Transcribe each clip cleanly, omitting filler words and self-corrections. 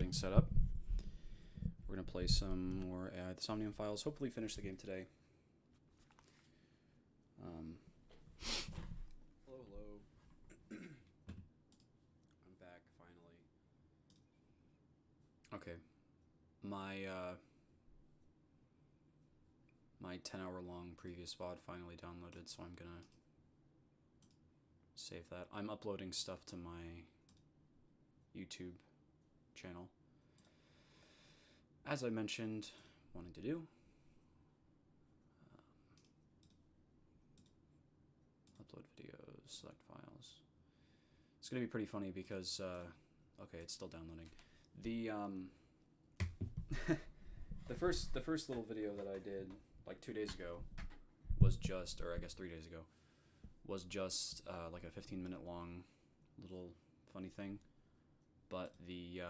getting set up. We're going to play some more the Somnium files, hopefully finish the game today. Hello, hello. I'm back, finally. Okay. My 10-hour long previous VOD finally downloaded, so I'm going to save that. I'm uploading stuff to my YouTube channel, as I mentioned, wanting to do. Upload videos, select files. It's gonna be pretty funny because okay, it's still downloading. The the first little video that I did like 2 days ago was just, or I guess 3 days ago, was just like a 15-minute long little funny thing. But the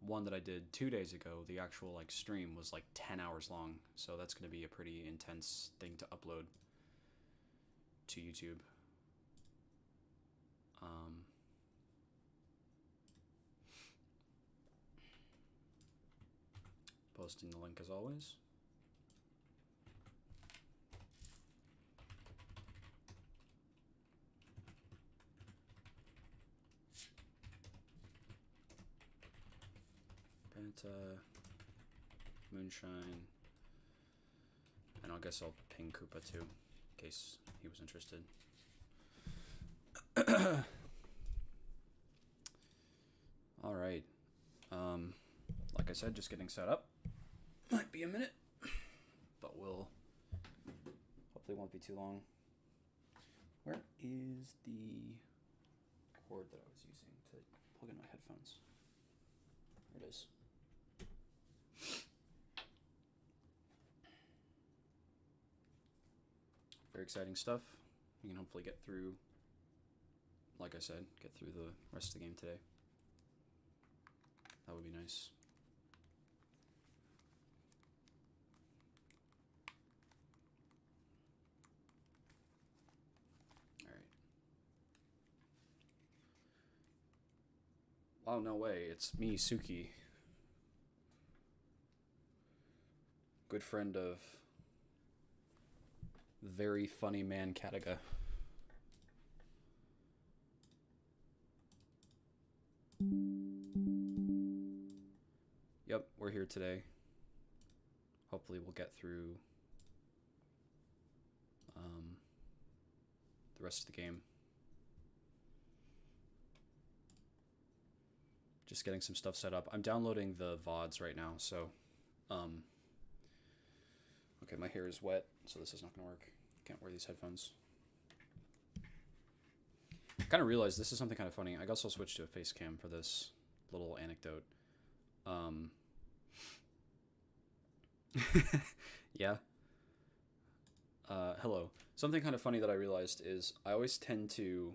one that I did 2 days ago, the actual like stream, was like 10 hours long. So that's going to be a pretty intense thing to upload to YouTube. Posting the link as always. Moonshine, and I guess I'll ping Koopa too, in case he was interested. All right, like I said, just getting set up. Might be a minute, but we'll hopefully won't be too long. Where is the cord that I was using to plug in my headphones? There it is. Very exciting stuff. We can hopefully get through, like I said, get through the rest of the game today. That would be nice. Alright. Wow, no way. It's me, Suki. Good friend of very funny man Kataga. Yep, we're here today. Hopefully we'll get through the rest of the game. Just getting some stuff set up. I'm downloading the VODs right now, so okay, my hair is wet, so this is not going to work. Can't wear these headphones. I kind of realized this is something kind of funny. I guess I'll switch to a face cam for this little anecdote. Yeah. Hello. Something kind of funny that I realized is I always tend to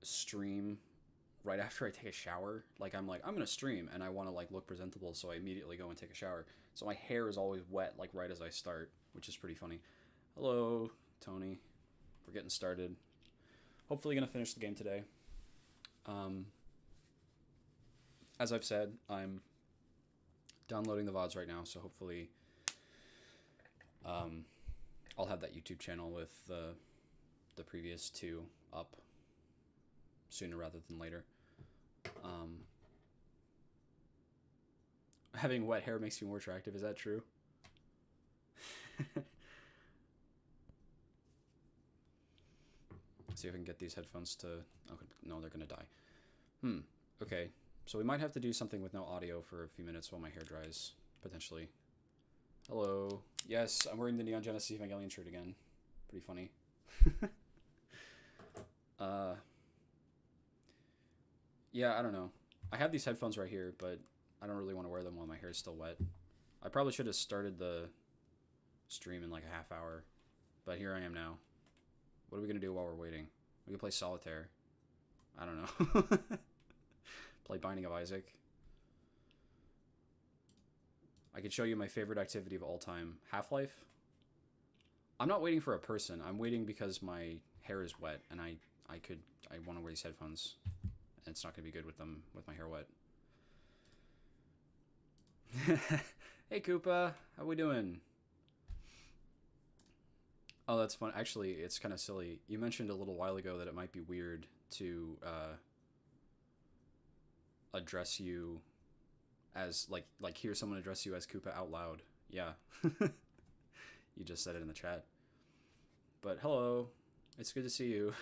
stream right after I take a shower. Like I'm gonna stream and I want to like look presentable, so I immediately go and take a shower. So my hair is always wet like right as I start, which is pretty funny. Hello, Tony. We're getting started. Hopefully gonna finish the game today. As I've said, I'm downloading the VODs right now, so hopefully I'll have that YouTube channel with the previous two up sooner rather than later. Having wet hair makes you more attractive. Is that true? See if I can get these headphones to... Oh, no, they're gonna die. Okay, so we might have to do something with no audio for a few minutes while my hair dries, potentially. Hello. Yes, I'm wearing the Neon Genesis Evangelion shirt again. Pretty funny. Yeah, I don't know. I have these headphones right here, but I don't really want to wear them while my hair is still wet. I probably should have started the stream in like a half hour, but here I am now. What are we going to do while we're waiting? We can play solitaire. I don't know. Play Binding of Isaac. I could show you my favorite activity of all time. Half-Life? I'm not waiting for a person. I'm waiting because my hair is wet, and I want to wear these headphones, and it's not gonna be good with them with my hair wet. Hey Koopa, how we doing? Oh, that's fun. Actually, it's kind of silly. You mentioned a little while ago that it might be weird to address you as like hear someone address you as Koopa out loud. Yeah. You just said it in the chat. But hello, it's good to see you.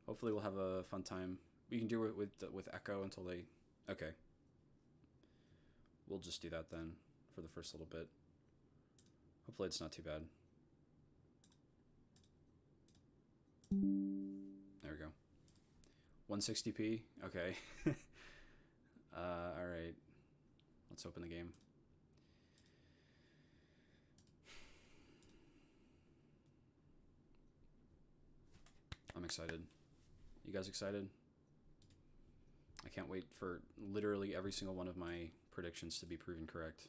Hopefully we'll have a fun time. We can do it with Echo until they... Okay. We'll just do that then for the first little bit. Hopefully it's not too bad. There we go. 160p? Okay. Alright. Let's open the game. I'm excited. You guys excited? I can't wait for literally every single one of my predictions to be proven correct.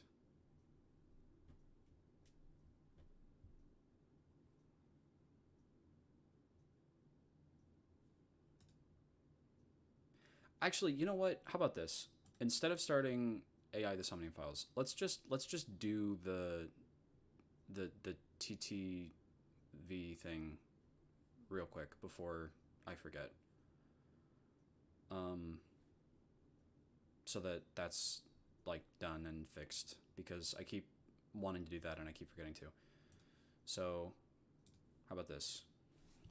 Actually, you know what? How about this? Instead of starting AI the Somnium files, let's just do the TTV thing real quick before I forget. So that's like done and fixed, because I keep wanting to do that and I keep forgetting to. So how about this?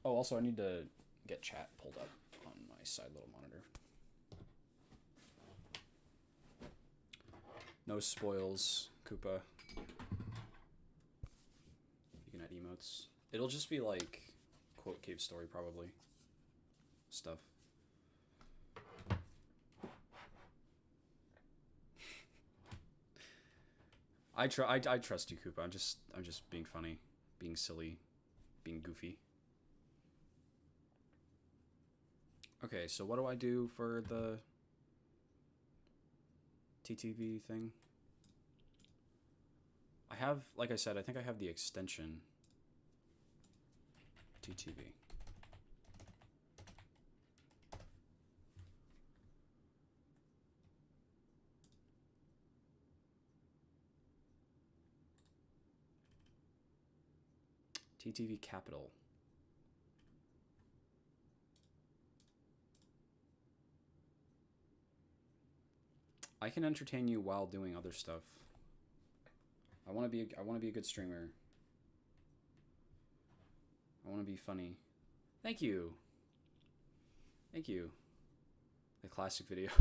Oh, also I need to get chat pulled up on my side little monitor. No spoils, Koopa. You can add emotes. It'll just be like quote cave story probably stuff. I trust you, Koopa. I'm just being funny, being silly, being goofy. Okay, so what do I do for the TTV thing? I have, like I said, I think I have the extension TTV. TTV capital. I can entertain you while doing other stuff. I want to be a good streamer. I want to be funny. Thank you. Thank you. The classic video.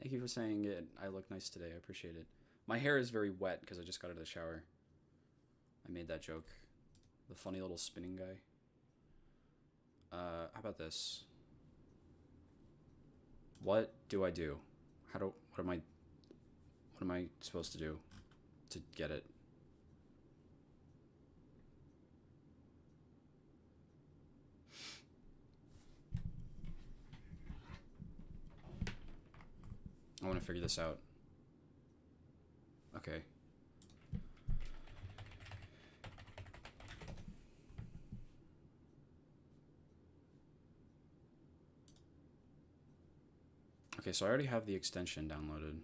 Thank you for saying it. I look nice today. I appreciate it. My hair is very wet because I just got out of the shower. I made that joke. The funny little spinning guy. How about this? What do I do? What am I supposed to do to get it? I want to figure this out. Okay. Okay, so I already have the extension downloaded.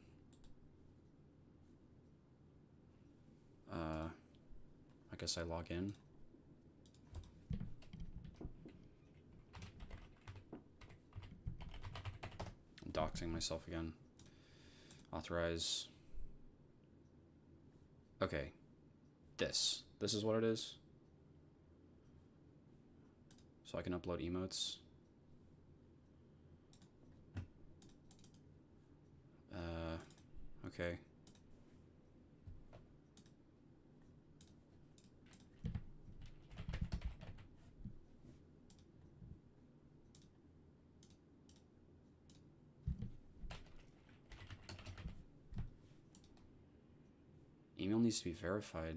I guess I log in. I'm doxing myself again. Authorize. Okay. This is what it is. So I can upload emotes. Okay. Email needs to be verified.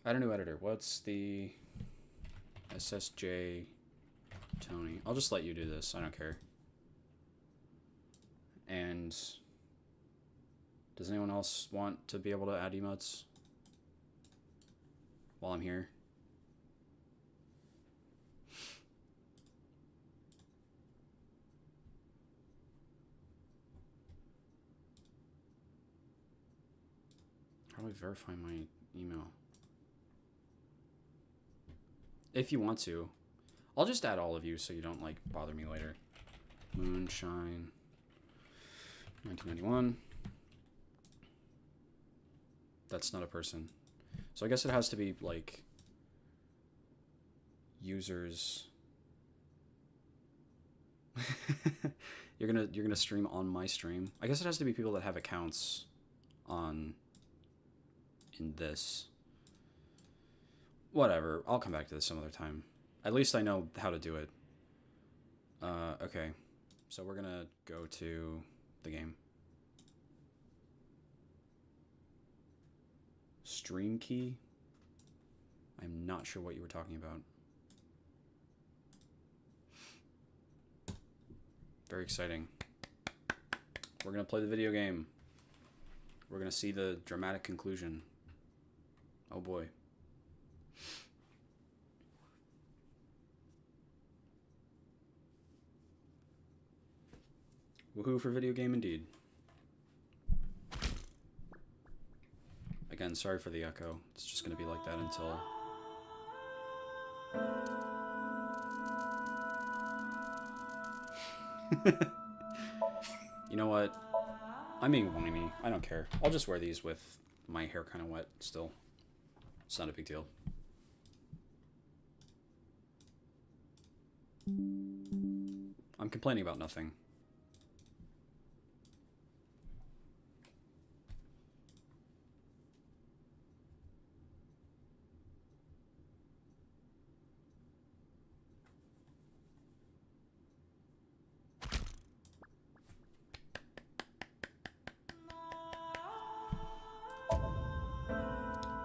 Add a new editor. What's the SSJ Tony? I'll just let you do this. I don't care. And does anyone else want to be able to add emotes while I'm here? Probably verify my email. If you want to. I'll just add all of you so you don't, like, bother me later. Moonshine. 1991. That's not a person. So I guess it has to be, like, users. You're gonna stream on my stream. I guess it has to be people that have accounts in this. Whatever. I'll come back to this some other time. At least I know how to do it. Okay. So we're gonna go to the game. Stream key? I'm not sure what you were talking about. Very exciting. We're gonna play the video game. We're gonna see the dramatic conclusion. Oh boy. Woohoo for video game indeed. Again, sorry for the echo. It's just gonna be like that until... You know what? I'm being whiny. I don't care. I'll just wear these with my hair kind of wet still. It's not a big deal. I'm complaining about nothing.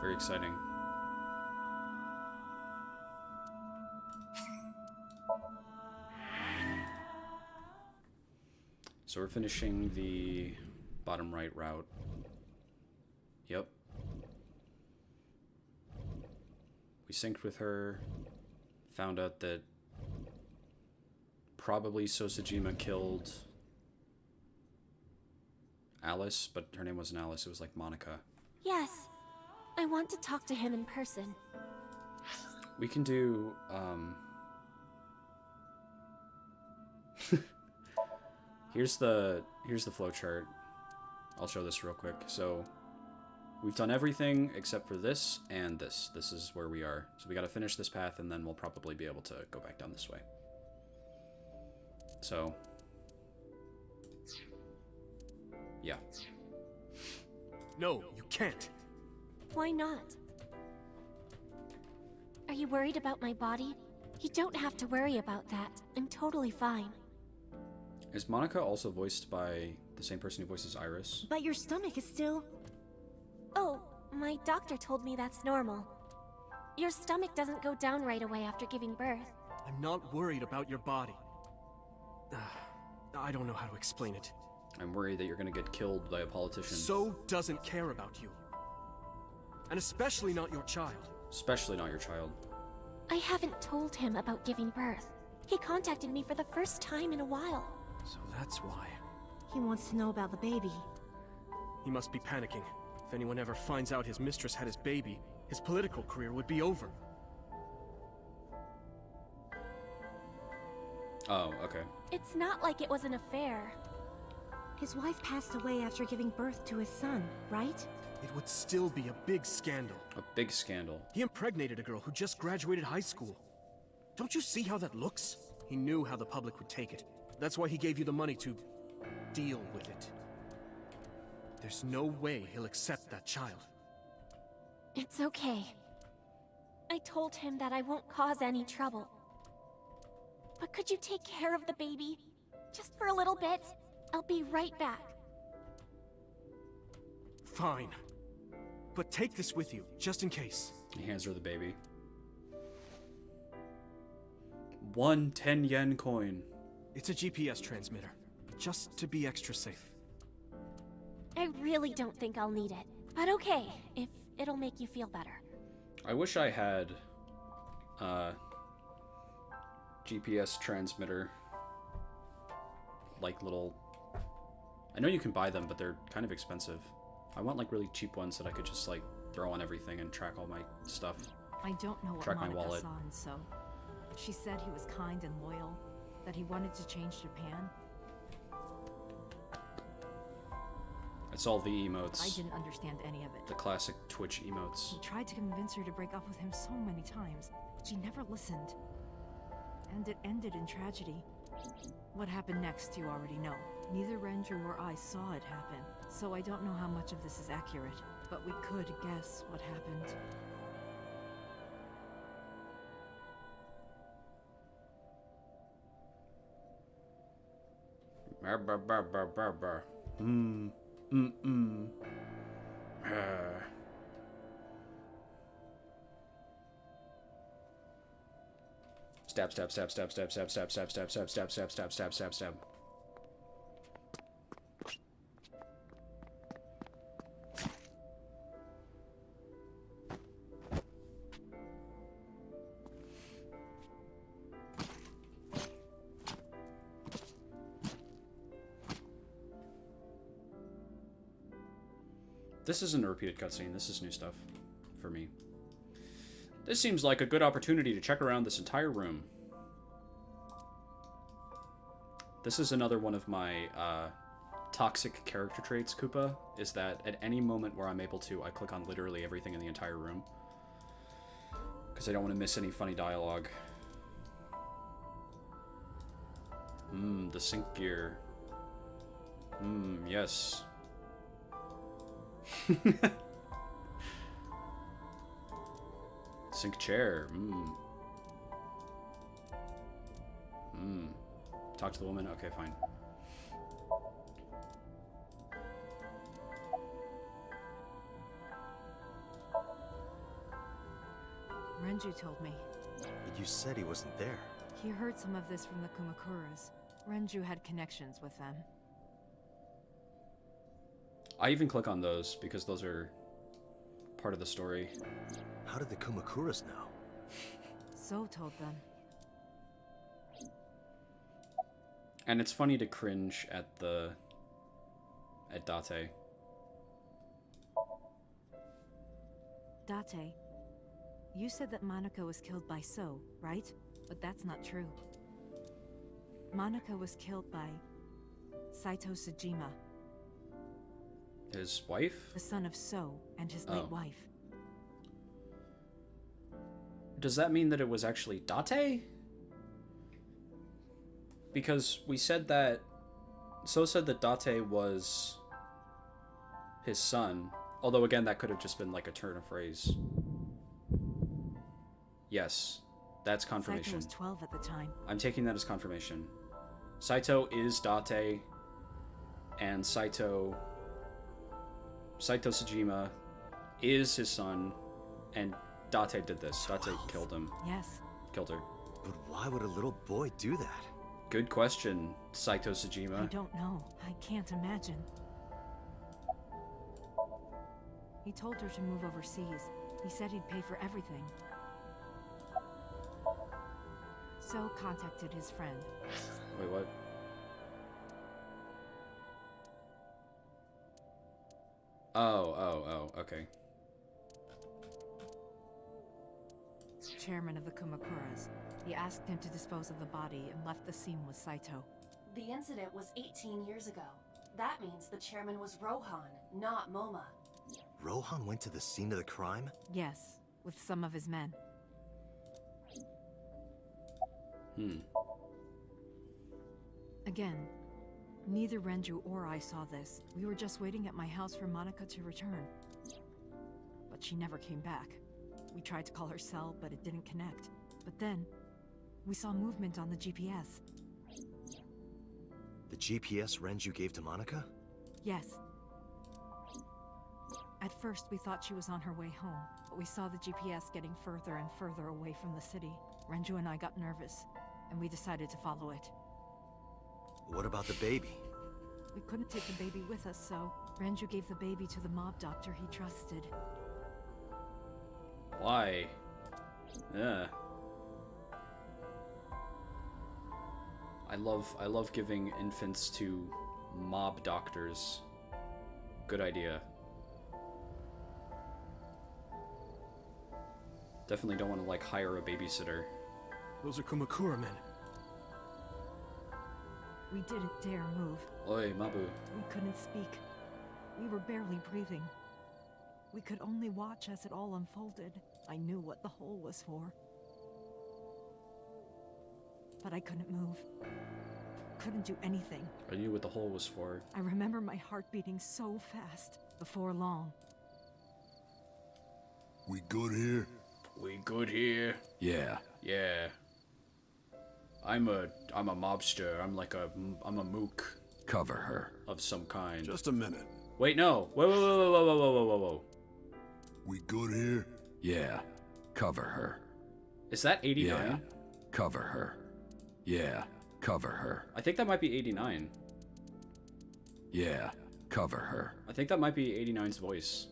Very exciting. So we're finishing the bottom right route. Yep. We synced with her, found out that probably Sosajima killed Alice, but her name wasn't Alice, it was like Monica. Yes. I want to talk to him in person. We can do, here's the flowchart. I'll show this real quick. So, we've done everything except for this and this. This is where we are. So we gotta finish this path and then we'll probably be able to go back down this way. So, yeah. No, you can't. Why not? Are you worried about my body? You don't have to worry about that. I'm totally fine. Is Monica also voiced by the same person who voices Iris? But your stomach is still... Oh, my doctor told me that's normal. Your stomach doesn't go down right away after giving birth. I'm not worried about your body. I don't know how to explain it. I'm worried that you're gonna get killed by a politician. So doesn't care about you. And especially not your child. Especially not your child. I haven't told him about giving birth. He contacted me for the first time in a while. So that's why. He wants to know about the baby. He must be panicking. If anyone ever finds out his mistress had his baby, his political career would be over. Oh, okay. It's not like it was an affair. His wife passed away after giving birth to his son, right? It would still be a big scandal. A big scandal. He impregnated a girl who just graduated high school. Don't you see how that looks? He knew how the public would take it. That's why he gave you the money to deal with it. There's no way he'll accept that child. It's okay. I told him that I won't cause any trouble. But could you take care of the baby? Just for a little bit? I'll be right back. Fine. But take this with you, just in case. He hands her the baby. 1 10-yen coin. It's a GPS transmitter, just to be extra safe. I really don't think I'll need it. But okay, if it'll make you feel better. I wish I had GPS transmitter. Like little... I know you can buy them, but they're kind of expensive. I want like really cheap ones that I could just like throw on everything and track all my stuff. I don't know what Track my Monica wallet. saw in So. She said he was kind and loyal, that he wanted to change Japan. It's all the emotes. I didn't understand any of it. The classic Twitch emotes. He tried to convince her to break up with him so many times, but she never listened. And it ended in tragedy. What happened next, you already know. Neither Renju or I saw it happen, so I don't know how much of this is accurate, but we could guess what happened. Brr, brr, brr, brr, brr, brr. Stab, stab, stab, stab, stab, stab, stab, stab, stab, stab, stab, stab, stab, stab, stab, stab. This isn't a repeated cutscene, this is new stuff for me. This seems like a good opportunity to check around this entire room. This is another one of my toxic character traits, Koopa, is that at any moment where I'm able to, I click on literally everything in the entire room. Because I don't want to miss any funny dialogue. The sync gear. Yes. Sync chair. Talk to the woman. Okay, fine. Renju told me. But you said he wasn't there. He heard some of this from the Kumakuras. Renju had connections with them. I even click on those because those are part of the story. How did the Kumakuras know? So told them. And it's funny to cringe at Date. Date, you said that Monica was killed by So, right? But that's not true. Monica was killed by Saito Sejima, His wife? the son of So and his late wife. Does that mean that it was actually Date? Because we said that... So said that Date was his son. Although, again, that could have just been like a turn of phrase. Yes, that's confirmation. Saito was 12 at the time. I'm taking that as confirmation. Saito is Date, and Saito Sejima is his son, and Date did this. Date killed him. Yes. Killed her. But why would a little boy do that? Good question, Saito Sejima. I don't know. I can't imagine. He told her to move overseas. He said he'd pay for everything. So contacted his friend. Wait, what? Oh, okay. Chairman of the Kumakuras. He asked him to dispose of the body and left the scene with Saito. The incident was 18 years ago. That means the chairman was Rohan, not Moma. Rohan went to the scene of the crime? Yes, with some of his men. Again, neither Renju or I saw this. We were just waiting at my house for Monica to return. But she never came back. We tried to call her cell, but it didn't connect. But then, we saw movement on the GPS. The GPS Renju gave to Monica? Yes. At first, we thought she was on her way home, but we saw the GPS getting further and further away from the city. Renju and I got nervous, and we decided to follow it. What about the baby? We couldn't take the baby with us, so Renju gave the baby to the mob doctor he trusted. Why? Yeah. I love giving infants to mob doctors. Good idea. Definitely don't want to, like, hire a babysitter. Those are Kumakura men. We didn't dare move. Oi, Mabu. We couldn't speak. We were barely breathing. We could only watch as it all unfolded. I knew what the hole was for. But I couldn't move. Couldn't do anything. I knew what the hole was for. I remember my heart beating so fast. Before long. We good here? We good here? Yeah. Yeah. I'm a mobster. I'm a mook Cover her. of some kind. Just a minute. Wait, no. Whoa. We good here? Yeah. Cover her. Is that 89? Yeah. Cover her. Yeah. Cover her. I think that might be 89. Yeah. Cover her. I think that might be 89's voice.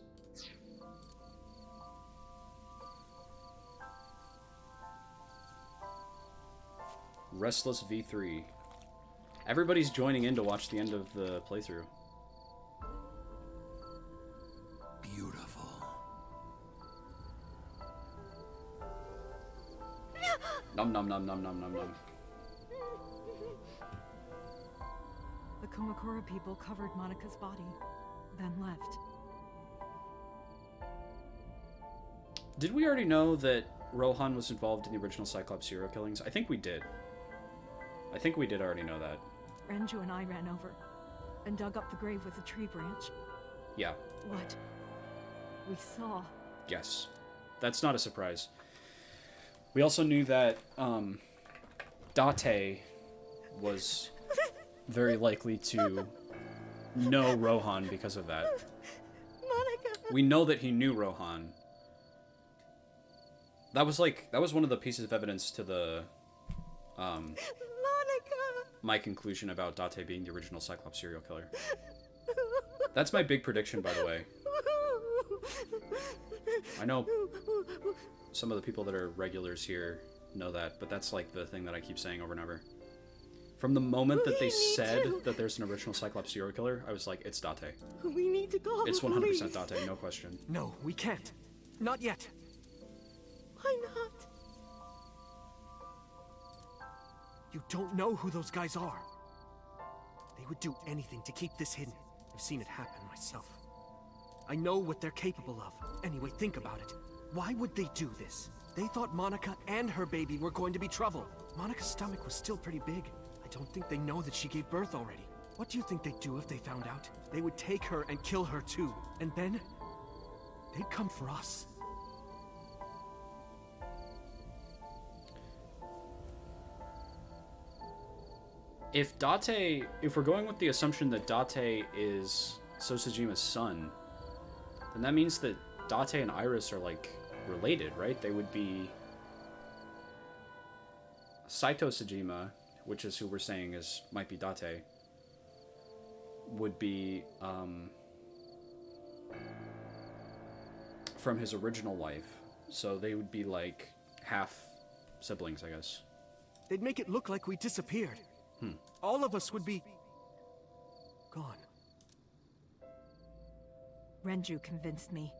Restless V3. Everybody's joining in to watch the end of the playthrough. Beautiful. Nom nom nom nom nom nom nom. The Kumakura people covered Monika's body, then left. Did we already know that Rohan was involved in the original Cyclops serial killings? I think we did. I think we did already know that. Renju and I ran over and dug up the grave with a tree branch. Yeah. What we saw. Yes. That's not a surprise. We also knew that Date was very likely to know Rohan because of that. Monica! We know that he knew Rohan. That was one of the pieces of evidence to the Monica! my conclusion about Date being the original Cyclops serial killer. That's my big prediction, by the way. I know some of the people that are regulars here know that, but that's like the thing that I keep saying over and over. From the moment that they said that there's an original Cyclops serial killer, I was like, it's Date. We need to call It's the 100% police. Date, no question. No, we can't. Not yet. Why not? You don't know who those guys are. They would do anything to keep this hidden. I've seen it happen myself. I know what they're capable of. Anyway, think about it. Why would they do this? They thought Monica and her baby were going to be trouble. Monica's stomach was still pretty big. I don't think they know that she gave birth already. What do you think they'd do if they found out? They would take her and kill her too. And then, they'd come for us. If we're going with the assumption that Date is Sosajima's son, then that means that Date and Iris are, like, related, right? They would be... Saito Sajima, which is who we're saying might be Date, would be, from his original life. So they would be, like, half siblings, I guess. They'd make it look like we disappeared. All of us would be... gone. Renju convinced me.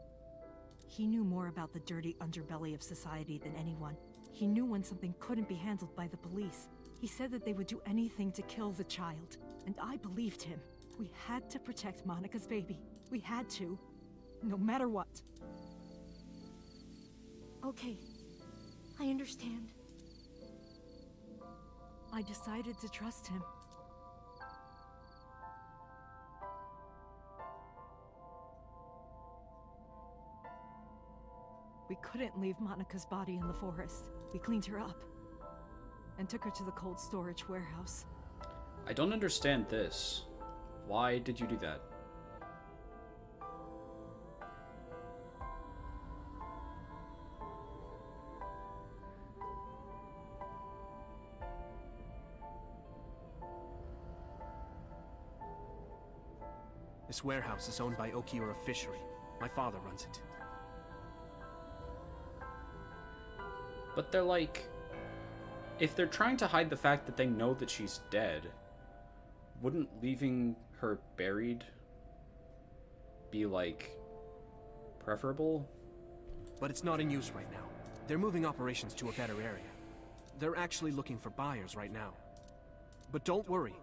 He knew more about the dirty underbelly of society than anyone. He knew when something couldn't be handled by the police. He said that they would do anything to kill the child. And I believed him. We had to protect Monica's baby. We had to. No matter what. Okay. I understand. I decided to trust him. We couldn't leave Monica's body in the forest. We cleaned her up and took her to the cold storage warehouse. I don't understand this. Why did you do that? This warehouse is owned by Okiura Fishery. My father runs it. But they're like... If they're trying to hide the fact that they know that she's dead, wouldn't leaving her buried be, like, preferable? But it's not in use right now. They're moving operations to a better area. They're actually looking for buyers right now. But don't worry,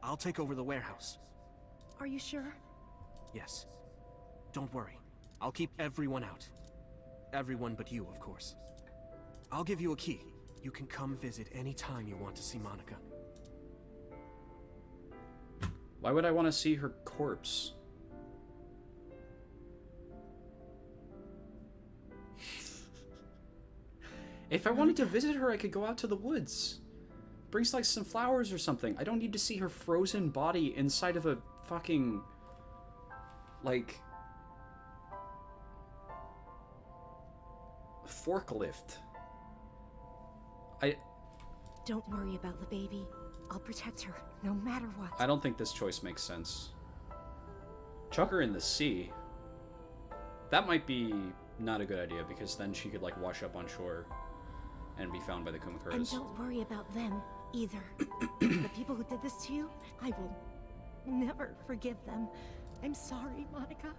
I'll take over the warehouse. Are you sure? Yes. Don't worry. I'll keep everyone out. Everyone but you, of course. I'll give you a key. You can come visit any time you want to see Monica. Why would I want to see her corpse? If I wanted to visit her, I could go out to the woods. Bring like some flowers or something. I don't need to see her frozen body inside of a fucking... like... forklift. Don't worry about the baby. I'll protect her, no matter what. I don't think this choice makes sense. Chuck her in the sea. That might be not a good idea, because then she could, like, wash up on shore and be found by the Kumakuras. And don't worry about them, either. The people who did this to you, I will never forgive them. I'm sorry, Monica.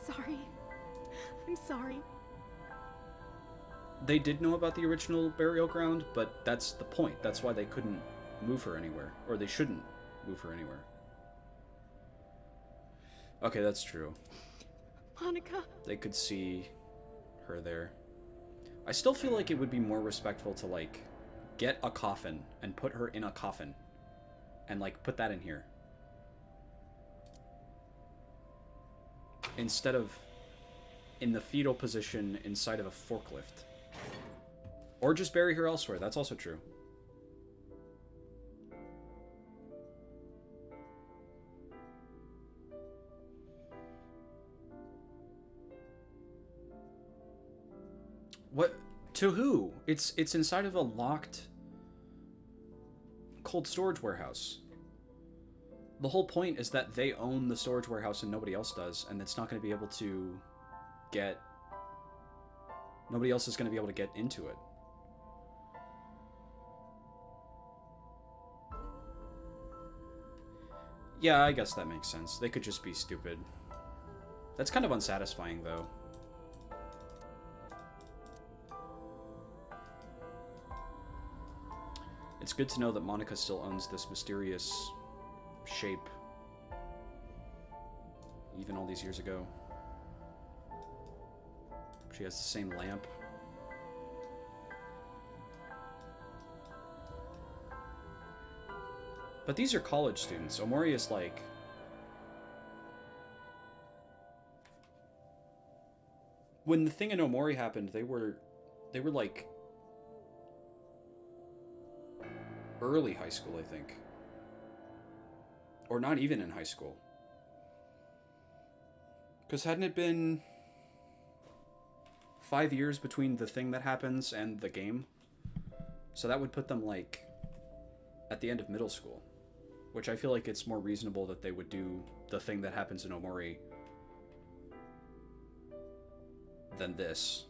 Sorry. I'm sorry. They did know about the original burial ground, but that's the point. That's why they couldn't move her anywhere. Or they shouldn't move her anywhere. Okay, that's true. Monica. They could see her there. I still feel like it would be more respectful to, like, get a coffin and put her in a coffin. And, like, put that in here. Instead of in the fetal position inside of a forklift. Or just bury her elsewhere. That's also true. What? To who? It's inside of a locked cold storage warehouse. The whole point is that they own the storage warehouse and nobody else does, and it's not going to be able to get... Nobody else is going to be able to get into it. Yeah, I guess that makes sense. They could just be stupid. That's kind of unsatisfying, though. It's good to know that Monica still owns this mysterious shape. Even all these years ago. She has the same lamp. But these are college students. Omori is like... When the thing in Omori happened, they were like... early high school, I think. Or not even in high school. Because hadn't it been 5 years between the thing that happens and the game? So that would put them, like, at the end of middle school. Which I feel like it's more reasonable that they would do the thing that happens in Omori than this.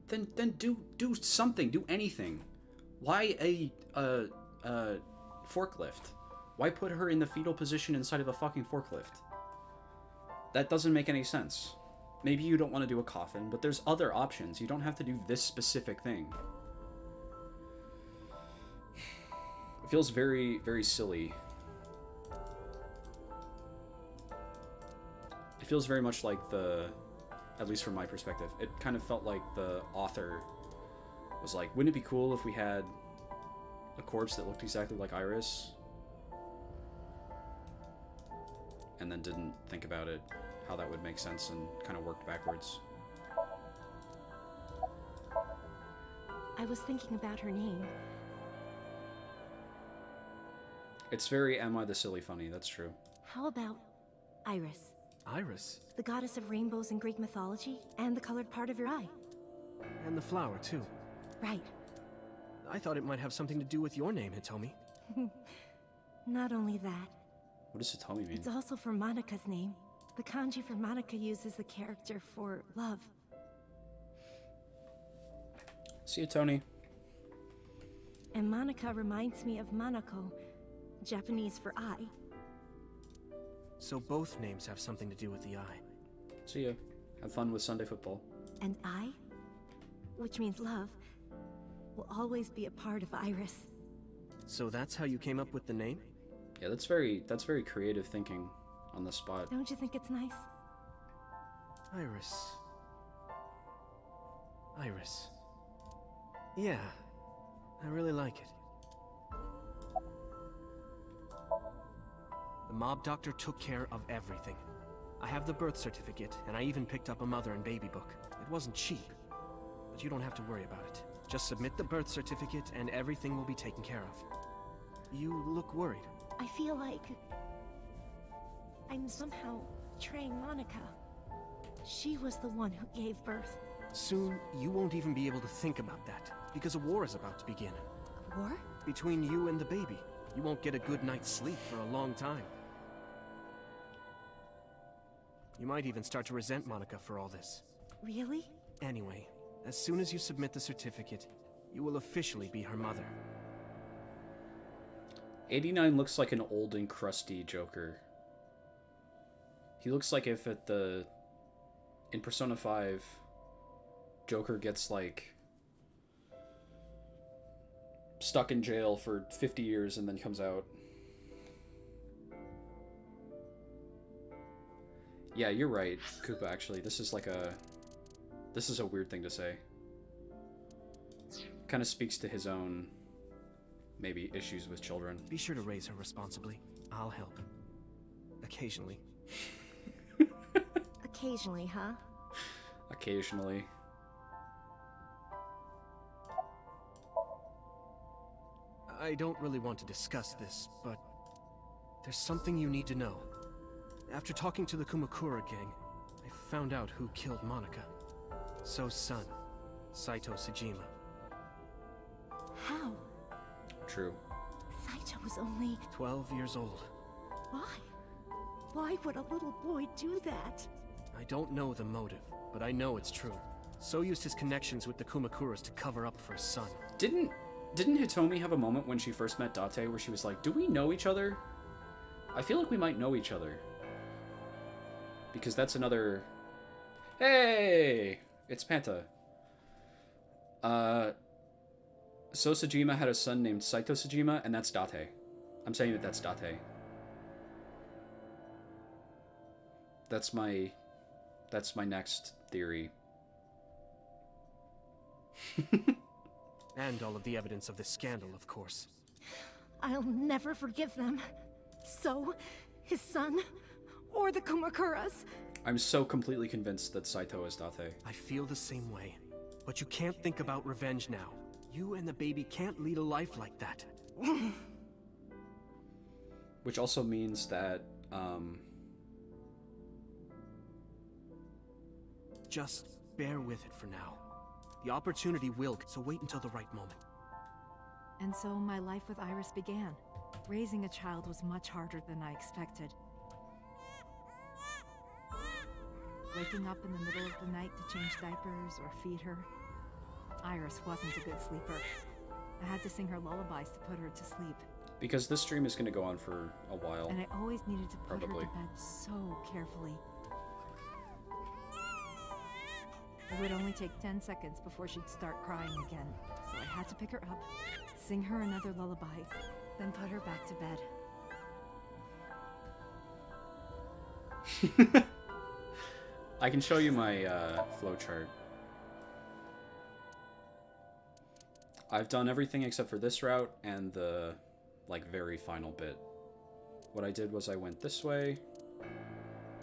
Then do something, do anything. Why a forklift? Why put her in the fetal position inside of a fucking forklift? That doesn't make any sense. Maybe you don't want to do a coffin, but there's other options. You don't have to do this specific thing. It feels very, very silly. It feels very much like the... At least from my perspective, it kind of felt like the author was like, wouldn't it be cool if we had a corpse that looked exactly like Iris? And then didn't think about it, how that would make sense, and kind of worked backwards. I was thinking about her name. It's very Am I the Silly Funny, that's true. How about Iris? Iris? The goddess of rainbows in Greek mythology, and the colored part of your eye. And the flower, too. Right. I thought it might have something to do with your name, Hitomi. Not only that, What does Hitomi mean? it's also for Monica's name. The kanji for Monica uses the character for love. See you, Tony. And Monica reminds me of Monoko, Japanese for eye. So both names have something to do with the eye. See ya. Have fun with Sunday football. And I, which means love, will always be a part of Iris. So that's how you came up with the name? Yeah, that's very creative thinking on the spot. Don't you think it's nice? Iris. Iris. Yeah, I really like it. The mob doctor took care of everything. I have the birth certificate, and I even picked up a mother and baby book. It wasn't cheap, but you don't have to worry about it. Just submit the birth certificate, and everything will be taken care of. You look worried. I feel like I'm somehow betraying Monica. She was the one who gave birth. Soon, you won't even be able to think about that, because a war is about to begin. A war? Between you and the baby. You won't get a good night's sleep for a long time. You might even start to resent Monica for all this. Really? Anyway, as soon as you submit the certificate, you will officially be her mother. 89 looks like an old and crusty Joker. He looks like if in Persona 5, Joker gets, like, stuck in jail for 50 years and then comes out. Yeah, you're right, Koopa, actually. This is a weird thing to say. Kind of speaks to his own, maybe, issues with children. Be sure to raise her responsibly. I'll help. Occasionally. Occasionally, huh? Occasionally. I don't really want to discuss this, but there's something you need to know. After talking to the Kumakura gang, I found out who killed Monica. So's son, Saito Sejima. How? True. Saito was only... 12 years old. Why? Why would a little boy do that? I don't know the motive, but I know it's true. So used his connections with the Kumakuras to cover up for his son. Didn't Hitomi have a moment when she first met Date where she was like, do we know each other? I feel like we might know each other. Because that's another... Hey! It's Panta. So Sejima had a son named Saito Sejima, and that's Date. I'm saying that that's Date. That's my next theory. And all of the evidence of this scandal, of course. I'll never forgive them. So, his son, or the Kumakuras. I'm so completely convinced that Saito is Date. I feel the same way. But you can't think about revenge now. You and the baby can't lead a life like that. Which also means that, Just bear with it for now. The opportunity will, so wait until the right moment. And so my life with Iris began. Raising a child was much harder than I expected. Waking up in the middle of the night to change diapers or feed her. Iris wasn't a good sleeper. I had to sing her lullabies to put her to sleep. Because this stream is going to go on for a while. And I always needed to put Probably. her to bed so carefully. It would only take 10 seconds before she'd start crying again. So I had to pick her up, sing her another lullaby, then put her back to bed. I can show you my flowchart. I've done everything except for this route and the, like, very final bit. What I did was I went this way,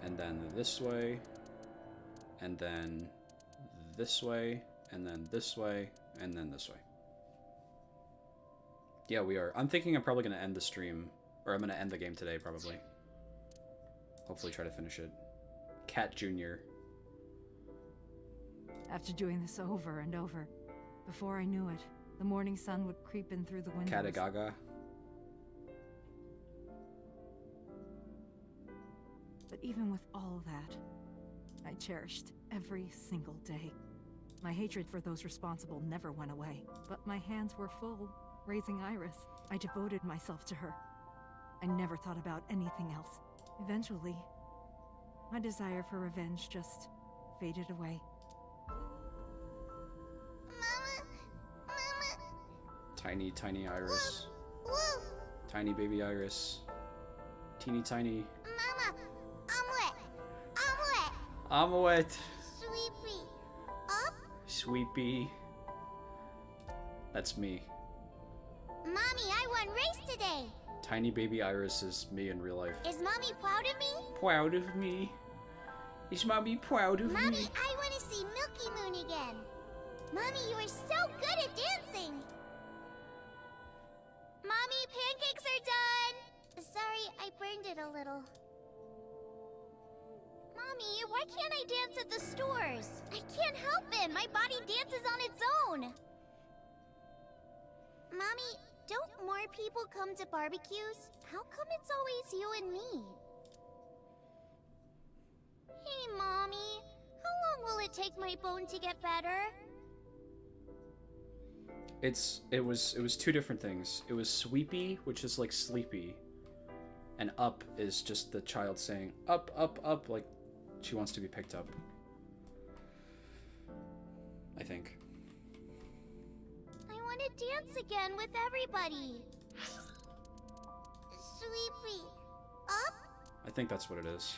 and then this way, and then this way, and then this way, and then this way. Yeah, we are. I'm thinking I'm probably going to end the stream, or I'm going to end the game today, probably. Hopefully try to finish it. Cat Jr. After doing this over and over, before I knew it, the morning sun would creep in through the windows. Kataga. But even with all that, I cherished every single day. My hatred for those responsible never went away, but my hands were full, raising Iris. I devoted myself to her. I never thought about anything else. Eventually, my desire for revenge just faded away. Mama! Tiny, tiny Iris. Woof! Tiny baby Iris. Teeny tiny. Mama! I'm wet! I'm wet! I'm wet. Sweepy! Up! Sweepy. That's me. Mommy, I won race today! Tiny baby Iris is me in real life. Is Mommy proud of me? Proud of me. Is Mommy proud of Mommy, me? I want to see Milky Moon again! Mommy, you are so good at dancing! Mommy, pancakes are done! Sorry, I burned it a little. Mommy, why can't I dance at the stores? I can't help it! My body dances on its own! Mommy, don't more people come to barbecues? How come it's always you and me? Hey, Mommy. How long will it take my bone to get better? It was two different things. It was sweepy, which is like sleepy, and up is just the child saying up, up, up, like she wants to be picked up. I think. I want to dance again with everybody. Sweepy. Up? I think that's what it is.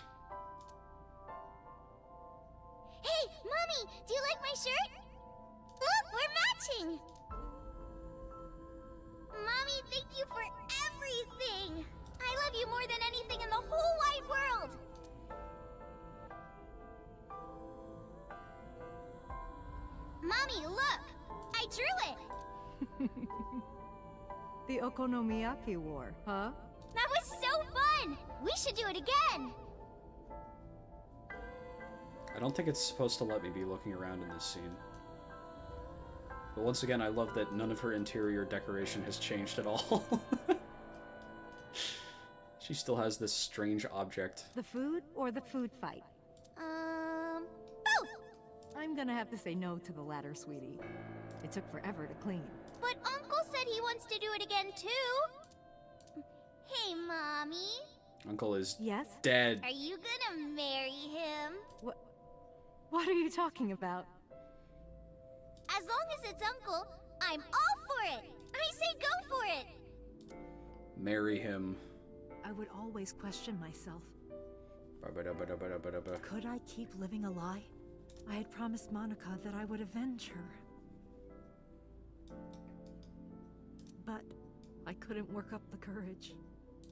Hey, Mommy! Do you like my shirt? Look, we're matching! Mommy, thank you for everything! I love you more than anything in the whole wide world! Mommy, look! I drew it! The Okonomiyaki War, huh? That was so fun! We should do it again! I don't think it's supposed to let me be looking around in this scene. But once again, I love that none of her interior decoration has changed at all. She still has this strange object. The food or the food fight? Both! I'm gonna have to say no to the latter, sweetie. It took forever to clean. But Uncle said he wants to do it again, too! Hey, Mommy. Uncle is Yes? dead. Are you gonna marry him? What are you talking about? As long as it's Uncle, I'm all for it! I say go for it! Marry him. I would always question myself. Ba-ba-da-ba-da-ba-da-ba-da-ba. Could I keep living a lie? I had promised Monica that I would avenge her. But I couldn't work up the courage.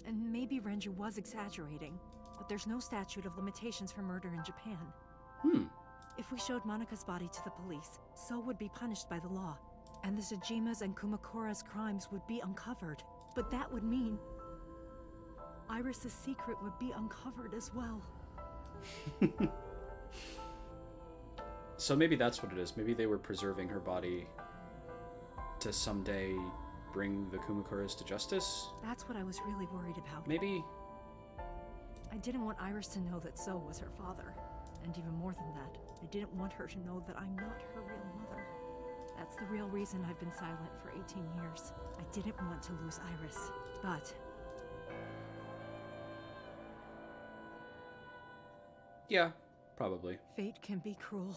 And maybe Renju was exaggerating, but there's no statute of limitations for murder in Japan. If we showed Monica's body to the police, So would be punished by the law, and the Tsujima's and Kumakura's crimes would be uncovered. But that would mean Iris's secret would be uncovered as well. So maybe that's what it is. Maybe they were preserving her body to someday bring the Kumakuras to justice? That's what I was really worried about. Maybe. I didn't want Iris to know that So was her father. And even more than that, I didn't want her to know that I'm not her real mother. That's the real reason I've been silent for 18 years. I didn't want to lose Iris, but... Yeah, probably. Fate can be cruel.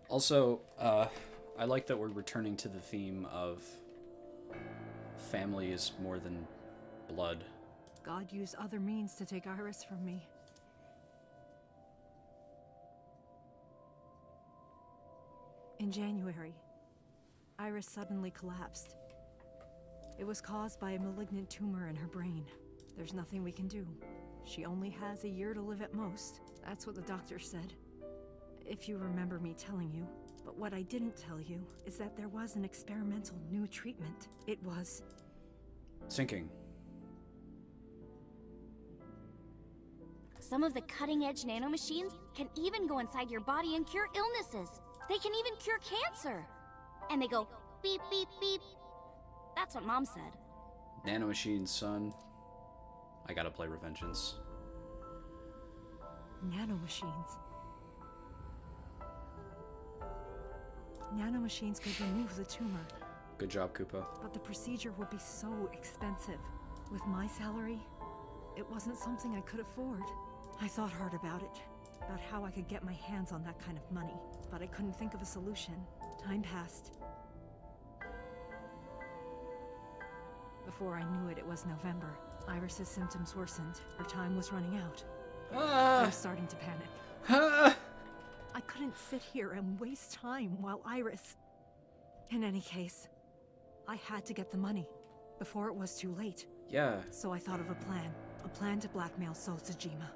Also, I like that we're returning to the theme of family is more than blood. God used other means to take Iris from me. In January, Iris suddenly collapsed. It was caused by a malignant tumor in her brain. There's nothing we can do. She only has a year to live at most. That's what the doctor said. If you remember me telling you. But what I didn't tell you is that there was an experimental new treatment. It was... Sinking. Some of the cutting-edge nanomachines can even go inside your body and cure illnesses. They can even cure cancer. And they go beep, beep, beep. That's what Mom said. Nanomachines, son. I gotta play Revengeance. nanomachines. Nanomachines could remove the tumor. Good job, Koopa. But the procedure would be so expensive. With my salary, it wasn't something I could afford. I thought hard about it, about how I could get my hands on that kind of money, but I couldn't think of a solution. Time passed. Before I knew it, it was November. Iris's symptoms worsened. Her time was running out. I was starting to panic. I couldn't sit here and waste time while Iris... In any case, I had to get the money before it was too late. Yeah. So I thought of a plan to blackmail Sosajima.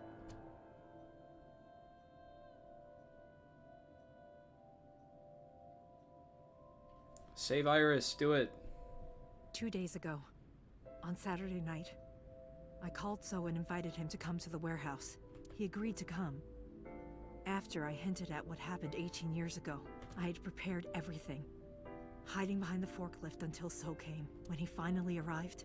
Save Iris, do it. 2 days ago, on Saturday night, I called So and invited him to come to the warehouse. He agreed to come. After I hinted at what happened 18 years ago, I had prepared everything, hiding behind the forklift until So came. When he finally arrived,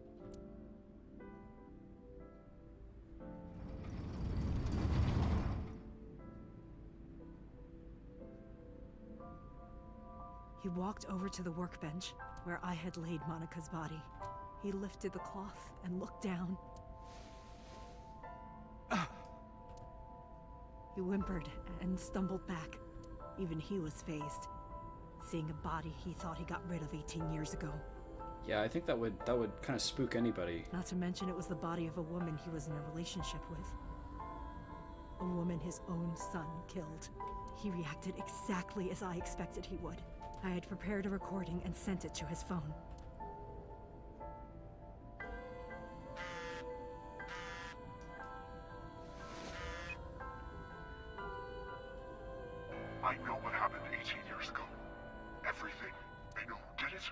he walked over to the workbench where I had laid Monika's body. He lifted the cloth and looked down. He whimpered and stumbled back. Even he was fazed, seeing a body he thought he got rid of 18 years ago. Yeah, I think that would kind of spook anybody. Not to mention it was the body of a woman he was in a relationship with. A woman his own son killed. He reacted exactly as I expected he would. I had prepared a recording and sent it to his phone. I know what happened 18 years ago. Everything. I know who did it,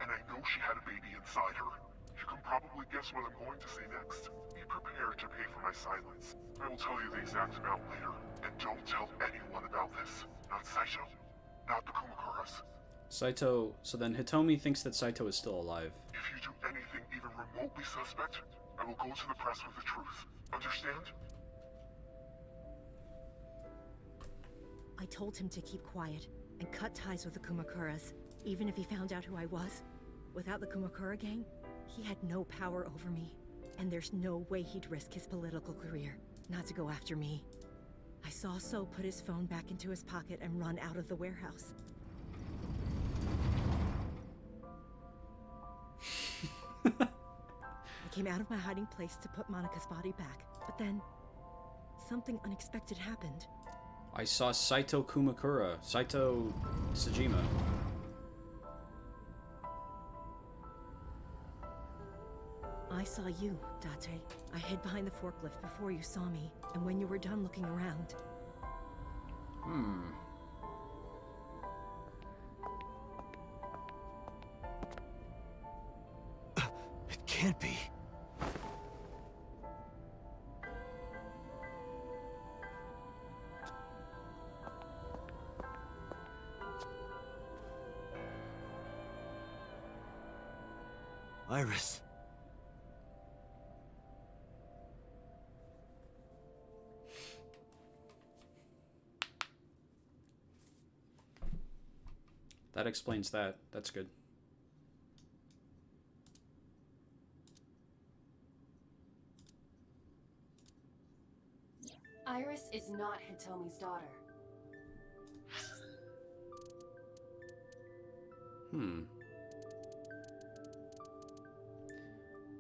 and I know she had a baby inside her. You can probably guess what I'm going to say next. Be prepared to pay for my silence. I will tell you the exact amount later, and don't tell anyone about this. Not Saito, not the Kumakuras. Saito, so then Hitomi thinks that Saito is still alive. If you do anything even remotely suspect, I will go to the press with the truth. Understand? I told him to keep quiet and cut ties with the Kumakuras, even if he found out who I was. Without the Kumakura gang, he had no power over me, and there's no way he'd risk his political career, not to go after me. I saw So put his phone back into his pocket and run out of the warehouse. I came out of my hiding place to put Monika's body back, but then something unexpected happened. I saw Saito Kumakura, Saito Sajima. I saw you, Date. I hid behind the forklift before you saw me, and when you were done looking around. It can't be. Iris. That explains that. That's good. Iris is not Hitomi's daughter.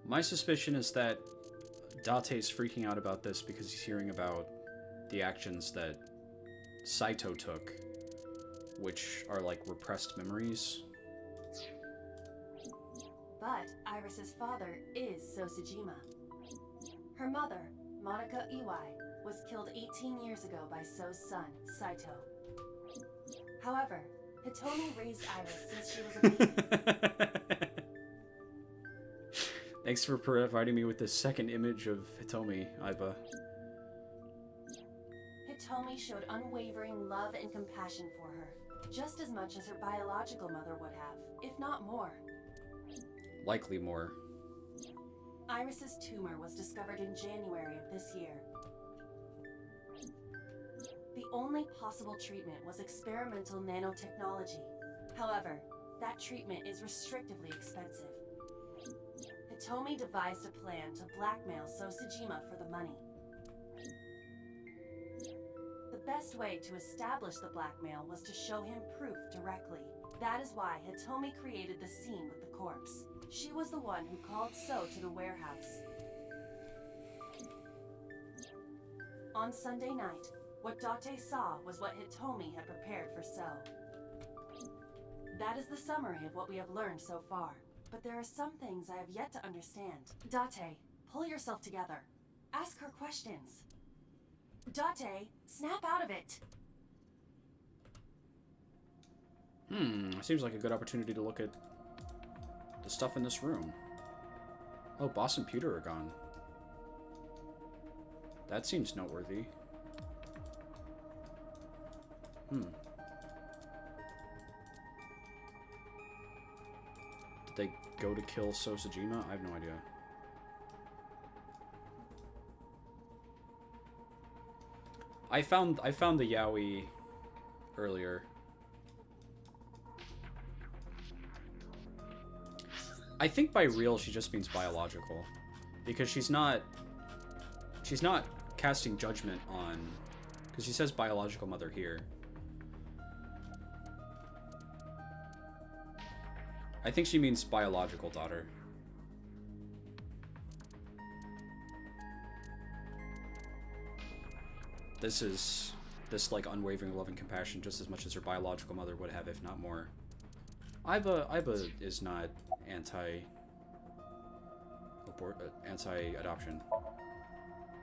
My suspicion is that Date's freaking out about this because he's hearing about the actions that Saito took, which are like repressed memories. But Iris's father is Sosajima. Her mother, Monica Iwai, was killed 18 years ago by So's son, Saito. However, Hitomi raised Iris since she was a baby. Thanks for providing me with this second image of Hitomi, Aiba. Hitomi showed unwavering love and compassion for her, just as much as her biological mother would have, if not more. Likely more. Iris's tumor was discovered in January of this year. The only possible treatment was experimental nanotechnology. However, that treatment is restrictively expensive. Hitomi devised a plan to blackmail Sosajima for the money. The best way to establish the blackmail was to show him proof directly. That is why Hitomi created the scene with the corpse. She was the one who called So to the warehouse. On Sunday night, what Date saw was what Hitomi had prepared for So. That is the summary of what we have learned so far. But there are some things I have yet to understand. Date, pull yourself together. Ask her questions. Date, snap out of it! Seems like a good opportunity to look at the stuff in this room. Oh, boss and Pewter are gone. That seems noteworthy. Did they go to kill Sosajima? I have no idea. I found the yaoi earlier. I think by real she just means biological, because she's not casting judgment on, because she says biological mother here. I think she means biological daughter. This like unwavering love and compassion just as much as her biological mother would have, if not more. Aiba is not anti-adoption.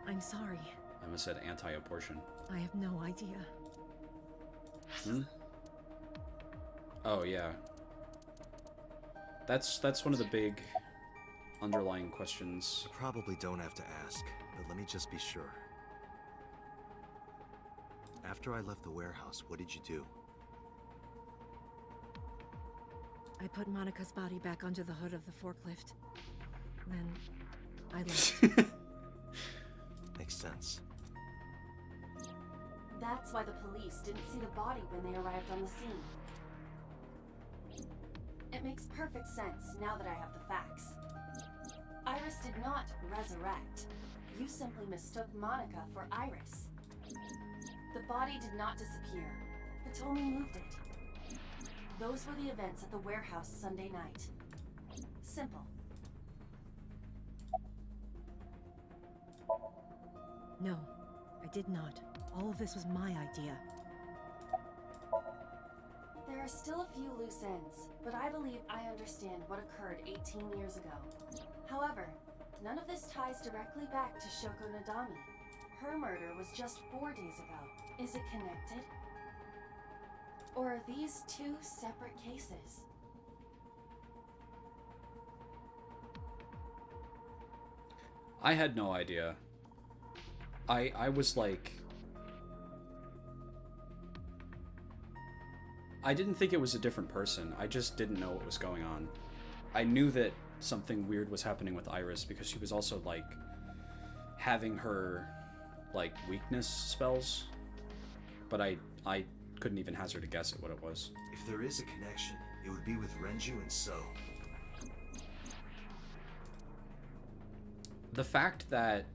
I'm sorry. I almost said anti-abortion. I have no idea. Oh yeah. That's one of the big underlying questions. I probably don't have to ask, but let me just be sure. After I left the warehouse, what did you do? I put Monika's body back onto the hood of the forklift. Then I left. Makes sense. That's why the police didn't see the body when they arrived on the scene. It makes perfect sense now that I have the facts. Iris did not resurrect. You simply mistook Monika for Iris. The body did not disappear. Hitomi moved it. Those were the events at the warehouse Sunday night. Simple. No, I did not. All of this was my idea. There are still a few loose ends, but I believe I understand what occurred 18 years ago. However, none of this ties directly back to Shoko Nadami. Her murder was just 4 days ago. Is it connected? Or are these two separate cases? I had no idea. I was like... I didn't think it was a different person. I just didn't know what was going on. I knew that something weird was happening with Iris because she was also, like, having her, like, weakness spells. But I couldn't even hazard a guess at what it was. If there is a connection, it would be with Renju and So. The fact that,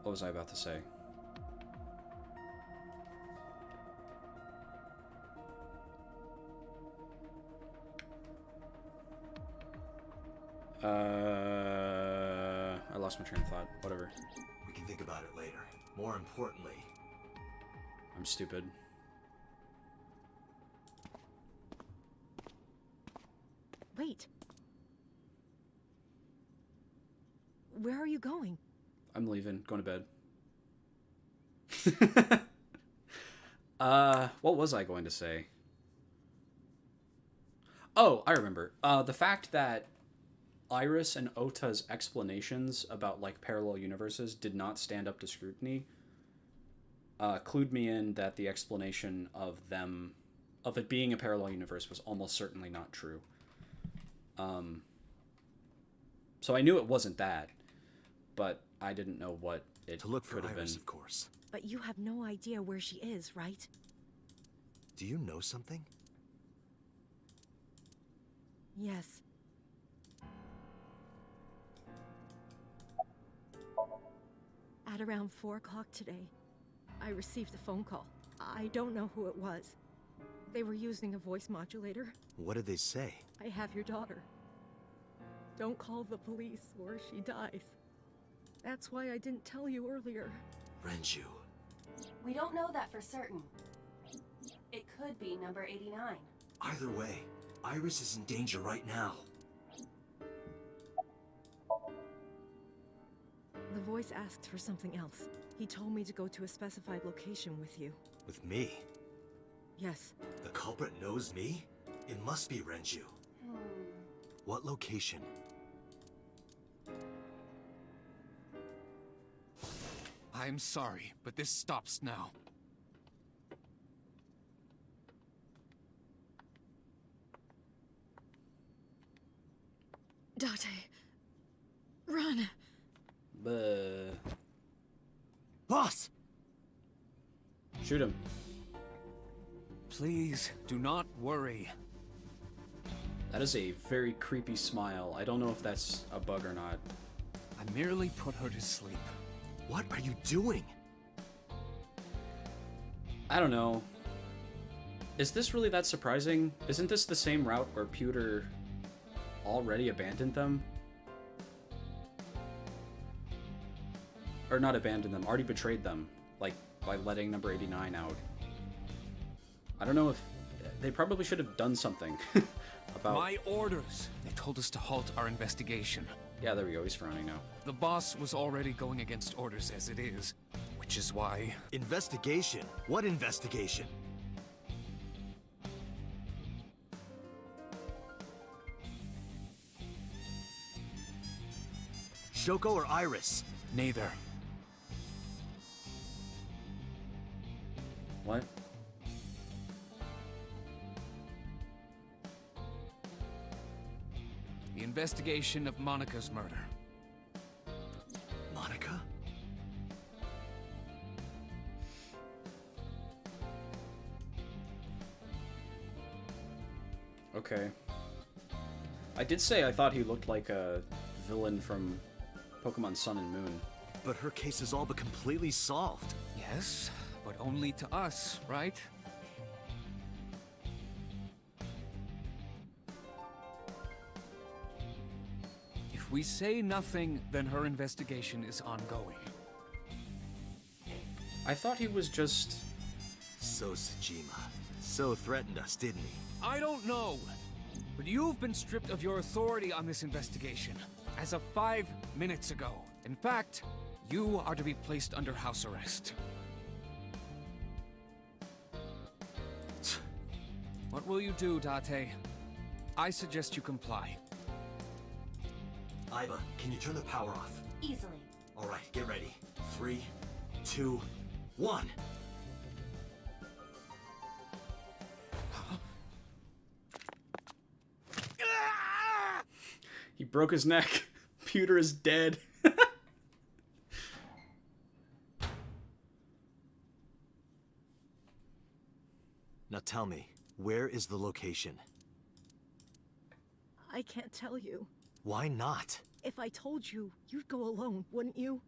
what was I about to say? I lost my train of thought. Whatever. We can think about it later. More importantly... I'm stupid. Wait. Where are you going? I'm leaving. Going to bed. What was I going to say? Oh, I remember. The fact that Iris and Ota's explanations about, like, parallel universes did not stand up to scrutiny clued me in that the explanation of it being a parallel universe was almost certainly not true. So I knew it wasn't that, but I didn't know what it To look for could have Iris, been. of course. But you have no idea where she is, right? Do you know something? Yes. At around 4 o'clock today, I received a phone call. I don't know who it was. They were using a voice modulator. What did they say? I have your daughter. Don't call the police or she dies. That's why I didn't tell you earlier. Renju. We don't know that for certain. It could be number 89. Either way, Iris is in danger right now. The voice asked for something else. He told me to go to a specified location with you. With me? Yes. The culprit knows me? It must be Renju. What location? I'm sorry, but this stops now. Date. Run. Buh. Boss! Shoot him. Please, do not worry. That is a very creepy smile. I don't know if that's a bug or not. I merely put her to sleep. What are you doing? I don't know. Is this really that surprising? Isn't this the same route where Pewter already abandoned them? Or not abandoned them, already betrayed them. Like, by letting number 89 out. I don't know if... They probably should have done something about... My orders! They told us to halt our investigation. Yeah, there we go, he's frowning now. The boss was already going against orders as it is, which is why... Investigation? What investigation? Shoko or Iris? Neither. What? The investigation of Monika's murder. Monika? Okay. I did say I thought he looked like a villain from Pokemon Sun and Moon. But her case is all but completely solved. Yes, but only to us, right? If we say nothing, then her investigation is ongoing. I thought he was just... So Sejima. So threatened us, didn't he? I don't know, but you've been stripped of your authority on this investigation as of 5 minutes ago. In fact, you are to be placed under house arrest. What will you do, Date? I suggest you comply. Aiba, can you turn the power off? Easily. All right, get ready. 3, 2, 1. He broke his neck. Pewter is dead. Now tell me, where is the location? I can't tell you. Why not? If I told you, you'd go alone, wouldn't you?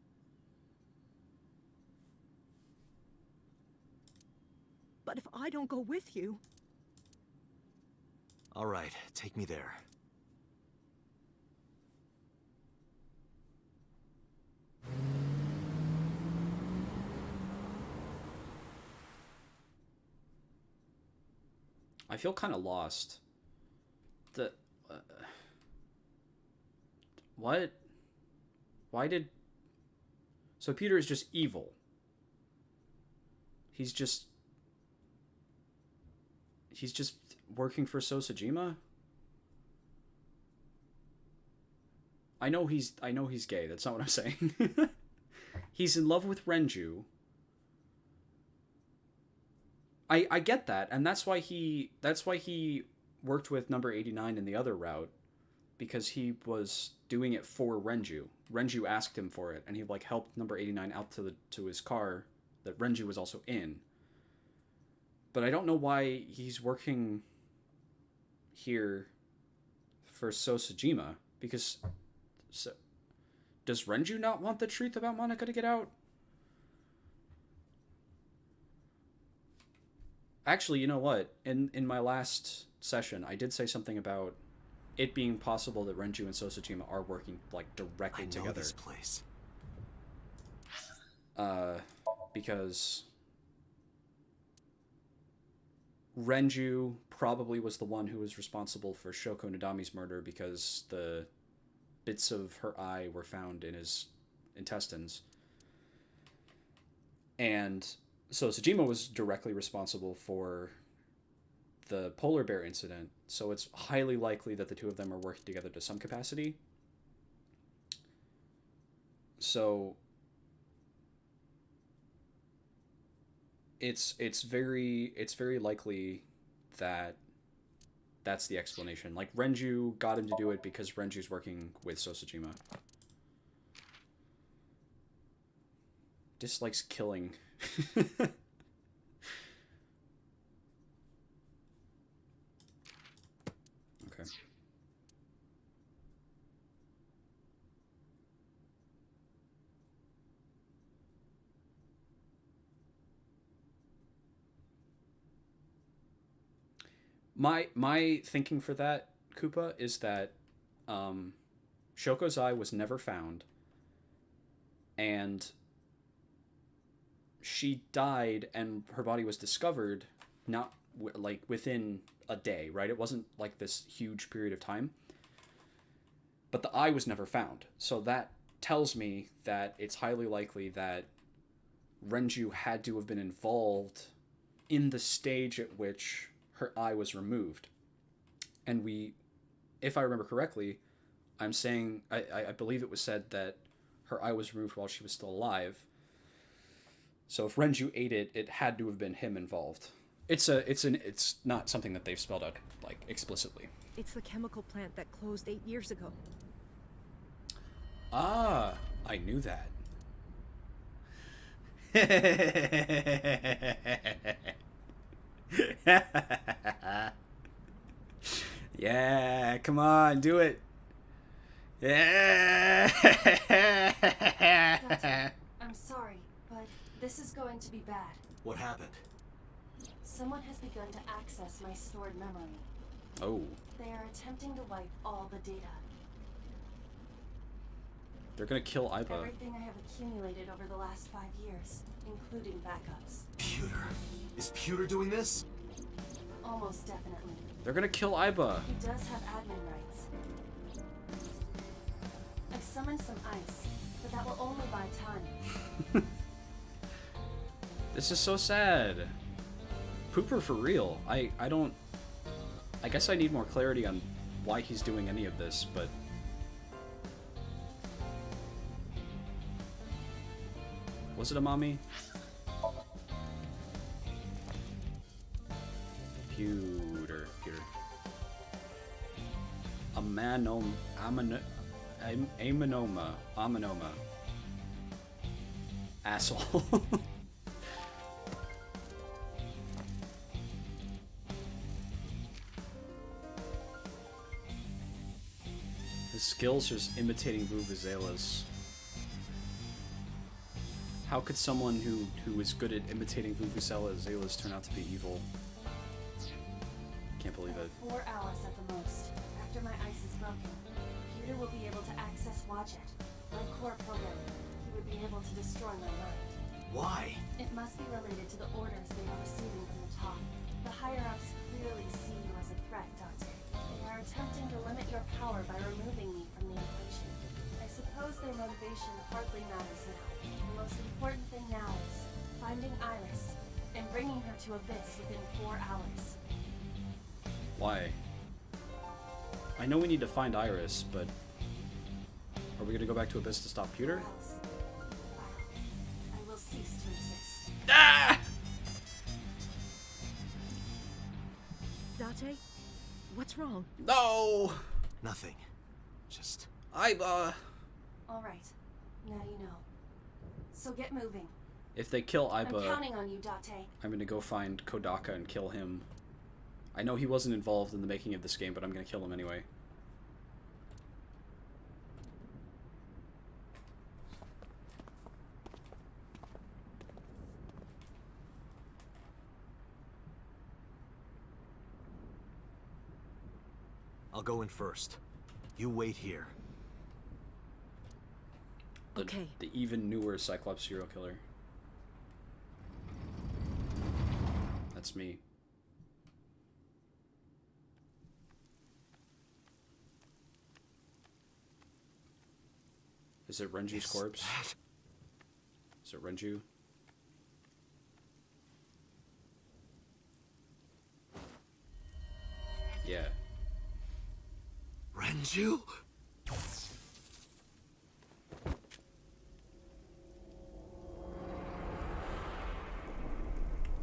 But if I don't go with you... All right, take me there. I feel kind of lost. What? Why did... So Peter is just evil. He's just working for Sosajima? I know he's gay. That's not what I'm saying. He's in love with Renju. I get that, and that's why he worked with number 89 in the other route, because he was doing it for Renju. Renju asked him for it, and he like helped number 89 out to his car that Renju was also in. But I don't know why he's working here for Sosajima, because does Renju not want the truth about Monica to get out? Actually, you know what? In my last session, I did say something about it being possible that Renju and Sosajima are working like directly together. I know this place. Because Renju probably was the one who was responsible for Shoko Nadami's murder because the bits of her eye were found in his intestines. And so Sojima was directly responsible for the polar bear incident, so it's highly likely that the two of them are working together to some capacity. So it's very likely that that's the explanation. Like, Renju got him to do it because Renju's working with Sosajima. Dislikes killing. Okay. My thinking for that, Koopa, is that Shoko's eye was never found, and she died and her body was discovered not like within a day, right? It wasn't like this huge period of time, but the eye was never found. So that tells me that it's highly likely that Renju had to have been involved in the stage at which her eye was removed. And if I remember correctly, I'm saying, I believe it was said that her eye was removed while she was still alive. So if Renju ate it, it had to have been him involved. It's not something that they've spelled out like explicitly. It's the chemical plant that closed 8 years ago. Ah, I knew that. Yeah, come on, do it. Yeah. I'm sorry, but this is going to be bad. What happened? Someone has begun to access my stored memory. Oh. They are attempting to wipe all the data. They're gonna kill Aiba. Everything I have accumulated over the last 5 years, including backups. Pewter. Is Pewter doing this? Almost definitely. They're gonna kill Aiba. He does have admin rights. I summoned some ice, but that will only buy time. This is so sad. Pooper for real. I guess I need more clarity on why he's doing any of this, but was it a mommy? Pewter. Aminoma. Asshole. His skills are just imitating Vuvuzelas. How could someone who is good at imitating Vuvuzelas turn out to be evil? Can't believe it. 4 hours at the most. After my ice is broken, Pewter will be able to access Wadjet, my core programming. He would be able to destroy my mind. Why? It must be related to the orders they are receiving from the top. The higher-ups clearly see you as a threat, Dante. They are attempting to limit your power by removing me from the equation. I suppose their motivation hardly matters now. The most important thing now is finding Iris and bringing her to Abyss within 4 hours. Why? I know we need to find Iris, but are we gonna go back to Abyss to stop Pewter? Or else, I will cease to exist. Ah! Date? What's wrong? No! Nothing. Just... Aiba! Alright, now you know. So get moving. If they kill I'm Aiba, counting on you, Date. I'm gonna go find Kodaka and kill him. I know he wasn't involved in the making of this game, but I'm gonna kill him anyway. I'll go in first. You wait here. Okay. The even newer Cyclops serial killer. That's me. Is it Renju's corpse? Is it Renju? Yeah. Renju?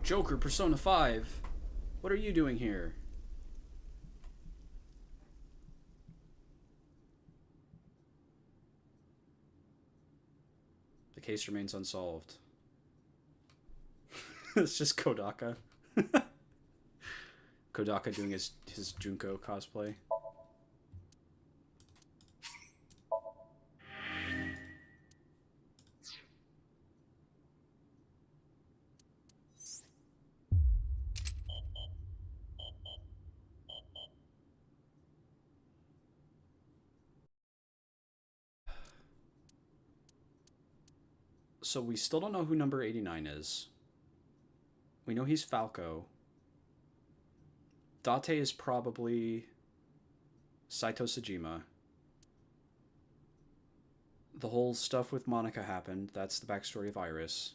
Joker, Persona 5. What are you doing here? The case remains unsolved. It's just Kodaka. Kodaka doing his Junko cosplay. So we still don't know who number 89 is. We know he's Falco. Date is probably Saito Sejima. The whole stuff with Monica happened. That's the backstory of Iris.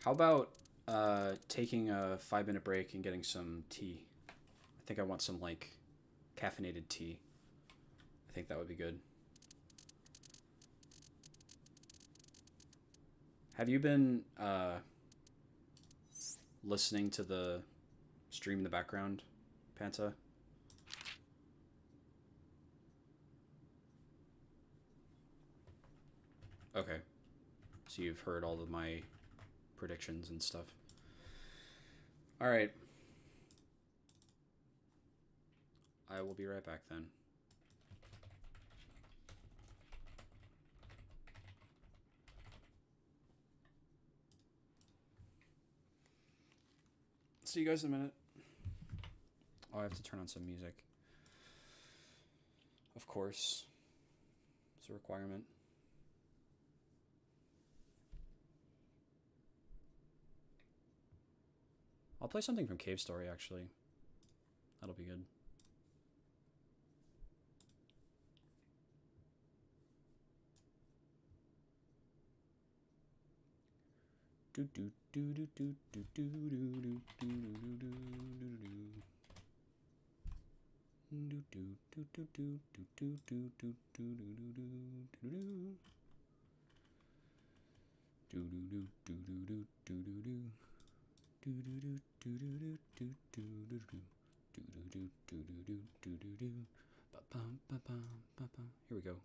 How about taking a 5-minute break and getting some tea? I think I want some, like, caffeinated tea. I think that would be good. Have you been listening to the stream in the background, Panta? Okay. So you've heard all of my predictions and stuff. All right. I will be right back then. See you guys in a minute. Oh, I have to turn on some music. Of course. It's a requirement. I'll play something from Cave Story, actually. That'll be good. Do do do do do do do do do do do do here we go.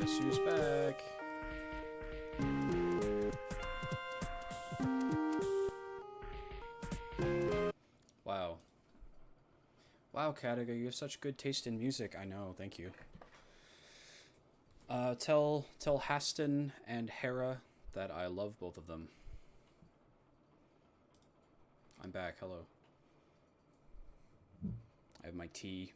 Guess who's back? Wow. Wow, Kataga, you have such good taste in music. I know, thank you. Tell Haston and Hera that I love both of them. I'm back, hello. I have my tea.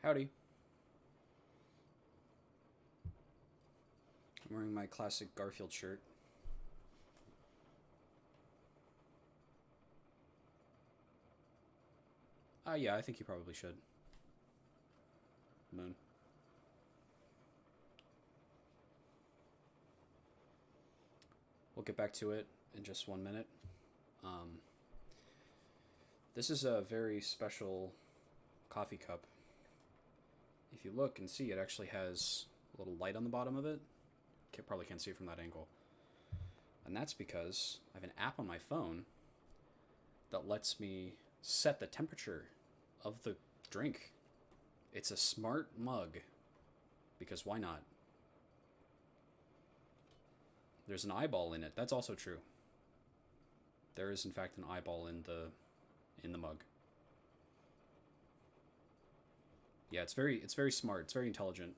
Howdy. I'm wearing my classic Garfield shirt. Yeah, I think you probably should. Moon. We'll get back to it in just 1 minute. This is a very special coffee cup. If you look and see, it actually has a little light on the bottom of it. Probably can't see it from that angle. And that's because I have an app on my phone that lets me set the temperature of the drink. It's a smart mug, because why not? There's an eyeball in it. That's also true. There is in fact an eyeball in the mug. Yeah, it's very smart. It's very intelligent.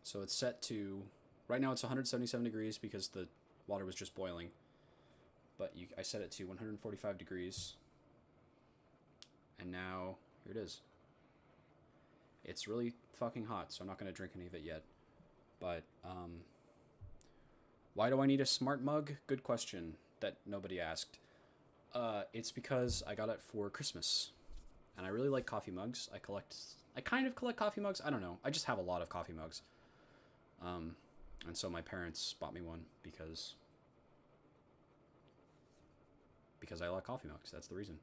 So it's set to, right now it's 177 degrees because the water was just boiling. But I set it to 145 degrees. And now, here it is. It's really fucking hot, so I'm not going to drink any of it yet. But, why do I need a smart mug? Good question that nobody asked. It's because I got it for Christmas. And I really like coffee mugs. I kind of collect coffee mugs. I don't know. I just have a lot of coffee mugs. And so my parents bought me one because I like coffee mugs. That's the reason.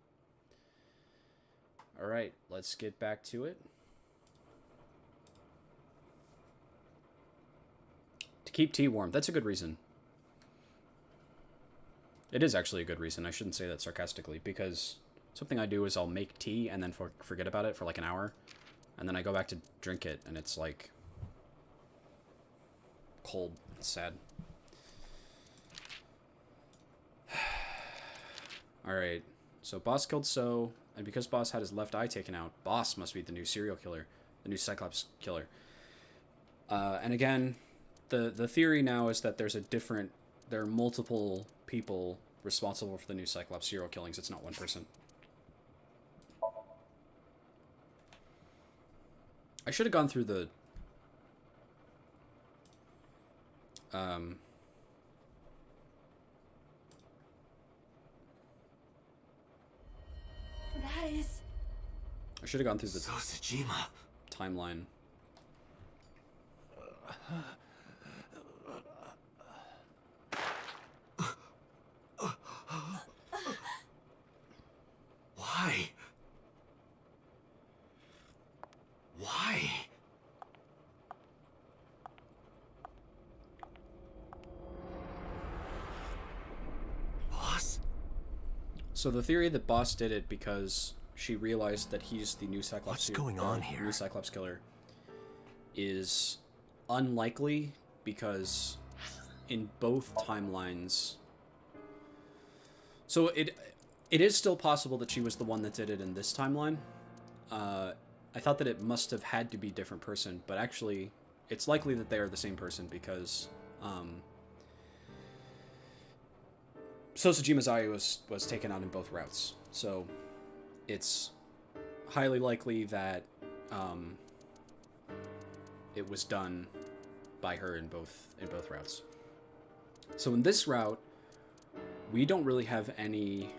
All right, let's get back to it. To keep tea warm. That's a good reason. It is actually a good reason. I shouldn't say that sarcastically, because something I do is I'll make tea and then forget about it for like an hour, and then I go back to drink it, and it's like cold. It's sad. Alright, so Boss killed So, and because Boss had his left eye taken out, Boss must be the new serial killer, the new Cyclops killer. And again, the theory now is that there are multiple people responsible for the new Cyclops serial killings. It's not one person. I should have gone through the That is... I should have gone through the Sosajima. timeline. Why? Why? Boss? So the theory that Boss did it because she realized that he's the new Cyclops. What's going on here? New Cyclops killer is unlikely, because in both timelines. So it is still possible that she was the one that did it in this timeline. I thought that it must have had to be a different person, but actually it's likely that they are the same person, because Sosajima's eye was taken out in both routes. So it's highly likely that it was done by her in both routes. So in this route, we don't really have any.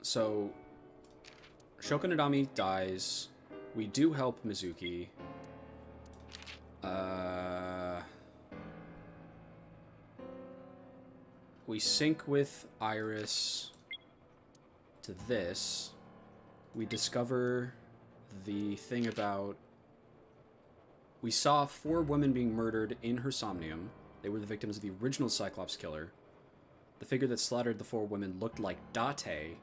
So Shokunadami dies. We do help Mizuki. We sync with Iris to this. We discover the thing about... We saw 4 women being murdered in her Somnium. They were the victims of the original Cyclops killer. The figure that slaughtered the 4 women looked like Date,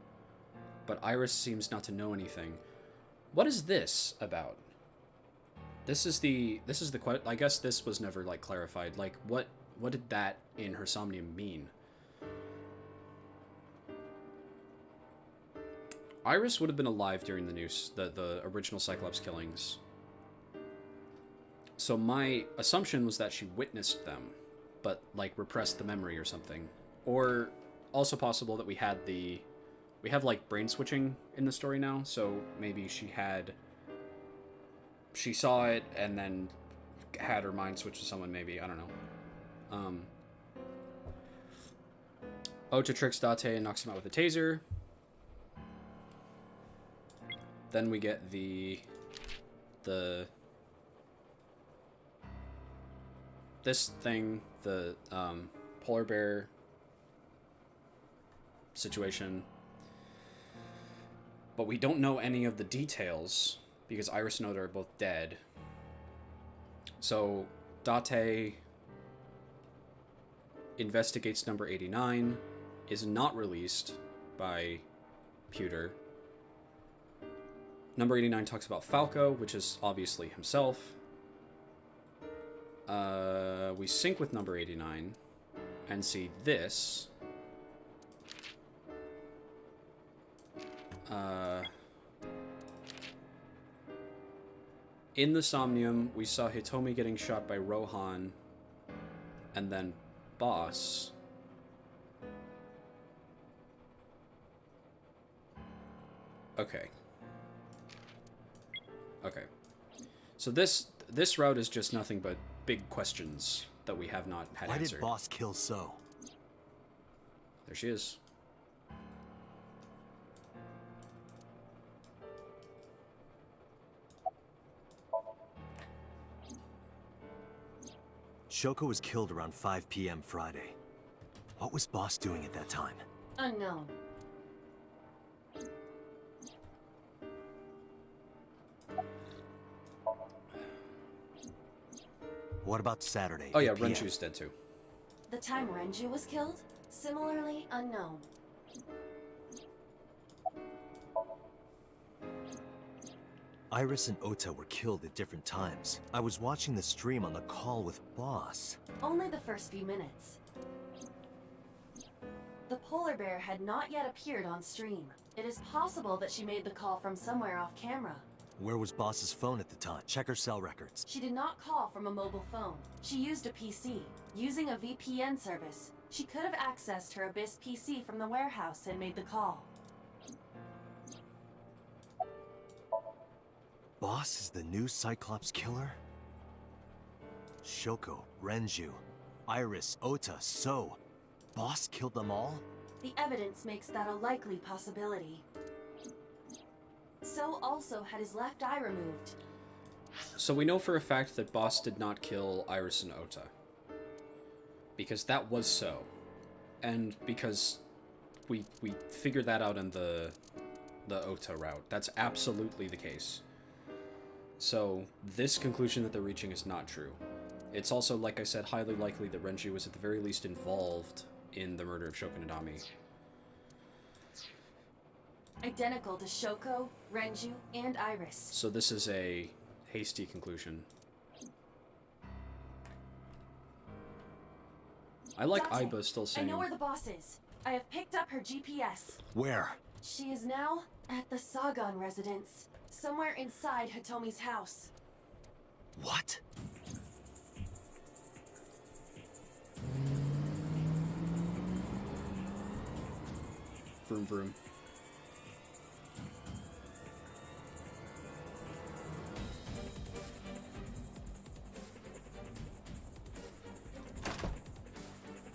but Iris seems not to know anything. What is this about? This is the I guess this was never like clarified. Like what did that in her Somnium mean? Iris would have been alive during the original Cyclops killings. So my assumption was that she witnessed them, but like repressed the memory or something. Or also possible that we have like brain switching in the story now, so maybe she saw it and then had her mind switch to someone, maybe. I don't know. Ota tricks Date and knocks him out with a taser. Then we get this thing, the polar bear situation. But we don't know any of the details because Iris and Ota are both dead. So Date investigates number 89, is not released by Pewter. Number 89 talks about Falco, which is obviously himself. We sync with number 89 and see this. In the Somnium, we saw Hitomi getting shot by Rohan, and then Boss. Okay. Okay. So this route is just nothing but big questions that we have not had answered. Why did Boss kill So? There she is. Shoko was killed around 5 p.m. Friday. What was Boss doing at that time? Unknown. What about Saturday? Oh yeah, 8 p.m.? Renju's dead too. The time Renju was killed? Similarly unknown. Iris and Ota were killed at different times. I was watching the stream on the call with Boss. Only the first few minutes. The polar bear had not yet appeared on stream. It is possible that she made the call from somewhere off camera. Where was Boss's phone at the time? Check her cell records. She did not call from a mobile phone. She used a PC. Using a VPN service, she could have accessed her Abyss PC from the warehouse and made the call. Boss is the new Cyclops killer? Shoko, Renju, Iris, Ota, So. Boss killed them all? The evidence makes that a likely possibility. So also had his left eye removed. So we know for a fact that Boss did not kill Iris and Ota. Because that was So. And because we figured that out in the Ota route. That's absolutely the case. So this conclusion that they're reaching is not true. It's also, like I said, highly likely that Renju was at the very least involved in the murder of Shoko Nadami. Identical to Shoko, Renju, and Iris. So this is a hasty conclusion. I like Date, Aiba still saying... I know where the boss is. I have picked up her GPS. Where? She is now at the Sagan residence. Somewhere inside Hitomi's house. What? Vroom vroom.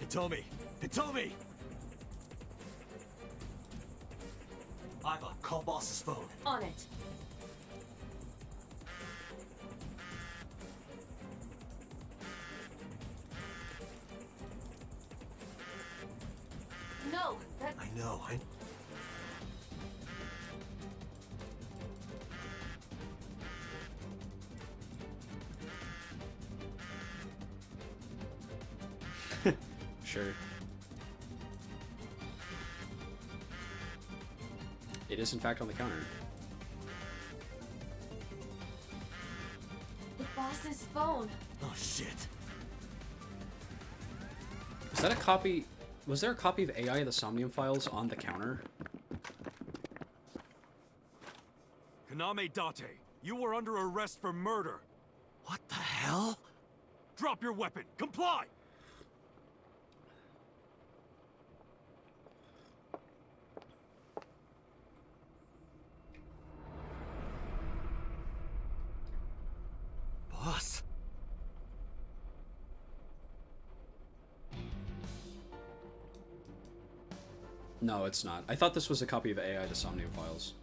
Hitomi! Hitomi! Aiba, call Boss's phone. On it. No, that... I know, Sure. It is in fact on the counter. The boss's phone. Oh shit. Is that a copy? Was there a copy of AI of the Somnium files on the counter? Kaname Date, you were under arrest for murder. What the hell? Drop your weapon. Comply! Boss. No, it's not. I thought this was a copy of AI the Somnium files.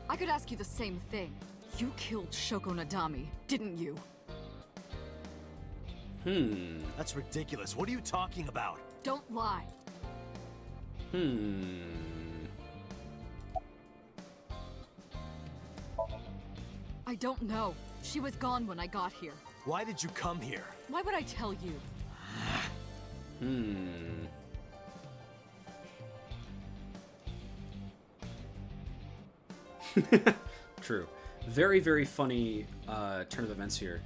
I could ask you the same thing. You killed Shoko Nadami, didn't you? That's ridiculous. What are you talking about? Don't lie. I don't know. She was gone when I got here. Why did you come here? Why would I tell you? True. Very, very funny turn of events here.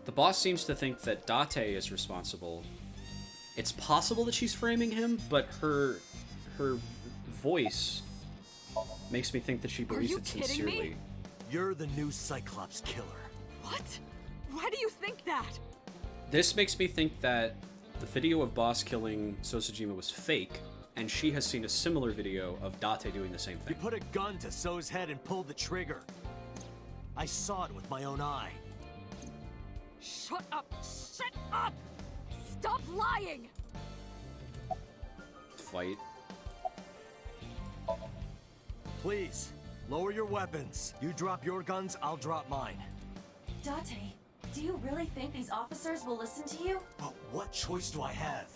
The boss seems to think that Date is responsible. It's possible that she's framing him, but her voice makes me think that she believes it sincerely. Me? You're the new Cyclops killer. What? Why do you think that? This makes me think that the video of Boss killing Sosajima was fake, and she has seen a similar video of Date doing the same You thing. put a gun to So's head and pulled the trigger. I saw it with my own eye. Shut up! Shut up! Stop lying! Fight. Please, lower your weapons. You drop your guns, I'll drop mine. Date, do you really think these officers will listen to you? But what choice do I have?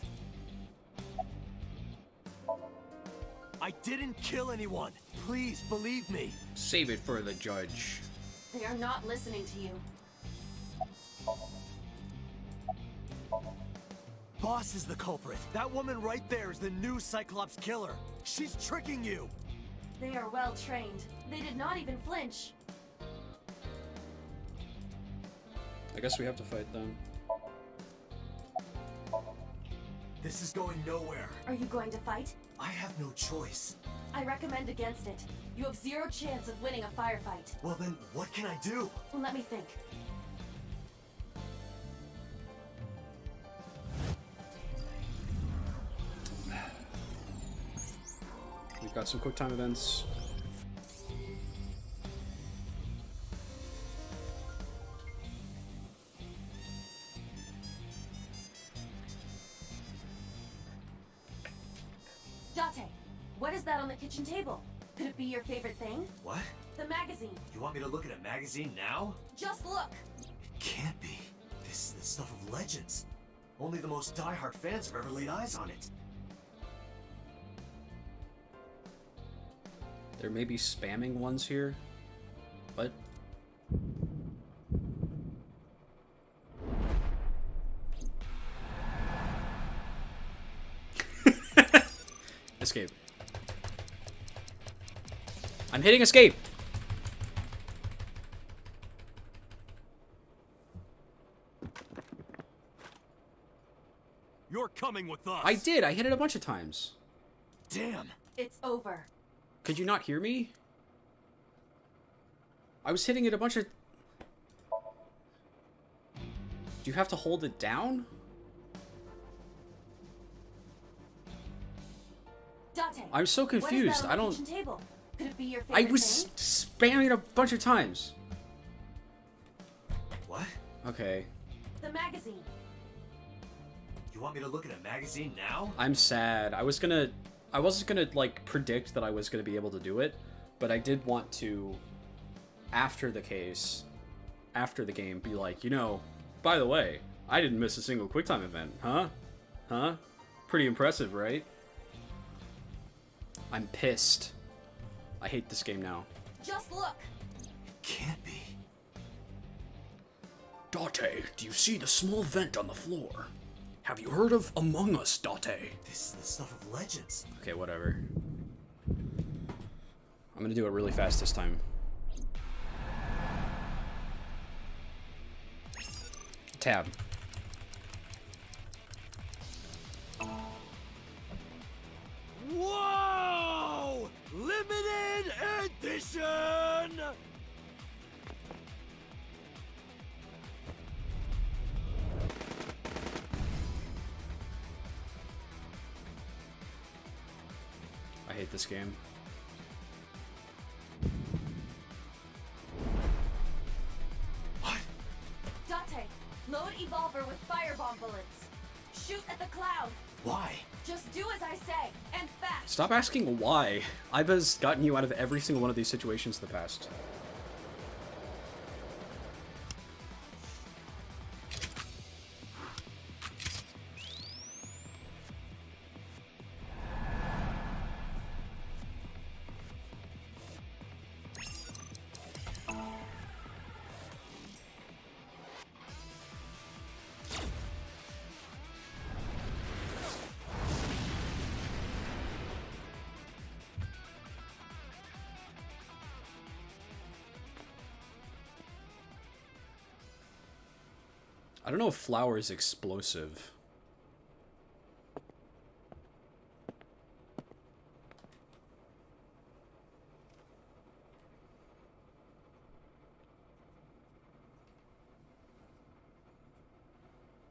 I didn't kill anyone. Please believe me. Save it for the judge. They are not listening to you. Boss is the culprit. That woman right there is the new Cyclops killer. She's tricking you. They are well trained. They did not even flinch. I guess we have to fight them. This is going nowhere. Are you going to fight? I have no choice. I recommend against it. You have zero chance of winning a firefight. Well then, what can I do? Let me think. We've got some quick time events. Date, what is that on the kitchen table? Could it be your favorite thing? What? The magazine. You want me to look at a magazine now? Just look. It can't be. This is the stuff of legends. Only the most diehard fans have ever laid eyes on it. There may be spamming ones here. What? Escape. I'm hitting escape! You're coming with us. I did! I hit it a bunch of times. Damn! It's over. Could you not hear me? I was hitting it a bunch of... Do you have to hold it down? Date, I'm so what is that confused. on I the don't... kitchen table? Could it be your I favorite was thing? spamming it a bunch of times. What? Okay. The magazine. You want me to look at a magazine now? I'm sad. I wasn't gonna, like, predict that I was gonna be able to do it, but I did want to, after the case, after the game, be like, you know, by the way, I didn't miss a single QuickTime event, huh? Huh? Pretty impressive, right? I'm pissed. I hate this game now. Just look. Can't be. Date, do you see the small vent on the floor? Have you heard of Among Us, Date? This is the stuff of legends. Okay, whatever. I'm gonna do it really fast this time. Tab. Whoa! Limited edition! I hate this game. Date, load Evolver with firebomb bullets. Shoot at the cloud. Why? Just do as I say, and fast. Stop asking why. Iba's gotten you out of every single one of these situations in the past. I don't know if flour is explosive.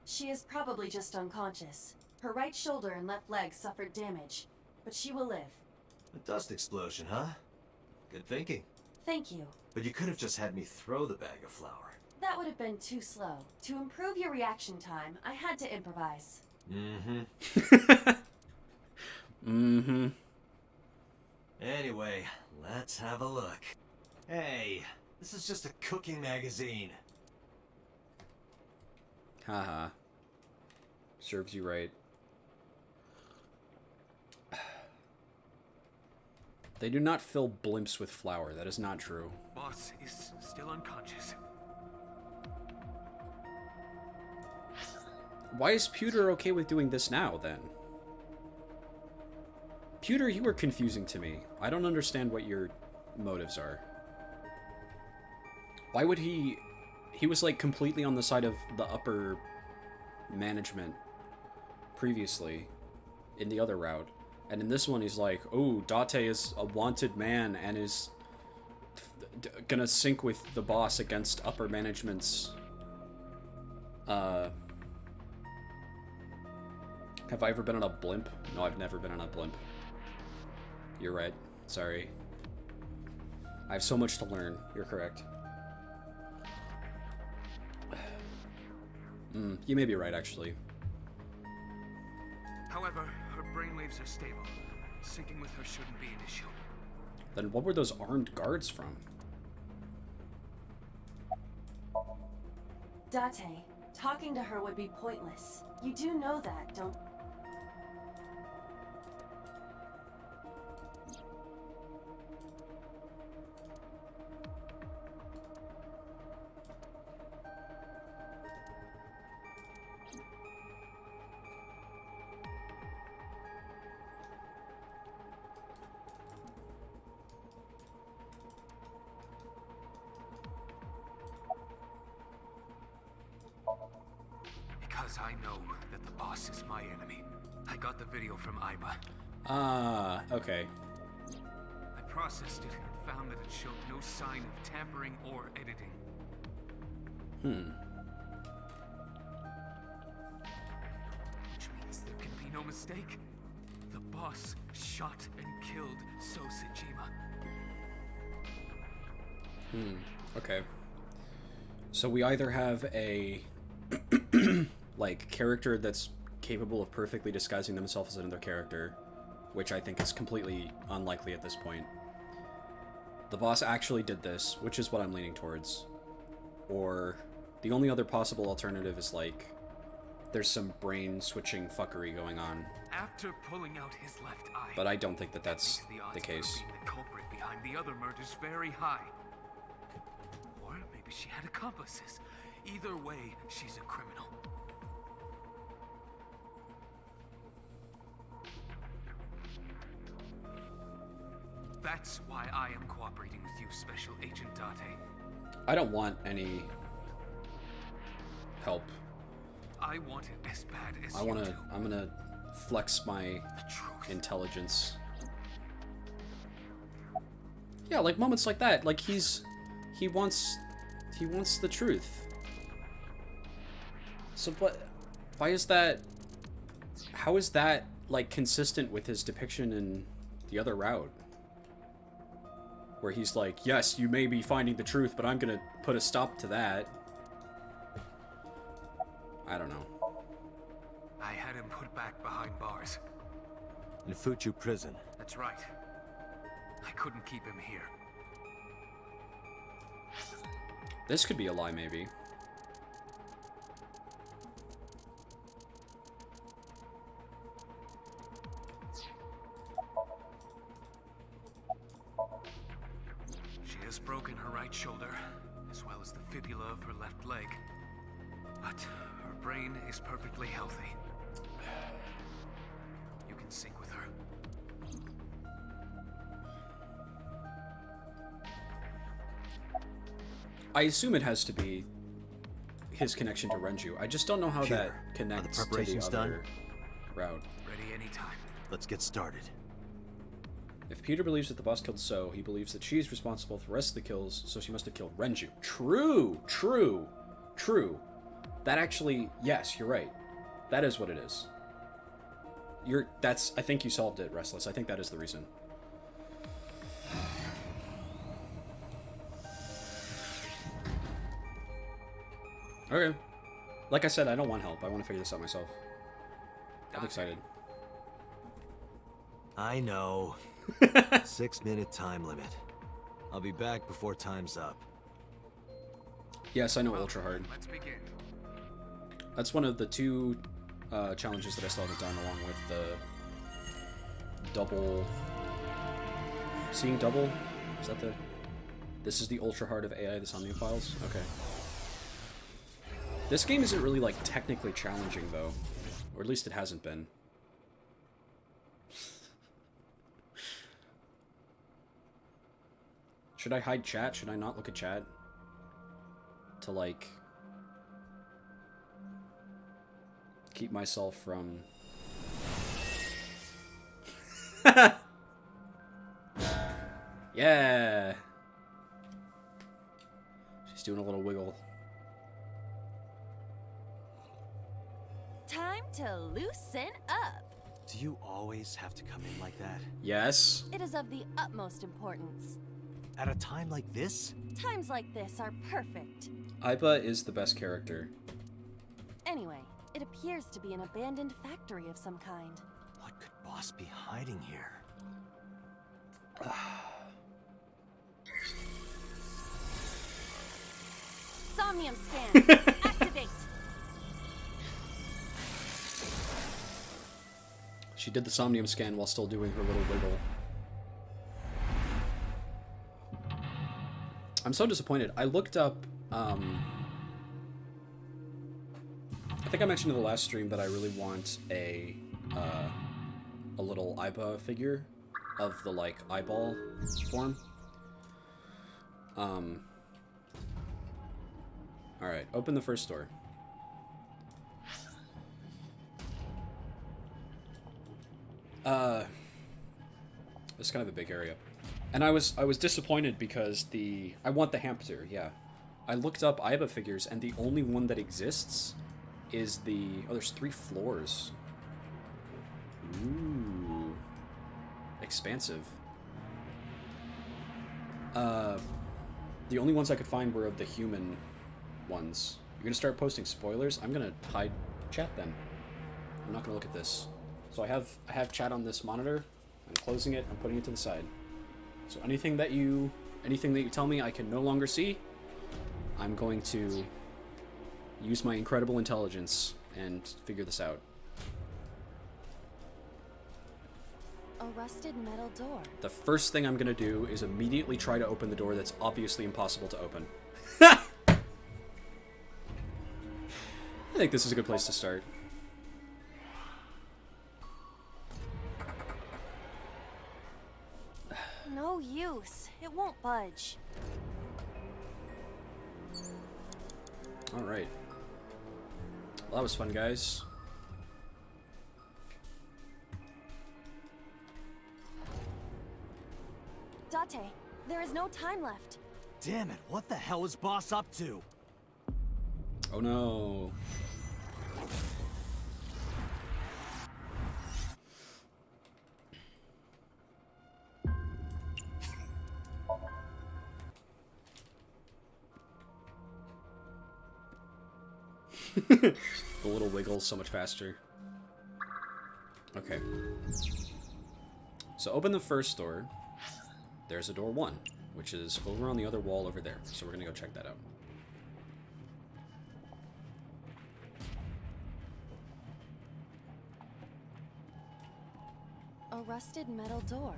She is probably just unconscious. Her right shoulder and left leg suffered damage, but she will live. A dust explosion, huh? Good thinking. Thank you. But you could have just had me throw the bag of flour. That would have been too slow. To improve your reaction time, I had to improvise. Anyway, let's have a look. Hey, this is just a cooking magazine. Haha. Serves you right. They do not fill blimps with flour. That is not true. Boss is still unconscious. Why is Pewter okay with doing this now, then? Pewter, you were confusing to me. I don't understand what your motives are. Why would he... He was, like, completely on the side of the upper management previously in the other route. And in this one, he's like, oh, Date is a wanted man and is gonna sync with the boss against upper management's... Have I ever been on a blimp? No, I've never been on a blimp. You're right. Sorry. I have so much to learn. You're correct. You may be right, actually. However, her brainwaves are stable. Syncing with her shouldn't be an issue. Then what were those armed guards from? Date, talking to her would be pointless. You do know that, don't... Because I know that the boss is my enemy. I got the video from Iba. Ah, okay. I processed it and found that it showed no sign of tampering or editing. Which means there can be no mistake. The boss shot and killed Sosajima. Okay. So we either have a like character that's capable of perfectly disguising themselves as another character, which I think is completely unlikely at this point. The boss actually did this, which is what I'm leaning towards. Or the only other possible alternative is like there's some brain switching fuckery going on. After pulling out his left eye, But I don't think that that's the odds case. of her being the culprit behind the other murders very high. Or maybe she had accomplices. Either way, she's a criminal. That's why I am cooperating with you, Special Agent Date. I don't want any help. I want it as bad as I'm gonna flex my intelligence. Yeah, like moments like that. Like he wants the truth. So why is that? How is that like consistent with his depiction in the other route? Where he's like, yes, you may be finding the truth, but I'm gonna put a stop to that. I don't know. I had him put back behind bars. In Fuchu prison. That's right. I couldn't keep him here. This could be a lie, maybe. She has broken her right shoulder, as well as the fibula of her left leg. But her brain is perfectly healthy. You can sync with her. I assume it has to be his connection to Renju. I just don't know how that connects to the other route. Ready anytime. Let's get started. If Peter believes that the boss killed So, he believes that she is responsible for the rest of the kills, so she must have killed Renju. True! True! True. That actually, yes, you're right. That is what it is. I think you solved it, Restless. I think that is the reason. Okay. Like I said, I don't want help. I want to figure this out myself. I'm excited. I know. 6-minute time limit. I'll be back before time's up. Yes, I know ultra hard. Let's begin. That's one of the two challenges that I still haven't done, along with the double... Seeing double? Is that the... This is the ultra hard of AI, the Somnium files? Okay. This game isn't really, like, technically challenging, though. Or at least it hasn't been. Should I hide chat? Should I not look at chat? To, like... keep myself from... Yeah! She's doing a little wiggle. Time to loosen up. Do you always have to come in like that? Yes. It is of the utmost importance. At a time like this? Times like this are perfect. Aiba is the best character. Anyway, it appears to be an abandoned factory of some kind. What could Boss be hiding here? Somnium scan. Activate. She did the Somnium scan while still doing her little wiggle. I'm so disappointed. I looked up, I think I mentioned in the last stream that I really want a little Aiba figure of the, like, eyeball form. Alright, open the first door. It's kind of a big area. And I was disappointed because I want the hamster, yeah. I looked up Aiba figures and the only one that exists is there's 3 floors. Ooh. Expansive. The only ones I could find were of the human ones. You're gonna start posting spoilers? I'm gonna hide chat then. I'm not gonna look at this. So I have chat on this monitor. I'm closing it, I'm putting it to the side. So anything that you tell me I can no longer see, I'm going to use my incredible intelligence and figure this out. A rusted metal door. The first thing I'm gonna do is immediately try to open the door that's obviously impossible to open. I think this is a good place to start. No use. It won't budge. Alright. Well, that was fun, guys. Date, there is no time left. Damn it, what the hell is Boss up to? Oh no. The little wiggle's so much faster. Okay. So open the first door. There's a door 1, which is over on the other wall over there. So we're gonna go check that out. A rusted metal door.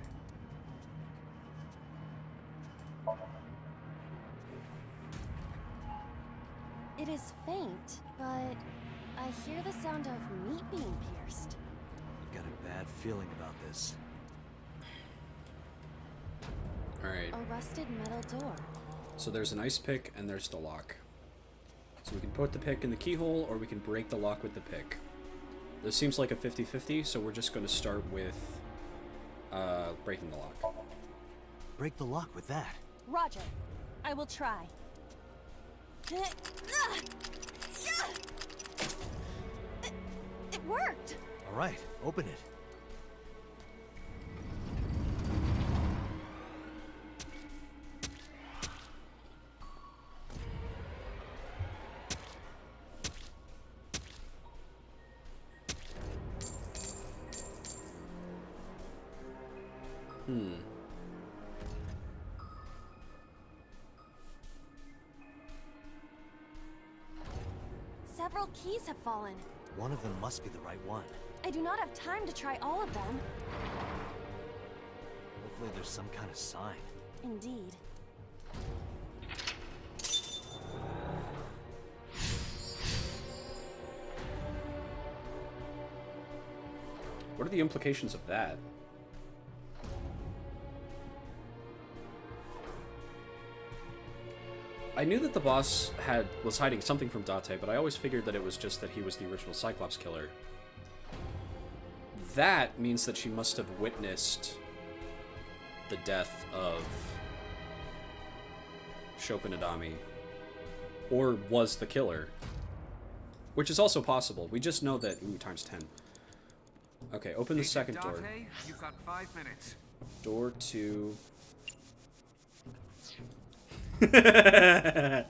It is faint, but I hear the sound of meat being pierced. Got a bad feeling about this. Alright. A rusted metal door. So there's an ice pick and there's the lock. So we can put the pick in the keyhole or we can break the lock with the pick. This seems like a 50-50, so we're just going to start with breaking the lock. Break the lock with that. Roger. I will try. It worked! Alright, open it. Several keys have fallen. One of them must be the right one. I do not have time to try all of them. Hopefully there's some kind of sign. Indeed. What are the implications of that? I knew that the boss was hiding something from Date, but I always figured that it was just that he was the original Cyclops killer. That means that she must have witnessed the death of Shoko Nadami, or was the killer, which is also possible. We just know that times 10. Okay, open the second door. You've got 5 minutes. Door 2. It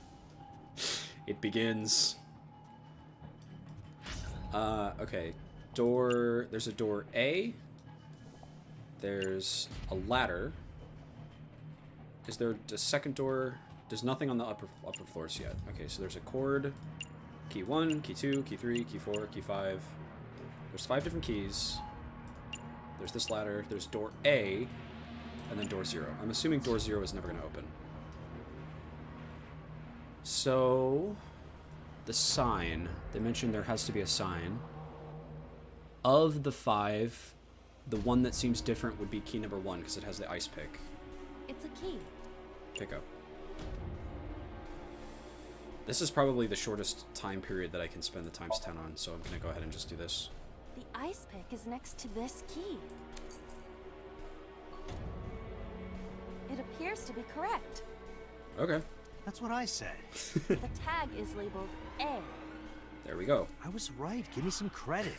begins. Okay. There's a door A. There's a ladder. Is there a second door? There's nothing on the upper floors yet. Okay, so there's a cord. Key 1, key 2, key 3, key 4, key 5. There's 5 different keys. There's this ladder. There's door A. And then door 0. I'm assuming door 0 is never going to open. So, the sign. They mentioned there has to be a sign. Of the 5, the one that seems different would be key number 1 because it has the ice pick. It's a key. Pick up. This is probably the shortest time period that I can spend the times 10 on, so I'm going to go ahead and just do this. The ice pick is next to this key. It appears to be correct. Okay. That's what I said. The tag is labeled A. There we go. I was right. Give me some credit.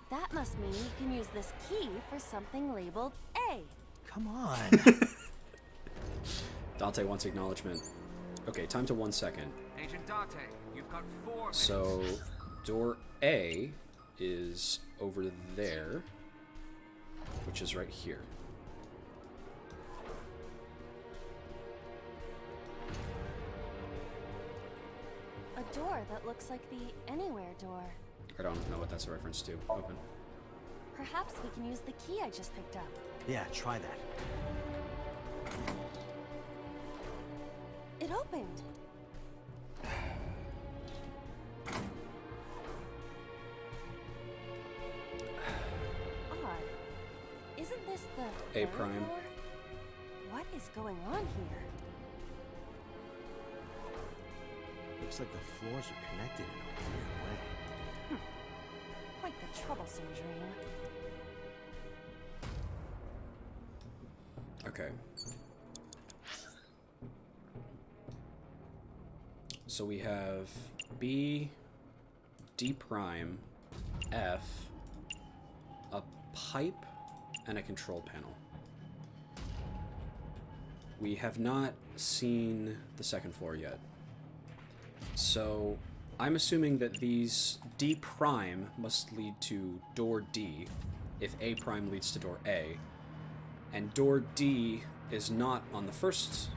That must mean you can use this key for something labeled A. Come on. Dante wants acknowledgement. Okay, time to 1 second. Agent Date, you've got 4 minutes. So, door A is over there, which is right here. A door that looks like the Anywhere door. I don't know what that's a reference to. Open. Perhaps we can use the key I just picked up. Yeah, try that. It opened. A third prime. floor? What is going on here? Looks like the floors are connected in a weird way. Quite the troublesome dream. Okay. So we have B, D prime, F, a pipe, and a control panel. We have not seen the second floor yet. So I'm assuming that these D prime must lead to door D if A prime leads to door A. And door D is not on the first...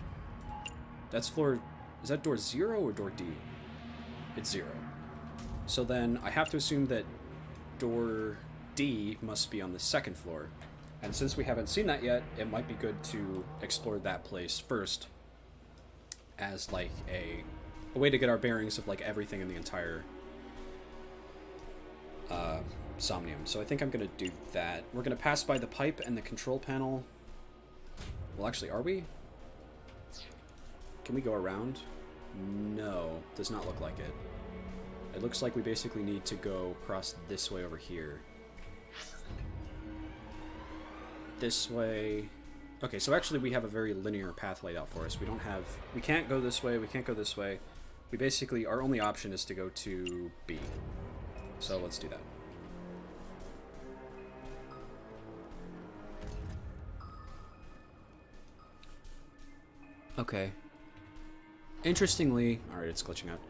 That's floor... Is that door 0 or door D? It's 0. So then I have to assume that door D must be on the second floor. And since we haven't seen that yet, it might be good to explore that place first as like a way to get our bearings of like everything in the entire Somnium. So I think I'm going to do that. We're going to pass by the pipe and the control panel. Well, actually, are we? Can we go around? No, does not look like it. It looks like we basically need to go across this way over here. This way. Okay, so actually we have a very linear path laid out for us. We can't go this way, we can't go this way. We basically, our only option is to go to B. So let's do that. Okay. Interestingly, alright, it's glitching out.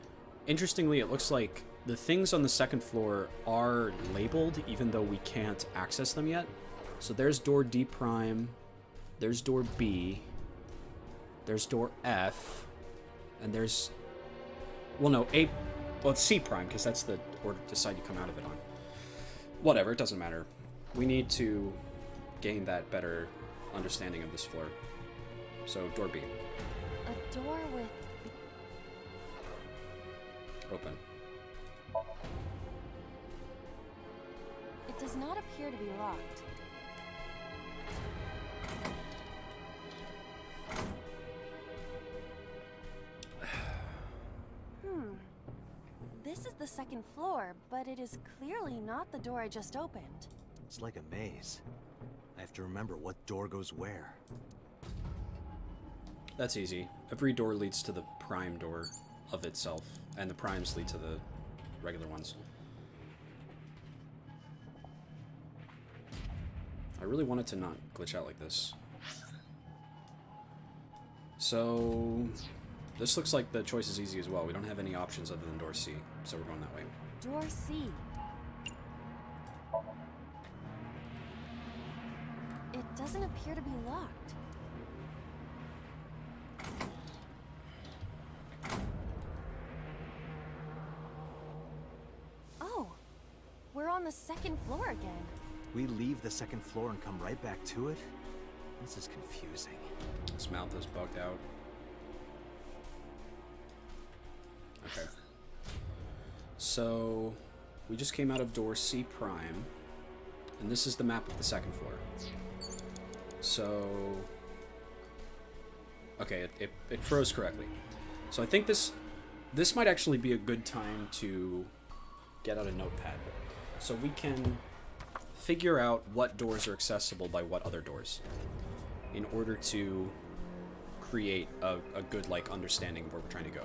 Interestingly, it looks like the things on the second floor are labeled, even though we can't access them yet. So there's door D prime, there's door B, there's door F, and there's... Well, no, well, it's C prime, because that's the order to side you come out of it on. Whatever, it doesn't matter. We need to gain that better understanding of this floor. So, door B. A door with... Open. It does not appear to be locked. This is the second floor, but it is clearly not the door I just opened. It's like a maze. I have to remember what door goes where. That's easy. Every door leads to the prime door of itself, and the primes lead to the regular ones. I really want it to not glitch out like this. So... This looks like the choice is easy as well. We don't have any options other than door C, so we're going that way. Door C. It doesn't appear to be locked. Oh, we're on the second floor again. We leave the second floor and come right back to it? This is confusing. This mouth is bugged out. Okay. So, we just came out of door C prime, and this is the map of the second floor. So, okay, it froze correctly. So I think this might actually be a good time to get out a notepad, so we can figure out what doors are accessible by what other doors, in order to create a good like understanding of where we're trying to go.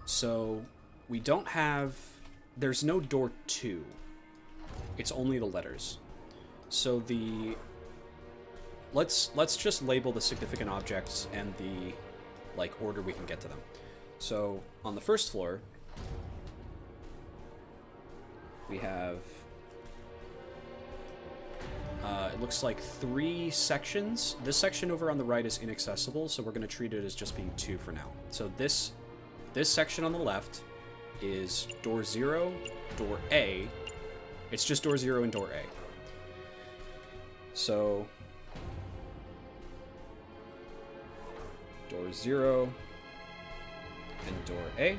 So, we don't have... There's no door 2. It's only the letters. So the... Let's just label the significant objects and the, like, order we can get to them. So, on the first floor, we have... it looks like 3 sections. This section over on the right is inaccessible, so we're going to treat it as just being 2 for now. So this section on the left is door 0, door A. It's just door 0 and door A. So, door 0 and door A.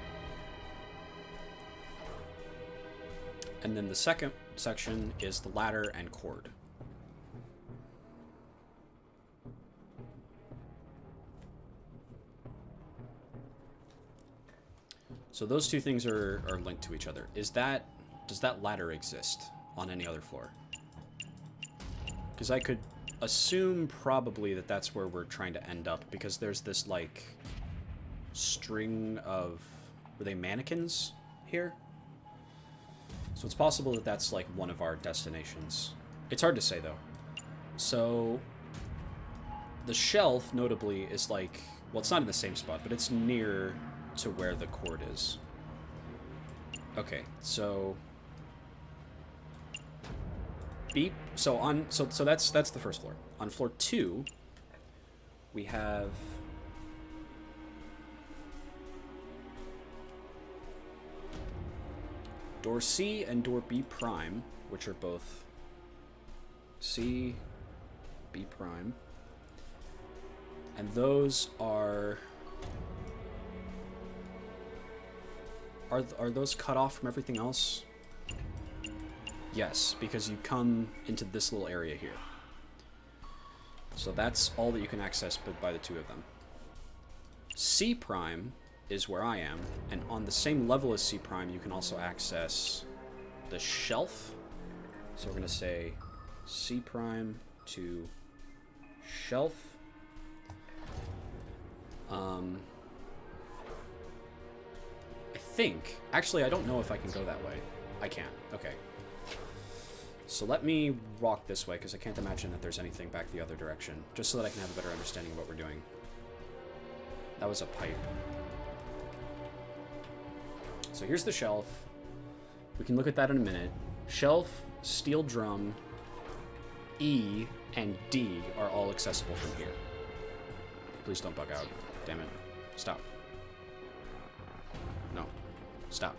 And then the second section is the ladder and cord. So those two things are linked to each other. Does that ladder exist on any other floor? Because I could assume probably that that's where we're trying to end up, because there's this, like, string of... Were they mannequins here? So it's possible that that's, like, one of our destinations. It's hard to say, though. So... The shelf, notably, is, like... Well, it's not in the same spot, but it's near to where the cord is. Okay, so... Beep. So that's the first floor. On floor 2, we have... Door C and door B prime, which are both C, B prime. And those are those cut off from everything else? Yes, because you come into this little area here. So that's all that you can access by the two of them. C prime is where I am, and on the same level as C prime, you can also access the shelf. So we're going to say C prime to shelf. I think... Actually, I don't know if I can go that way. I can. Okay. So let me walk this way, because I can't imagine that there's anything back the other direction, just so that I can have a better understanding of what we're doing. That was a pipe. So here's the shelf. We can look at that in a minute. Shelf, steel drum, E, and D are all accessible from here. Please don't bug out. Damn it. Stop. No. Stop.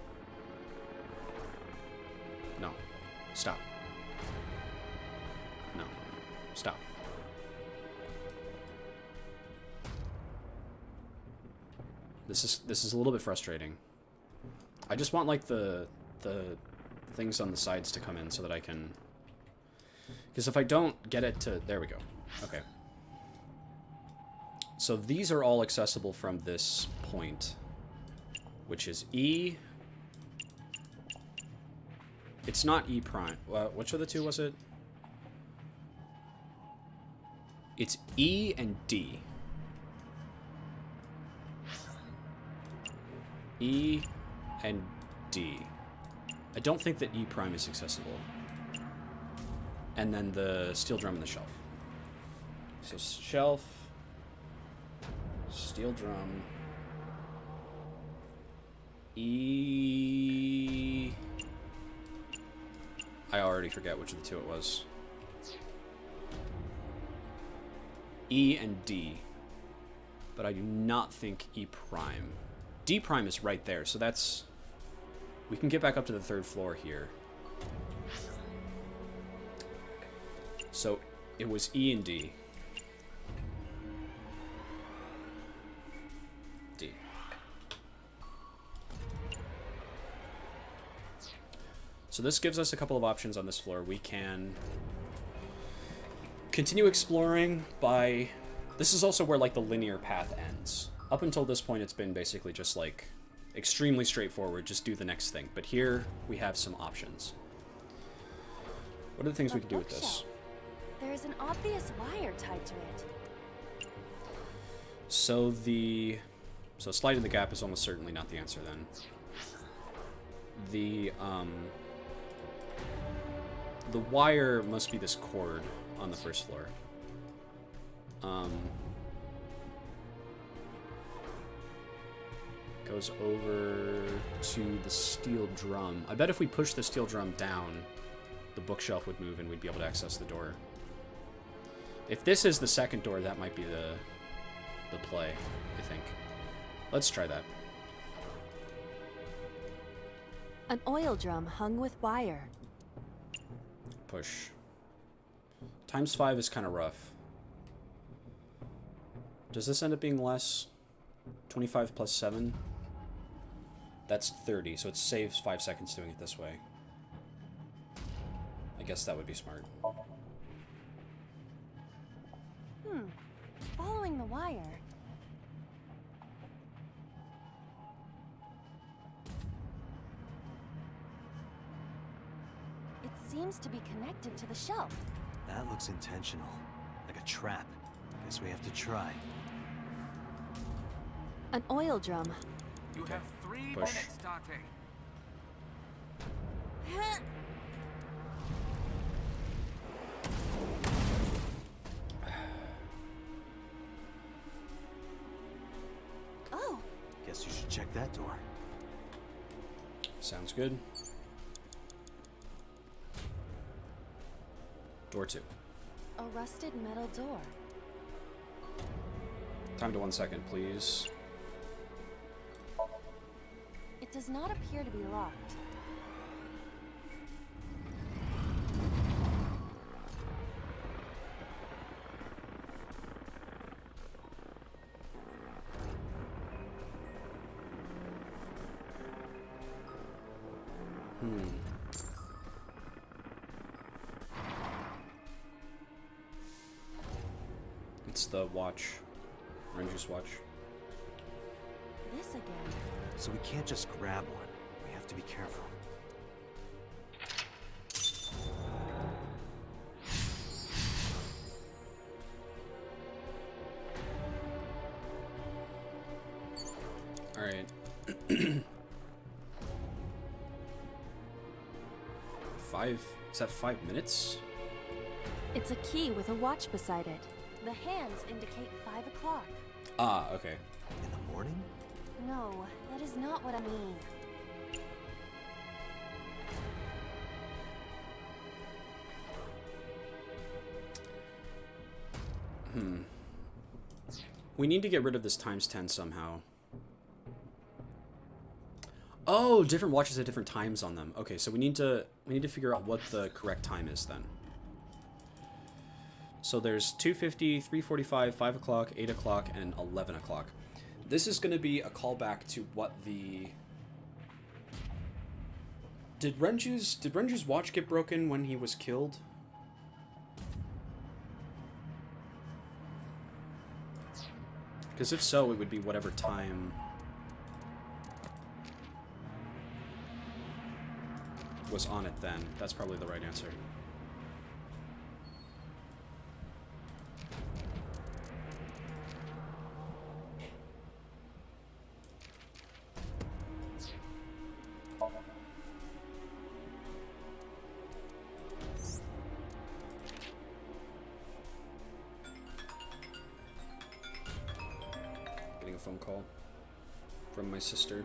No. Stop. No. Stop. This is a little bit frustrating. I just want, like, the things on the sides to come in so that I can... Because if I don't get it to... There we go. Okay. So these are all accessible from this point, which is E. It's not E prime. Which of the two was it? It's E and D. E and D. I don't think that E prime is accessible. And then the steel drum and the shelf. So shelf, steel drum, E... I already forget which of the two it was. E and D. But I do not think E prime. D prime is right there, so that's... We can get back up to the 3rd floor here. So it was E and D. D. So this gives us a couple of options on this floor. We can continue exploring by... This is also where, like, the linear path ends. Up until this point, it's been basically just, like, extremely straightforward. Just do the next thing. But here, we have some options. What are the things we can do with this? There's an obvious wire tied to it. So So sliding the gap is almost certainly not the answer, then. The wire must be this cord on the 1st floor. Goes over to the steel drum. I bet if we push the steel drum down, the bookshelf would move and we'd be able to access the door. If this is the 2nd door, that might be the play, I think. Let's try that. An oil drum hung with wire. Push. ×5 is kind of rough. Does this end up being less? 25 plus 7? That's 30, so it saves 5 seconds doing it this way. I guess that would be smart. Following the wire. seems to be connected to the shelf. That looks intentional. Like a trap. Guess we have to try. An oil drum. You have 3 Push. minutes, Date. Oh, Guess you should check that door. Sounds good. Door 2. a rusted metal door. Time to 1 second, please. It does not appear to be locked. It's the watch. Ranger's watch. This again. So we can't just grab one. We have to be careful. Alright. 5... Is that 5 minutes? It's a key with a watch beside it. The hands indicate 5 o'clock. Ah, okay. In the morning? No, that is not what I mean. We need to get rid of this ×10 somehow. Oh, different watches have different times on them. Okay, so we need to figure out what the correct time is then. So there's 2:50, 3:45, 5 o'clock, 8 o'clock, and 11 o'clock. This is going to be a callback to what the... Did Renju's watch get broken when he was killed? Because if so, it would be whatever time was on it then. That's probably the right answer. Getting a phone call from my sister.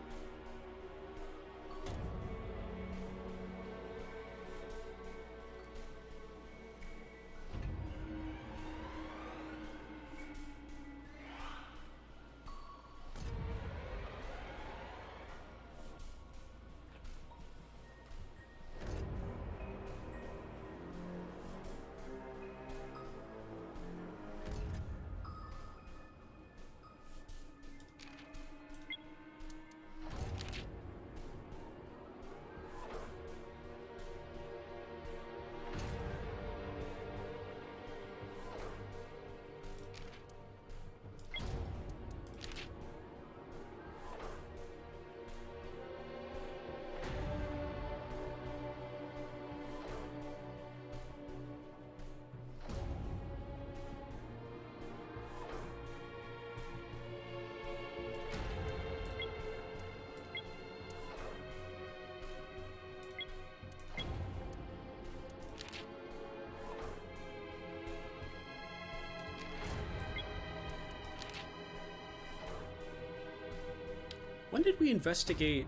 When did we investigate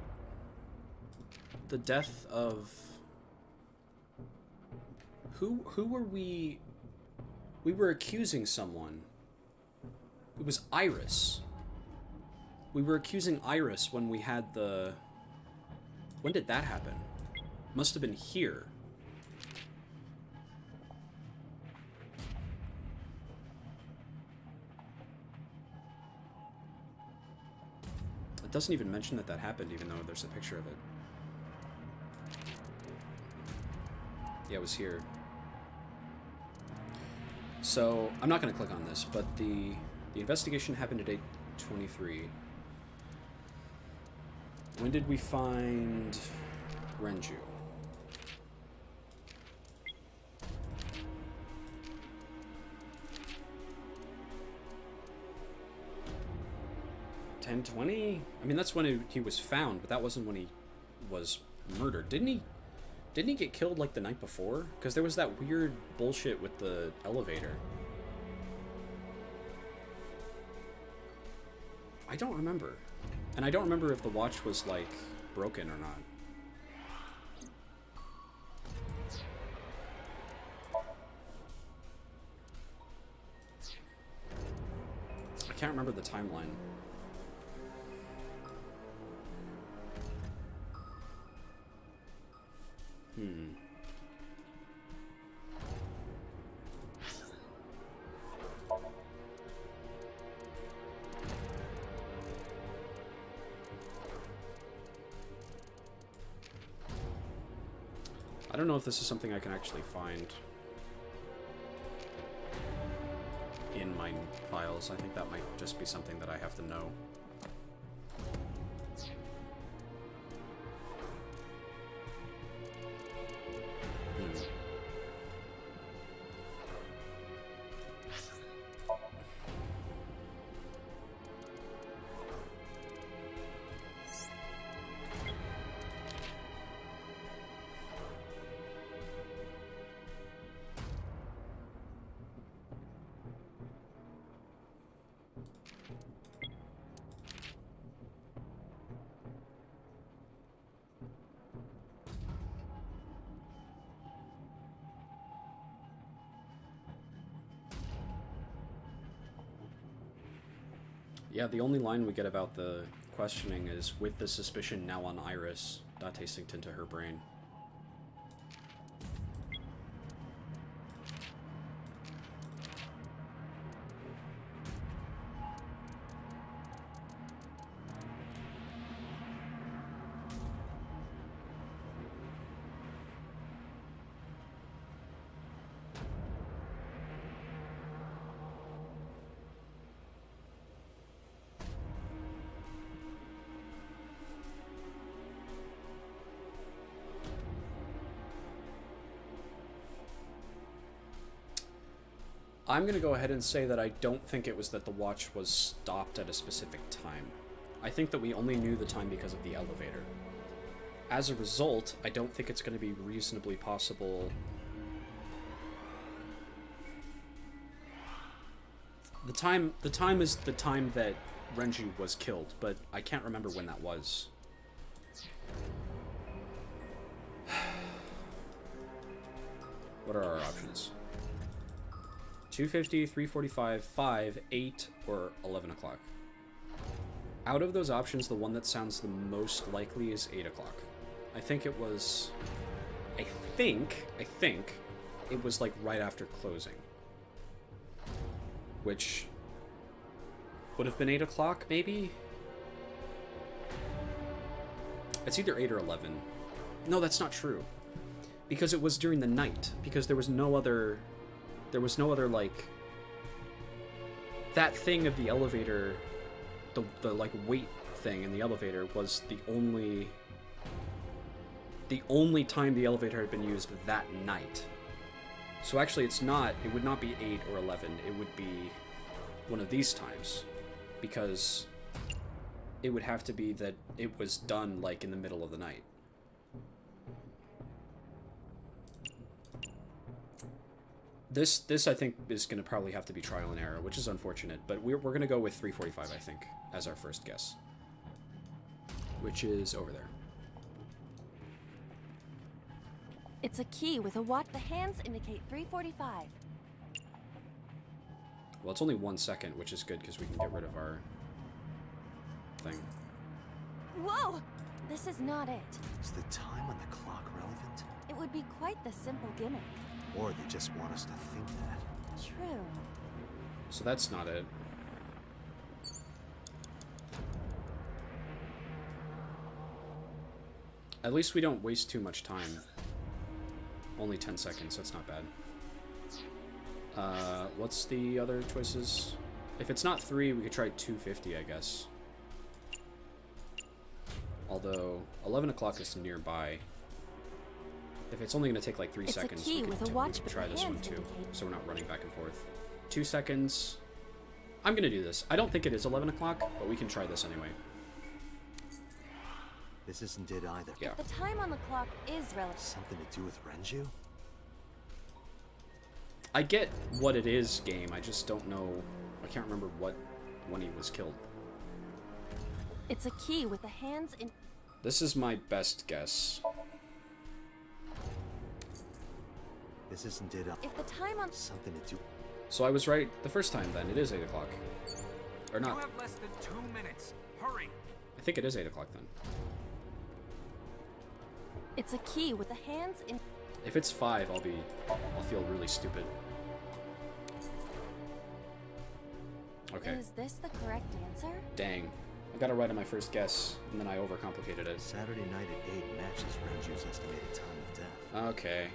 the death of... Who were we... We were accusing someone. It was Iris. We were accusing Iris when we had the... When did that happen? Must have been here. It doesn't even mention that that happened, even though there's a picture of it. Yeah, it was here. So, I'm not going to click on this, but the investigation happened at 8:23. When did we find Renju? 10:20? I mean, that's when he was found, but that wasn't when he was murdered. Didn't he get killed like the night before? Because there was that weird bullshit with the elevator. I don't remember. And I don't remember if the watch was, like, broken or not. I can't remember the timeline. I don't know if this is something I can actually find in my files. I think that might just be something that I have to know. Yeah, the only line we get about the questioning is, with the suspicion now on Iris, Date synced into her brain. I'm going to go ahead and say that I don't think it was that the watch was stopped at a specific time. I think that we only knew the time because of the elevator. As a result, I don't think it's going to be reasonably possible... The time is the time that Renji was killed, but I can't remember when that was. What are our options? 2:50, 3:45, 5, 8, or 11 o'clock. Out of those options, the one that sounds the most likely is 8 o'clock. I think it was... I think it was like right after closing. Which would have been 8 o'clock, maybe? It's either 8 or 11. No, that's not true. Because it was during the night. Because there was no other, like... That thing of the elevator, the like, weight thing in the elevator was the only time the elevator had been used that night. So actually it would not be 8 or 11, it would be one of these times. Because it would have to be that it was done, like, in the middle of the night. This I think is going to probably have to be trial and error, which is unfortunate, but we're going to go with 3:45, I think, as our first guess. Which is over there. It's a key with a watch. The hands indicate 3:45. Well, it's only 1 second, which is good because we can get rid of our thing. Whoa! This is not it. Is the time on the clock relevant? It would be quite the simple gimmick. Or they just want us to think that. True. So that's not it. At least we don't waste too much time. Only 10 seconds, that's not bad. What's the other choices? If it's not 3, we could try 2:50, I guess. Although, 11 o'clock is nearby. If it's only going to take like 3 seconds, we could try this one too, so we're not running back and forth. 2 seconds. I'm gonna do this. I don't think it is 11 o'clock, but we can try this anyway. This isn't it either. Yeah. The time on the clock is relative. Something to do with Renju? I get what it is, game. I just don't know. I can't remember when he was killed. It's a key with the hands in. This is my best guess. This isn't it. If the time on. Something to do. So I was right the first time then. It is 8 o'clock. Or not. You have less than 2 minutes. Hurry. I think it is 8 o'clock then. It's a key with the hands in. If it's 5, I'll feel really stupid. Okay. Is this the correct answer? Dang. I got it right on my first guess, and then I overcomplicated it. Saturday night at 8 matches Renju's estimated time of death. Okay.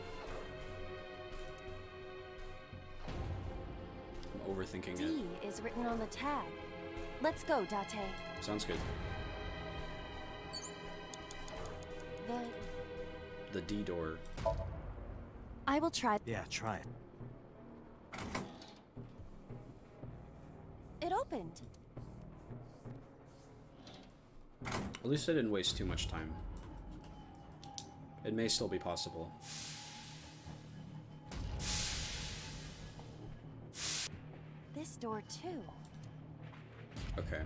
I'm overthinking it. D is written on the tag. Let's go, Date. Sounds good. The D door. I will try. Yeah, try it. It opened. At least I didn't waste too much time. It may still be possible. This door too. Okay.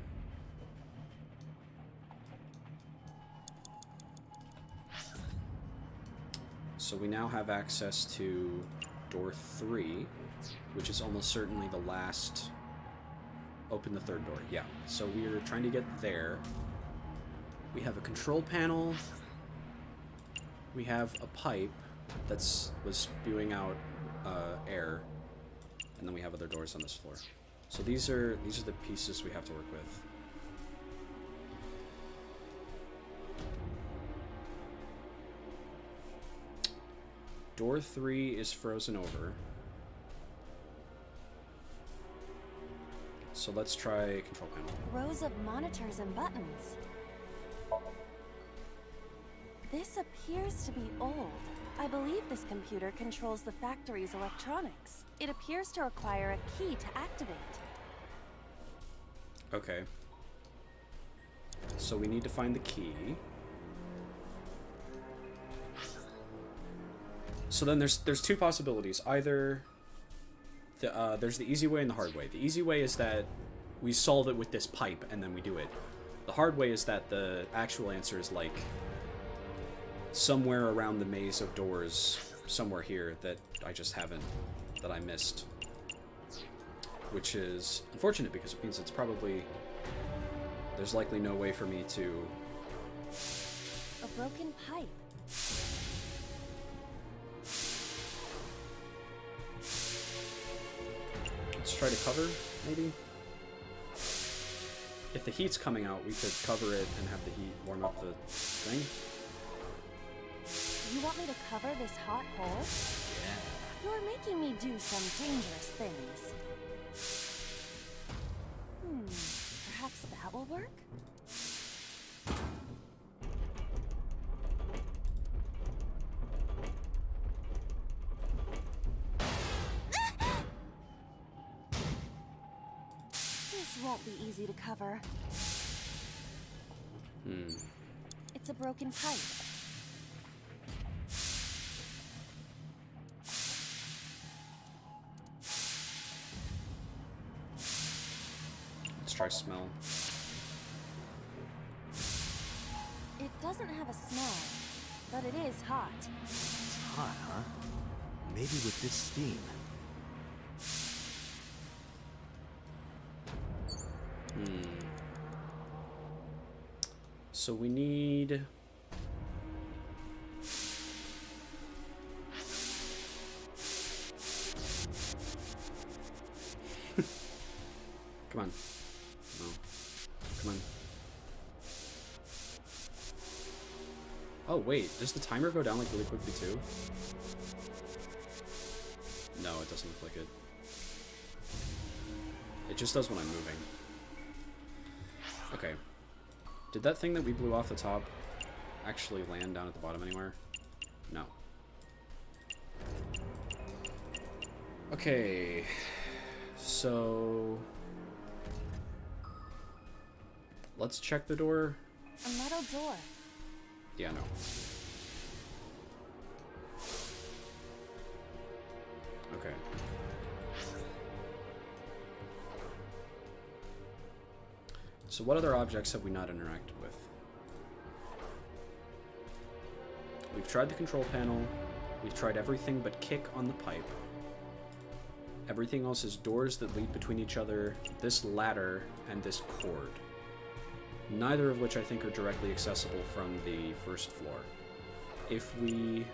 So we now have access to door 3, which is almost certainly the last... Open the third door, yeah. So we're trying to get there. We have a control panel. We have a pipe was spewing out air. And then we have other doors on this floor. So these are the pieces we have to work with. Door 3 is frozen over. So let's try control panel. Rows of monitors and buttons. This appears to be old. I believe this computer controls the factory's electronics. It appears to require a key to activate. Okay. So we need to find the key. So then there's two possibilities. Either there's the easy way and the hard way. The easy way is that we solve it with this pipe and then we do it. The hard way is that the actual answer is like somewhere around the maze of doors, somewhere here that I just haven't, that I missed. Which is unfortunate because it means it's probably, there's likely no way for me to... A broken pipe. Let's try to cover, maybe? If the heat's coming out, we could cover it and have the heat warm up the thing. You want me to cover this hot hole? Yeah. You're making me do some dangerous things. Perhaps that will work? This won't be easy to cover. It's a broken pipe. Let's try smell. It doesn't have a smell, but it is hot. It's hot, huh? Maybe with this steam. So we need... Come on. No. Come on. Oh, wait. Does the timer go down, like, really quickly, too? No, it doesn't look like it. It just does when I'm moving. Okay. Did that thing that we blew off the top actually land down at the bottom anywhere? No. Okay. So... Let's check the door. A metal door. Yeah, no. Okay. So what other objects have we not interacted with? We've tried the control panel. We've tried everything but kick on the pipe. Everything else is doors that lead between each other, this ladder, and this cord. Neither of which I think are directly accessible from the first floor. If we...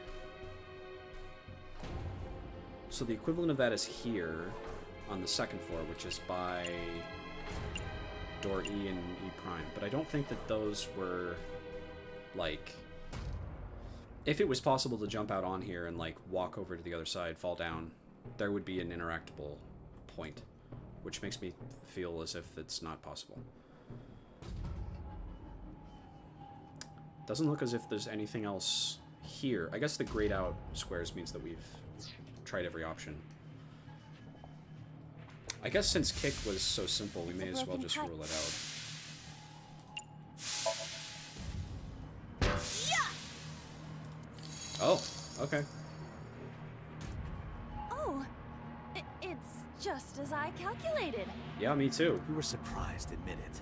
So the equivalent of that is here, on the second floor, which is by door E and E prime. But I don't think that those were, like... If it was possible to jump out on here and, like, walk over to the other side, fall down, there would be an interactable point, which makes me feel as if it's not possible. Doesn't look as if there's anything else here. I guess the grayed out squares means that we've tried every option. I guess since kick was so simple, we may as well just rule it out. Oh, okay. Oh, it's just as I calculated. Yeah, me too. You were surprised, admit it.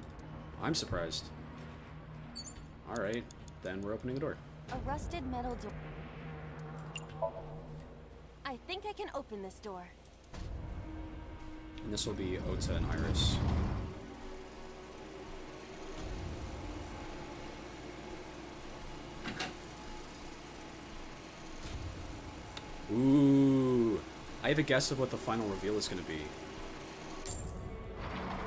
I'm surprised. Alright, then we're opening the door. A rusted metal door. I think I can open this door. And this will be Ota and Iris. Ooh, I have a guess of what the final reveal is going to be.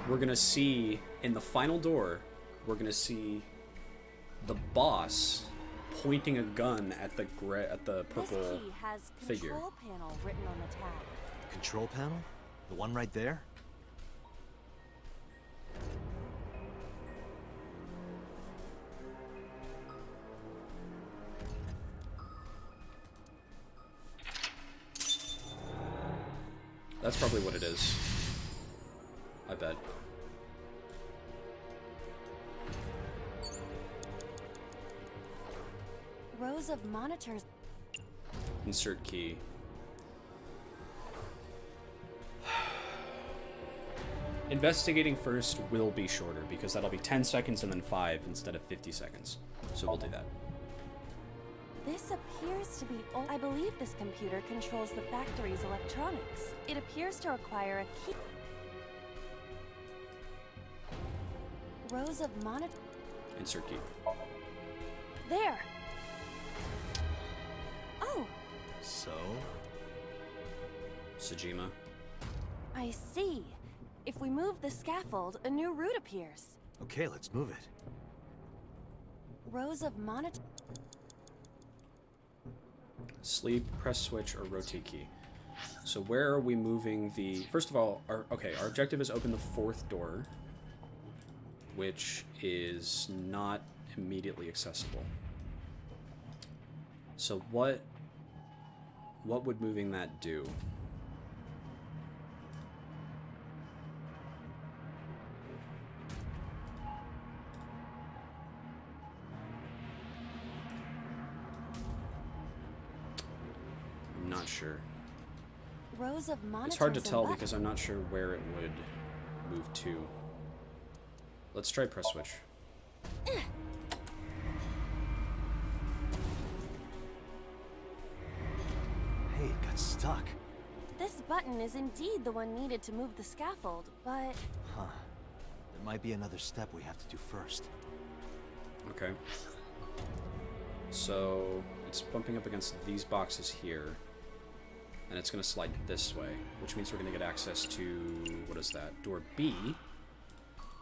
We're going to see, in the final door, we're going to see the boss pointing a gun at the purple this key has figure. Control panel written on the tab. Control panel? The one right there? That's probably what it is. I bet. Rows of monitors. Insert key. Investigating first will be shorter because that'll be 10 seconds and then 5 instead of 50 seconds. So we'll do that. This appears to be old. I believe this computer controls the factory's electronics. It appears to require a key. Rows of monitor. Insert key. There. Oh. So? Sejima. I see. If we move the scaffold, a new route appears. Okay, let's move it. Rows of monitor. Sleep, press switch, or rotate key. So where are we moving the... First of all, our objective is open the 4th door, which is not immediately accessible. So what would moving that do? I'm not sure. Rows of monitors. It's hard to tell because I'm not sure where it would move to. Let's try press switch. Hey, it got stuck. This button is indeed the one needed to move the scaffold, but... Huh. There might be another step we have to do first. Okay. So it's bumping up against these boxes here. And it's going to slide this way, which means we're going to get access to, what is that? Door B,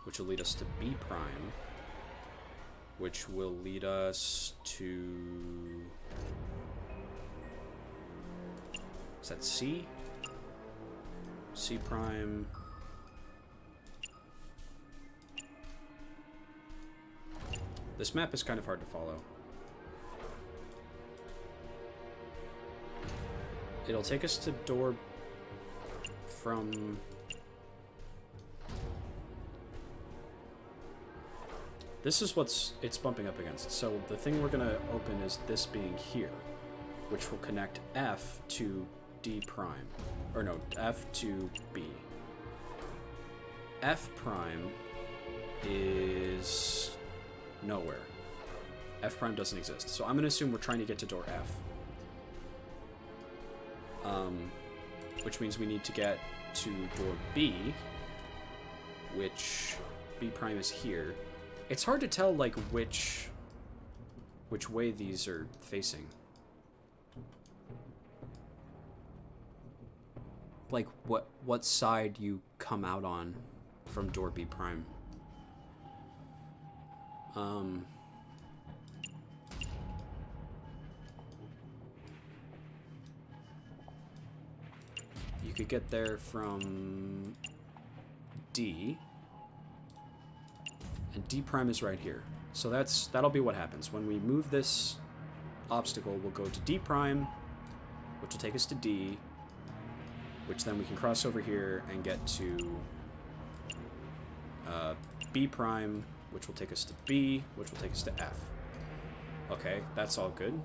which will lead us to B prime, which will lead us to... Is that C? C prime. This map is kind of hard to follow. It'll take us to door from... This is what's it's bumping up against. So the thing we're gonna open is this being here, which will connect F to D prime. Or no, F to B. F prime is nowhere. F prime doesn't exist. So I'm gonna assume we're trying to get to door F. Which means we need to get to door B, which B prime is here. It's hard to tell, like, which way these are facing. Like, what side you come out on from door B prime. You could get there from D. And D prime is right here. So that'll be what happens. When we move this obstacle, we'll go to D prime, which will take us to D, which then we can cross over here and get to B prime, which will take us to B, which will take us to F. Okay, that's all good.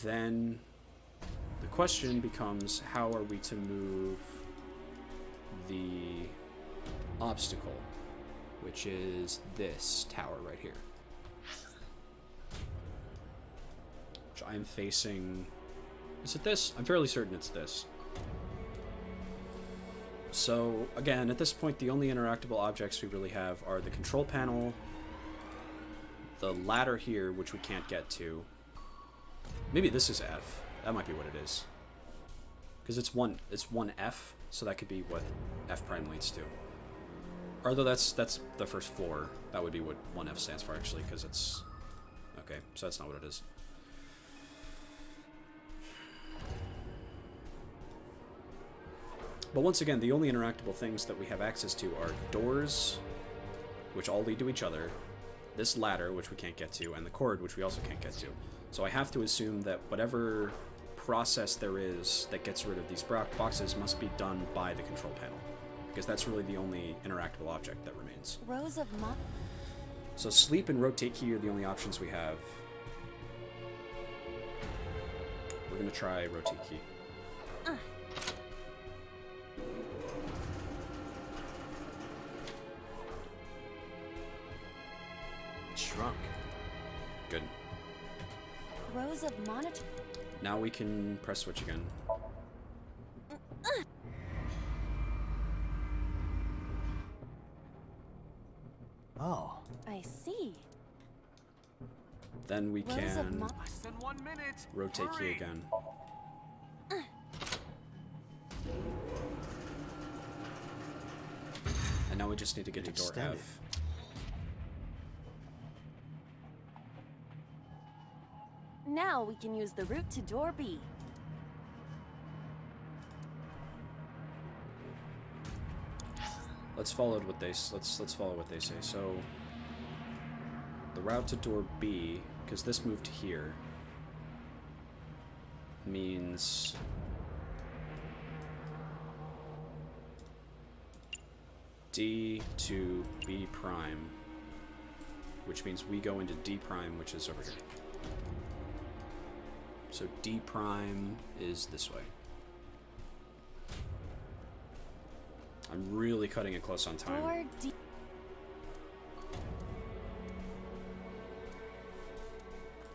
Then the question becomes, how are we to move the obstacle, which is this tower right here, which I'm facing. Is it this? I'm fairly certain it's this. So again, at this point, the only interactable objects we really have are the control panel, the ladder here, which we can't get to. Maybe this is F. That might be what it is, because it's one F, so that could be what F prime leads to. Although that's the first floor. That would be what 1F stands for, actually, because it's... Okay, so that's not what it is. But once again, the only interactable things that we have access to are doors, which all lead to each other, this ladder, which we can't get to, and the cord, which we also can't get to. So I have to assume that whatever process there is that gets rid of these boxes must be done by the control panel, because that's really the only interactable object that remains. Rows of So sleep and rotate key are the only options we have. We're gonna try rotate key. Shrunk. Good. rows of monitor. Now we can press switch again. Oh. I see. Then we can Less than 1 minute. rotate key Hurry. again. And now we just need to get to door Extended. F. Now we can use the route to door B. Let's follow what they let's follow what they say. So the route to door B, because this moved here, means D to B prime, which means we go into D prime, which is over here. So D prime is this way. I'm really cutting it close on time. Door D.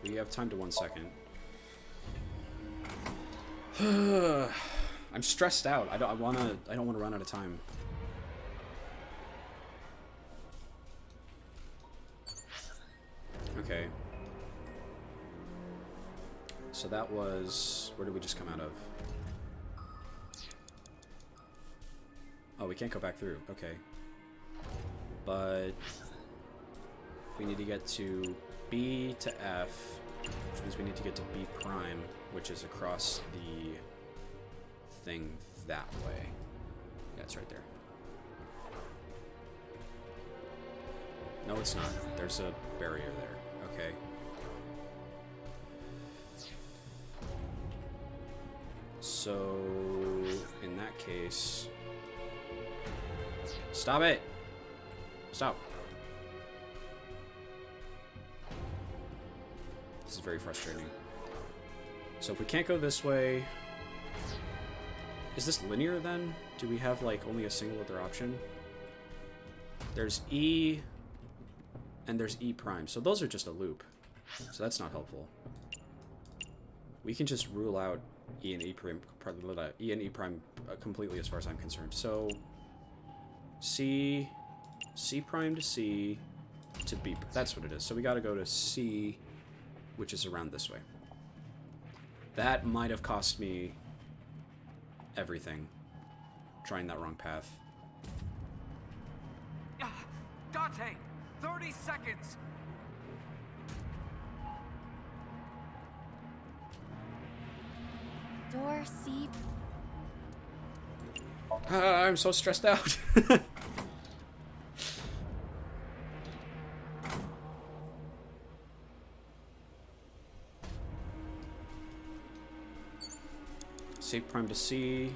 We have time to 1 second. I'm stressed out. I don't want to run out of time. Okay. So that was, where did we just come out of? Oh, we can't go back through. Okay. But we need to get to B to F, which means we need to get to B prime, which is across the thing that way. Yeah, it's right there. No, it's not. There's a barrier there. Okay. So, in that case... Stop it! Stop. This is very frustrating. So if we can't go this way... Is this linear then? Do we have like only a single other option? There's E and there's E prime. So those are just a loop. So that's not helpful. We can just rule out E and E prime, completely as far as I'm concerned. So C prime to C to B. That's what it is. So we got to go to C, which is around this way. That might have cost me everything. Trying that wrong path. Dante, 30 seconds. Door C. I'm so stressed out. C prime to C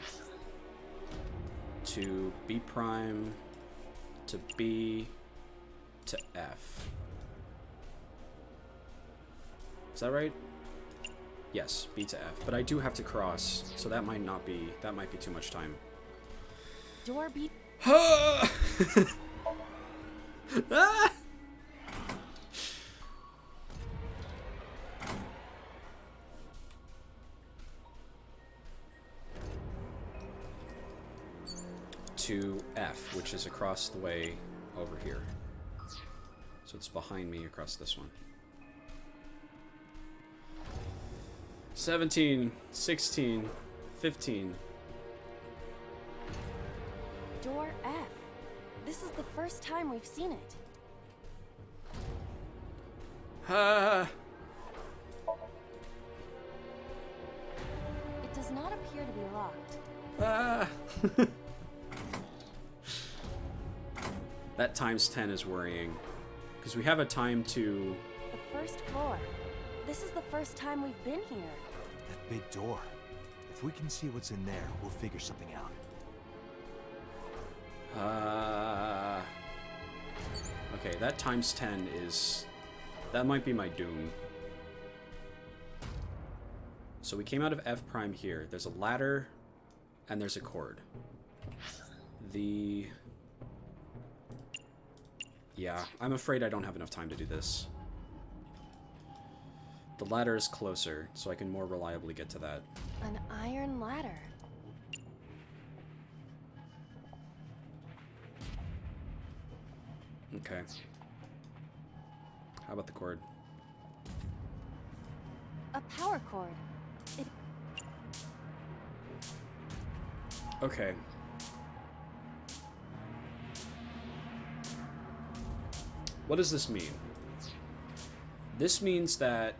to B prime to B to F. Is that right? Yes, B to F. But I do have to cross, so that might not be, that might be too much time. Door B. Ah! To F, which is across the way over here. So it's behind me across this one. 17, 16, 15. Door F. This is the first time we've seen it. It does not appear to be locked. That times 10 is worrying. Because we have a time to... The first floor. This is the first time we've been here. That big door. If we can see what's in there, we'll figure something out. Okay, that times 10 is... That might be my doom. So we came out of F prime here. There's a ladder, and there's a cord. The... Yeah, I'm afraid I don't have enough time to do this. The ladder is closer, so I can more reliably get to that. An iron ladder. Okay. How about the cord? A power cord. It... Okay. What does this mean? This means that...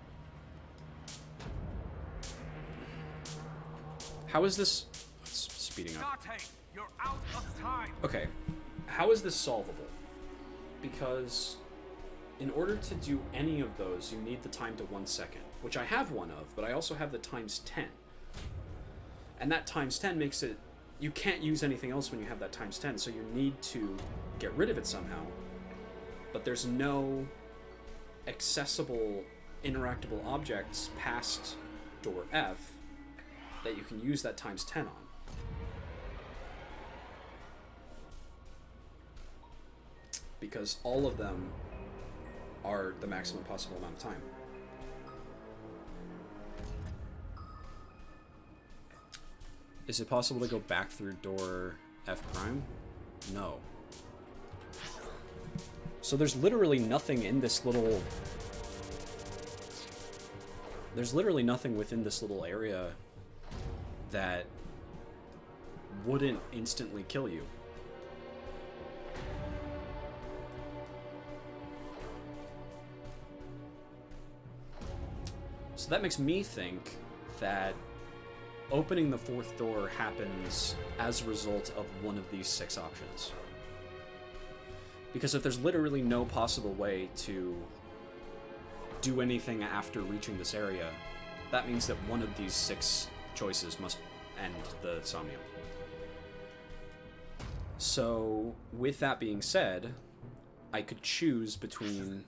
How is this... Speeding up. Dante, you're out of time. Okay. How is this solvable? Because in order to do any of those, you need the time to 1 second, which I have one of, but I also have the times 10. And that times 10 makes it... You can't use anything else when you have that times 10, so you need to get rid of it somehow. But there's no accessible, interactable objects past door F that you can use that times 10 on. Because all of them are the maximum possible amount of time. Is it possible to go back through door F prime? No. So there's literally nothing in this little... There's literally nothing within this little area that wouldn't instantly kill you. So that makes me think that opening the fourth door happens as a result of one of these 6 options. Because if there's literally no possible way to do anything after reaching this area, that means that one of these 6 choices must end the Somnium. So, with that being said, I could choose between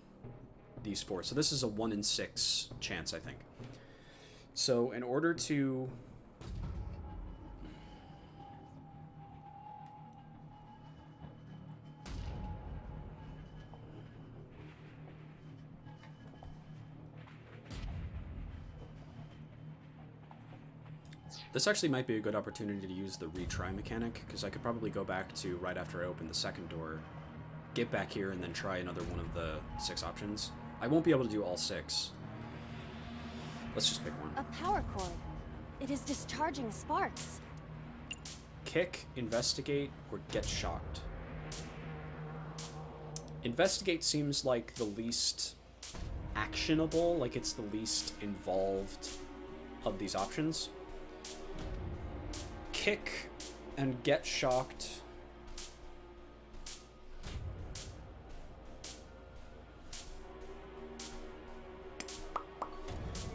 these 4. So this is a 1 in 6 chance, I think. So in order to... This actually might be a good opportunity to use the retry mechanic, because I could probably go back to right after I open the second door, get back here, and then try another one of the 6 options. I won't be able to do all 6. Let's just pick one. A power cord. It is discharging sparks. Kick, investigate, or get shocked. Investigate seems like the least actionable, like it's the least involved of these options. Kick and get shocked.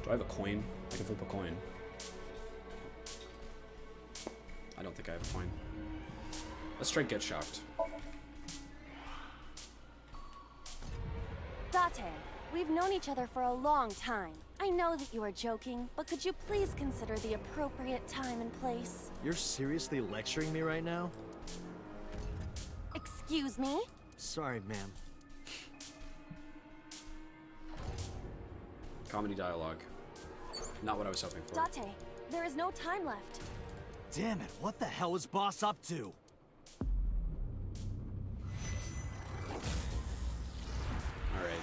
Do I have a coin? I can flip a coin. I don't think I have a coin. Let's try get shocked. Date, we've known each other for a long time. I know that you are joking, but could you please consider the appropriate time and place? You're seriously lecturing me right now? Excuse me? Sorry, ma'am. Comedy dialogue. Not what I was hoping for. Date, there is no time left. Damn it, what the hell is Boss up to? Alright.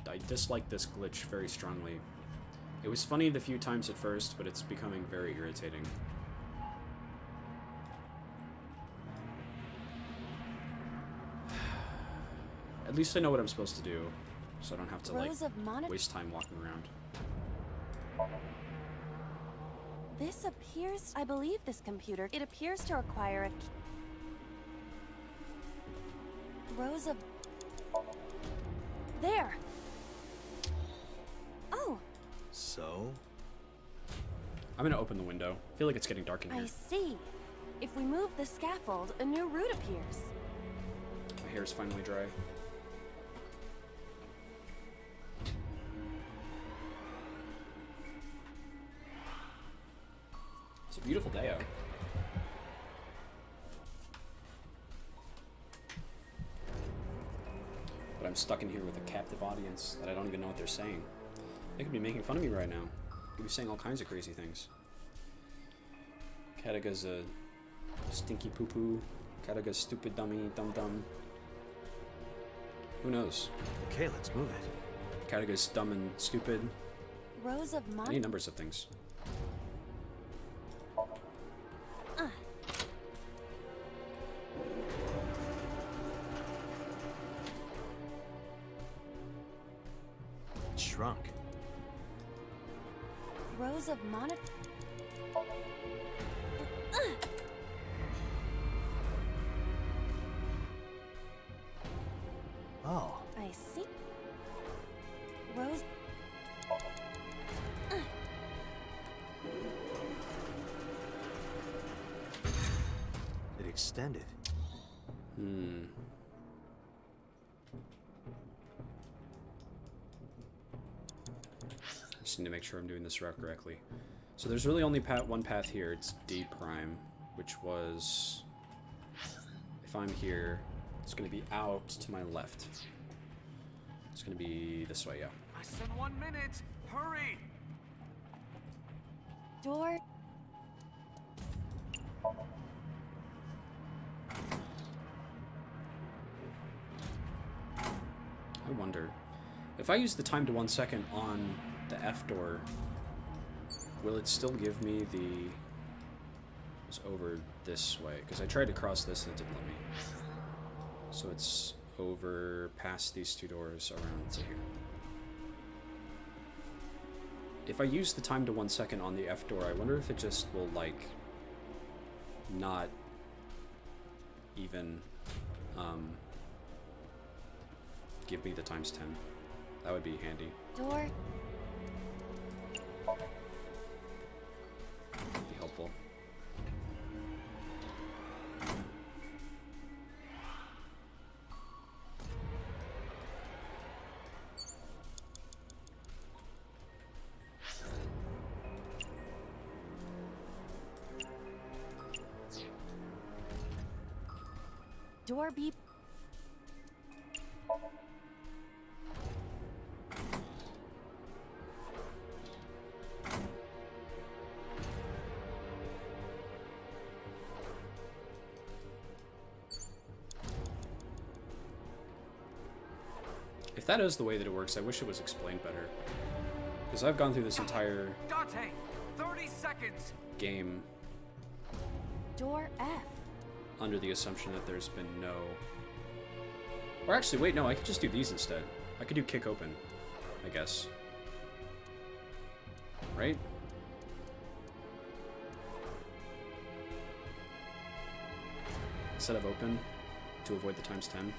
I dislike this glitch very strongly. It was funny the few times at first, but it's becoming very irritating. At least I know what I'm supposed to do, so I don't have to like waste time walking around. This appears... I believe this computer... It appears to require a... Rows of... There! Oh! So? I'm gonna open the window. I feel like it's getting dark in here. I see. If we move the scaffold, a new route appears. My hair's finally dry. It's a beautiful day out. But I'm stuck in here with a captive audience that I don't even know what they're saying. They could be making fun of me right now. They could be saying all kinds of crazy things. Kataga's a stinky poo-poo. Kataga's stupid dummy, dum-dum. Who knows? Okay, let's move it. Kataga's dumb and stupid. Rows of Any numbers of things. Shrunk. Rows of Oh. I see. Rows... It extended. Just need to make sure I'm doing this route correctly. So there's really only one path here. It's D prime, which was... If I'm here, it's going to be out to my left. It's going to be this way, yeah. I said 1 minute! Hurry! Door... I wonder, If I use the time to 1 second on the F door, will it still give me the... It's over this way, because I tried to cross this and it didn't let me. So it's over past these two doors around to here. If I use the time to 1 second on the F door, I wonder if it just will, like, not even give me the times 10. That would be handy. Door. Be helpful. Door beep. If that is the way that it works, I wish it was explained better. Because I've gone through this entire Dante, 30 seconds. game Door F. under the assumption that there's been no... Or actually, wait, no, I could just do these instead. I could do kick open, I guess. Right? Instead of open, to avoid the times 10.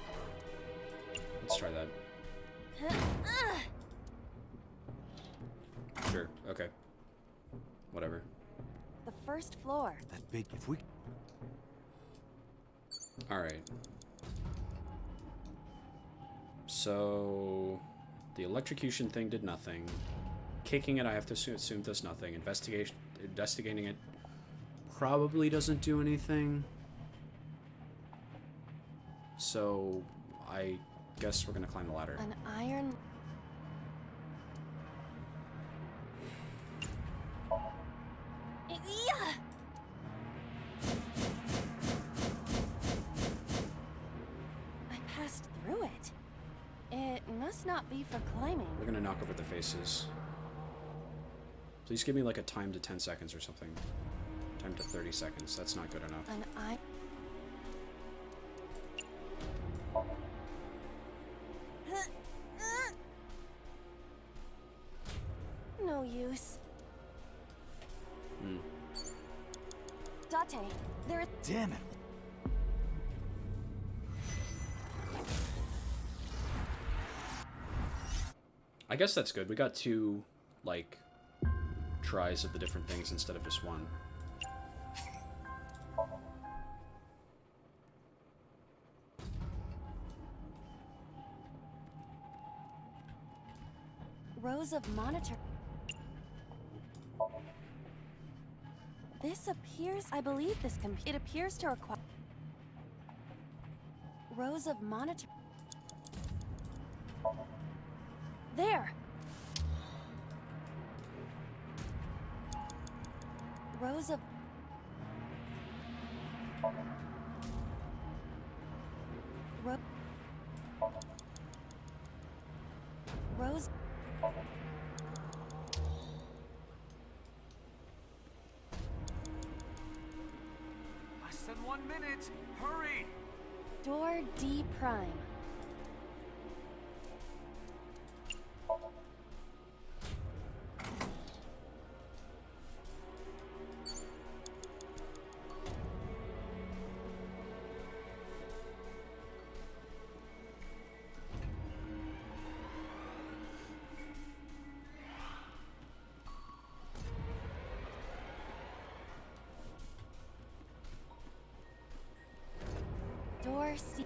Let's try that. Sure, okay. Whatever. The first floor. That big, if we... Alright. So... the electrocution thing did nothing. Kicking it, I have to assume does nothing. Investigating it probably doesn't do anything. So... I guess we're gonna climb the ladder. An iron... Yeah. I passed through it. It must not be for climbing. We're gonna knock over the faces. Please give me like a time to 10 seconds or something. Time to 30 seconds. That's not good enough. An iron... No use. Date, there... Damn it. I guess that's good. We got two, like, tries of the different things instead of just one. Rows of monitor... This appears... I believe this it appears to require... Rows of monitor... There! Rows of... Rows... Less than 1 minute. Hurry! Door D prime. Door C.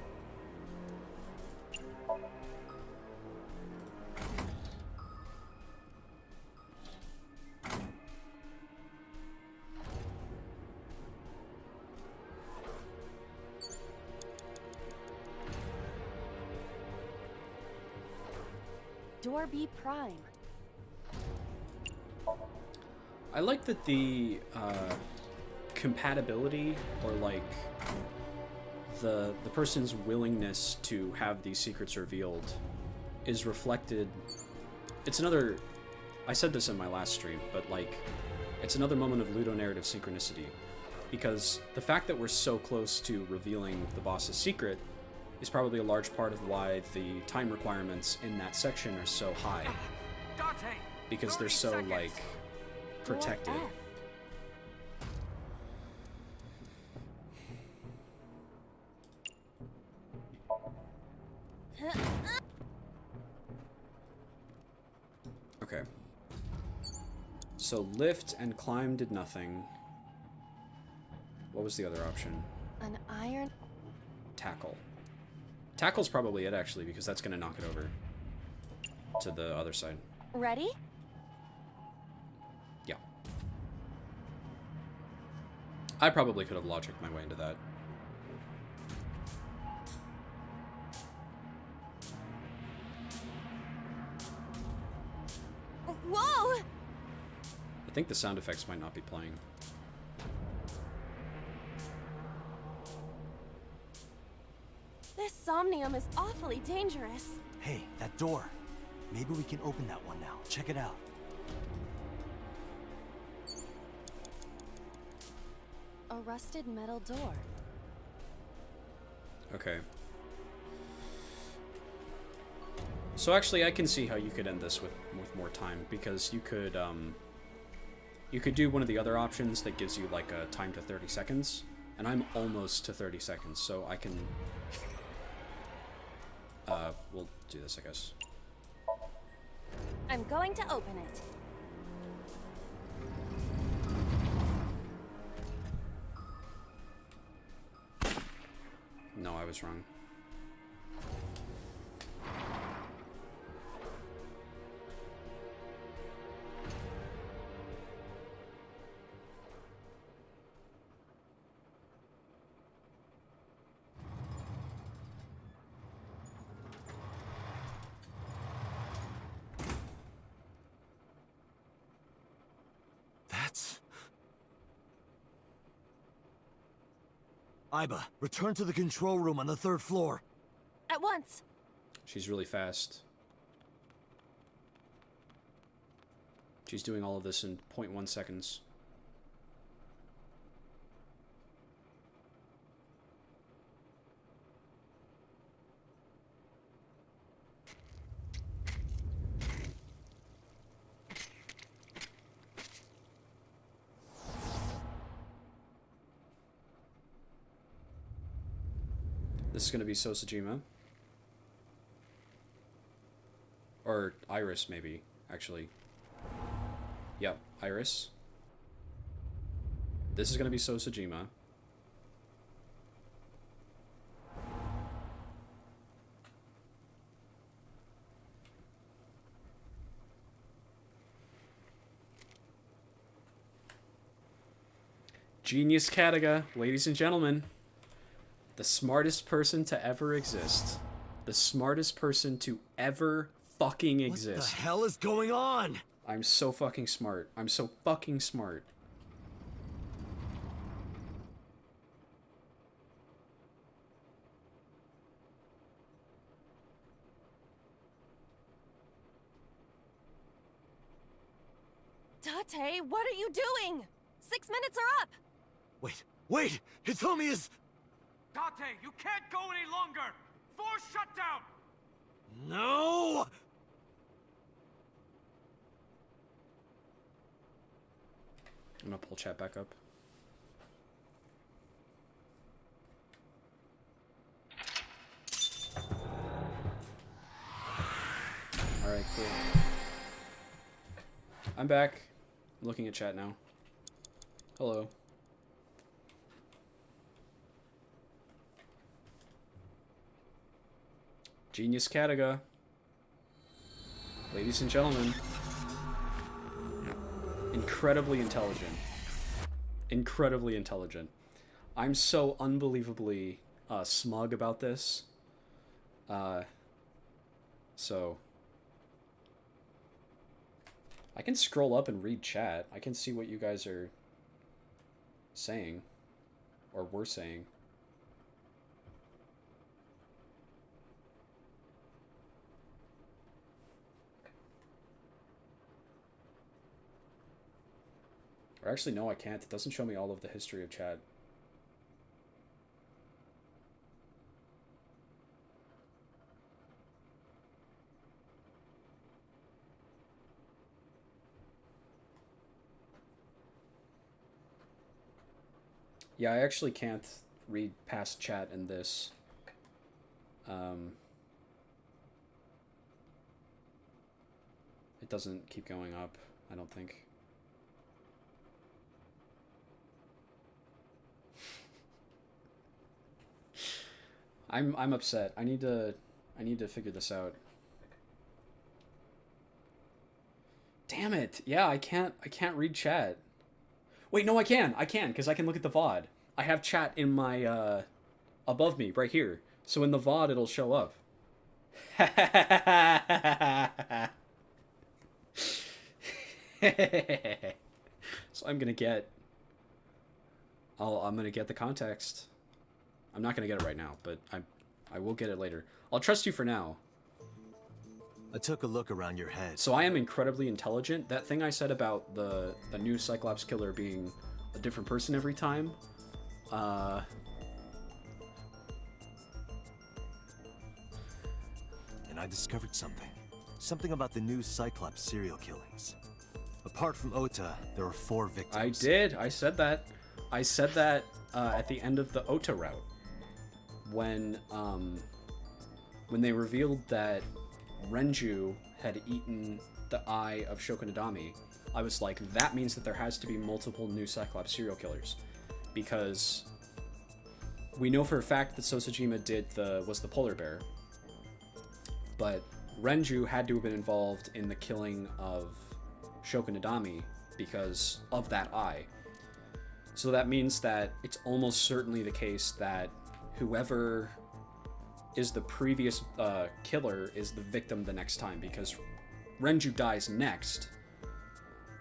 Door B prime. I like that the compatibility, or like the person's willingness to have these secrets revealed is reflected. It's another. I said this in my last stream, but like, it's another moment of ludonarrative synchronicity, because the fact that we're so close to revealing the boss's secret is probably a large part of why the time requirements in that section are so high, because they're so like protected. Okay. So lift and climb did nothing. What was the other option? An iron... Tackle. Tackle's probably it, actually, because that's going to knock it over to the other side. Ready? Yeah. I probably could have logicked my way into that. Whoa! I think the sound effects might not be playing. This Somnium is awfully dangerous. Hey, that door. Maybe we can open that one now. Check it out. A rusted metal door. Okay. So actually, I can see how you could end this with more time, because you could do one of the other options that gives you like a time to 30 seconds, and I'm almost to 30 seconds, so I can. We'll do this, I guess. I'm going to open it. No, I was wrong. Aiba, return to the control room on the 3rd floor. At once. She's really fast. She's doing all of this in 0.1 seconds. This is going to be Sosajima. Or Iris, maybe, actually. Yep, Iris. This is going to be Sosajima. Genius Kataga, ladies and gentlemen. The smartest person to ever exist. The smartest person to ever fucking exist. What the hell is going on? I'm so fucking smart. I'm so fucking smart. Date, what are you doing? 6 minutes are up! Wait! Hitomi is... Date, you can't go any longer! Force shutdown! No! I'm gonna pull chat back up. Alright, cool. I'm back. I'm looking at chat now. Hello. Genius Kataga. Ladies and gentlemen. Incredibly intelligent. Incredibly intelligent. I'm so unbelievably smug about this. So I can scroll up and read chat. I can see what you guys are saying. Or were saying. Or actually, no, I can't. It doesn't show me all of the history of Chad. Yeah, I actually can't read past chat in this. It doesn't keep going up, I don't think. I'm upset. I need to figure this out. Damn it. Yeah, I can't read chat. Wait, no, I can, because I can look at the VOD. I have chat in my, above me, right here. So in the VOD, it'll show up. So I'm gonna get... I'm gonna get the context. I'm not gonna get it right now, but I will get it later. I'll trust you for now. I took a look around your head. So I am incredibly intelligent. That thing I said about the new Cyclops killer being a different person every time, And I discovered something. Something about the new Cyclops serial killings. Apart from Ota, there were 4 victims. I did. I said that. I said that at the end of the Ota route. When they revealed that Renju had eaten the eye of Shokunadami, I was like, that means that there has to be multiple new Cyclops serial killers. Because we know for a fact that Sosajima was the polar bear. But Renju had to have been involved in the killing of Shokunadami because of that eye. So that means that it's almost certainly the case that whoever is the previous killer is the victim the next time, because Renju dies next,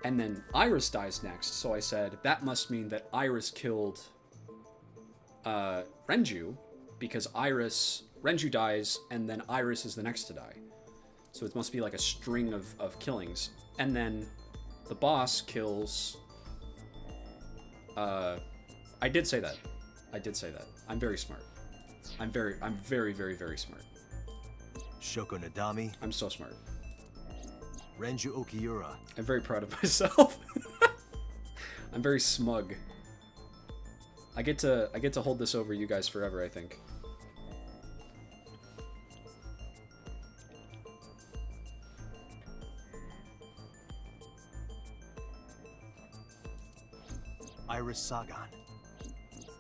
and then Iris dies next. So I said, that must mean that Iris killed Renju, because Renju dies, and then Iris is the next to die. So it must be like a string of killings. And then the boss kills... I did say that. I'm very smart. I'm very, very, very smart. Shokunadami. I'm so smart. Renju Okiura. I'm very proud of myself. I'm very smug. I get to hold this over you guys forever, I think. Iris Sagan.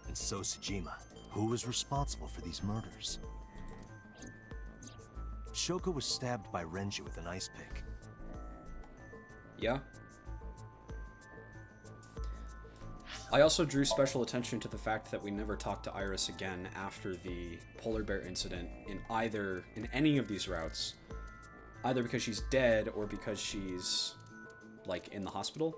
And Sosajima. Who was responsible for these murders? Shoko was stabbed by Renju with an ice pick. Yeah. I also drew special attention to the fact that we never talked to Iris again after the polar bear incident in any of these routes. Either because she's dead or because she's, like, in the hospital.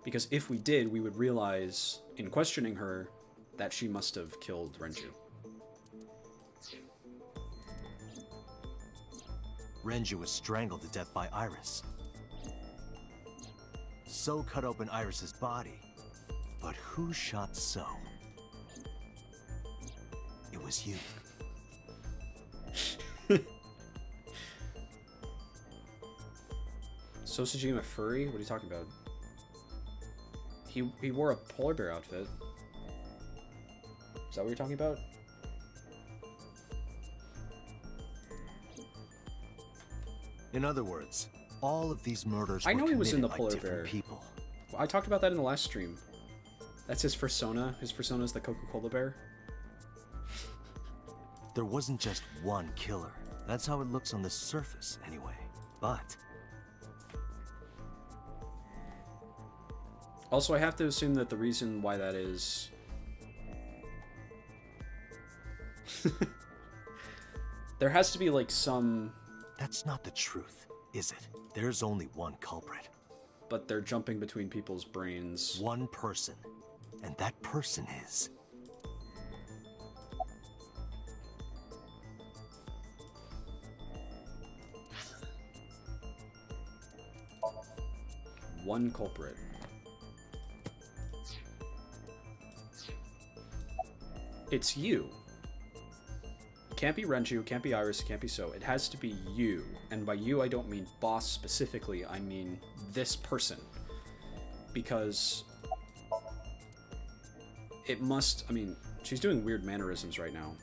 Because if we did, we would realize, in questioning her, that she must have killed Renju. Renju was strangled to death by Iris. So cut open Iris's body. But who shot So? It was you. Sosajima furry? What are you talking about? He wore a polar bear outfit. Is that what you're talking about? In other words, all of these murders I know were he was in the committed by polar different bear. people. I talked about that in the last stream. That's his persona. His persona is the Coca-Cola bear. There wasn't just one killer. That's how it looks on the surface, anyway. But also, I have to assume that the reason why that is... there has to be, like, some... That's not the truth, is it? There's only one culprit. But they're jumping between people's brains. One person. And that person is... one culprit. It's you. Can't be Renju, can't be Iris, can't be So. It has to be you. And by you, I don't mean boss specifically, I mean this person. Because it must, I mean, she's doing weird mannerisms right now.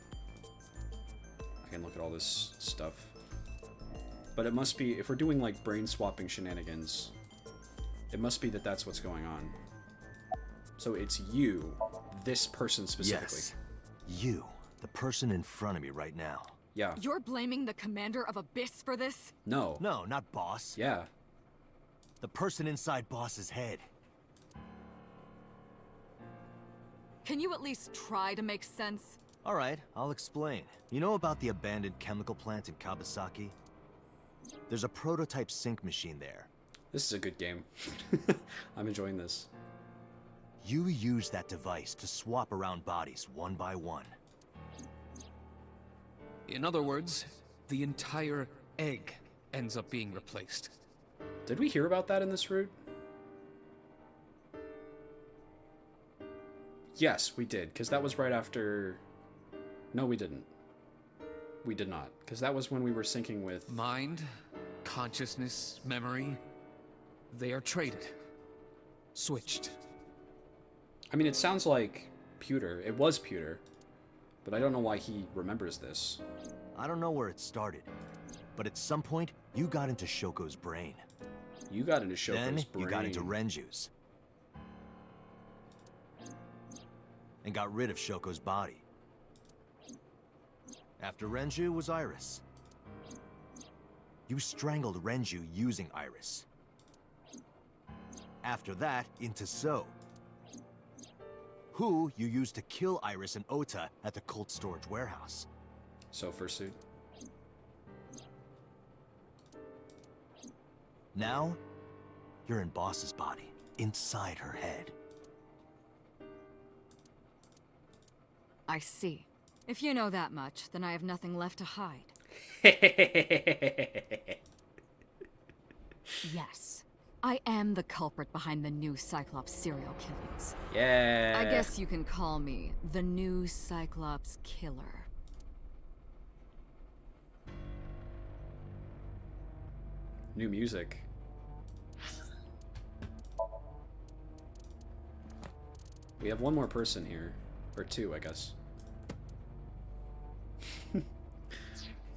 I can look at all this stuff. But it must be, if we're doing like brain swapping shenanigans, it must be that that's what's going on. So it's you, this person specifically. Yes, you, the person in front of me right now. Yeah. You're blaming the commander of Abyss for this? No. No, not Boss. Yeah. The person inside Boss's head. Can you at least try to make sense? Alright, I'll explain. You know about the abandoned chemical plant in Kawasaki? There's a prototype sync machine there. This is a good game. I'm enjoying this. You use that device to swap around bodies one by one. In other words, the entire egg ends up being replaced. Did we hear about that in this route? Yes, we did, because that was right after... No, we didn't. We did not, because that was when we were syncing with... Mind, consciousness, memory, they are traded. Switched. I mean, it sounds like Pewter. It was Pewter. But I don't know why he remembers this. I don't know where it started, but at some point, you got into Shoko's brain. You got into Shoko's brain. Then you got into Renju's. And got rid of Shoko's body. After Renju was Iris. You strangled Renju using Iris. After that, into So. Who you used to kill Iris and Ota at the cult storage warehouse. So fursuit. Now, you're in Boss's body, inside her head. I see. If you know that much, then I have nothing left to hide. Yes. I am the culprit behind the new Cyclops serial killings. Yeah. I guess you can call me the new Cyclops killer. New music. We have one more person here. Or two, I guess.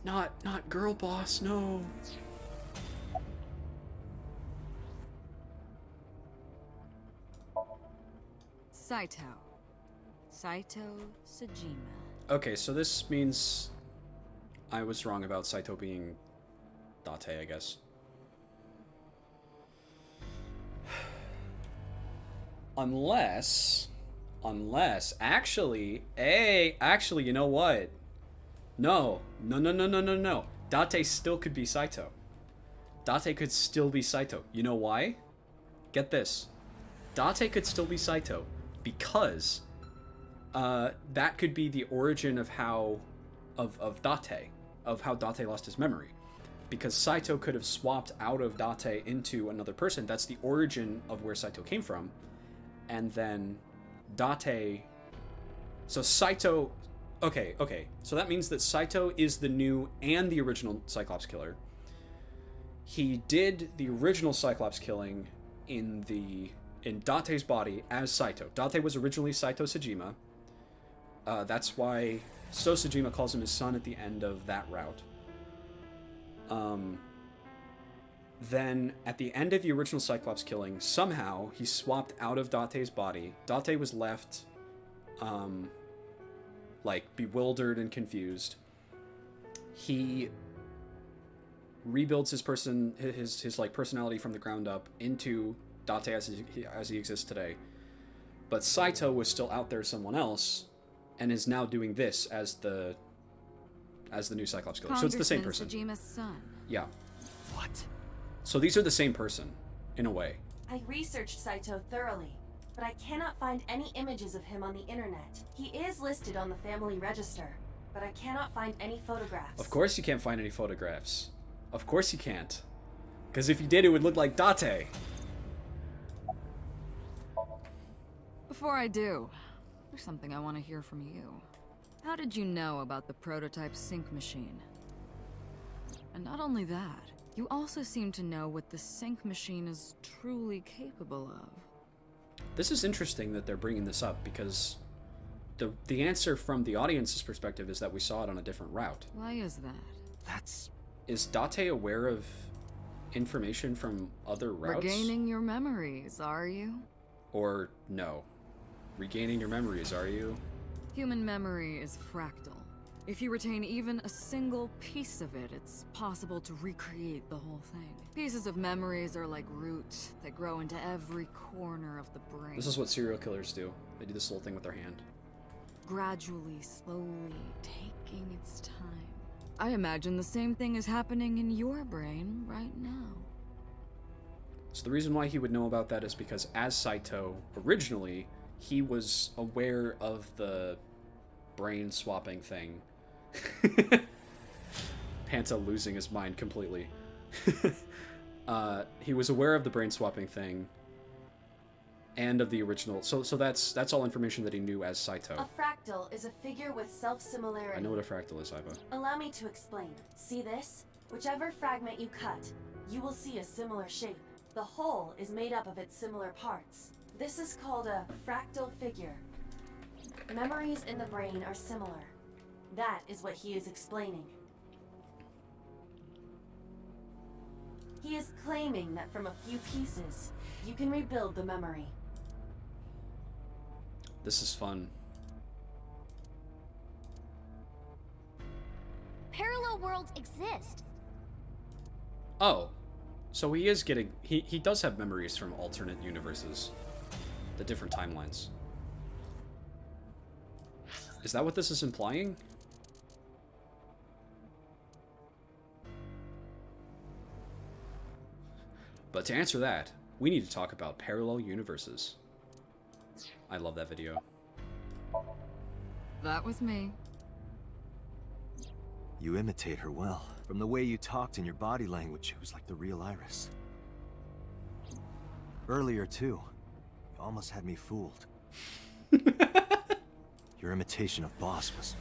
Not girl boss, no. Saito. Saito Sejima. Okay, so this means I was wrong about Saito being Date, I guess. Unless, actually, you know what? No. Date still could be Saito. Date could still be Saito. You know why? Get this. Date could still be Saito because that could be the origin of how of Date, of how Date lost his memory. Because Saito could have swapped out of Date into another person. That's the origin of where Saito came from. And then Date... So Saito... Okay. So that means that Saito is the new and the original Cyclops killer. He did the original Cyclops killing in Date's body as Saito. Date was originally Saito Sejima. That's why So Sejima calls him his son at the end of that route. Then, at the end of the original Cyclops killing, somehow he swapped out of Date's body. Date was left, like, bewildered and confused. He rebuilds his personality from the ground up into Date as he exists today. But Saito was still out there someone else, and is now doing this as the new Cyclops killer. So it's the same person. Sejima's son. Yeah. What? So these are the same person, in a way. I researched Saito thoroughly, but I cannot find any images of him on the internet. He is listed on the family register, but I cannot find any photographs. Of course you can't find any photographs. Of course you can't. Because if you did, it would look like Date. Before I do, there's something I want to hear from you. How did you know about the prototype sync machine? And not only that, you also seem to know what the sync machine is truly capable of. This is interesting that they're bringing this up, because the answer from the audience's perspective is that we saw it on a different route. Why is that? Is Date aware of information from other routes? Regaining your memories, are you? Or no? Regaining your memories, are you? Human memory is fractal. If you retain even a single piece of it, it's possible to recreate the whole thing. Pieces of memories are like roots that grow into every corner of the brain. This is what serial killers do. They do this little thing with their hand. Gradually, slowly, taking its time. I imagine the same thing is happening in your brain right now. So the reason why he would know about that is because as Saito, originally, he was aware of the brain swapping thing. Panta losing his mind completely. He was aware of the brain swapping thing and of the original. So that's all information that he knew as Saito. A fractal is a figure with self-similarity. I know what a fractal is, Aiba. Allow me to explain. See this? Whichever fragment you cut, you will see a similar shape. The whole is made up of its similar parts. This is called a fractal figure. Memories in the brain are similar. That is what he is explaining. He is claiming that from a few pieces, you can rebuild the memory. This is fun. Parallel worlds exist. Oh. So he is getting... He does have memories from alternate universes. The different timelines. Is that what this is implying? But to answer that, we need to talk about parallel universes. I love that video. That was me. You imitate her well. From the way you talked and your body language, it was like the real Iris. Earlier, too, you almost had me fooled. Your imitation of Boss was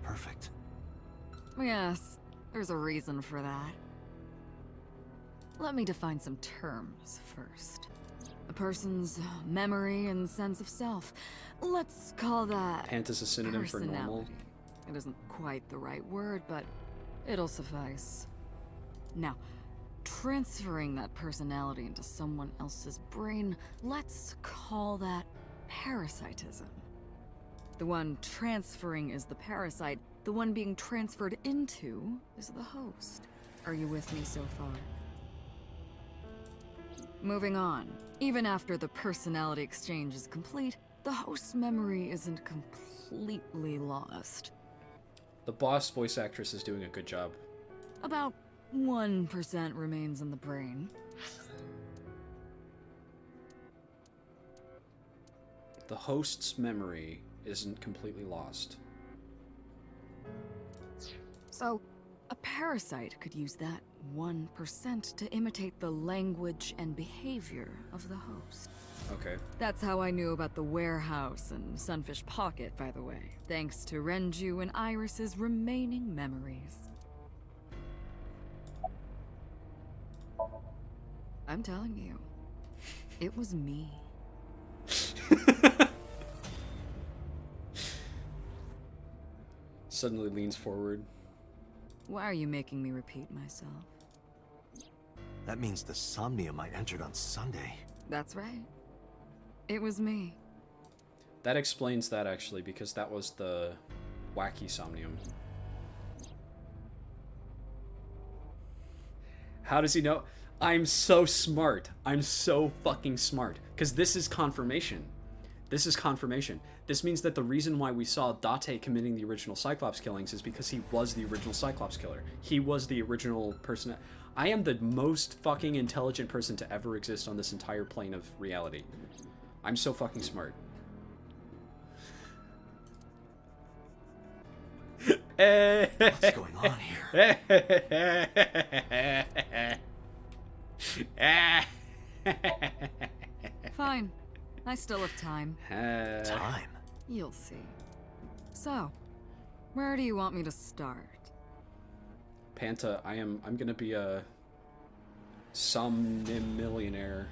perfect. Yes, there's a reason for that. Let me define some terms first. A person's memory and sense of self. Let's call that Panta's a synonym for normal. personality. It isn't quite the right word, but it'll suffice. Now, transferring that personality into someone else's brain, let's call that parasitism. The one transferring is the parasite. The one being transferred into is the host. Are you with me so far? Moving on. Even after the personality exchange is complete, the host's memory isn't completely lost. The boss voice actress is doing a good job. About 1% remains in the brain. The host's memory isn't completely lost. So, a parasite could use that 1% to imitate the language and behavior of the host. Okay. That's how I knew about the warehouse and Sunfish Pocket, by the way. Thanks to Renju and Iris's remaining memories. I'm telling you, it was me. Suddenly leans forward. Why are you making me repeat myself? That means the Somnium I entered on Sunday. That's right. It was me. That explains that, actually, because that was the wacky Somnium. How does he know? I'm so smart. I'm so fucking smart. Because this is confirmation. This is confirmation. This means that the reason why we saw Date committing the original Cyclops killings is because he was the original Cyclops killer. He was the original person. I am the most fucking intelligent person to ever exist on this entire plane of reality. I'm so fucking smart. What's going on here? Fine. I still have time. Time? You'll see. So, Where do you want me to start? Panta, I'm gonna be a Somnium millionaire.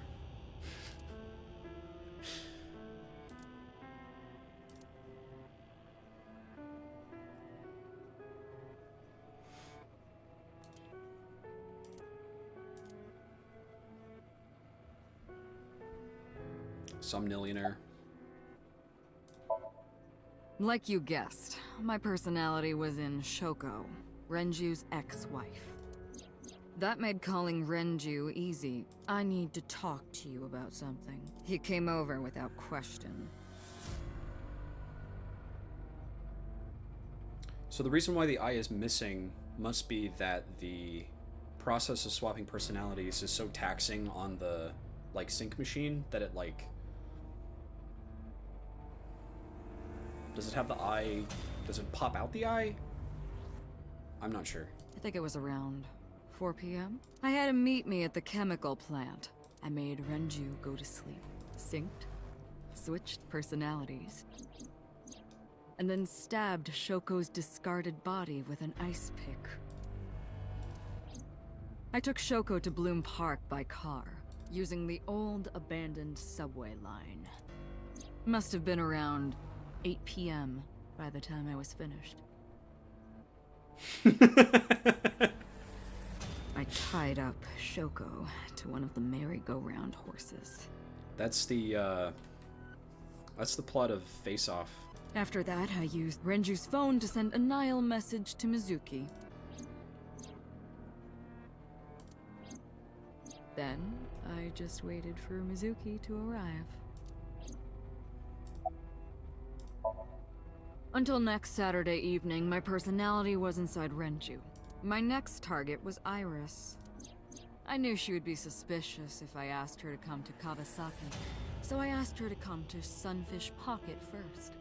Somnillionaire. Like you guessed, my personality was in Shoko, Renju's ex-wife. That made calling Renju easy. I need to talk to you about something. He came over without question. So the reason why the eye is missing must be that the process of swapping personalities is so taxing on the, like, sync machine that it, like... Does it have the eye... Does it pop out the eye? I'm not sure. I think it was around 4 p.m. I had him meet me at the chemical plant. I made Renju go to sleep. Synced. Switched personalities. And then stabbed Shoko's discarded body with an ice pick. I took Shoko to Bloom Park by car, using the old abandoned subway line. Must have been around 8 p.m. by the time I was finished. I tied up Shoko to one of the merry-go-round horses. That's the plot of Face Off. After that, I used Renju's phone to send a Nile message to Mizuki. Then, I just waited for Mizuki to arrive. Until next Saturday evening, my personality was inside Renju. My next target was Iris. I knew she would be suspicious if I asked her to come to Kawasaki, so I asked her to come to Sunfish Pocket first.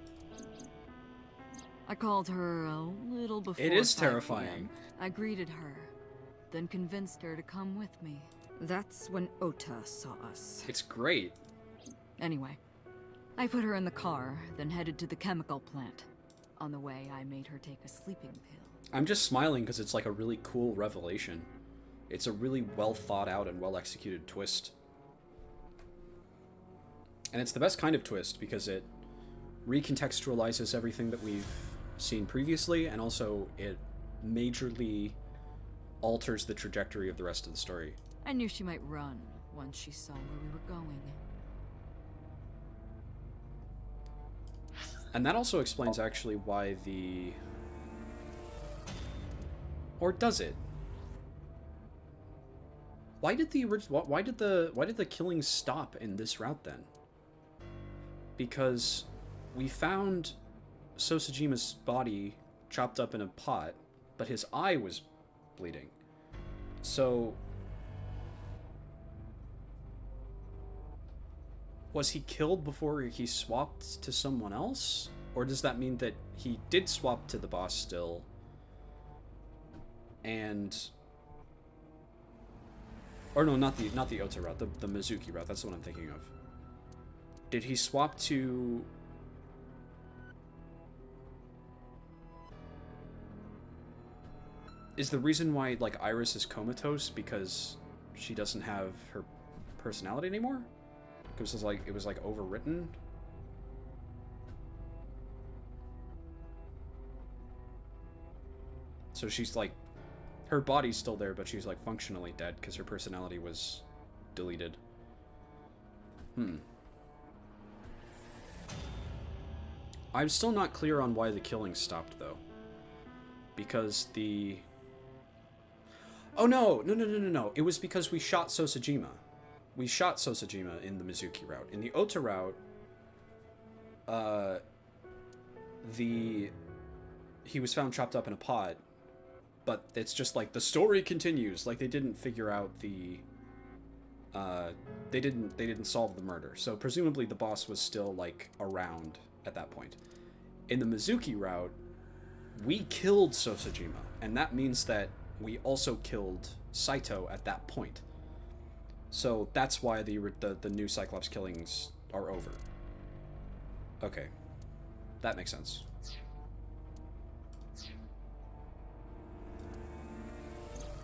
I called her a little before It is 5 terrifying. PM. I greeted her, then convinced her to come with me. That's when Ota saw us. It's great. Anyway, I put her in the car, then headed to the chemical plant. On the way, I made her take a sleeping pill. I'm just smiling because it's like a really cool revelation. It's a really well thought out and well executed twist. And it's the best kind of twist because it recontextualizes everything that we've seen previously, and also it majorly alters the trajectory of the rest of the story. I knew she might run once she saw where we were going. And that also explains actually why the... Or does it? Why did the killings stop in this route then? Because we found Sosajima's body chopped up in a pot, but his eye was bleeding. So was he killed before he swapped to someone else? Or does that mean that he did swap to the boss still? And... Or no, not the Ota route, the Mizuki route, that's the one I'm thinking of. Did he swap to... Is the reason why, like, Iris is comatose because she doesn't have her personality anymore? Because it was like overwritten? So she's like, her body's still there, but she's like functionally dead because her personality was deleted. I'm still not clear on why the killing stopped though. Because the... Oh no! No. It was because we shot Sosajima. We shot Sosajima in the Mizuki route. In the Ota route, he was found chopped up in a pot, but it's just like the story continues. Like they didn't figure out the they didn't solve the murder. So presumably the boss was still like around at that point. In the Mizuki route, we killed Sosajima, and that means that we also killed Saito at that point. So that's why the new Cyclops killings are over. Okay. That makes sense.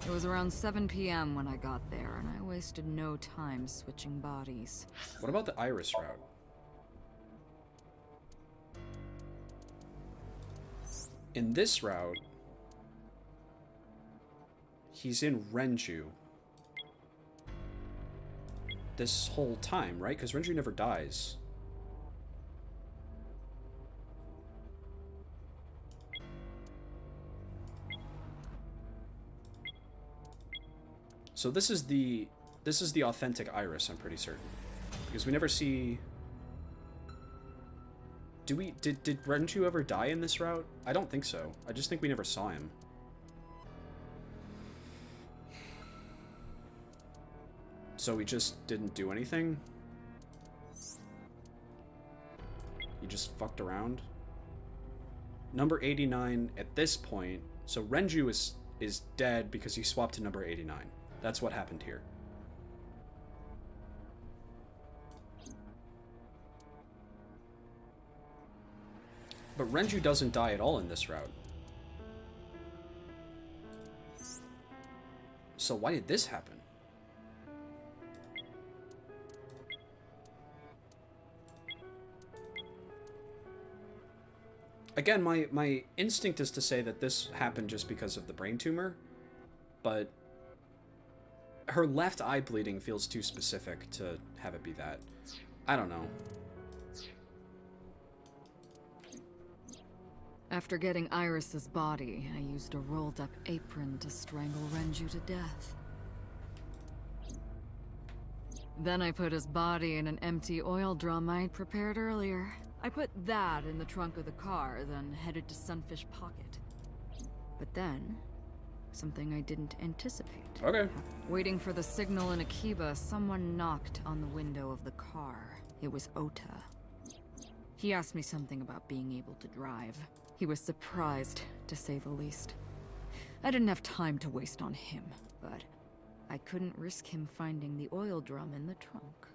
It was around 7 p.m. when I got there, and I wasted no time switching bodies. What about the Iris route? In this route, he's in Renju this whole time, right? Because Renju never dies. So this is the authentic Iris, I'm pretty certain. Because we never see... Did Renju ever die in this route? I don't think so. I just think we never saw him. So he just didn't do anything? He just fucked around? Number 89 at this point... So Renju is dead because he swapped to number 89. That's what happened here. But Renju doesn't die at all in this route. So why did this happen? Again, my instinct is to say that this happened just because of the brain tumor, but her left eye bleeding feels too specific to have it be that. I don't know. After getting Iris's body, I used a rolled-up apron to strangle Renju to death. Then I put his body in an empty oil drum I'd prepared earlier. I put that in the trunk of the car, then headed to Sunfish Pocket. But then, something I didn't anticipate. Okay. Waiting for the signal in Akiba, someone knocked on the window of the car. It was Ota. He asked me something about being able to drive. He was surprised, to say the least. I didn't have time to waste on him, but I couldn't risk him finding the oil drum in the trunk.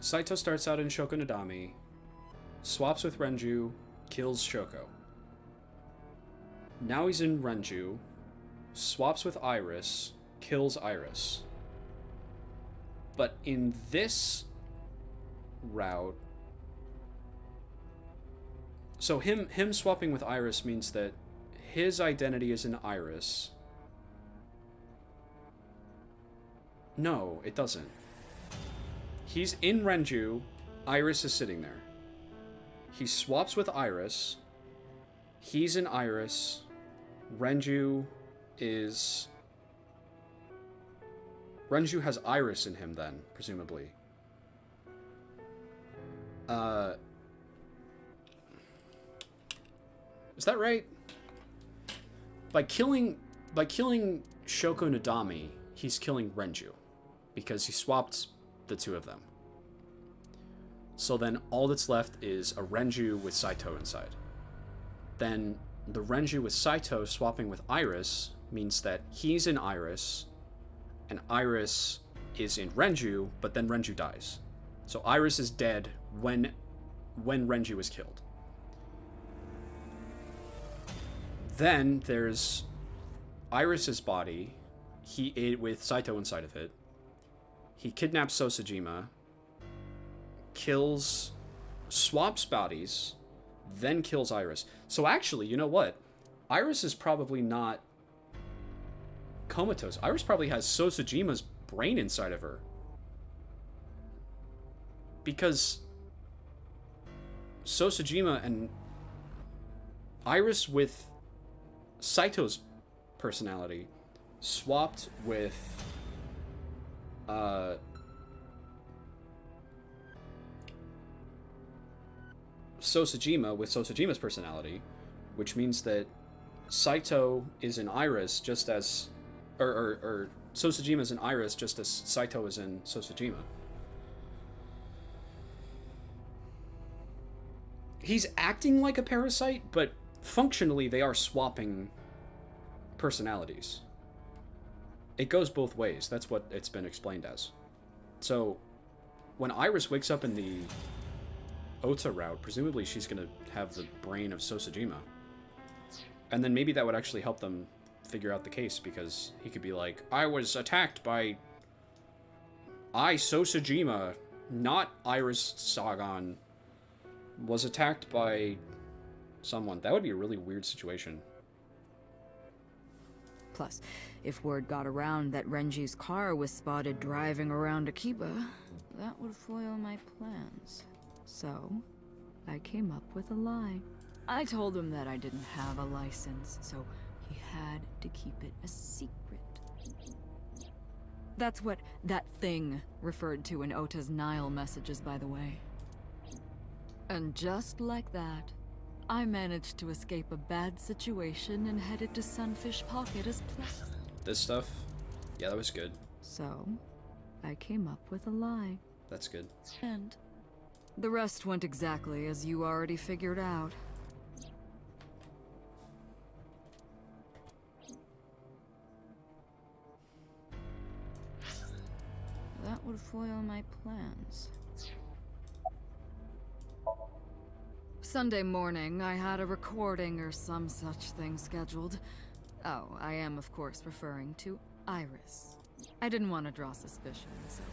Saito starts out in Shoko Nadami, swaps with Renju, kills Shoko. Now he's in Renju, swaps with Iris, kills Iris. But in this route... So him swapping with Iris means that his identity is in Iris. No, it doesn't. He's in Renju, Iris is sitting there. He swaps with Iris, he's in Iris, Renju is... Renju has Iris in him then, presumably. Is that right? By killing Shoko Nadami, he's killing Renju, because he swapped the two of them. So then all that's left is a Renju with Saito inside. Then the Renju with Saito swapping with Iris means that he's in Iris and Iris is in Renju, but then Renju dies. So Iris is dead when Renju is killed. Then there's Iris's body, with Saito inside of it. He kidnaps Sosajima, swaps bodies, then kills Iris. So actually, you know what? Iris is probably not comatose. Iris probably has Sosajima's brain inside of her. Because Sosajima and Iris with Saito's personality swapped with Sosajima with Sosajima's personality, which means that Saito is in Iris just as... Or Sosajima is in Iris just as Saito is in Sosajima. he's acting like a parasite, but functionally they are swapping personalities. It goes both ways. That's what it's been explained as. So, when Iris wakes up in the Ota route, presumably she's going to have the brain of Sosajima. And then maybe that would actually help them figure out the case, because he could be like, I was attacked by... Sosajima, not Iris Sagan, was attacked by someone. That would be a really weird situation. Plus, if word got around that Renji's car was spotted driving around Akiba, that would foil my plans. So, I came up with a lie. I told him that I didn't have a license, so he had to keep it a secret. That's what that thing referred to in Ota's Nile messages, by the way. And just like that, I managed to escape a bad situation and headed to Sunfish Pocket as planned. This stuff? Yeah, that was good. So, I came up with a lie. That's good. And the rest went exactly as you already figured out. That would foil my plans. Sunday morning, I had a recording or some such thing scheduled. Oh, I am of course referring to Iris. I didn't want to draw suspicion, so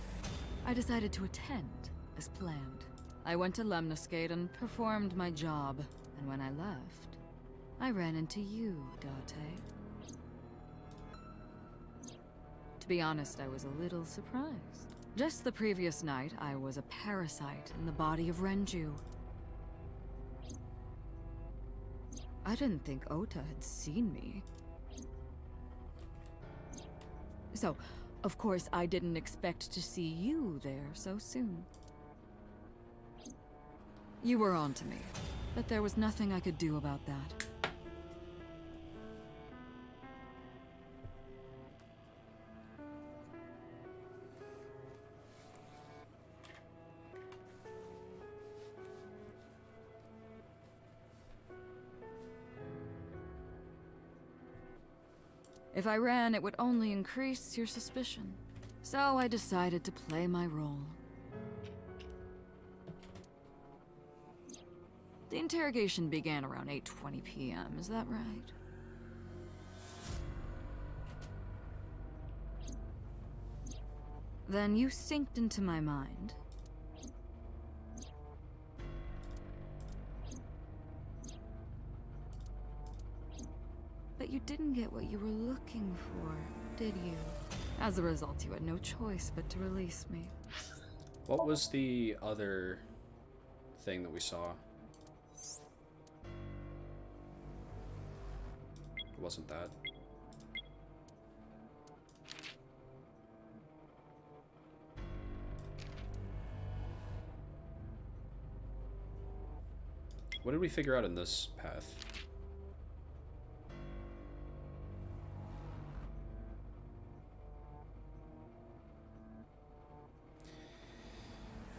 I decided to attend as planned. I went to Lemniscate and performed my job, and when I left, I ran into you, Date. To be honest, I was a little surprised. Just the previous night, I was a parasite in the body of Renju. I didn't think Ota had seen me. So, of course, I didn't expect to see you there so soon. You were on to me, but there was nothing I could do about that. If I ran, it would only increase your suspicion. So I decided to play my role. The interrogation began around 8:20 p.m., is that right? Then you synced into my mind. But you didn't get what you were looking for, did you? As a result, you had no choice but to release me. What was the other thing that we saw? It wasn't that. What did we figure out in this path?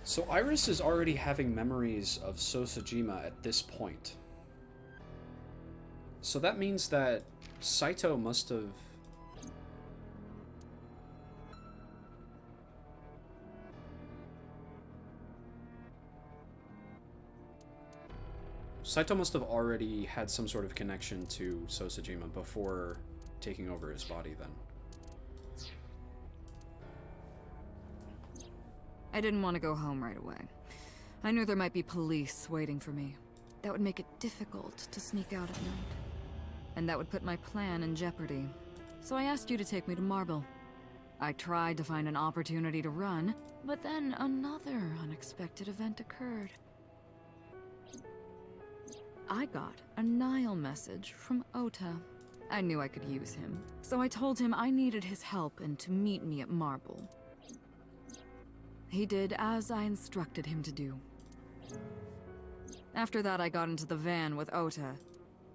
So Iris is already having memories of Sosajima at this point. So that means that Saito must have... Saito must have already had some sort of connection to Sosajima before taking over his body then. I didn't want to go home right away. I knew there might be police waiting for me. That would make it difficult to sneak out at night. And that would put my plan in jeopardy. So I asked you to take me to Marble. I tried to find an opportunity to run, but then another unexpected event occurred. I got a Nile message from Ota. I knew I could use him, so I told him I needed his help and to meet me at Marble. He did as I instructed him to do. After that, I got into the van with Ota,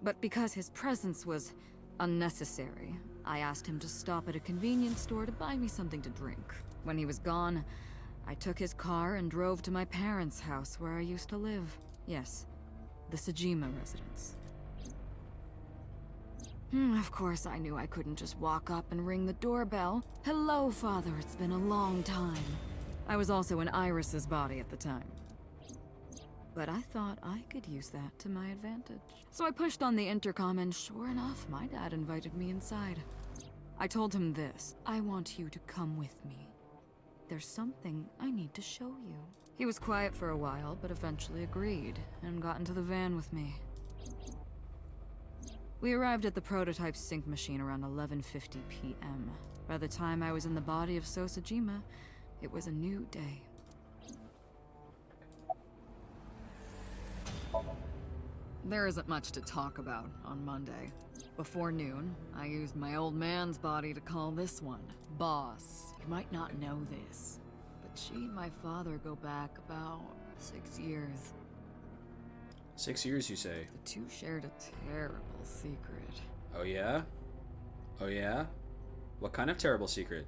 but because his presence was unnecessary, I asked him to stop at a convenience store to buy me something to drink. When he was gone, I took his car and drove to my parents' house where I used to live. Yes, the Sajima residence. Of course, I knew I couldn't just walk up and ring the doorbell. Hello, Father, it's been a long time. I was also in Iris's body at the time. But I thought I could use that to my advantage. So I pushed on the intercom and sure enough, my dad invited me inside. I told him this: I want you to come with me. There's something I need to show you. He was quiet for a while, but eventually agreed and got into the van with me. We arrived at the prototype sync machine around 11:50 p.m. By the time I was in the body of Sosajima, it was a new day. There isn't much to talk about on Monday. Before noon, I used my old man's body to call this one Boss. You might not know this, but she and my father go back about 6 years. 6 years, you say? The two shared a terrible secret. Oh yeah? Oh yeah? What kind of terrible secret?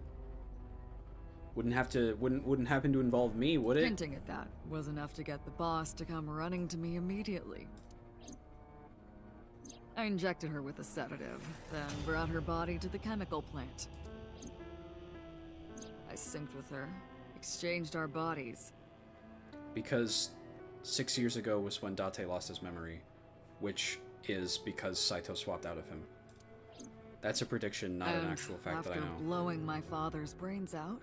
Wouldn't happen to involve me, would it? Hinting at that was enough to get the boss to come running to me immediately. I injected her with a sedative, then brought her body to the chemical plant. I synced with her, exchanged our bodies. Because 6 years ago was when Date lost his memory, which is because Saito swapped out of him. That's a prediction, not an actual fact that I know. After blowing my father's brains out,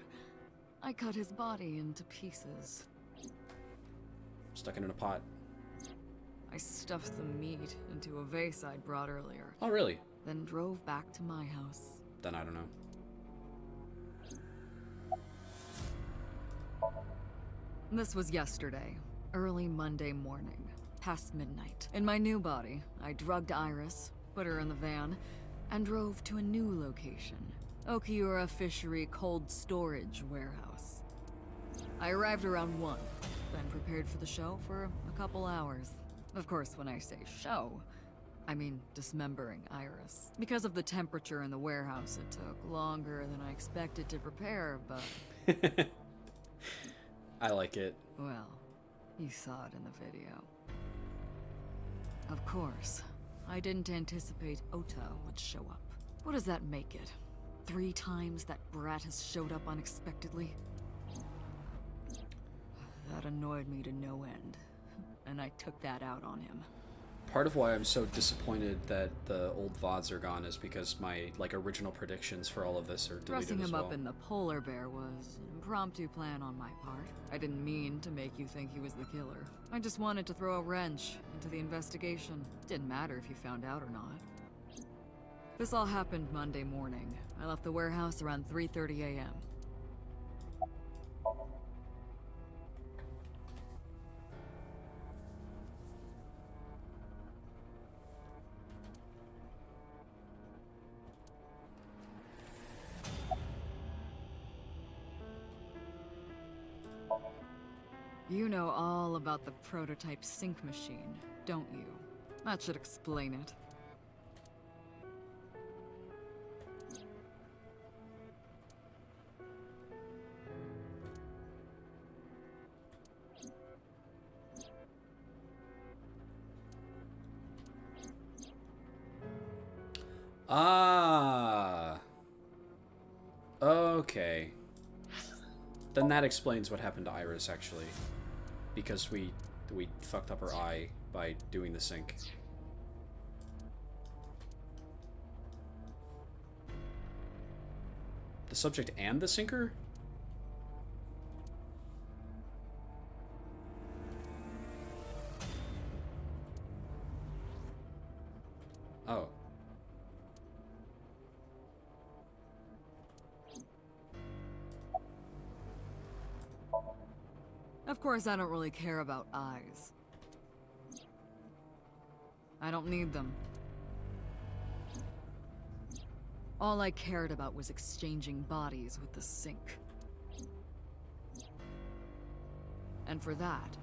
I cut his body into pieces. Stuck it in a pot. I stuffed the meat into a vase I'd brought earlier. Oh, really? Then drove back to my house. Then I don't know. This was yesterday, early Monday morning, past midnight. In my new body, I drugged Iris, put her in the van, and drove to a new location, Okiura Fishery Cold Storage Warehouse. I arrived around 1, then prepared for the show for a couple hours. Of course, when I say show, I mean dismembering Iris. Because of the temperature in the warehouse, it took longer than I expected to prepare, but... I like it. Well, you saw it in the video. Of course, I didn't anticipate Ota would show up. What does that make it? 3 times that brat has showed up unexpectedly? That annoyed me to no end, and I took that out on him. Part of why I'm so disappointed that the old VODs are gone is because my original predictions for all of this are deleted Dressing as him well. up in the polar bear was an impromptu plan on my part. I didn't mean to make you think he was the killer. I just wanted to throw a wrench into the investigation. Didn't matter if you found out or not. This all happened Monday morning. I left the warehouse around 3:30 a.m. You know all about the prototype sync machine, don't you? That should explain it. Ah. Okay. Then that explains what happened to Iris, actually. Because we fucked up her eye by doing the sync. The subject and the sinker? Oh. Of course, I don't really care about eyes. I don't need them. All I cared about was exchanging bodies with the sink. And for that,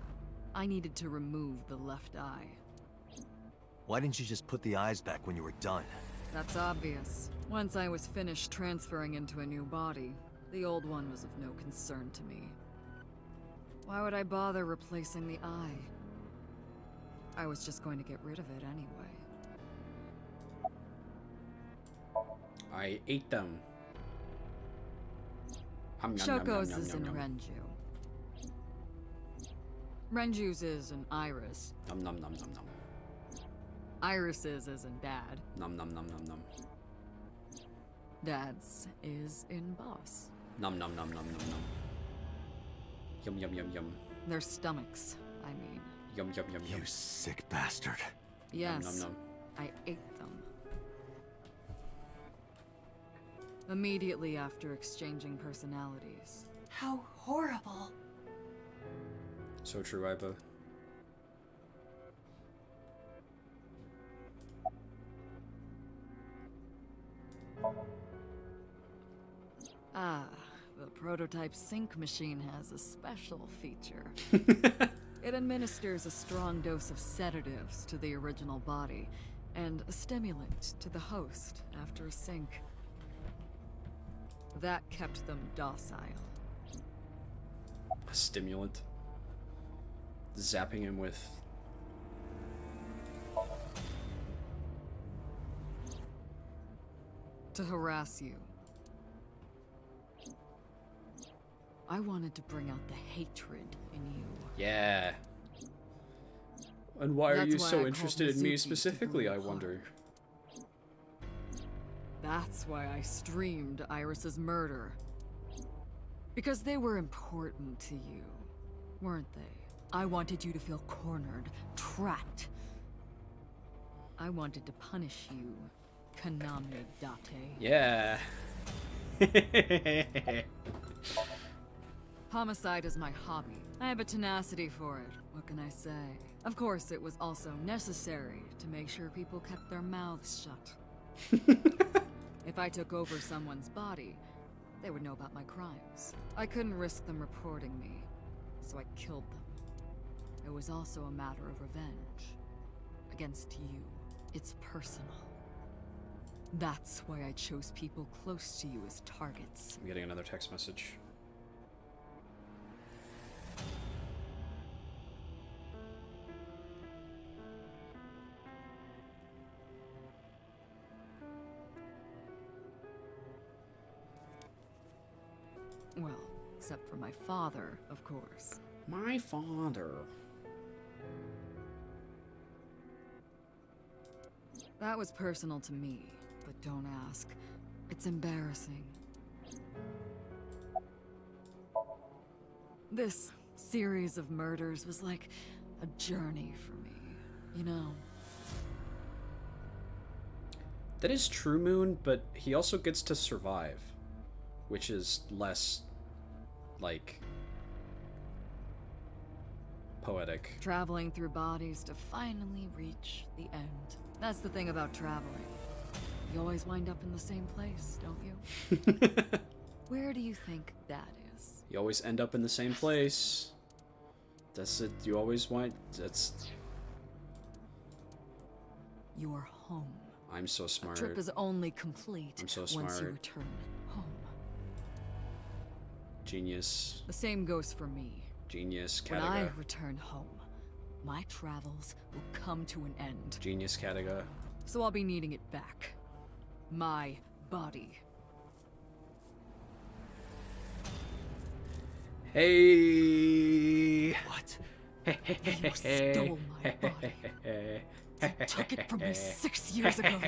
I needed to remove the left eye. Why didn't you just put the eyes back when you were done? That's obvious. Once I was finished transferring into a new body, the old one was of no concern to me. Why would I bother replacing the eye? I was just going to get rid of it anyway. I ate them. Nom, nom, nom, nom, Shoko's nom, is nom, in nom. Renju. Renju's is in Iris. Nom nom nom nom nom. Iris's is in Dad. Nom nom nom nom nom. Dad's is in Boss. Nom nom nom nom nom nom. Yum yum yum yum. Their stomachs, I mean. Yum yum yum yum. You sick bastard. Yes, Nom nom nom. I ate them. Immediately after exchanging personalities. How horrible. So true, Iba. Ah, the prototype sync machine has a special feature. It administers a strong dose of sedatives to the original body, and a stimulant to the host after a sync. That kept them docile. A stimulant. Zapping him with. To harass you. I wanted to bring out the hatred in you. Yeah. And why are That's you why I so called interested in me Mizuki to specifically, bring I it wonder? That's why I streamed Iris's murder. Because they were important to you, weren't they? I wanted you to feel cornered, trapped. I wanted to punish you, Kaname Date. Yeah. Homicide is my hobby. I have a tenacity for it. What can I say? Of course, it was also necessary to make sure people kept their mouths shut. If I took over someone's body, they would know about my crimes. I couldn't risk them reporting me, so I killed them. It was also a matter of revenge. Against you. It's personal. That's why I chose people close to you as targets. I'm getting another text message. Well, except for my father, of course. My father. That was personal to me, but don't ask. It's embarrassing. This series of murders was like a journey for me, you know? That is true, Moon, but he also gets to survive, which is less, like, poetic. Traveling through bodies to finally reach the end. That's the thing about traveling. You always wind up in the same place, don't you? Where do you think that is? You always end up in the same place. That's it. You always want. That's. Your home. I'm so smart. A trip is only complete I'm so once smart. you return home. Genius. The same goes for me. Genius. When I Kataga. return home, my travels will come to an end. Genius Kataga. So I'll be needing it back. My body. Hey. What? You stole my body. You took it from me 6 years ago.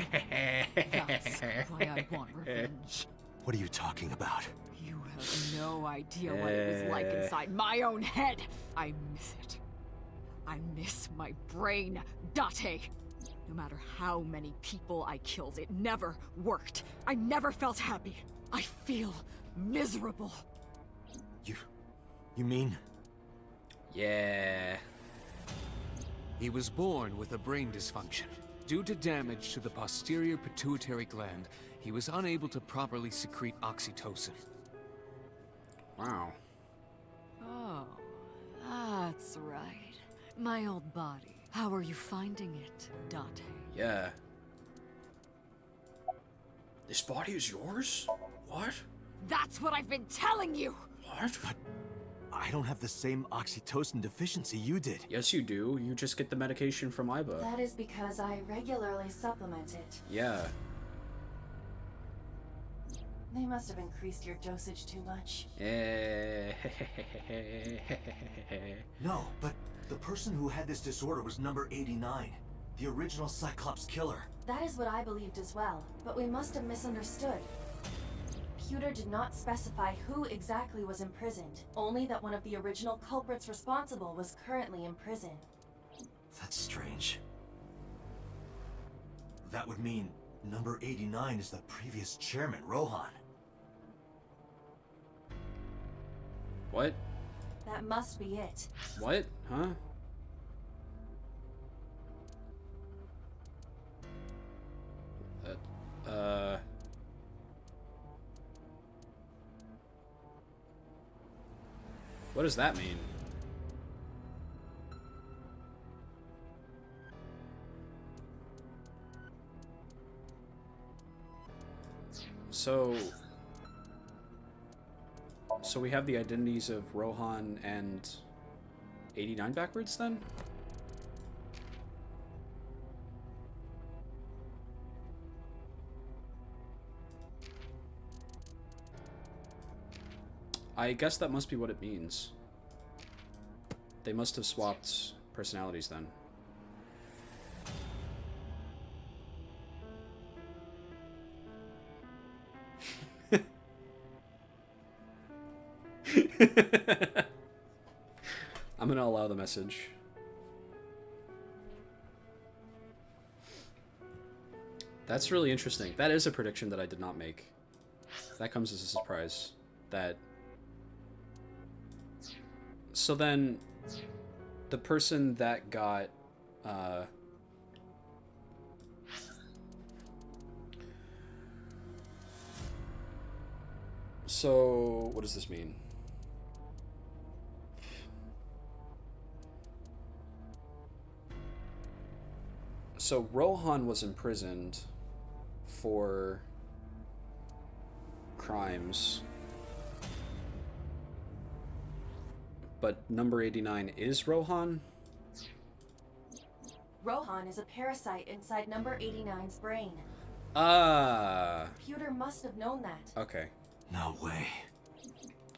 That's why I want revenge. What are you talking about? You have no idea what it was like inside my own head. I miss it. I miss my brain, Date. No matter how many people I killed, it never worked. I never felt happy. I feel miserable. You mean? Yeah. He was born with a brain dysfunction. Due to damage to the posterior pituitary gland, he was unable to properly secrete oxytocin. Wow. Oh, that's right. My old body. How are you finding it, Date? Yeah. This body is yours? What? That's what I've been telling you! What? I don't have the same oxytocin deficiency you did. Yes, you do. You just get the medication from Iba. That is because I regularly supplement it. Yeah. They must have increased your dosage too much. No, but the person who had this disorder was number 89. The original Cyclops killer. That is what I believed as well, but we must have misunderstood. Pewter did not specify who exactly was imprisoned, only that one of the original culprits responsible was currently in prison. That's strange. That would mean number 89 is the previous chairman, Rohan. What? That must be it. What? Huh? What does that mean? So we have the identities of Rohan and 89 backwards then? I guess that must be what it means. They must have swapped personalities then. I'm gonna allow the message. That's really interesting. That is a prediction that I did not make. That comes as a surprise. That... So then, the person that got, So, what does this mean? So, Rohan was imprisoned for crimes, but number 89 is Rohan? Rohan is a parasite inside number 89's brain. Ah. Pewter must have known that. Okay. No way.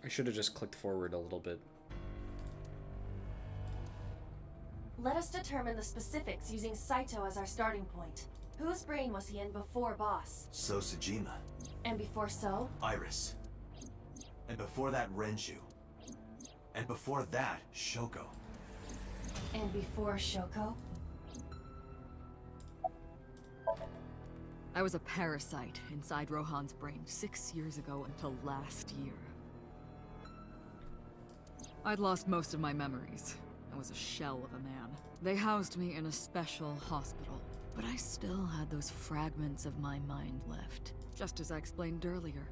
I should have just clicked forward a little bit. Let us determine the specifics using Saito as our starting point. Whose brain was he in before Boss? Sosajima. And before So? Iris. And before that, Renju. And before that, Shoko. And before Shoko? I was a parasite inside Rohan's brain 6 years ago until last year. I'd lost most of my memories. I was a shell of a man. They housed me in a special hospital, but I still had those fragments of my mind left, just as I explained earlier.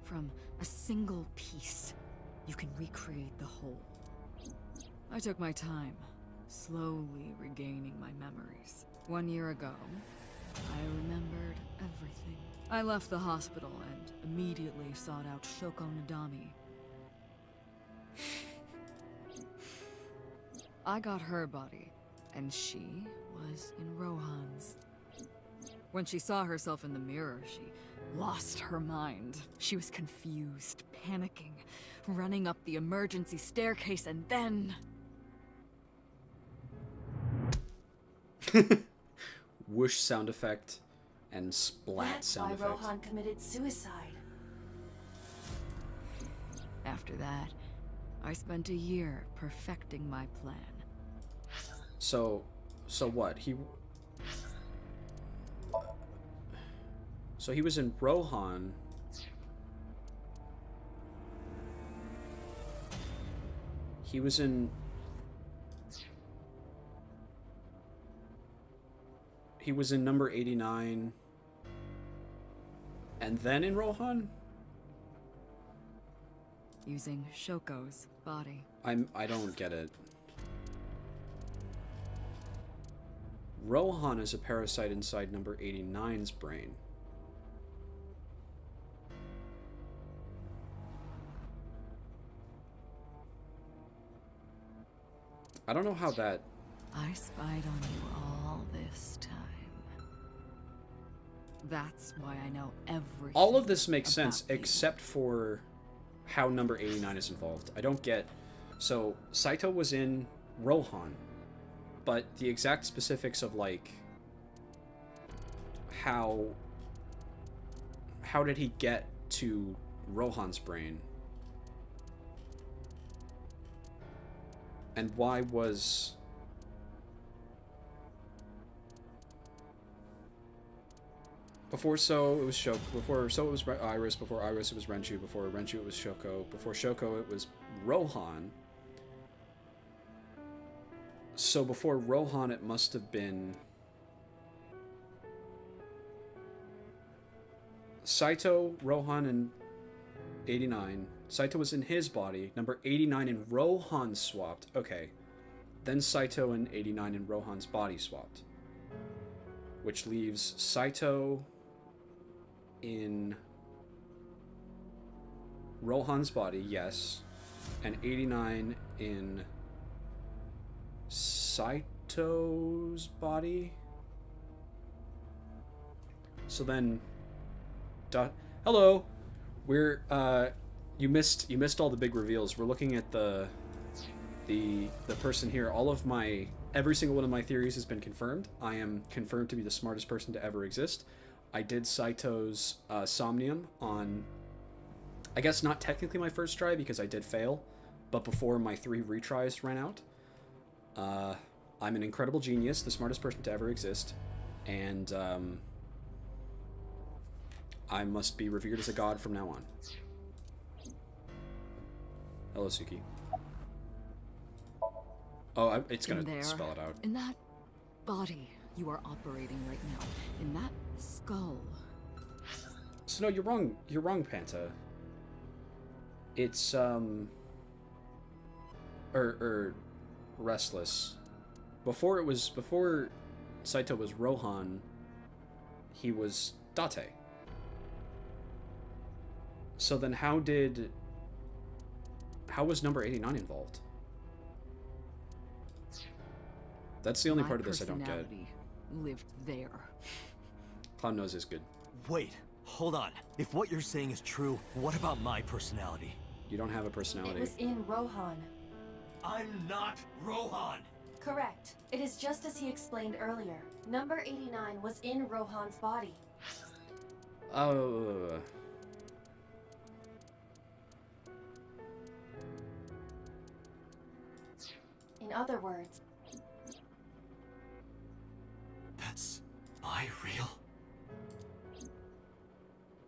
From a single piece, you can recreate the whole. I took my time, slowly regaining my memories. 1 year ago, I remembered everything. I left the hospital and immediately sought out Shoko Nadami. I got her body, and she was in Rohan's. When she saw herself in the mirror, she lost her mind. She was confused, panicking, running up the emergency staircase, and then... Whoosh sound effect and splat sound effect. That's why Rohan committed suicide. After that, I spent a year perfecting my plan. So what? So he was in Rohan. He was in number 89 and then in Rohan? Using Shoko's body. I don't get it. Rohan is a parasite inside number 89's brain. I don't know how that... I spied on you all this time. That's why I know everything. All of this makes sense, you. except for how number 89 is involved. I don't get... So, Saito was in Rohan, but the exact specifics of, like, how did he get to Rohan's brain? And why was... Before So, it was Shoko. Before So, it was Iris. Before Iris, it was Renju. Before Renju, it was Shoko. Before Shoko, it was Rohan. So before Rohan, it must have been... Saito, Rohan, and 89. Saito was in his body. Number 89 and Rohan swapped. Okay. Then Saito and 89 and Rohan's body swapped. Which leaves Saito in Rohan's body, yes. And 89 in Saito's body? So then... Hello! We're, you missed all the big reveals. We're looking at the person here. Every single one of my theories has been confirmed. I am confirmed to be the smartest person to ever exist. I did Saito's Somnium on, I guess not technically my first try because I did fail, but before my 3 retries ran out. I'm an incredible genius, the smartest person to ever exist, and I must be revered as a god from now on. Hello, Suki. Oh, it's gonna spell it out. In that body you are operating right now, in that skull. So no, you're wrong. You're wrong, Panta. It's Restless. Before Saito was Rohan, he was Date. So then how was number 89 involved? That's the only part of this I don't get. Lived there. Clown Nose is good. Wait, hold on. If what you're saying is true, what about my personality? You don't have a personality. It was in Rohan. I'm not Rohan! Correct. It is just as he explained earlier. Number 89 was in Rohan's body. Oh. In other words... That's my real...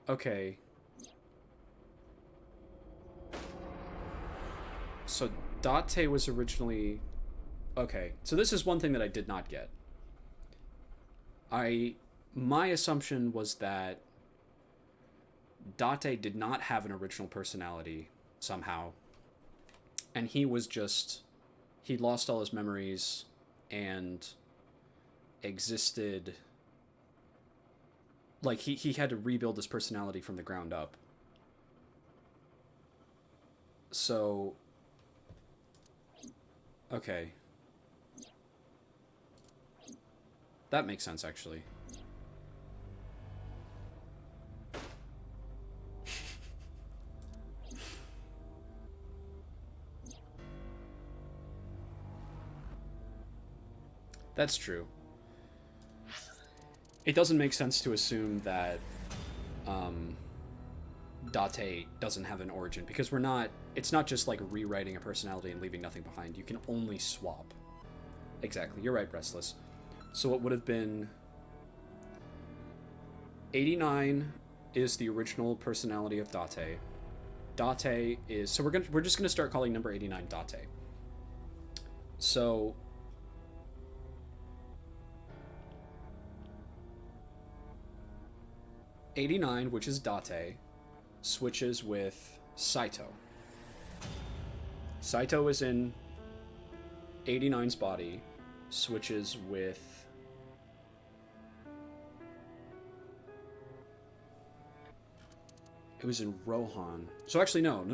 Okay. So Date was originally... Okay, so this is one thing that I did not get. My assumption was that Date did not have an original personality somehow. And he was just... He lost all his memories and existed... Like, he had to rebuild his personality from the ground up. So... Okay. That makes sense, actually. That's true. It doesn't make sense to assume that Date doesn't have an origin, because it's not just like rewriting a personality and leaving nothing behind. You can only swap. Exactly, you're right, Restless. So it would have been 89 is the original personality of Date. Date is, so we're just gonna start calling number 89 Date. So 89, which is Date, switches with Saito. Saito is in 89's body, switches with... It was in Rohan. So actually, no.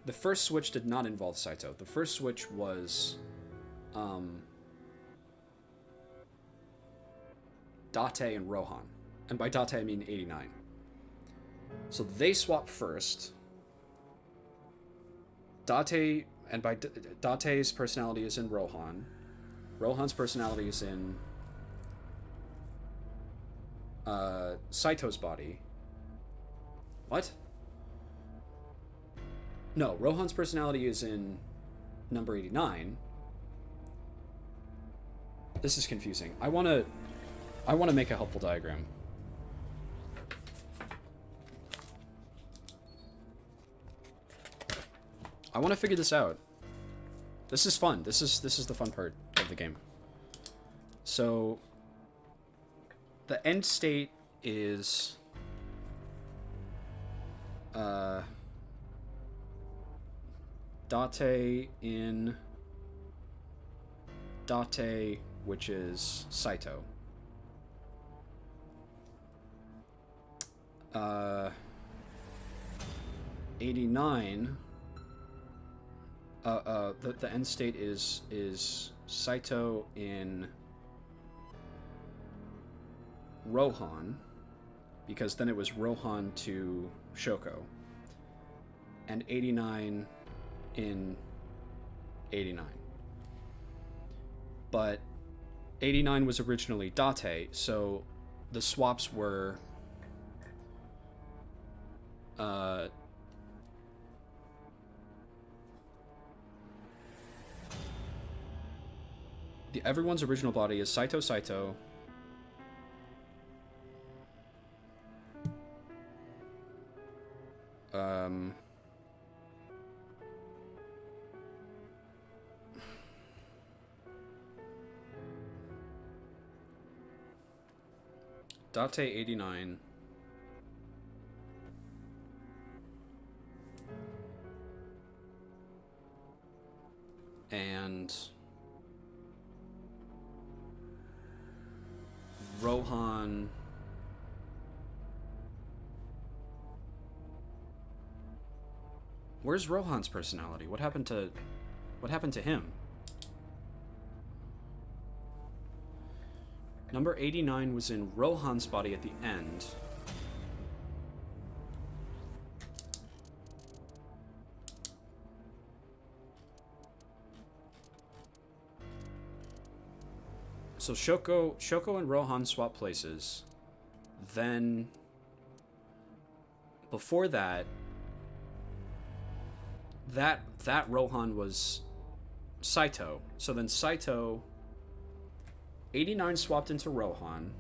The first switch did not involve Saito. The first switch was Date and Rohan. And by Date I mean 89. So they swap first. Date, and by Date's personality is in Rohan. Rohan's personality is in Saito's body. What? No, Rohan's personality is in number 89. This is confusing. I want to make a helpful diagram. I want to figure this out. This is fun. This is the fun part of the game. So the end state is Date in Date, which is Saito. 89. The end state is Saito in Rohan, because then it was Rohan to Shoko, and 89 in 89. But 89 was originally Date, so the swaps were everyone's original body is Saito Saito. Date 89. And Rohan Where's Rohan's personality? What happened to him? Number 89 was in Rohan's body at the end. So Shoko and Rohan swap places. Then before that Rohan was Saito. So then Saito 89 swapped into Rohan.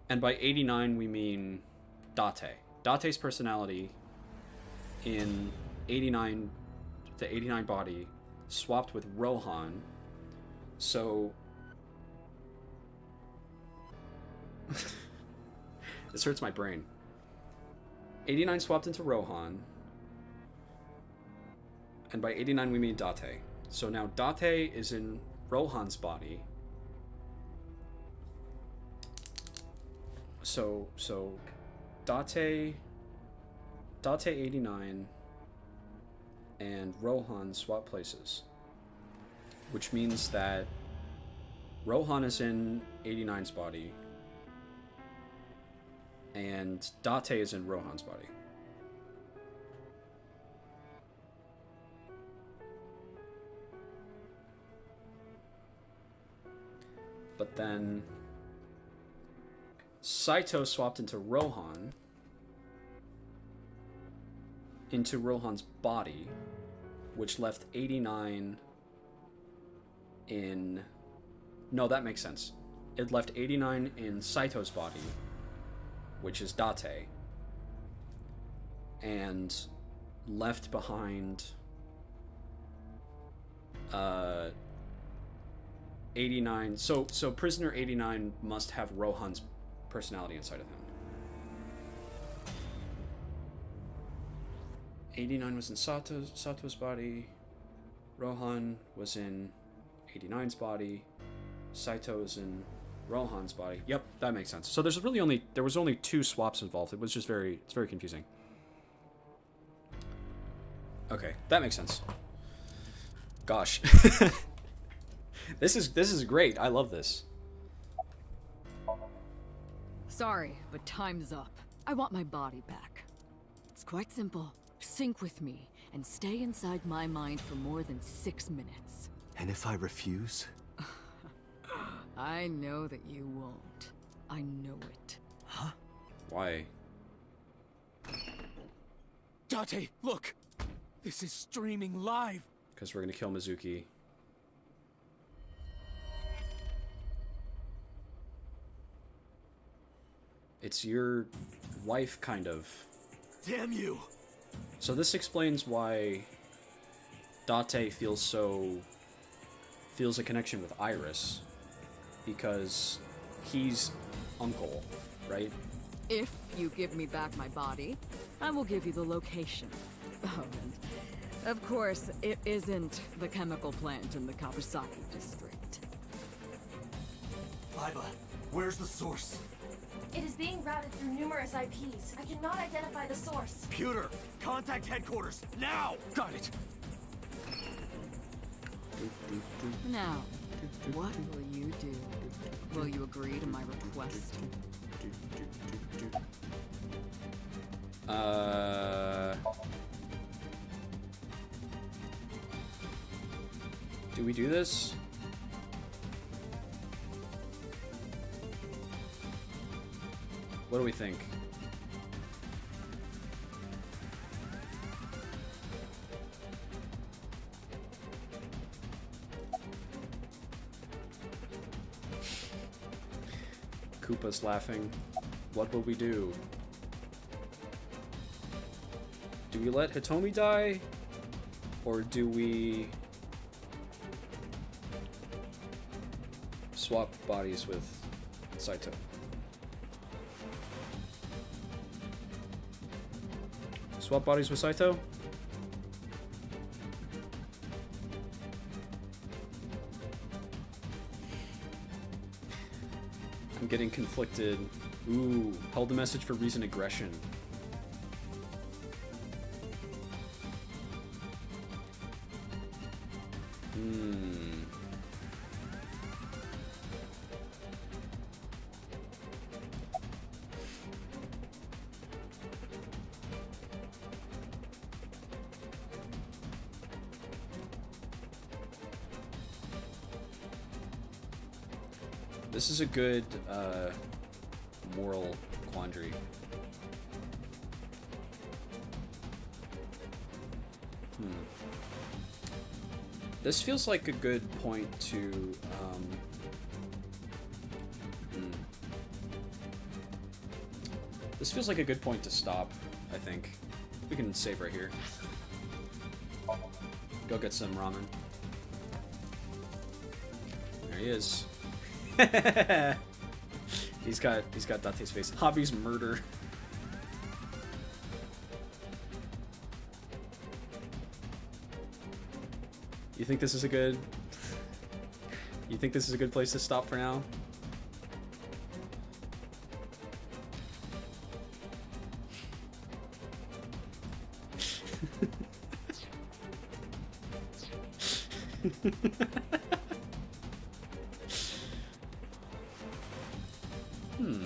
And by 89 we mean Date. Date's personality in 89, the 89 body, swapped with Rohan. So this hurts my brain. 89 swapped into Rohan. And by 89 we mean Date. So now Date is in Rohan's body. So Date 89 and Rohan swap places. Which means that Rohan is in 89's body and Date is in Rohan's body. But then Saito swapped into Rohan's body, which left 89 in... No, that makes sense. It left 89 in Saito's body, which is Date, and left behind 89. So prisoner 89 must have Rohan's personality inside of him. 89 was in Sato's body. Rohan was in 89's body. Saito is in Rohan's body. Yep, that makes sense. So there was only 2 swaps involved. It was just it's very confusing. Okay, that makes sense. Gosh. This is great. I love this. Sorry, but time's up. I want my body back. It's quite simple. Sync with me and stay inside my mind for more than 6 minutes. And if I refuse? I know that you won't. I know it. Huh? Why? Date, look! This is streaming live! Because we're gonna kill Mizuki. It's your wife, kind of. Damn you! So this explains why Date feels a connection with Iris, because he's uncle, right? If you give me back my body, I will give you the location. Oh, and of course, it isn't the chemical plant in the Kawasaki district. Iva, where's the source? It is being routed through numerous IPs. I cannot identify the source. Pewter, contact headquarters, now! Got it! Now, what will you do? Will you agree to my request? Do we do this? What do we think? Koopa's laughing. What will we do? Do we let Hitomi die? Or do we swap bodies with Saito? Swap bodies with Saito? I'm getting conflicted. Ooh, held a message for reason aggression. This is a good moral quandary. This feels like a good point to this feels like a good point to stop, I think. We can save right here. Go get some ramen. There he is. he's got Date's face. Hobby's murder. You think this is a good place to stop for now?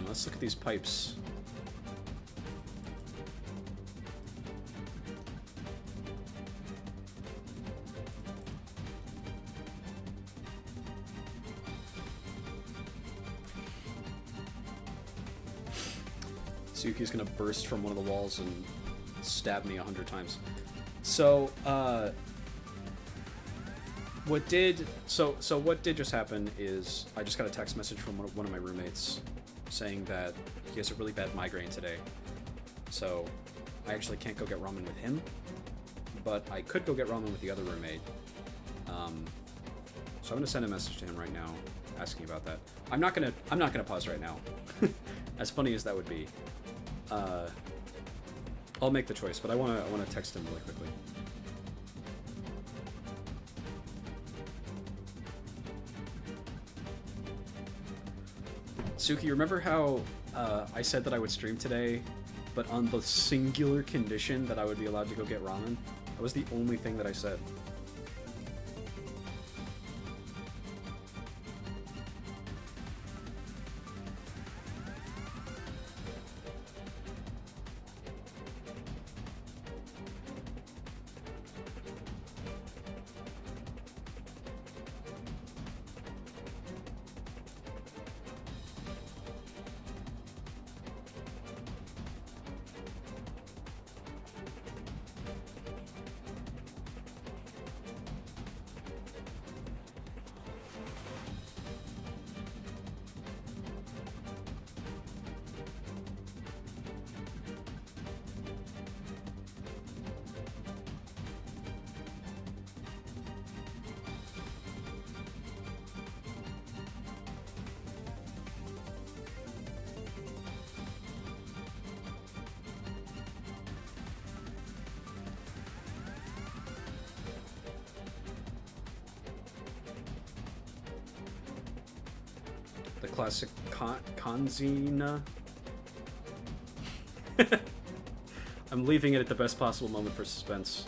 Let's look at these pipes. Suki's gonna burst from one of the walls and stab me 100 times. So, what did just happen is I just got a text message from one of my roommates saying that he has a really bad migraine today. So I actually can't go get ramen with him, but I could go get ramen with the other roommate. So I'm gonna send a message to him right now, asking about that. I'm not gonna pause right now. As funny as that would be, I'll make the choice, but I wanna text him really quickly. Suki, remember how I said that I would stream today, but on the singular condition that I would be allowed to go get ramen? That was the only thing that I said. The classic Kanzina. I'm leaving it at the best possible moment for suspense.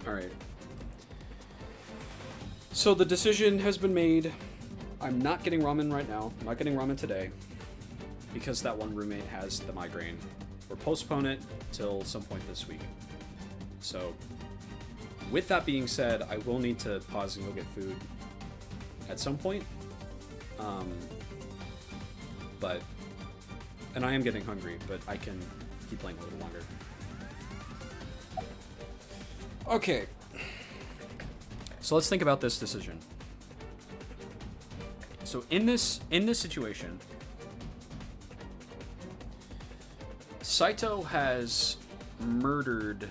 Alright. So the decision has been made. I'm not getting ramen right now. I'm not getting ramen today. Because that one roommate has the migraine. We'll postpone it till some point this week. So, with that being said, I will need to pause and go get food at some point. And I am getting hungry, but I can keep playing a little longer. Okay. So let's think about this decision. So in this situation, Saito has murdered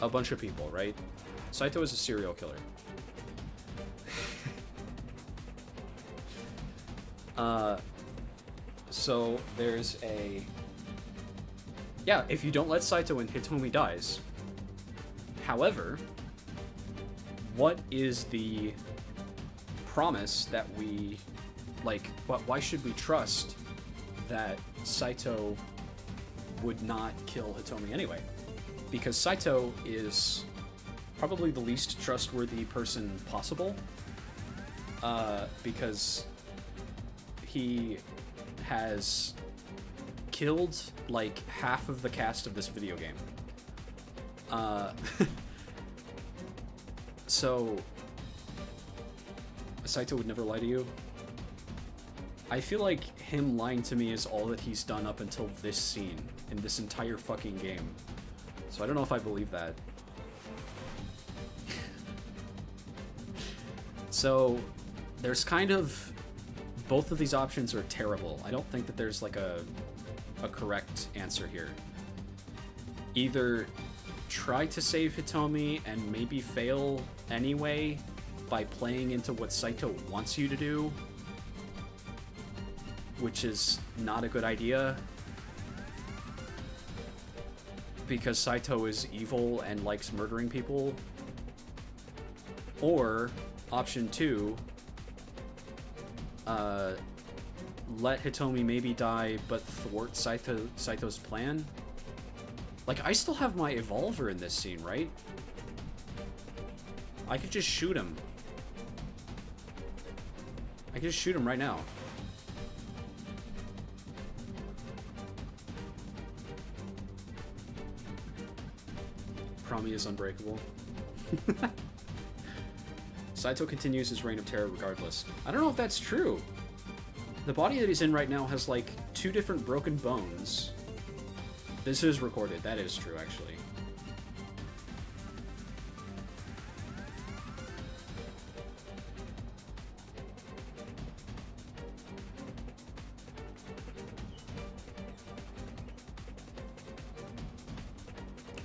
a bunch of people, right? Saito is a serial killer. So there's a... Yeah, if you don't let Saito in, Hitomi dies. However, what is the promise that we... Like, why should we trust that Saito would not kill Hitomi anyway? Because Saito is probably the least trustworthy person possible. Because he has killed like half of the cast of this video game. So Saito would never lie to you. I feel like him lying to me is all that he's done up until this scene in this entire fucking game. So I don't know if I believe that. So there's kind of... Both of these options are terrible. I don't think that there's like a correct answer here. Either try to save Hitomi and maybe fail anyway by playing into what Saito wants you to do, which is not a good idea, because Saito is evil and likes murdering people. Or option 2, let Hitomi maybe die, but thwart Saito's plan. Like, I still have my Evolver in this scene, right? I could just shoot him. I could just shoot him right now. Promi is unbreakable. Saito continues his reign of terror regardless. I don't know if that's true. The body that he's in right now has like 2 different broken bones. This is recorded. That is true, actually.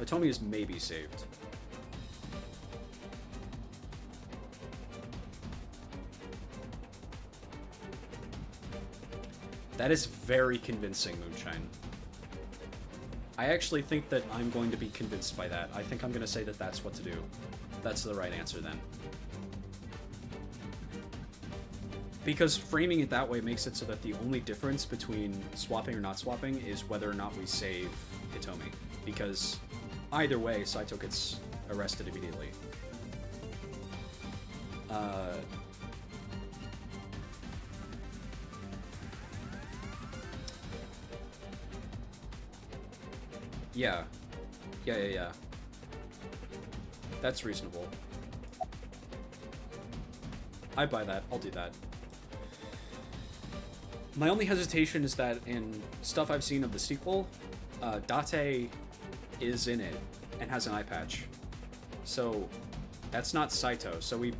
Hitomi is maybe saved. That is very convincing, Moonshine. I actually think that I'm going to be convinced by that. I think I'm going to say that that's what to do. That's the right answer, then. Because framing it that way makes it so that the only difference between swapping or not swapping is whether or not we save Hitomi. Because either way, Saito gets arrested immediately. Yeah. Yeah. That's reasonable. I buy that. I'll do that. My only hesitation is that in stuff I've seen of the sequel, Date is in it and has an eye patch. So that's not Saito. So we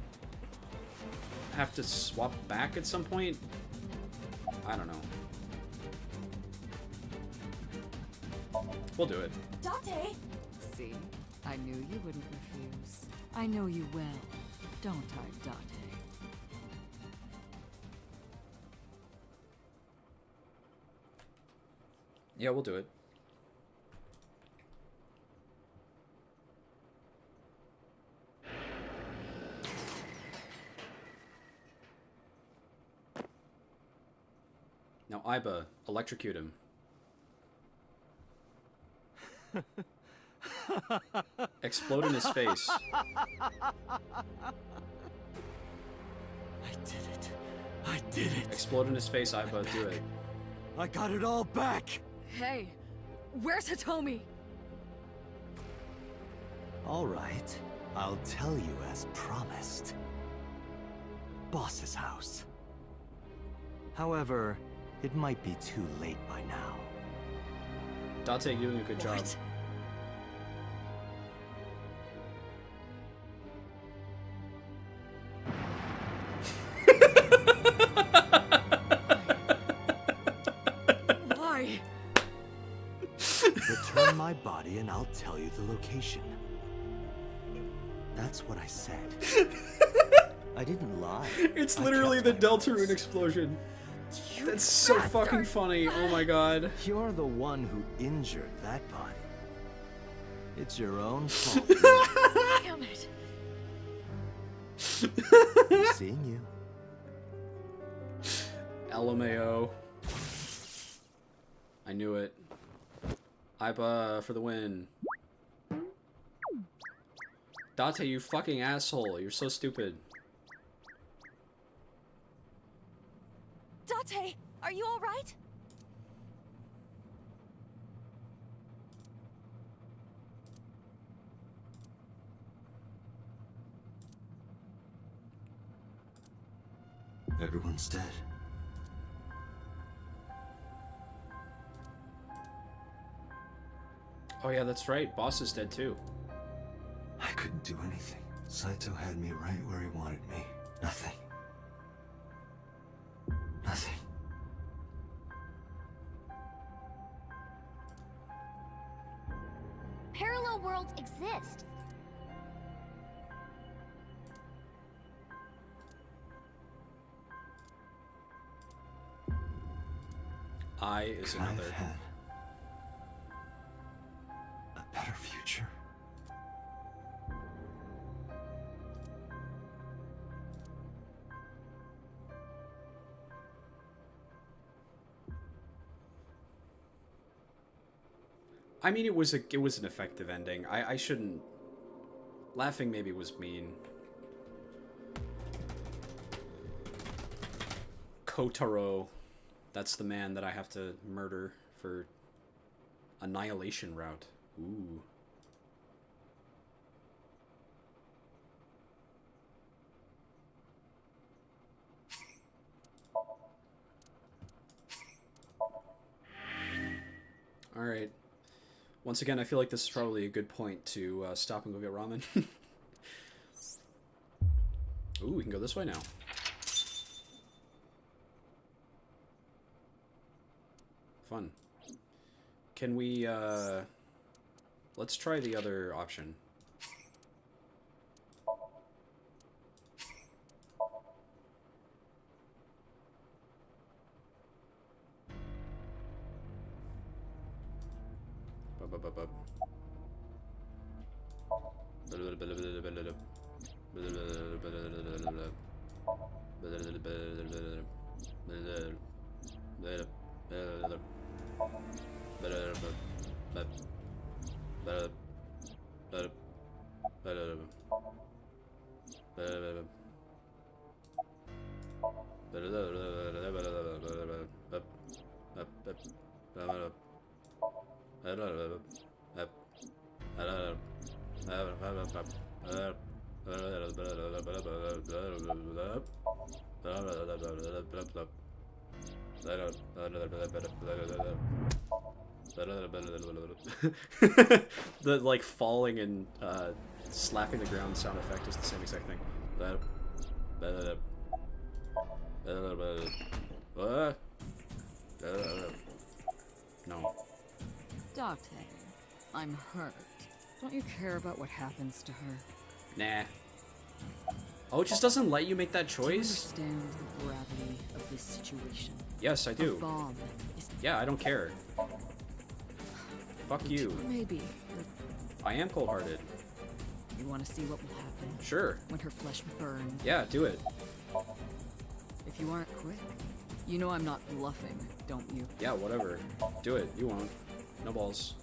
have to swap back at some point? I don't know. We'll do it. Date! See, I knew you wouldn't refuse. I know you well, don't I, Date? Yeah, we'll do it. Now, Iba, electrocute him. Explode in his face. I did it. Explode in his face, Iba. Do it. I got it all back. Hey, where's Hitomi? All right, I'll tell you as promised. Boss's house. However, it might be too late by now. Date, you're doing a good job. Why? Return my body and I'll tell you the location. That's what I said. I didn't lie. It's literally the Deltarune explosion. That's so fucking funny. Oh my god. You're the one who injured that body. It's your own fault. Damn it. Seeing you. LMAO. I knew it. Iba for the win. Date, you fucking asshole. You're so stupid. Date, are you all right? Everyone's dead. Oh yeah, that's right. Boss is dead too. I couldn't do anything. Saito had me right where he wanted me. Nothing. Nothing. Parallel worlds exist. I is Could another. I've had a better future. I mean, it was an effective ending. I shouldn't. Laughing maybe was mean. Kotaro, that's the man that I have to murder for annihilation route. Ooh. All right. Once again, I feel like this is probably a good point to stop and go get ramen. Ooh, we can go this way now. Fun. Can we, let's try the other option. The like falling and slapping the ground sound effect is the same exact thing. No. Date, I'm hurt. Don't you care about what happens to her? Nah. Oh, it just doesn't let you make that Do you choice? understand the gravity of this situation? Yes, I A do. bomb is Yeah, I don't care. Fuck you. maybe. I am cold-hearted. You want to see what will happen Sure. when her flesh burns? Yeah, do it. If you aren't quick, You know I'm not bluffing, don't you? Yeah, whatever. Do it. You won't. No balls.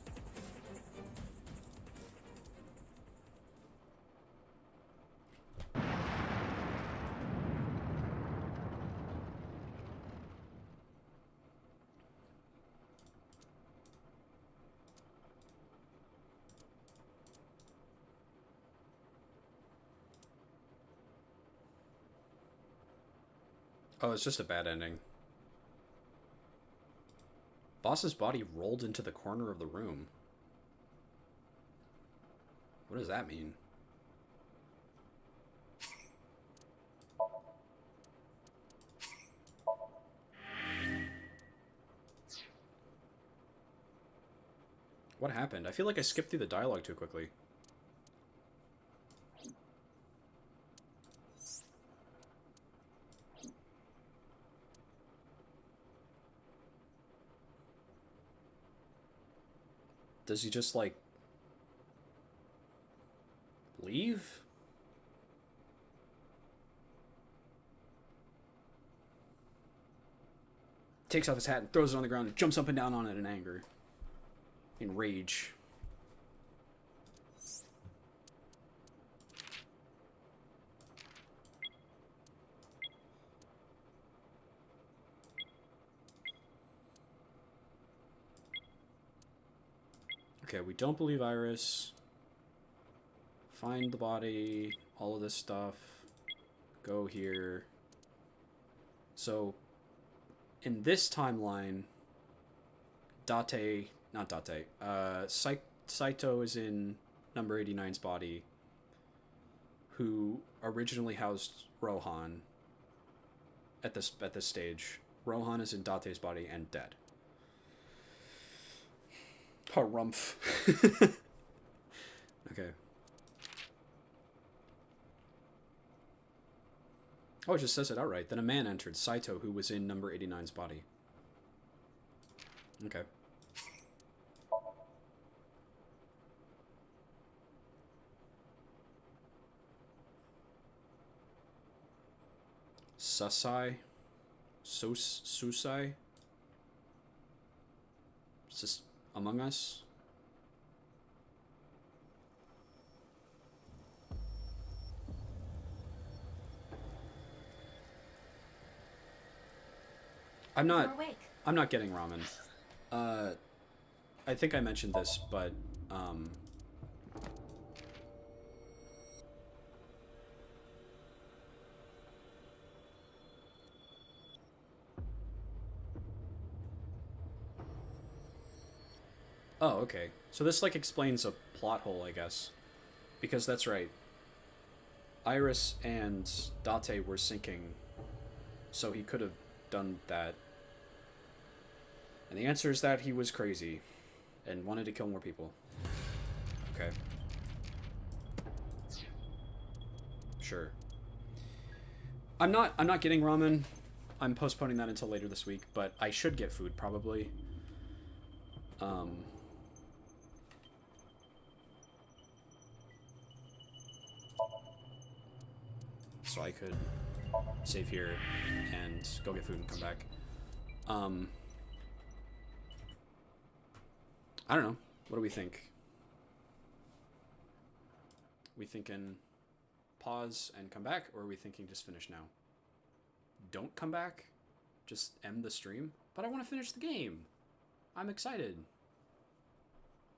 Oh, it's just a bad ending. Boss's body rolled into the corner of the room. What does that mean? What happened? I feel like I skipped through the dialogue too quickly. Does he just, like, leave? Takes off his hat and throws it on the ground and jumps up and down on it in anger. In rage. Okay, we don't believe Iris. Find the body, all of this stuff. Go here. So, in this timeline, Saito is in number 89's body, who originally housed Rohan at this stage. Rohan is in Date's body and dead. Harumph. Okay. Oh, it just says it outright. Then a man entered, Saito, who was in number 89's body. Okay. Susai? Susai? Is this Among Us? I'm not getting ramen. I think I mentioned this, but oh, okay. So this, like, explains a plot hole, I guess. Because that's right. Iris and Date were syncing, so he could have done that. And the answer is that he was crazy and wanted to kill more people. Okay. Sure. I'm not getting ramen. I'm postponing that until later this week, but I should get food probably. So I could save here and go get food and come back. I don't know. What do we think? We thinking pause and come back, or are we thinking just finish now? Don't come back? Just end the stream? But I want to finish the game. I'm excited.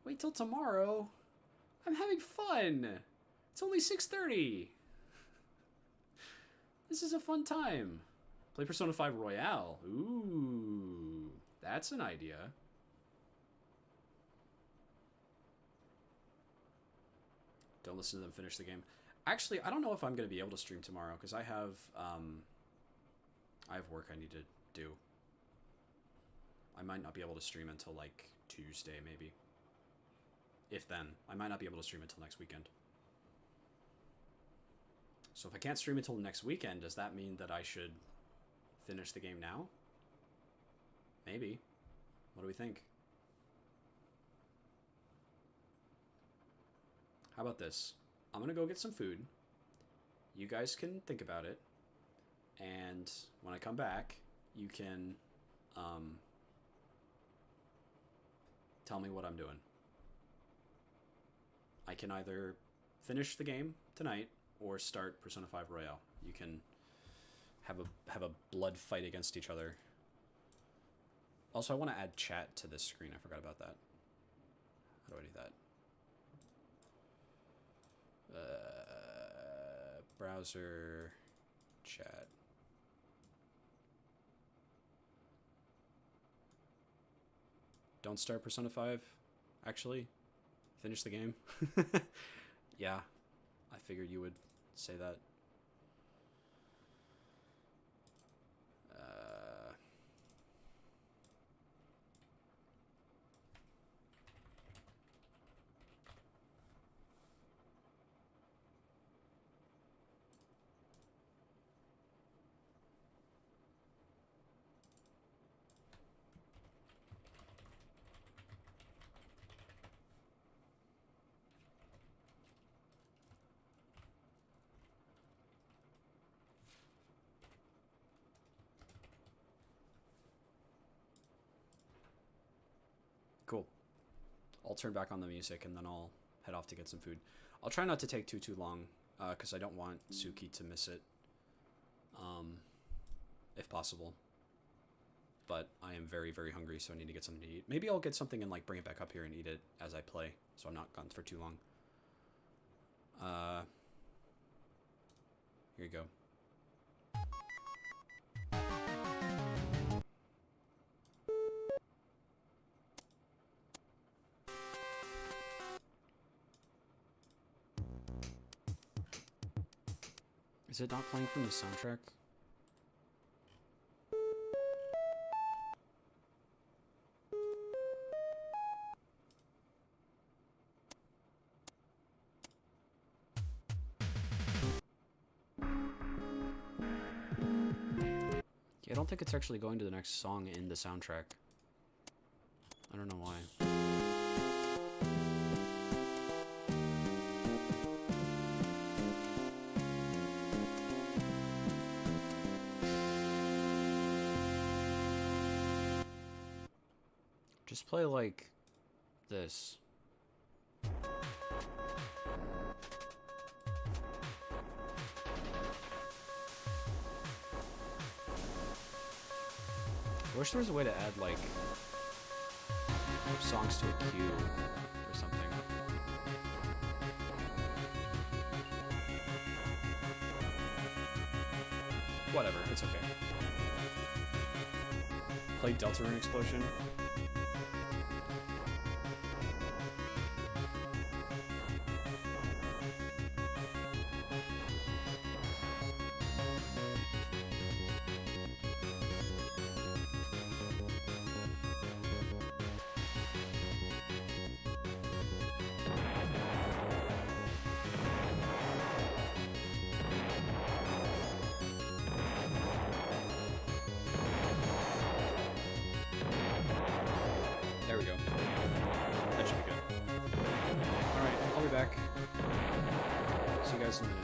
Wait till tomorrow. I'm having fun. It's only 6:30. This is a fun time. Play Persona 5 Royale. Ooh, that's an idea. Don't listen to them finish the game. Actually, I don't know if I'm going to be able to stream tomorrow, because I have work I need to do. I might not be able to stream until, like, Tuesday, maybe. If then. I might not be able to stream until next weekend. So if I can't stream until next weekend, does that mean that I should finish the game now? Maybe. What do we think? How about this? I'm gonna go get some food. You guys can think about it. And when I come back, you can tell me what I'm doing. I can either finish the game tonight or start Persona 5 Royale. You can have a blood fight against each other. Also, I want to add chat to this screen. I forgot about that. How do I do that? Browser, chat. Don't start Persona 5, actually. Finish the game. Yeah, I figured you would say that. Cool. I'll turn back on the music and then I'll head off to get some food. I'll try not to take too long, because I don't want Suki to miss it, if possible. But I am very, very hungry, so I need to get something to eat. Maybe I'll get something and like bring it back up here and eat it as I play, so I'm not gone for too long. Here you go. Is it not playing from the soundtrack? Yeah, I don't think it's actually going to the next song in the soundtrack. I don't know why. Just play like this. I wish there was a way to add like songs to a queue or something. Whatever, it's okay. Play Deltarune Explosion. There we go. That should be good. Alright, I'll be back. See you guys in a minute.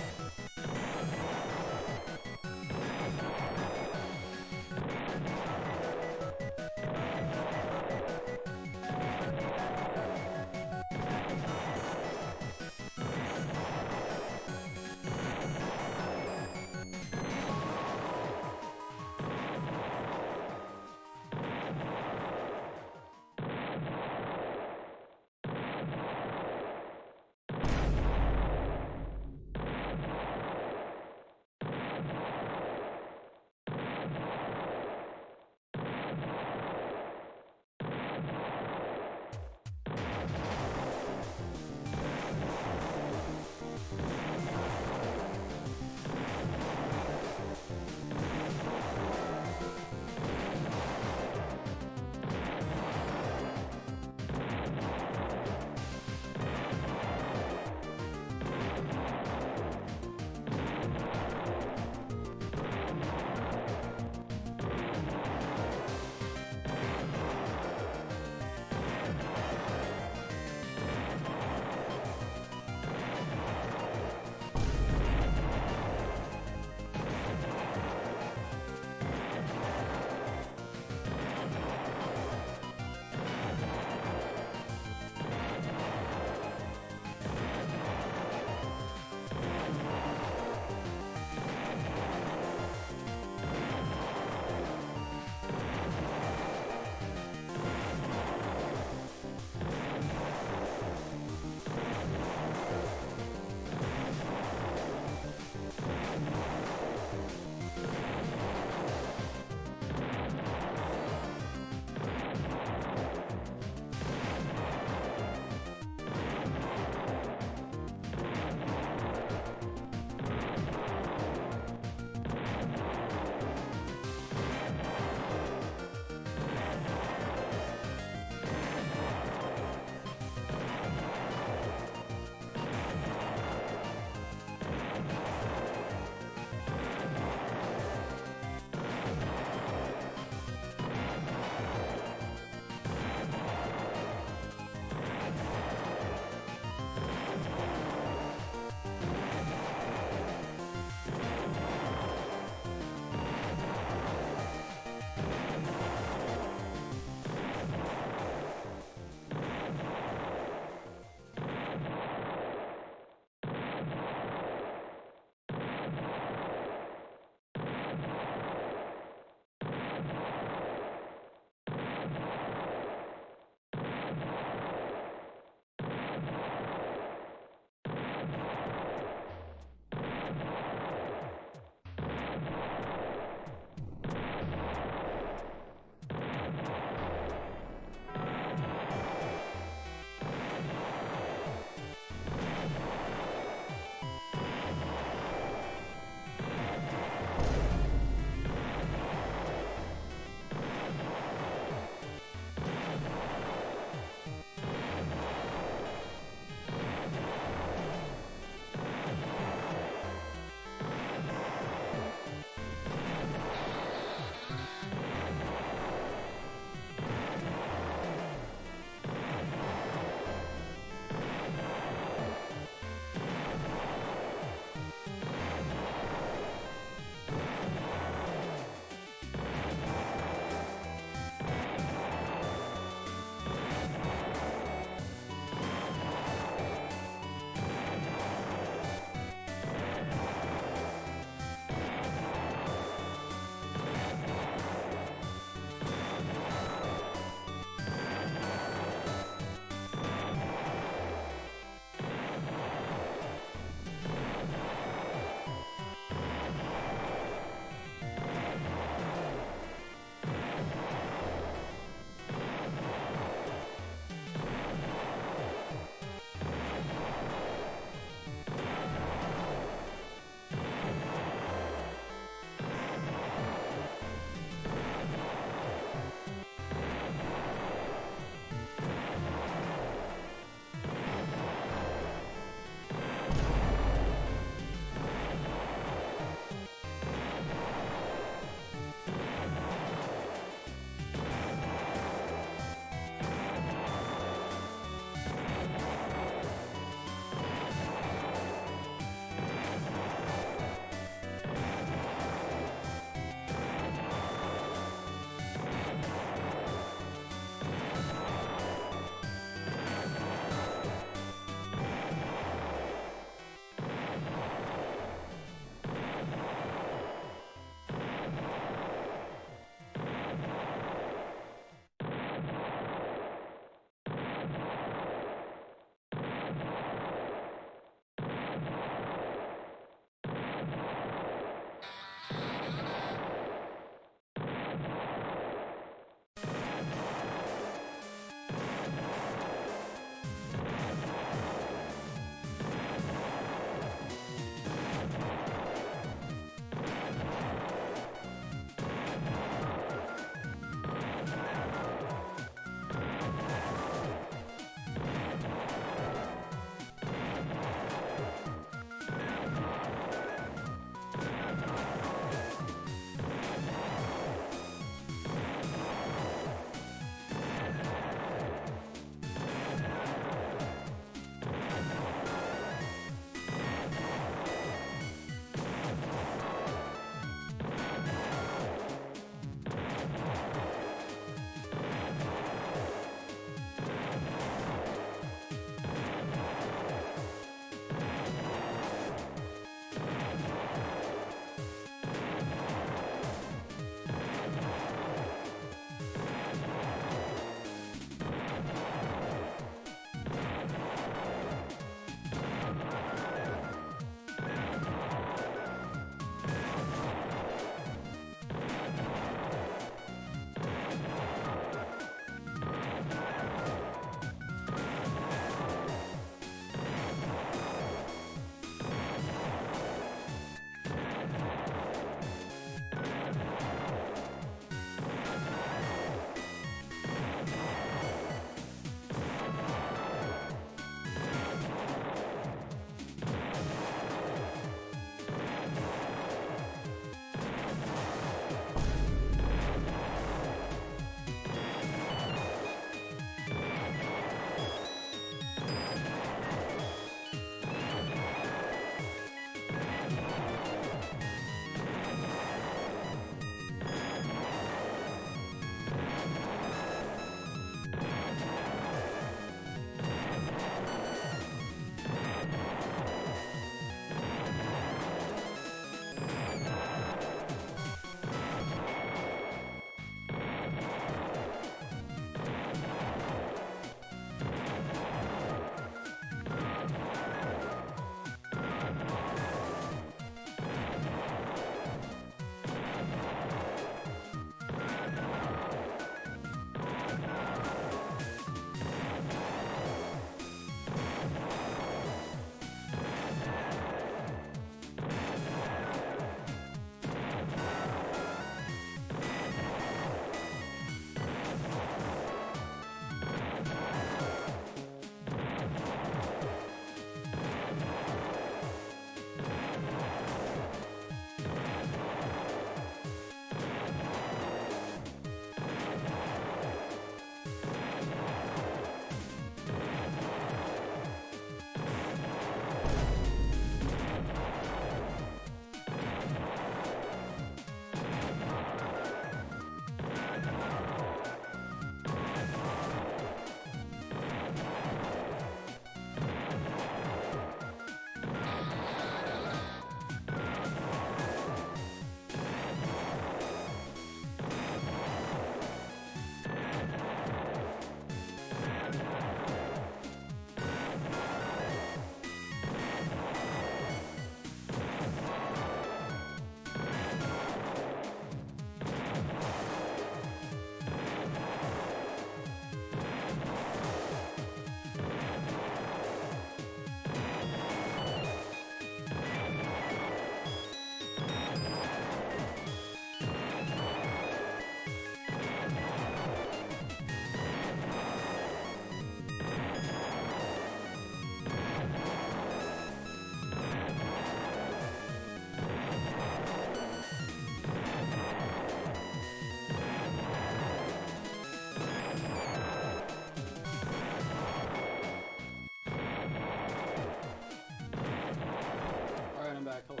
Alright, I'm back. Hello.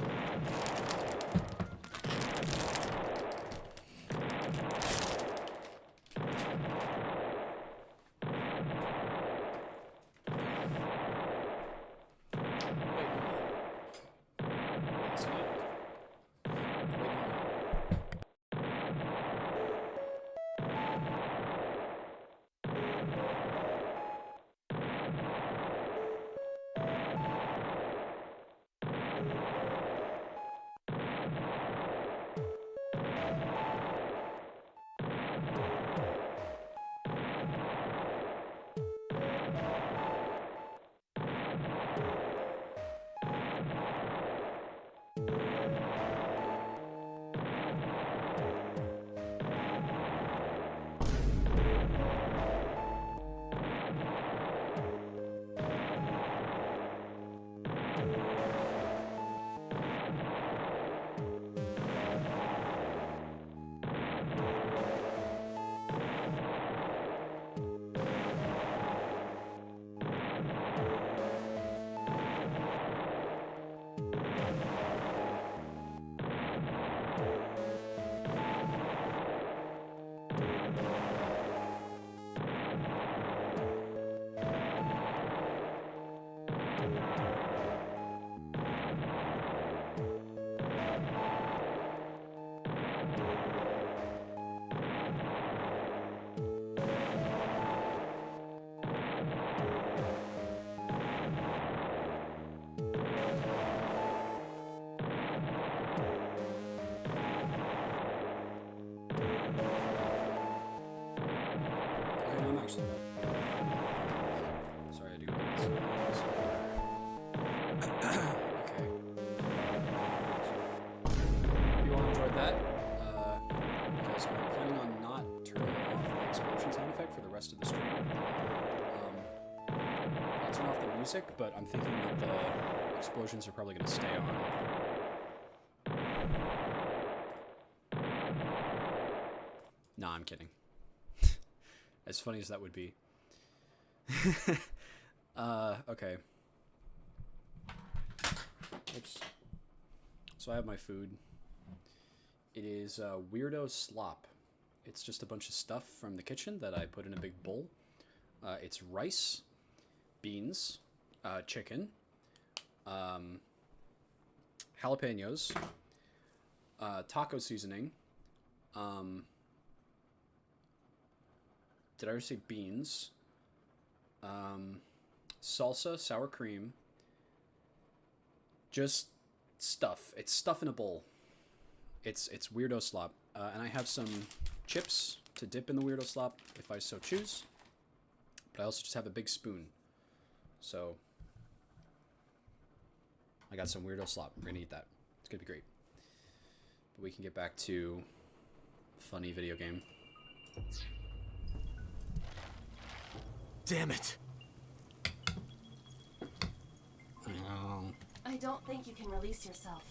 Sorry, I do this. Okay. You all enjoyed that? Because I'm planning on not turning off the explosion sound effect for the rest of the stream. I'll turn off the music, but I'm thinking that the explosions are probably going to stay on. Nah, I'm kidding. As funny as that would be. Okay. Oops. So I have my food. It is Weirdo Slop. It's just a bunch of stuff from the kitchen that I put in a big bowl. It's rice, beans, chicken, jalapenos, taco seasoning, did I already say beans? Salsa, sour cream. Just stuff. It's stuff in a bowl. It's Weirdo Slop. And I have some chips to dip in the Weirdo Slop if I so choose. But I also just have a big spoon. So I got some Weirdo Slop. We're gonna eat that. It's gonna be great. But we can get back to funny video game. Damn it! I don't think you can release yourself.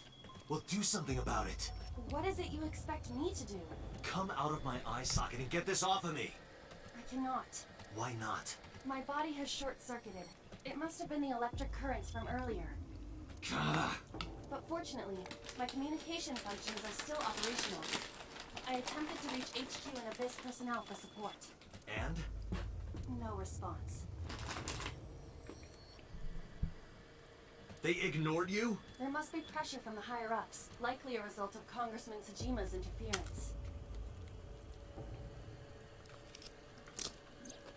Well, do something about it. What is it you expect me to do? Come out of my eye socket and get this off of me. I cannot. Why not? My body has short-circuited. It must have been the electric currents from earlier. But fortunately, my communication functions are still operational. I I attempted to reach HQ and Abyss personnel for support. And? No response. They ignored you? There must be pressure from the higher-ups, likely a result of Congressman Tsujima's interference.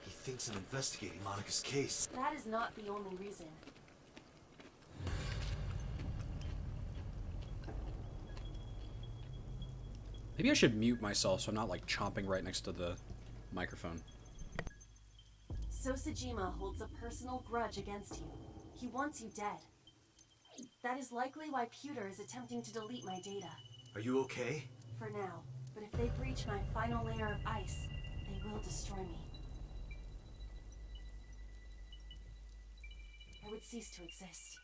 He thinks I'm investigating Monika's case. That is not the only reason. Maybe I should mute myself so I'm not, like, chomping right next to the microphone. Sosajima holds a personal grudge against you. He wants you dead. That is likely why Pewter is attempting to delete my data. Are you okay? For now. But if they breach my final layer of ice, they will destroy me. I would cease to exist.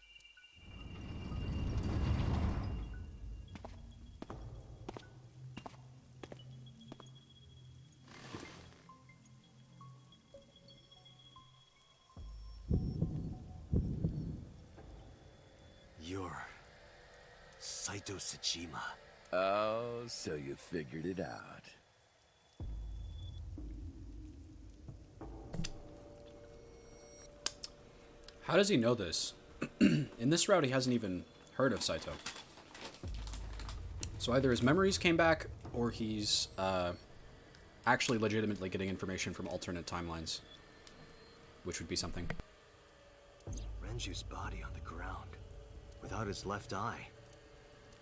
You're Saito Tsuchima. Oh, so you figured it out. How does he know this? In this route, he hasn't even heard of Saito. So either his memories came back, or he's actually legitimately getting information from alternate timelines. Which would be something. Renju's body on the ground, without his left eye.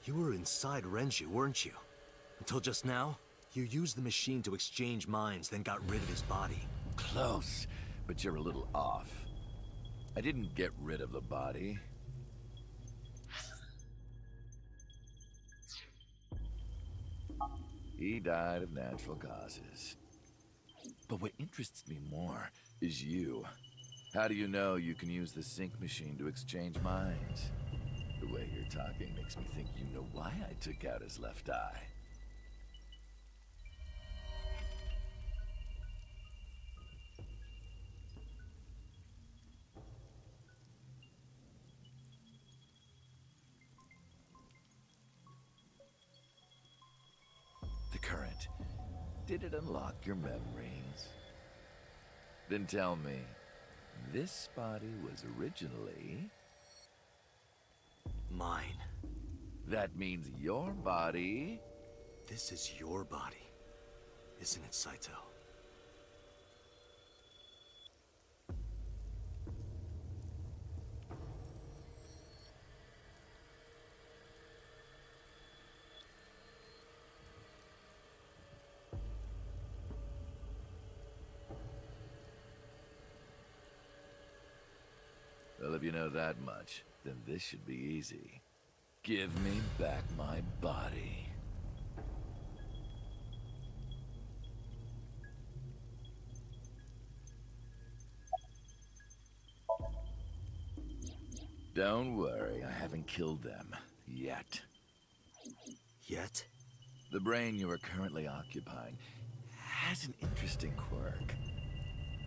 You were inside Renju, weren't you? Until just now, you used the machine to exchange minds, then got rid of his body. Close, but you're a little off. I didn't get rid of the body. He died of natural causes. But what interests me more is you. How do you know you can use the sync machine to exchange minds? The way you're talking makes me think you know why I took out his left eye. The current. Did it unlock your memories? Then tell me, this body was originally... Mine. That means your body... This is your body, isn't it, Saito? Well, if you know that much, then this should be easy. Give me back my body. Don't worry, I haven't killed them. Yet. Yet? The brain you are currently occupying has an interesting quirk.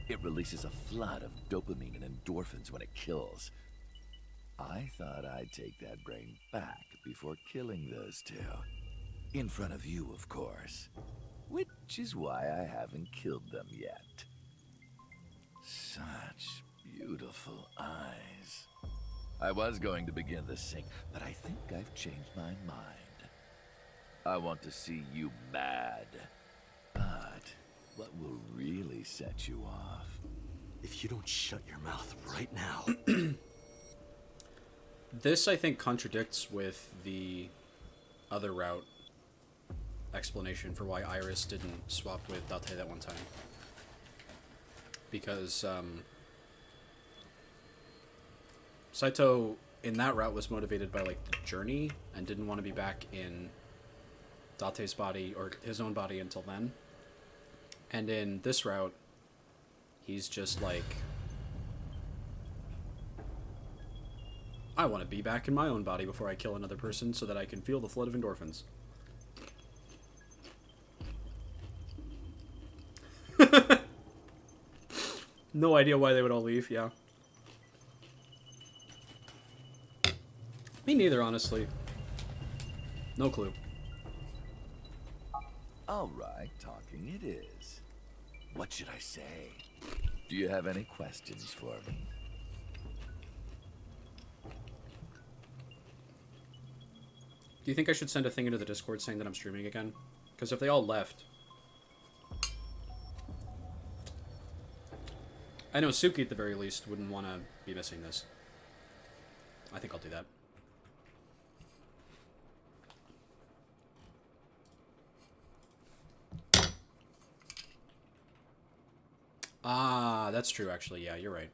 It releases a flood of dopamine and endorphins when it kills. I thought I'd take that brain back before killing those two. In front of you, of course. Which is why I haven't killed them yet. Such beautiful eyes. I was going to begin the sync, but I think I've changed my mind. I want to see you mad. But what will really set you off? If you don't shut your mouth right now... This, I think, contradicts with the other route explanation for why Iris didn't swap with Date that one time. Because, Saito, in that route, was motivated by, like, the journey, and didn't want to be back in Date's body, or his own body until then. And in this route, he's just like, I want to be back in my own body before I kill another person so that I can feel the flood of endorphins. No idea why they would all leave, yeah. Me neither, honestly. No clue. All right, talking it is. What should I say? Do you have any questions for me? Do you think I should send a thing into the Discord saying that I'm streaming again? Because if they all left... I know Suki at the very least wouldn't want to be missing this. I think I'll do that. Ah, that's true actually. Yeah, you're right.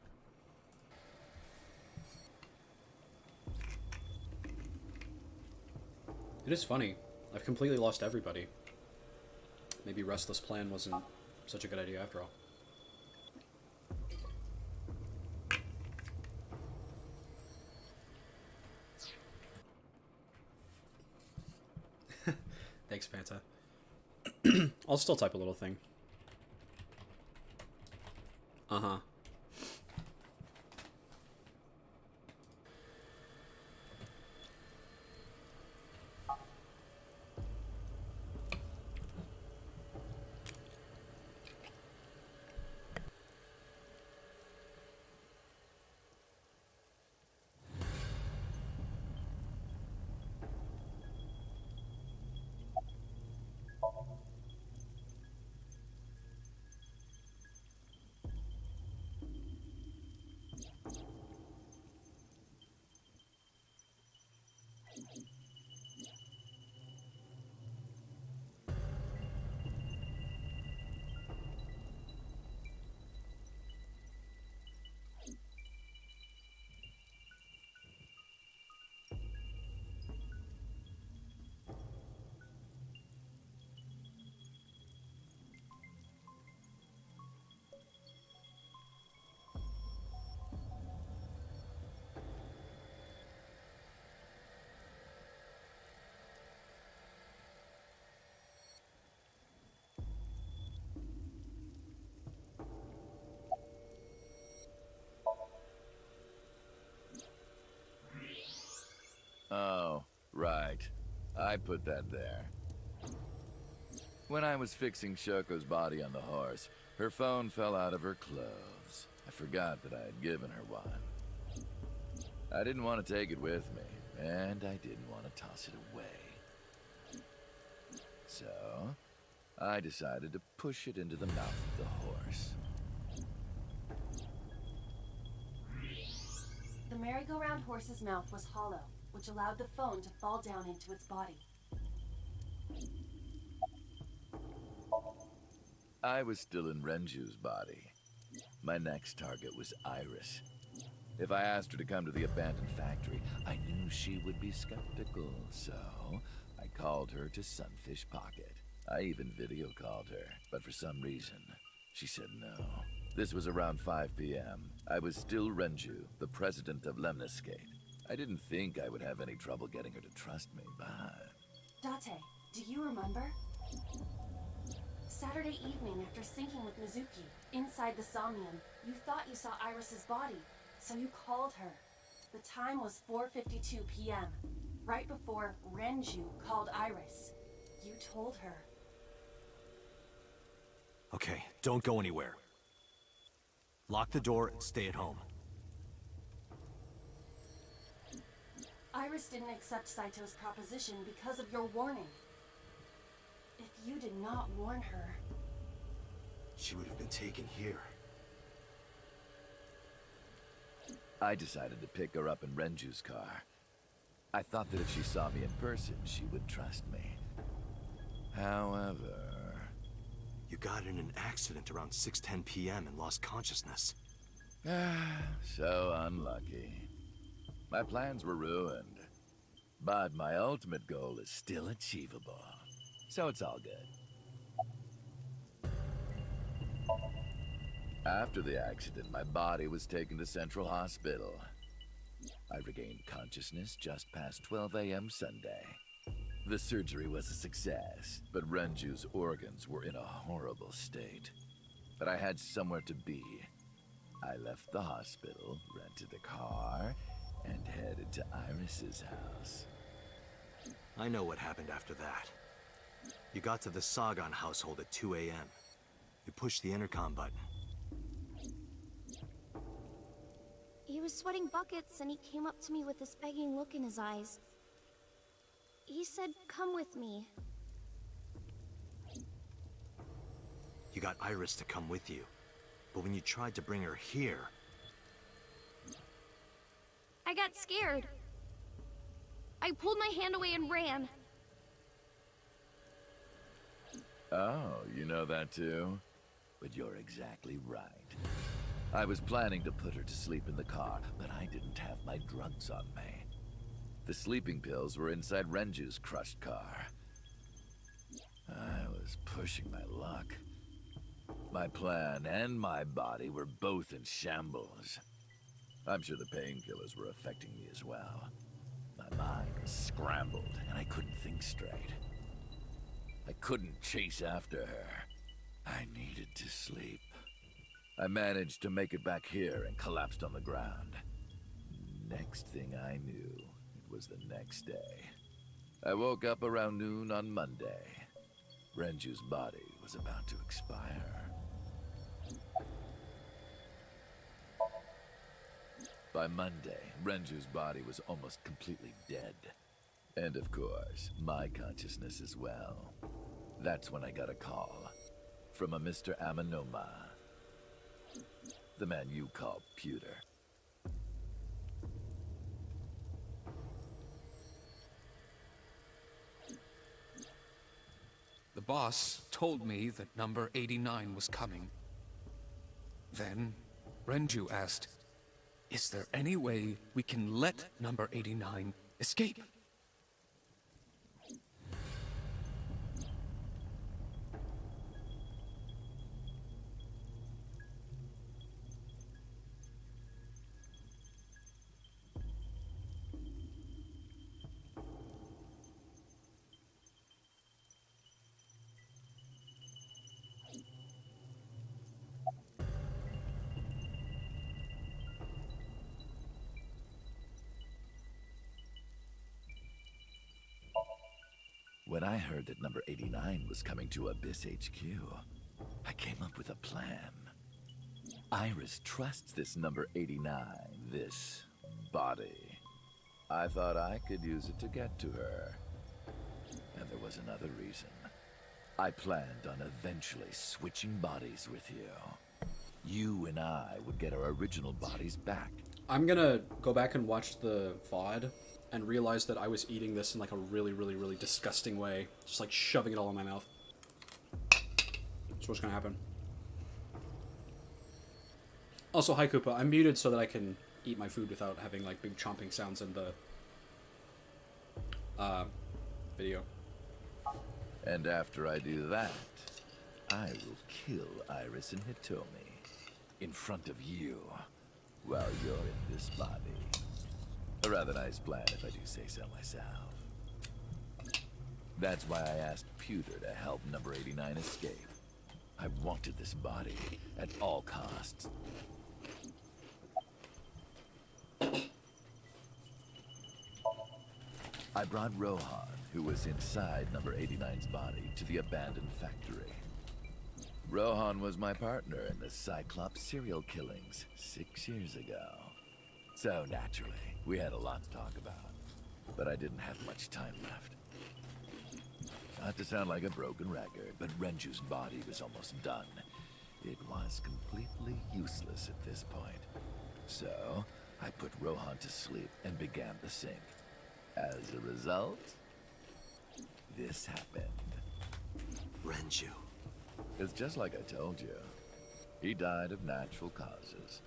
It is funny. I've completely lost everybody. Maybe Restless Plan wasn't such a good idea after all. Thanks, Panta. I'll still type a little thing. Uh-huh. Oh, right. I put that there. When I was fixing Shoko's body on the horse, her phone fell out of her clothes. I forgot that I had given her one. I didn't want to take it with me, and I didn't want to toss it away. So, I decided to push it into the mouth of the horse. The merry-go-round horse's mouth was hollow, which allowed the phone to fall down into its body. I was still in Renju's body. My next target was Iris. If I asked her to come to the abandoned factory, I knew she would be skeptical, so I called her to Sunfish Pocket. I even video called her, but for some reason, she said no. This was around 5 p.m. I was still Renju, the president of Lemniscate. I didn't think I would have any trouble getting her to trust me, but... Date, do you remember? Saturday evening after syncing with Mizuki, inside the Somnium, you thought you saw Iris's body, so you called her. The time was 4:52 p.m., right before Renju called Iris. You told her. Okay, don't go anywhere. Lock the door and stay at home. Iris didn't accept Saito's proposition because of your warning. If you did not warn her... She would have been taken here. I decided to pick her up in Renju's car. I thought that if she saw me in person, she would trust me. However... You got in an accident around 6:10 p.m. and lost consciousness. So unlucky. My plans were ruined. But my ultimate goal is still achievable. So it's all good. After the accident, my body was taken to Central Hospital. I regained consciousness just past 12 a.m. Sunday. The surgery was a success, but Renju's organs were in a horrible state. But I had somewhere to be. I left the hospital, rented a car, and headed to Iris's house. I know what happened after that. You got to the Sagan household at 2 a.m. You pushed the intercom button. He was sweating buckets and he came up to me with this begging look in his eyes. He said, "Come with me." You got Iris to come with you. But when you tried to bring her here... I got scared. I pulled my hand away and ran. Oh, you know that too? But you're exactly right. I was planning to put her to sleep in the car, but I didn't have my drugs on me. The sleeping pills were inside Renju's crushed car. I was pushing my luck. My plan and my body were both in shambles. I'm sure the painkillers were affecting me as well. My mind was scrambled, and I couldn't think straight. I couldn't chase after her. I needed to sleep. I managed to make it back here and collapsed on the ground. Next thing I knew, it was the next day. I woke up around noon on Monday. Renju's body was about to expire. By Monday, Renju's body was almost completely dead. And of course, my consciousness as well. That's when I got a call from a Mr. Amanoma. The man you call Pewter. The boss told me that number 89 was coming. Then, Renju asked, "Is there any way we can let number 89 escape?" When I heard that number 89 was coming to Abyss HQ, I came up with a plan. Iris trusts this number 89, this body. I thought I could use it to get to her. And there was another reason. I planned on eventually switching bodies with you. You and I would get our original bodies back. I'm gonna go back and watch the VOD and realize that I was eating this in like a really, really, really disgusting way. Just like shoving it all in my mouth. That's what's gonna happen. Also, hi Koopa, I'm muted so that I can eat my food without having like big chomping sounds in the video. And after I do that, I will kill Iris and Hitomi in front of you while you're in this body. A rather nice plan if I do say so myself. That's why I asked Pewter to help number 89 escape. I wanted this body at all costs. I brought Rohan, who was inside number 89's body, to the abandoned factory. Rohan was my partner in the Cyclops serial killings 6 years ago. So naturally, we had a lot to talk about, but I didn't have much time left. Not to sound like a broken record, but Renju's body was almost done. It was completely useless at this point. So, I put Rohan to sleep and began the sync. As a result, this happened. Renju. It's just like I told you. He died of natural causes.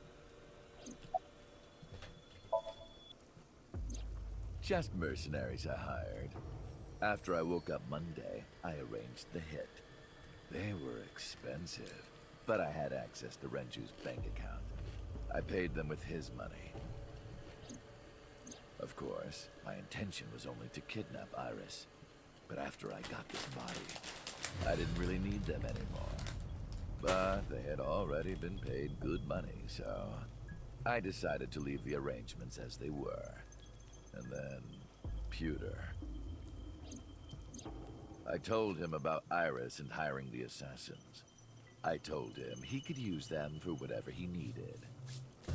Just mercenaries I hired. After I woke up Monday, I arranged the hit. They were expensive, but I had access to Renju's bank account. I paid them with his money. Of course, my intention was only to kidnap Iris. But after I got this body, I didn't really need them anymore. But they had already been paid good money, so I decided to leave the arrangements as they were. And then, Pewter. I told him about Iris and hiring the assassins. I told him he could use them for whatever he needed.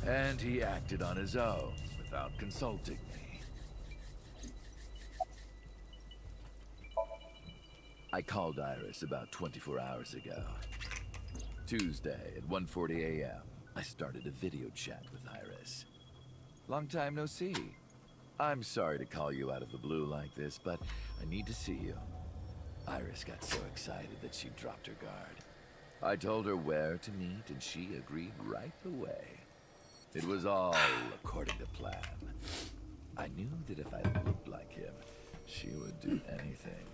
And he acted on his own, without consulting me. I called Iris about 24 hours ago. Tuesday at 1:40 a.m., I started a video chat with Iris. Long time no see. I'm sorry to call you out of the blue like this, but I need to see you. Iris got so excited that she dropped her guard. I told her where to meet, and she agreed right away. It was all according to plan. I knew that if I looked like him, she would do anything.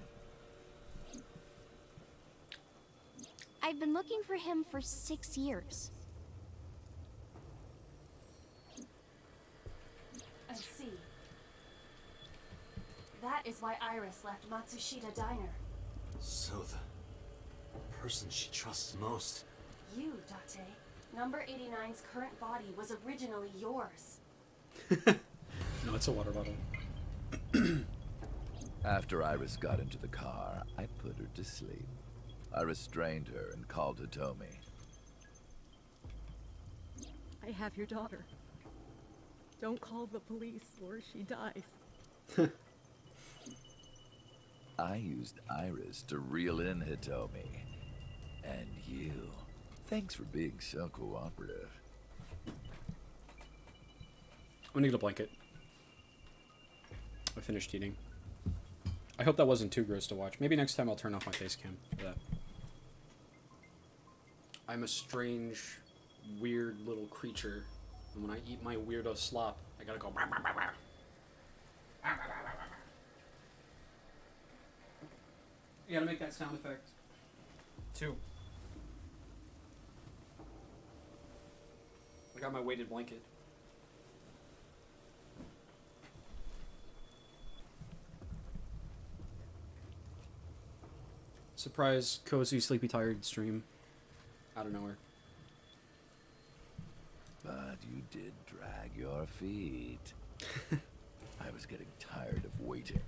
I've been looking for him for 6 years. I see. That is why Iris left Matsushita Diner. So the person she trusts most. You, Date. Number 89's current body was originally yours. No, it's a water bottle. After Iris got into the car, I put her to sleep. I restrained her and called Hitomi. I have your daughter. Don't call the police or she dies. I used Iris to reel in Hitomi. And you. Thanks for being so cooperative. I'm gonna get a blanket. I finished eating. I hope that wasn't too gross to watch. Maybe next time I'll turn off my face cam for that. I'm a strange, weird little creature. And when I eat my weirdo slop, I gotta go. Rah, rah, rah, rah. You gotta make that sound effect. 2. I got my weighted blanket. Surprise, cozy, sleepy, tired stream. Out of nowhere. But you did drag your feet. I was getting tired of waiting.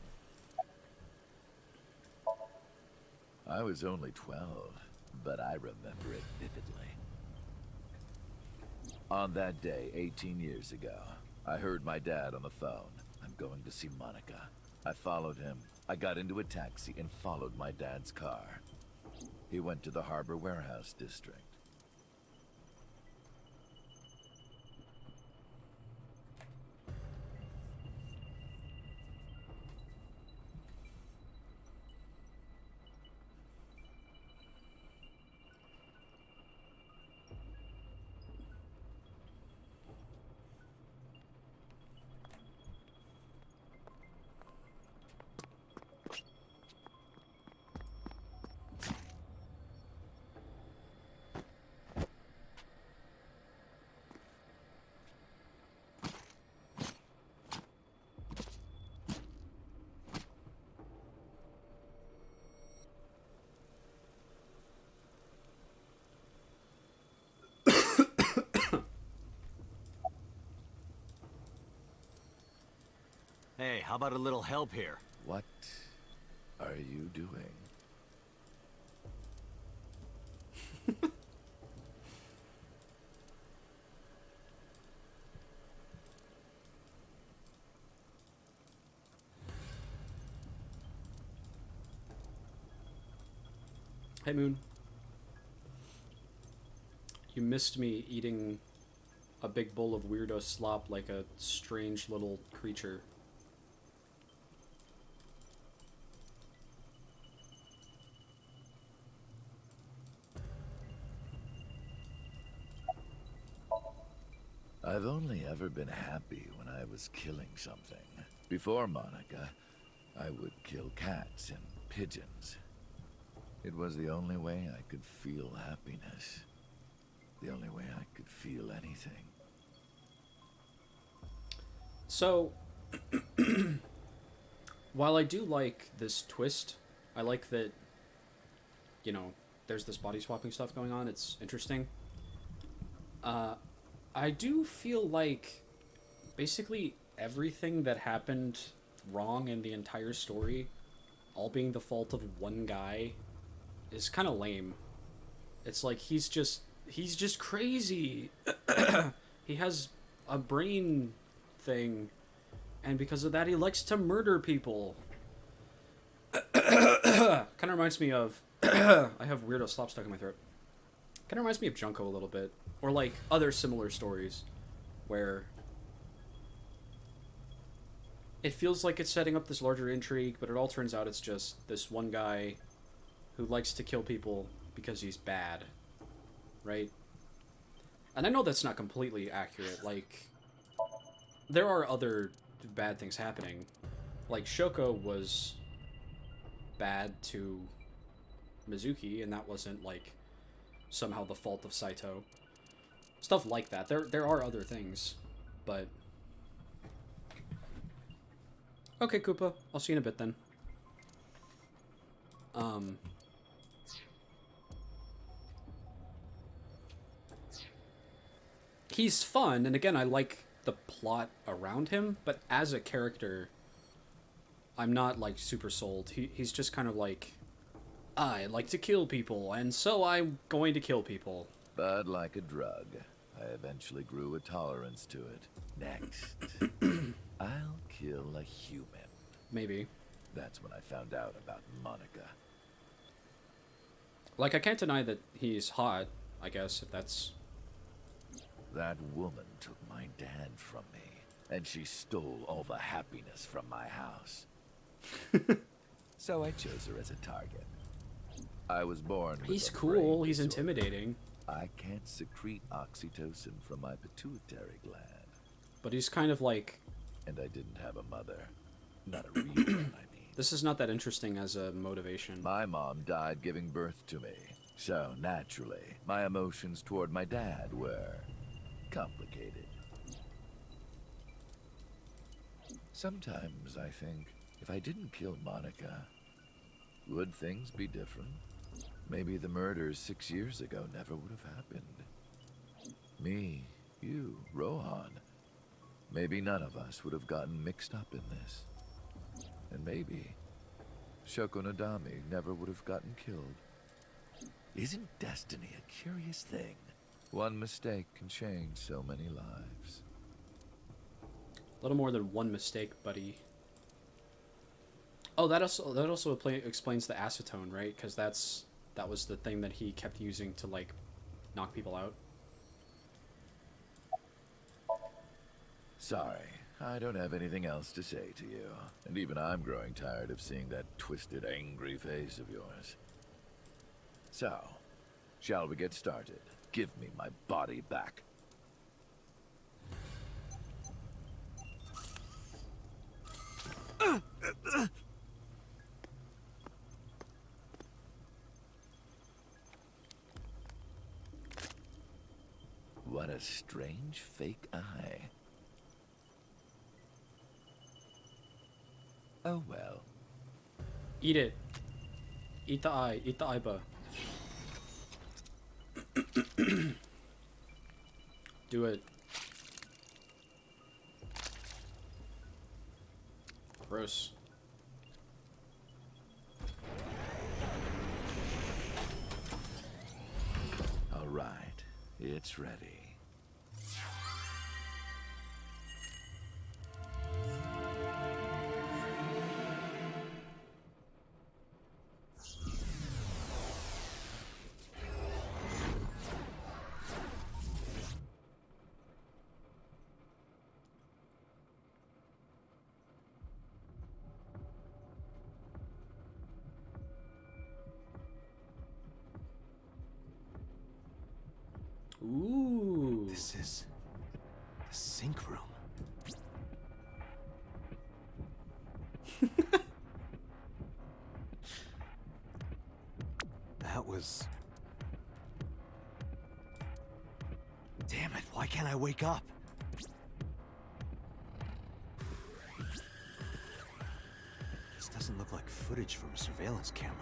I was only 12, but I remember it vividly. On that day, 18 years ago, I heard my dad on the phone. I'm going to see Monica. I followed him. I got into a taxi and followed my dad's car. He went to the Harbor Warehouse District. Hey, how about a little help here? What are you doing? Hey, Moon. You missed me eating a big bowl of weirdo slop like a strange little creature. I've only ever been happy when I was killing something. Before Monica, I would kill cats and pigeons. It was the only way I could feel happiness. The only way I could feel anything. So, while I do like this twist, I like that, you know, there's this body swapping stuff going on. It's interesting. I do feel like basically everything that happened wrong in the entire story all being the fault of one guy is kind of lame. It's like he's just crazy. He has a brain thing, and because of that he likes to murder people. Kind of reminds me of I have weirdo slop stuck in my throat. Kind of reminds me of Junko a little bit, or like other similar stories where it feels like it's setting up this larger intrigue, but it all turns out it's just this one guy who likes to kill people because he's bad, right? And I know that's not completely accurate. Like, there are other bad things happening. Like, Shoko was bad to Mizuki, and that wasn't, like, somehow the fault of Saito. Stuff like that. There are other things, but... Okay, Koopa. I'll see you in a bit, then. He's fun, and again, I like the plot around him, but as a character, I'm not, like, super sold. He's just kind of like, I like to kill people, and so I'm going to kill people. But like a drug, I eventually grew a tolerance to it. Next, I'll kill a human. Maybe. That's when I found out about Monica. Like, I can't deny that he's hot, I guess, if that's... That woman took my dad from me, and she stole all the happiness from my house. So I chose her as a target. I was born with He's a cool, brain he's disorder. intimidating. I can't secrete oxytocin from my pituitary gland. But he's kind of like... And I didn't have a mother. Not a real one, I mean. This is not that interesting as a motivation. My mom died giving birth to me. So, naturally, my emotions toward my dad were... complicated. Sometimes I think, if I didn't kill Monica, would things be different? Maybe the murders 6 years ago never would have happened. Me, you, Rohan. Maybe none of us would have gotten mixed up in this. And maybe Shoko Nadami never would have gotten killed. Isn't destiny a curious thing? One mistake can change so many lives. A little more than one mistake, buddy. Oh, that also explains the acetone, right? Because that was the thing that he kept using to, like, knock people out. Sorry, I don't have anything else to say to you. And even I'm growing tired of seeing that twisted, angry face of yours. So, shall we get started? Give me my body back. What a strange fake eye. Oh well. Eat it. Eat the eye. Eat the Iba. Do it. Gross. All right, it's ready. Ooh. This is the sink room. That was... Damn it, why can't I wake up? This doesn't look like footage from a surveillance camera.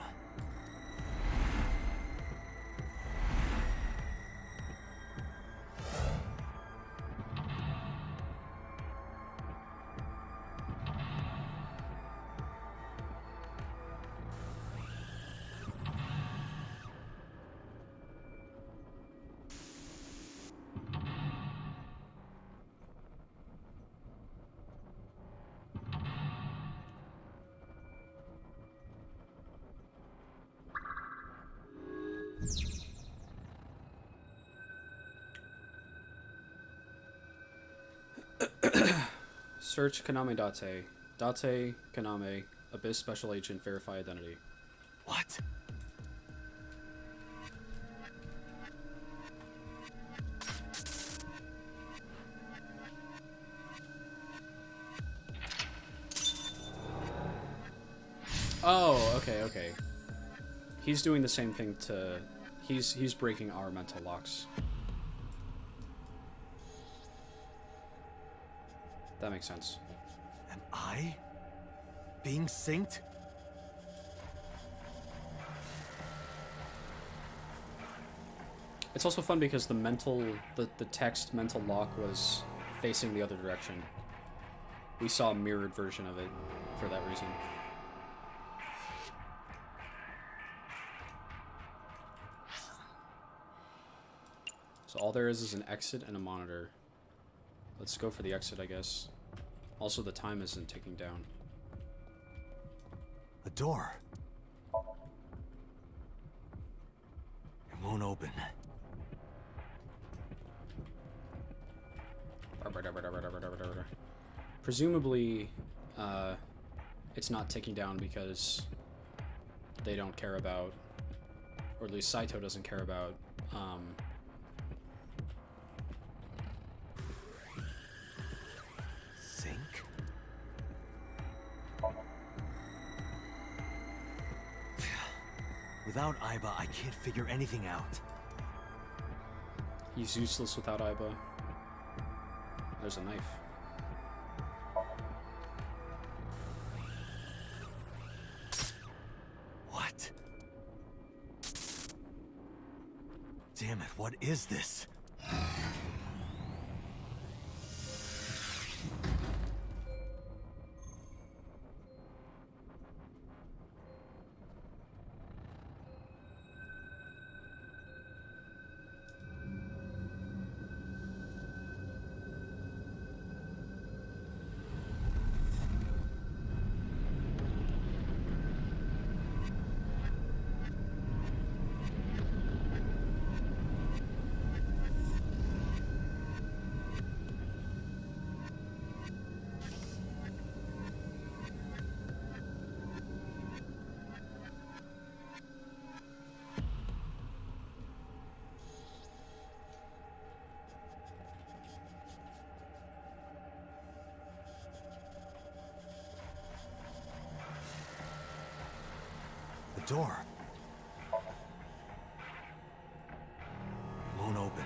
Search Kaname Date. Date Kaname, Abyss Special Agent, verify identity. What? Oh, okay. He's doing the same thing to... He's breaking our mental locks. That makes sense. Am I being synced? It's also fun because the text mental lock was facing the other direction. We saw a mirrored version of it for that reason. So all there is an exit and a monitor. Let's go for the exit, I guess. Also, the time isn't ticking down. A door. It won't open. Presumably, it's not ticking down because they don't care about, or at least Saito doesn't care about, Sync? Without Aiba, I can't figure anything out. He's useless without Aiba. There's a knife. What? Damn it, what is this? The door. Won't open.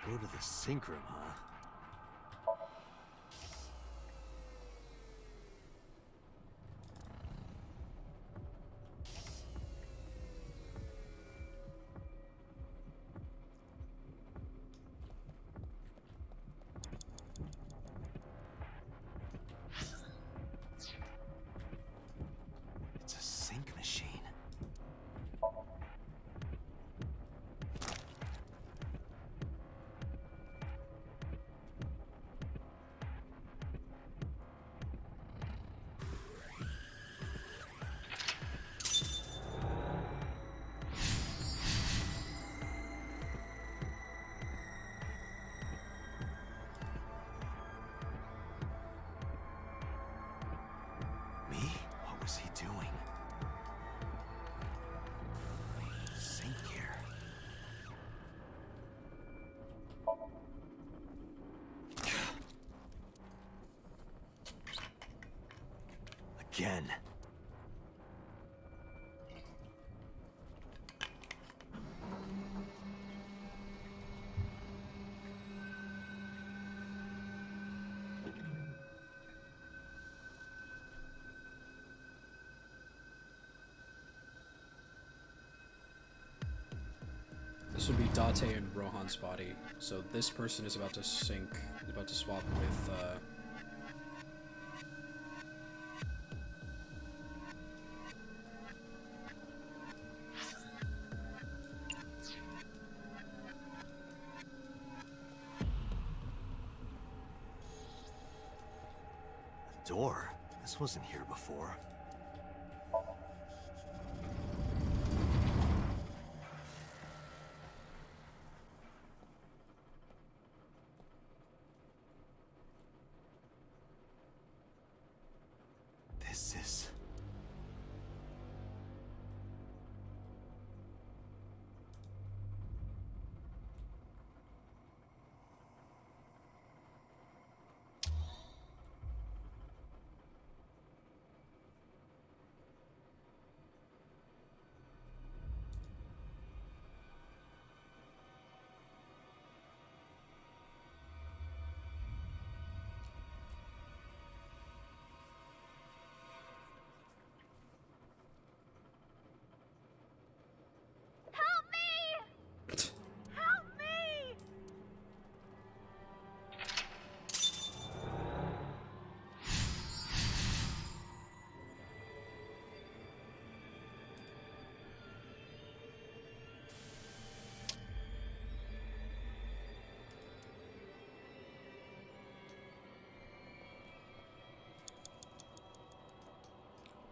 Go to the sink room, huh? It's a sink machine. Me? What was he doing? Sink here. Again. This would be Date and Rohan's body. So this person is about to sync, about to swap with, A door? This wasn't here before.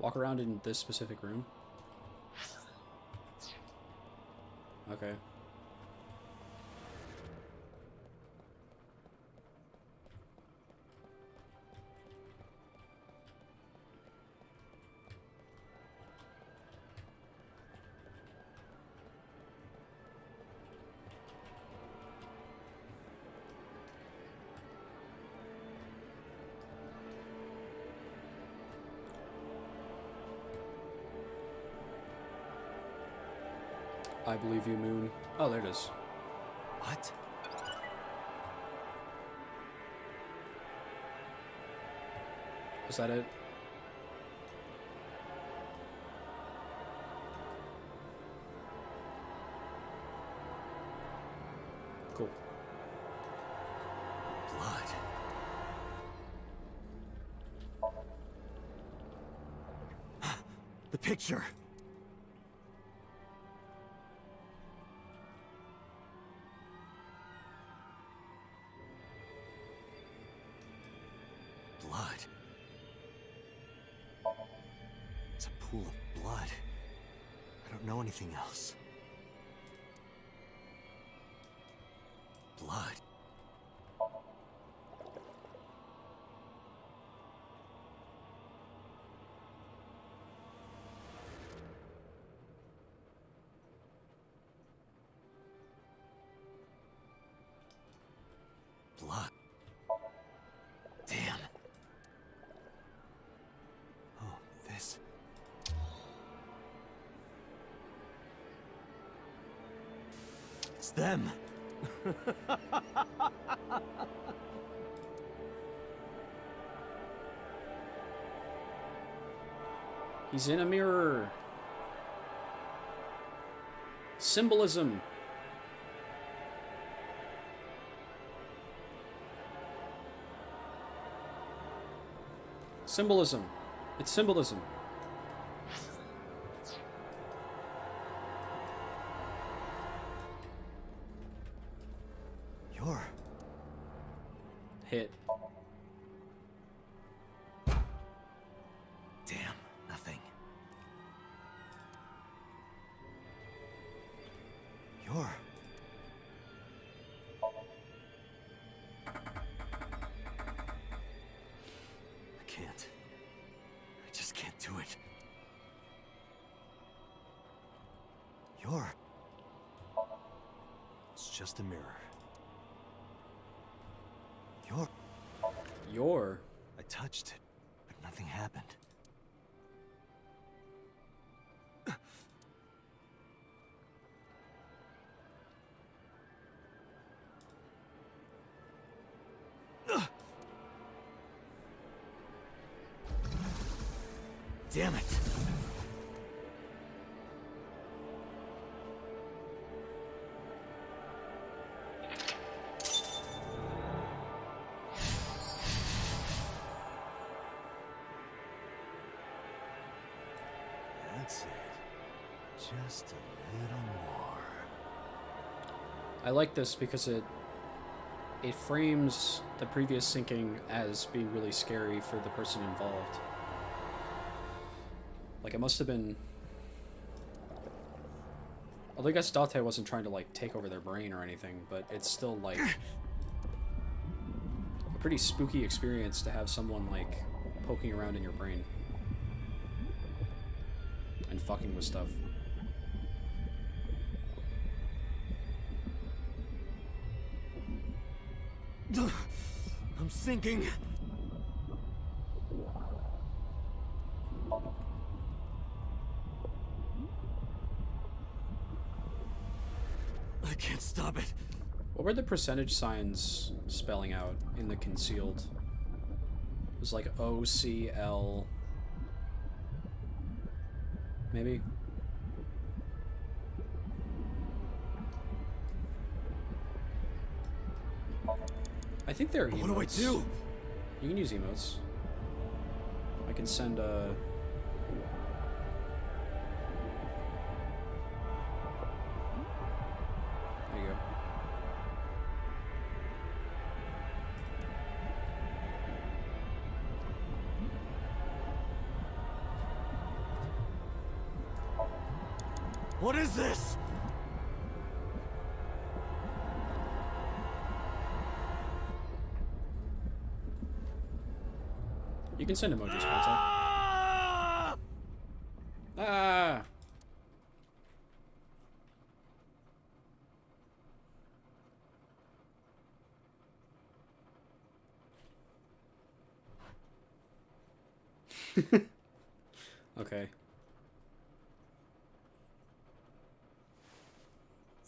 Walk around in this specific room? Okay. I believe you, Moon. Oh, there it is. What? Is that it? Cool. Blood. The picture. Blood. It's a pool of blood. I don't know anything else. Blood. Blood. Damn. Oh, this. It's them. He's in a mirror. Symbolism. Symbolism. It's symbolism. You're... Hit. Damn, nothing. You're... I can't. I just can't do it. You're... It's just a mirror. You're... I touched it, but nothing happened. Damn it! That's it. Just a little more. I like this because it frames the previous sinking as being really scary for the person involved. Like, it must have been... Although I guess Date wasn't trying to, like, take over their brain or anything, but it's still, like, a pretty spooky experience to have someone, like, poking around in your brain. And fucking with stuff. I'm sinking. I can't stop it. What were the percentage signs spelling out in the concealed? It was like OCL. Maybe? I think there are emotes. What do I do? You can use emotes. I can send a... There you go. What is this? You can send emojis, Spencer. Ah! Okay.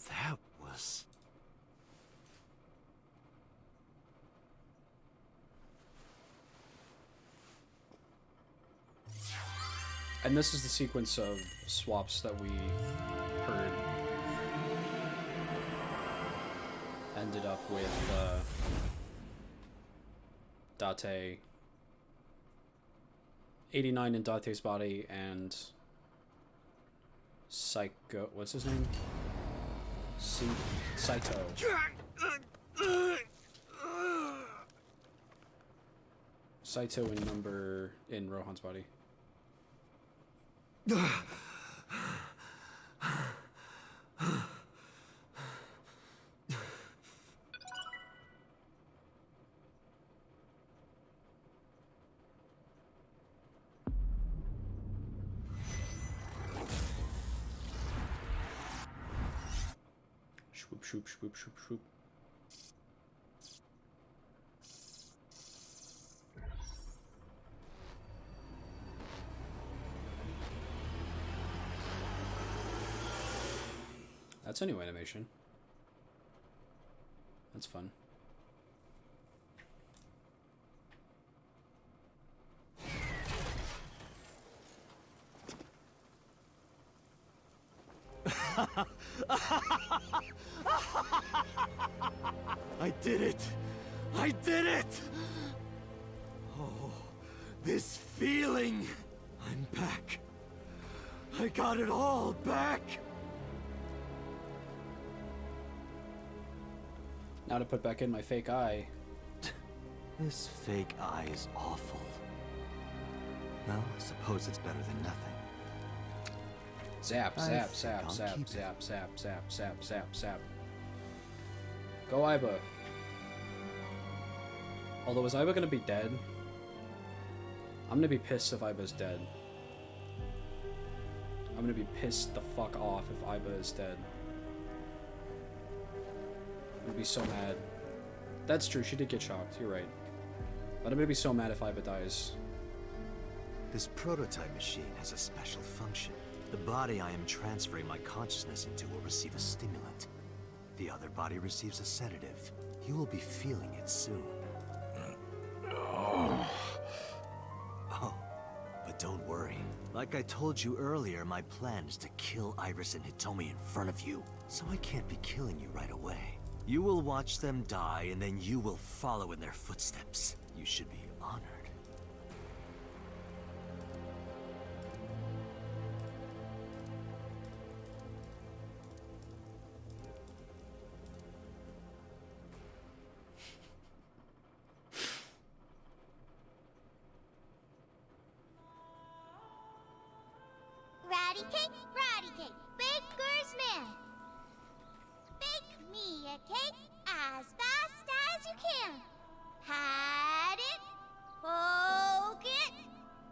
That was... And this is the sequence of swaps that we heard. Ended up with Date, 89 in Date's body, and Psycho. What's his name? Saito. Saito in Rohan's body. Swoop, swoop, swoop, swoop, swoop. That's a new animation. That's fun. I did it! I did it! Oh, this feeling! I'm back. I got it all back! Now to put back in my fake eye. This fake eye is awful. Well, I suppose it's better than nothing. Zap, zap, zap, zap, zap, zap, zap, zap, zap, zap. Go Aiba. Although, is Aiba gonna be dead? I'm gonna be pissed if Aiba's dead. I'm gonna be pissed the fuck off if Aiba is dead. I'm gonna be so mad. That's true, she did get shocked, you're right. But I'm gonna be so mad if Aiba dies. This prototype machine has a special function. The body I am transferring my consciousness into will receive a stimulant. The other body receives a sedative. You will be feeling it soon. Oh, but don't worry. Like I told you earlier, my plan is to kill Iris and Hitomi in front of you, so I can't be killing you right away. You will watch them die, and then you will follow in their footsteps. You should be honored. Ratty cake, baker's man. Bake me a cake as fast as you can. Hat it, poke it,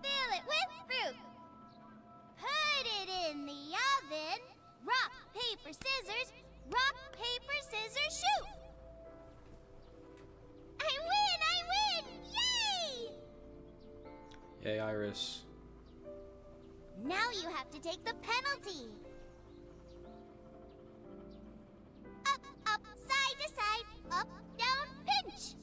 fill it with fruit. Put it in the oven. Rock, paper, scissors. Rock, paper, scissors, shoot. I win! Yay! Yay, Iris. Now you have to take the penalty. Up, up, side to side, up, down, pinch.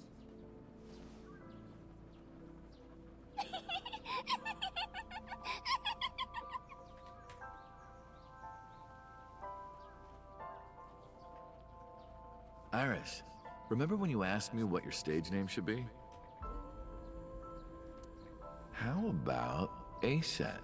Iris, remember when you asked me what your stage name should be? How about Aset?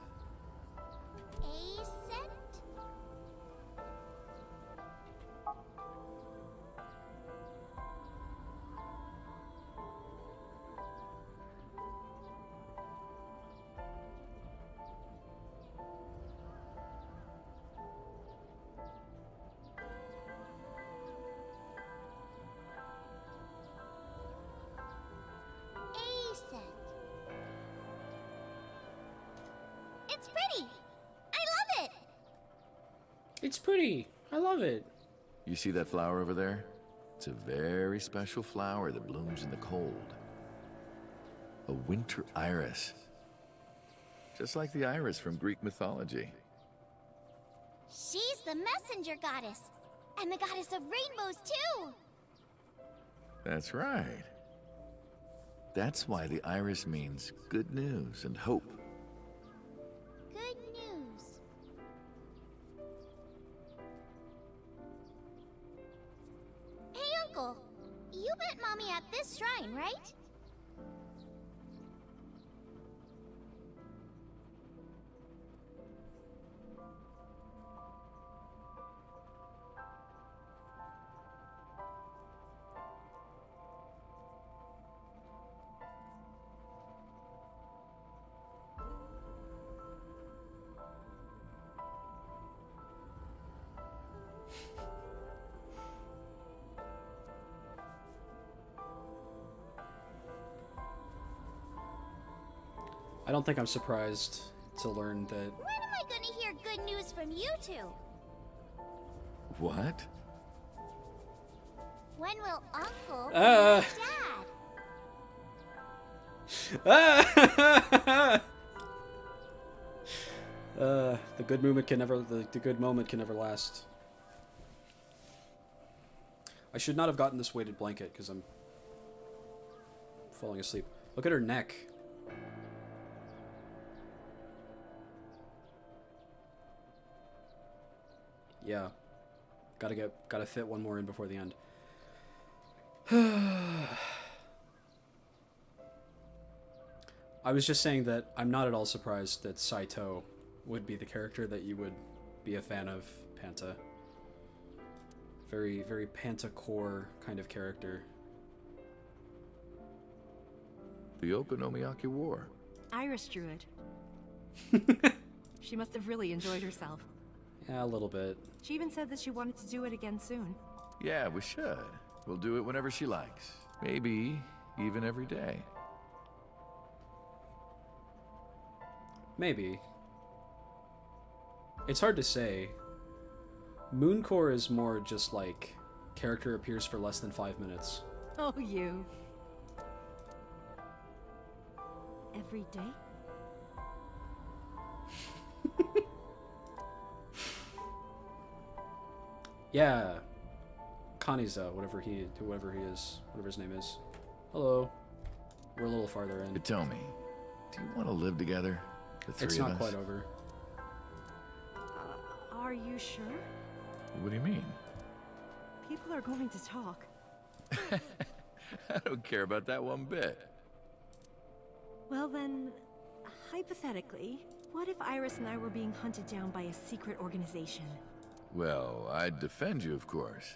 It's pretty. I love it. It's pretty. I love it. You see that flower over there? It's a very special flower that blooms in the cold. A winter iris. Just like the iris from Greek mythology. She's the messenger goddess. And the goddess of rainbows, too. That's right. That's why the iris means good news and hope. Good news. Hey, Uncle. You met Mommy at this shrine, right? I don't think I'm surprised to learn that. When am I gonna hear good news from you two? What? When will Uncle be Uh. Dad? The good moment can never. The good moment can never last. I should not have gotten this weighted blanket because I'm falling asleep. Look at her neck. Yeah. Gotta fit one more in before the end. I was just saying that I'm not at all surprised that Saito would be the character that you would be a fan of, Panta. Very, very Panta-core kind of character. The Okonomiyaki War. Iris drew it. She must have really enjoyed herself. Yeah, a little bit. She even said that she wanted to do it again soon. Yeah, we should. We'll do it whenever she likes. Maybe even every day. Maybe. It's hard to say. Mooncore is more just like character appears for less than 5 minutes. Oh, you. Every day? Yeah. Kaniza, whatever he is, whatever his name is. Hello. We're a little farther in. But tell me, do you want to live together? The three It's of not us? quite over. Are you sure? What do you mean? People are going to talk. I don't care about that one bit. Well then, hypothetically, what if Iris and I were being hunted down by a secret organization? Well, I'd defend you, of course.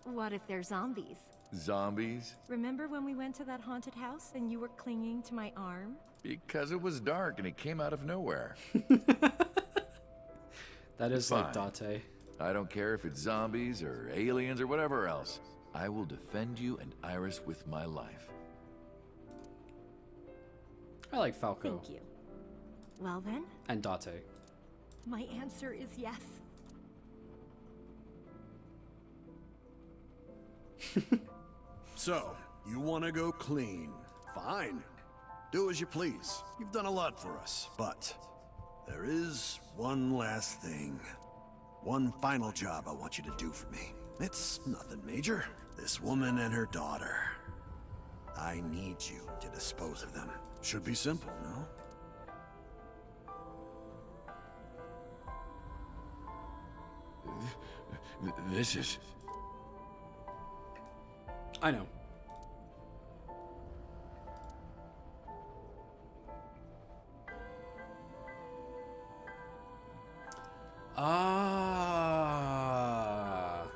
What if they're zombies? Zombies? Remember when we went to that haunted house and you were clinging to my arm? Because it was dark and it came out of nowhere. That is Fine. like Date. I don't care if it's zombies or aliens or whatever else. I will defend you and Iris with my life. I like Falco. Thank you. Well then, And Date. my answer is yes. So, you want to go clean? Fine. Do as you please. You've done a lot for us. But there is one last thing. One final job I want you to do for me. It's nothing major. This woman and her daughter. I need you to dispose of them. Should be simple, no? This is... I know. Ah.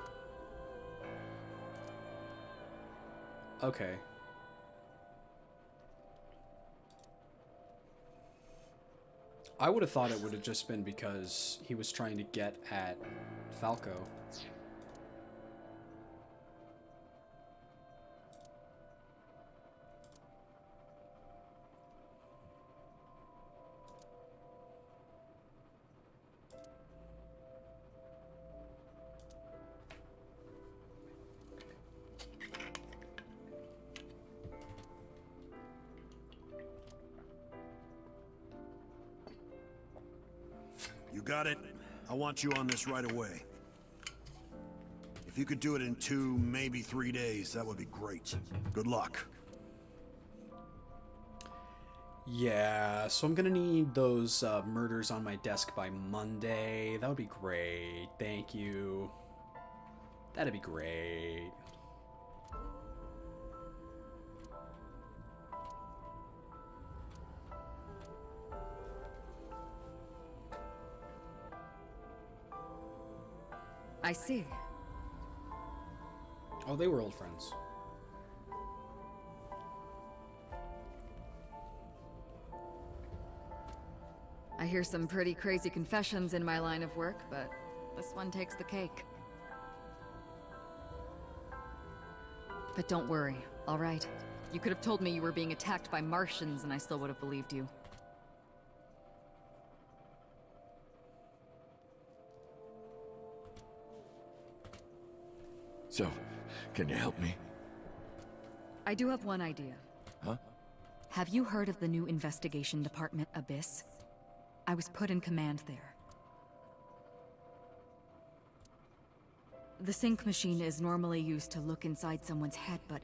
Okay. I would have thought it would have just been because he was trying to get at Falco. You got it? I want you on this right away. If you could do it in 2, maybe 3 days, that would be great. Good luck. Yeah, so I'm gonna need those murders on my desk by Monday. That would be great. Thank you. That'd be great. I see. Oh, they were old friends. I hear some pretty crazy confessions in my line of work, but this one takes the cake. But don't worry, all right? You could have told me you were being attacked by Martians and I still would have believed you. So, can you help me? I do have one idea. Huh? Have you heard of the new investigation department, Abyss? I was put in command there. The sync machine is normally used to look inside someone's head, but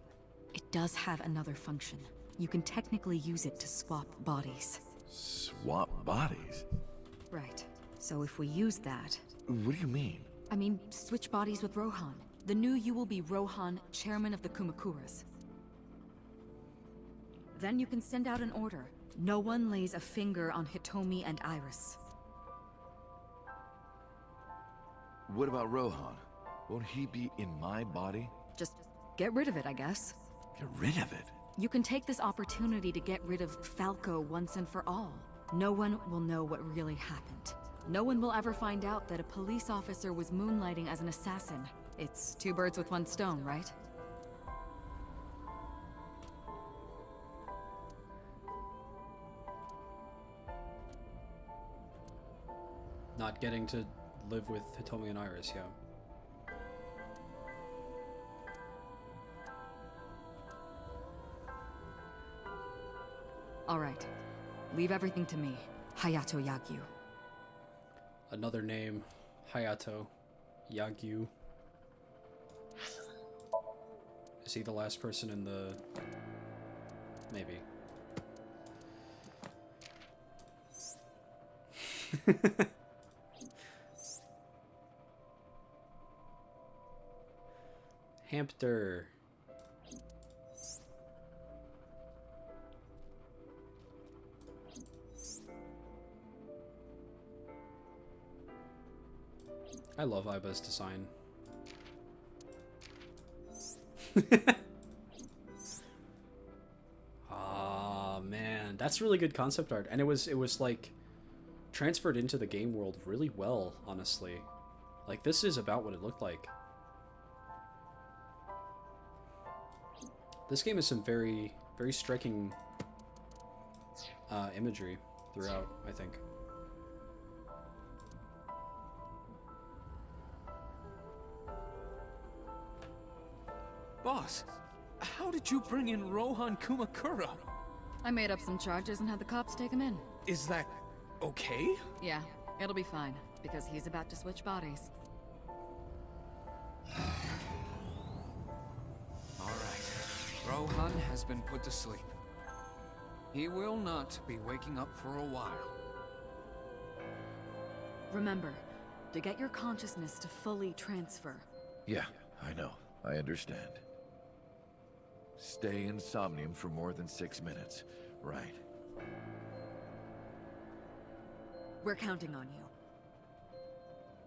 it does have another function. You can technically use it to swap bodies. Swap bodies? Right. So if we use that... What do you mean? I mean, switch bodies with Rohan. The new you will be Rohan, chairman of the Kumakuras. Then you can send out an order. No one lays a finger on Hitomi and Iris. What about Rohan? Won't he be in my body? Just get rid of it, I guess. Get rid of it? You can take this opportunity to get rid of Falco once and for all. No one will know what really happened. No one will ever find out that a police officer was moonlighting as an assassin. It's 2 birds with 1 stone, right? Not getting to live with Hitomi and Iris, yeah. All right. Leave everything to me. Hayato Yagyu. Another name, Hayato Yagyu. Is he the last person in the... Maybe. Hamster. I love Iba's design. Ah, man, that's really good concept art, and it was like transferred into the game world really well, honestly. Like, this is about what it looked like. This game has some very, very striking imagery throughout, I think. Boss, how did you bring in Rohan Kumakura? I made up some charges and had the cops take him in. Is that okay? Yeah, it'll be fine, because he's about to switch bodies. Alright. Rohan has been put to sleep. He will not be waking up for a while. Remember, to get your consciousness to fully transfer. Yeah, I know. I understand. Stay in Somnium for more than 6 minutes. Right. We're counting on you.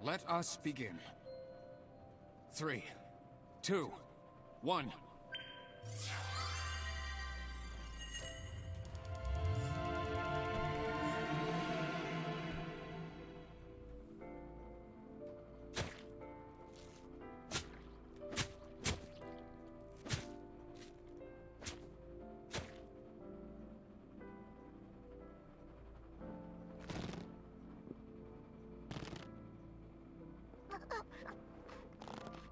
Let us begin. 3, 2, 1.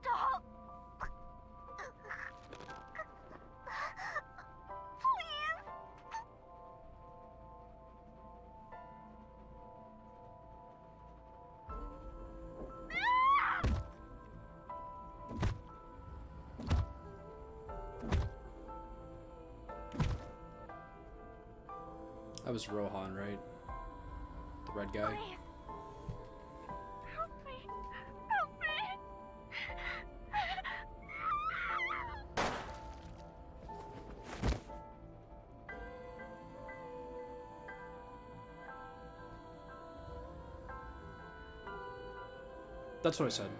Stop! That was Rohan, right? The red guy? Please. Help me. Help me. That's what I said.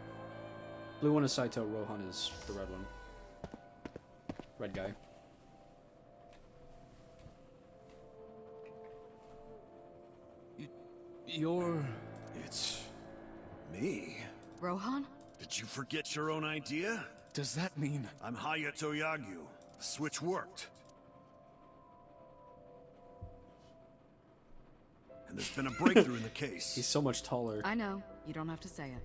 Blue one is Saito, Rohan is the red one. Red guy. You're... It's... me? Rohan? Did you forget your own idea? Does that mean... I'm Hayato Yagyu. The switch worked. And there's been a breakthrough in the case. He's so much taller. I know. You don't have to say it.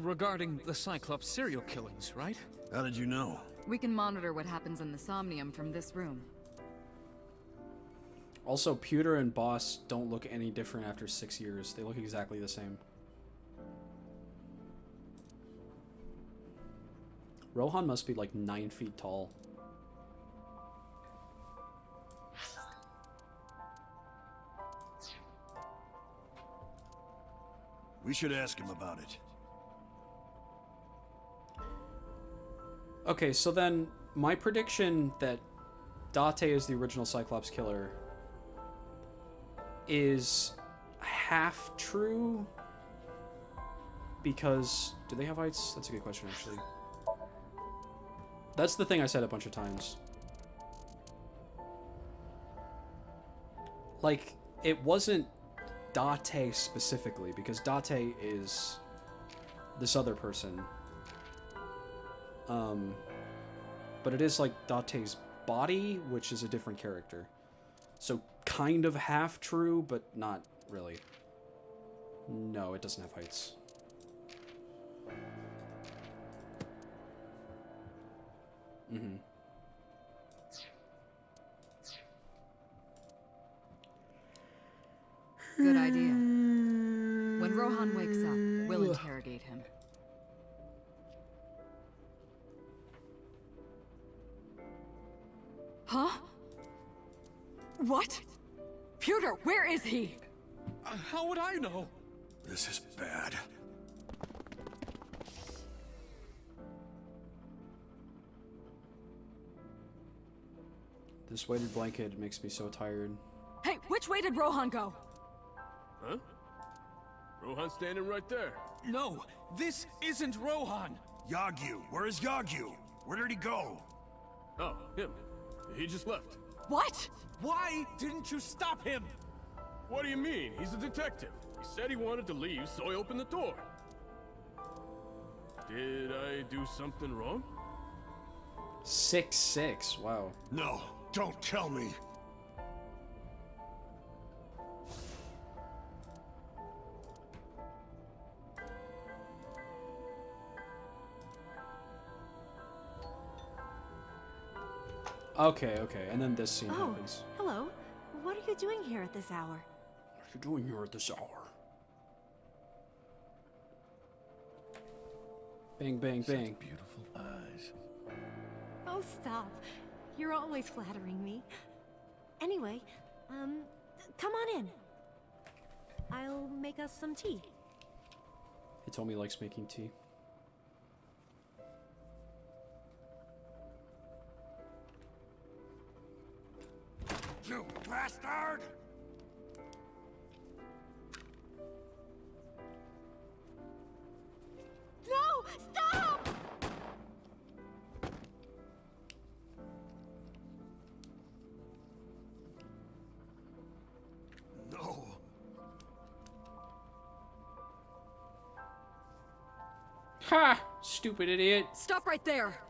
Regarding the Cyclops serial killings, right? How did you know? We can monitor what happens in the Somnium from this room. Also, Pewter and Boss don't look any different after 6 years. They look exactly the same. Rohan must be like 9 feet tall. We should ask him about it. Okay, so then my prediction that Date is the original Cyclops killer is half true, because do they have heights? That's a good question, actually. That's the thing I said a bunch of times. Like, it wasn't Date specifically, because Date is this other person. But it is like Date's body, which is a different character. So kind of half true, but not really. No, it doesn't have heights. Mm-hmm. Good idea. When Rohan wakes up, we'll interrogate him. Huh? What? Pewter, where is he? How would I know? This is bad. This weighted blanket makes me so tired. Hey, which way did Rohan go? Huh? Rohan's standing right there. No, this isn't Rohan. Yagyu, where is Yagyu? Where did he go? Oh, him. He just left. What? Why didn't you stop him? What do you mean? He's a detective. He said he wanted to leave, so I opened the door. Did I do something wrong? 6'6", wow. No, don't tell me. Okay, and then this scene Oh, happens. hello. What are you doing here at this hour? What are you doing here at this hour? Bang, bang, bang. Such beautiful eyes. Oh, stop. You're always flattering me. Anyway, come on in. I'll make us some tea. He told me he likes making tea. You bastard! No! Stop! No. Ha! Stupid idiot. Stop right there!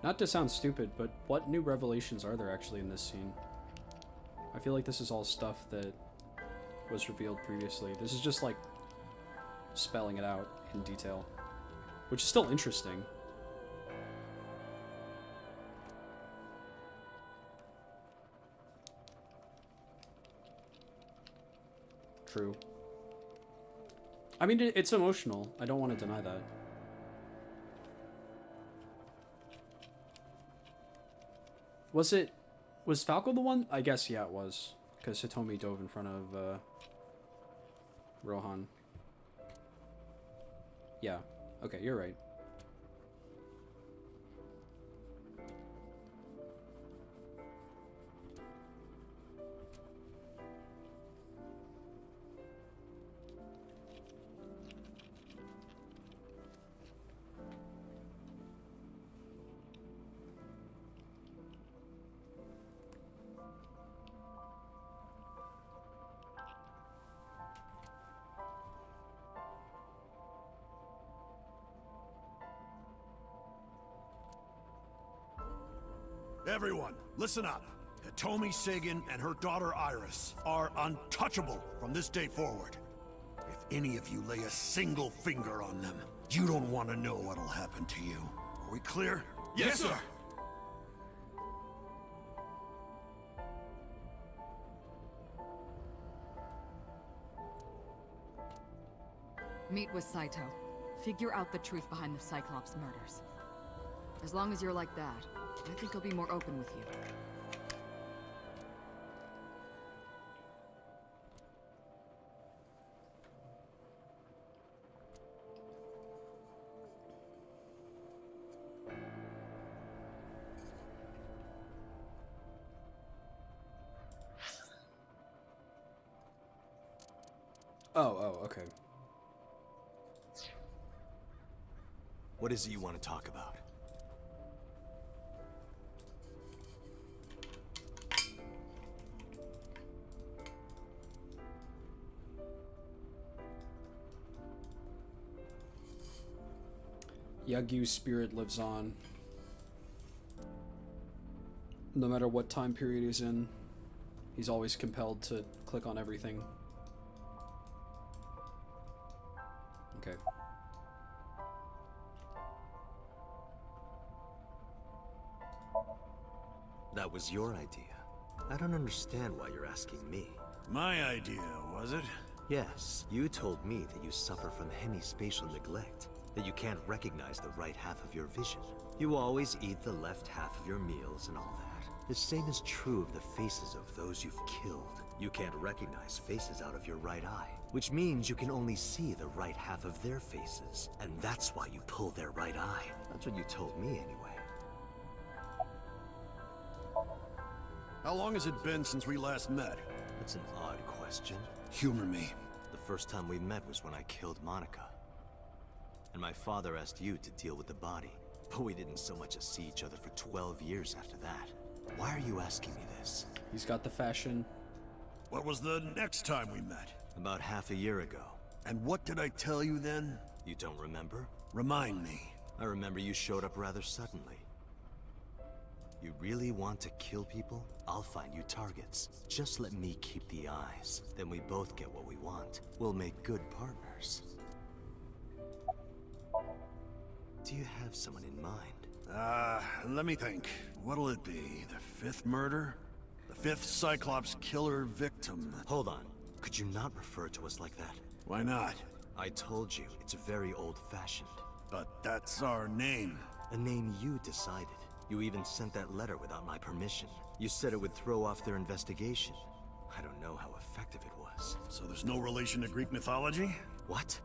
Not to sound stupid, but what new revelations are there actually in this scene? I feel like this is all stuff that was revealed previously. This is just like spelling it out in detail, which is still interesting. True. I mean, it's emotional. I don't want to deny that. Was Falco the one? I guess, yeah, it was. Because Hitomi dove in front of, Rohan. Yeah. Okay, you're right. Everyone, listen up. Hitomi Sagan and her daughter Iris are untouchable from this day forward. If any of you lay a single finger on them, you don't want to know what'll happen to you. Are we clear? Yes, sir! Meet with Saito. Figure out the truth behind the Cyclops murders. As long as you're like that, I think he'll be more open with you. Oh, okay. What is it you want to talk about? Yagyu's spirit lives on. No matter what time period he's in, he's always compelled to click on everything. Okay. That was your idea. I don't understand why you're asking me. My idea, was it? Yes, you told me that you suffer from hemispatial neglect, that you can't recognize the right half of your vision. You always eat the left half of your meals and all that. The same is true of the faces of those you've killed. You can't recognize faces out of your right eye, which means you can only see the right half of their faces. And that's why you pull their right eye. That's what you told me anyway. How long has it been since we last met? That's an odd question. Humor me. The first time we met was when I killed Monica. And my father asked you to deal with the body. But we didn't so much as see each other for 12 years after that. Why are you asking me this? He's got the fashion. What was the next time we met? About half a year ago. And what did I tell you then? You don't remember? Remind me. I remember you showed up rather suddenly. You really want to kill people? I'll find you targets. Just let me keep the eyes. Then we both get what we want. We'll make good partners. Do you have someone in mind? Let me think. What'll it be? The fifth murder? The fifth Cyclops killer victim? Hold on. Could you not refer to us like that? Why not? I told you, it's very old-fashioned. But that's our name. A name you decided. You even sent that letter without my permission. You said it would throw off their investigation. I don't know how effective it was. So there's no relation to Greek mythology? What?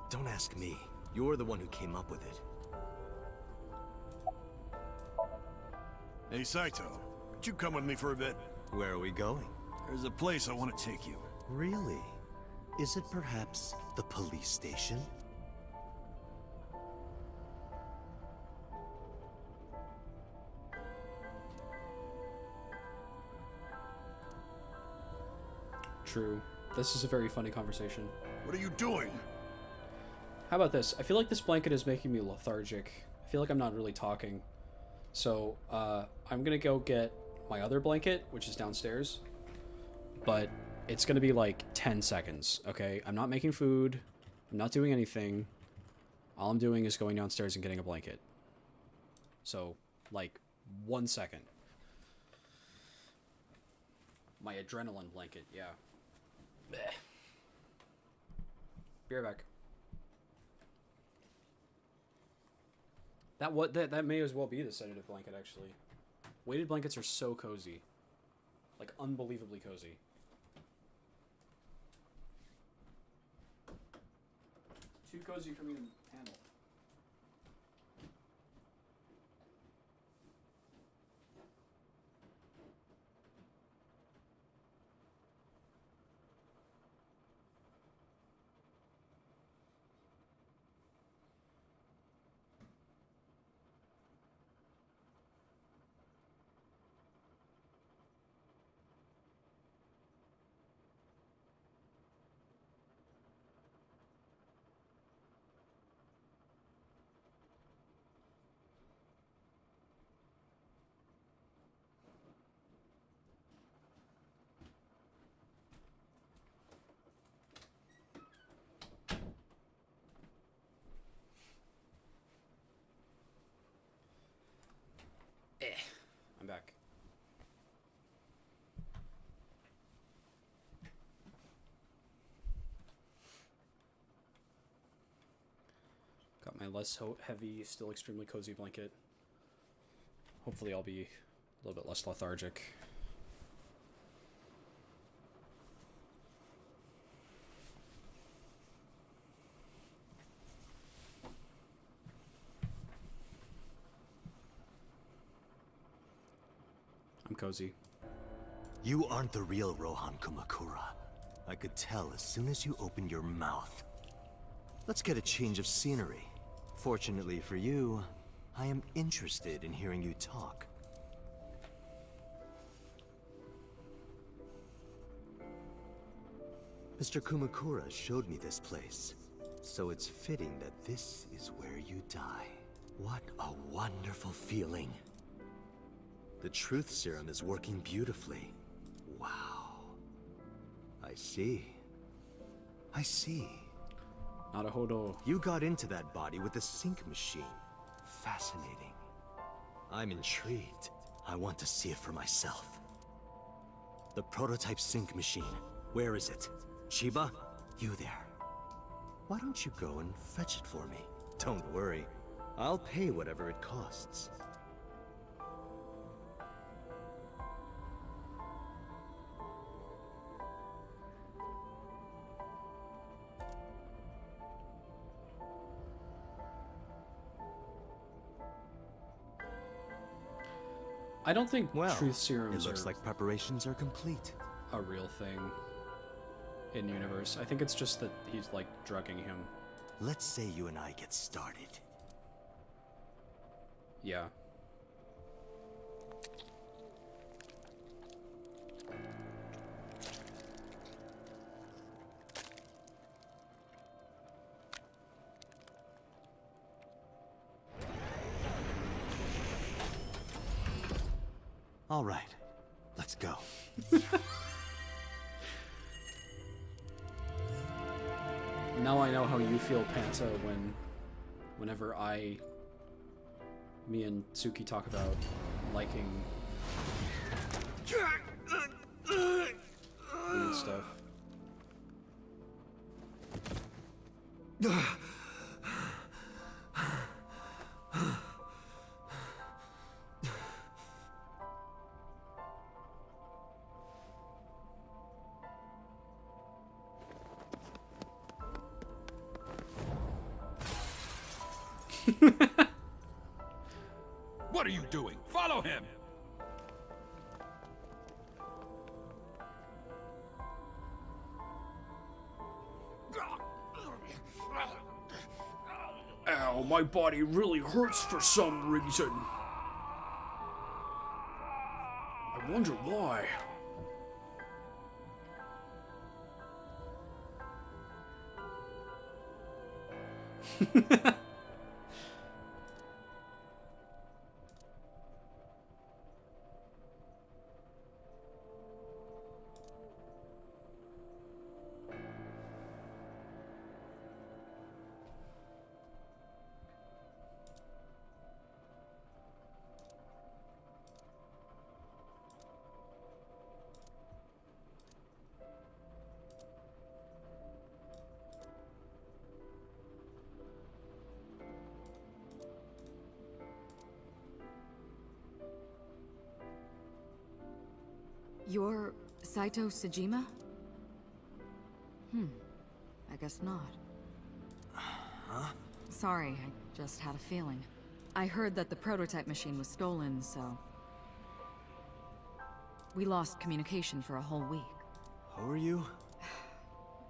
Don't ask me. You're the one who came up with it. Hey, Saito. Could you come with me for a bit? Where are we going? There's a place I want to take you. Really? Is it perhaps the police station? True. This is a very funny conversation. What are you doing? How about this? I feel like this blanket is making me lethargic. I feel like I'm not really talking. So, I'm gonna go get my other blanket, which is downstairs. But it's gonna be like 10 seconds, okay? I'm not making food. I'm not doing anything. All I'm doing is going downstairs and getting a blanket. So, like, 1 second. My adrenaline blanket, yeah. Blech. Be right back. That may as well be the sedative blanket, actually. Weighted blankets are so cozy. Like, unbelievably cozy. Too cozy for me to handle. I'm back. Got my less heavy, still extremely cozy blanket. Hopefully I'll be a little bit less lethargic. I'm cozy. You aren't the real Rohan Kumakura. I could tell as soon as you opened your mouth. Let's get a change of scenery. Fortunately for you, I am interested in hearing you talk. Mr. Kumakura showed me this place, so it's fitting that this is where you die. What a wonderful feeling. The truth serum is working beautifully. Wow. I see. I see. Naruhodo. You got into that body with the sync machine. Fascinating. I'm intrigued. I want to see it for myself. The prototype sync machine. Where is it? Chiba? You there. Why don't you go and fetch it for me? Don't worry. I'll pay whatever it costs. I don't think Well, truth serums it looks like preparations are complete. A real thing in universe. I think it's just that he's like drugging him. Let's say you and I get started. Yeah. All right, let's go. Now I know how you feel, Panta, whenever me and Tsuki talk about liking weird stuff. What are you doing? Follow him! Ow, my body really hurts for some reason. I wonder why. You're Saito Sejima? I guess not. Huh? Sorry, I just had a feeling. I heard that the prototype machine was stolen, so... We lost communication for a whole week. Who are you?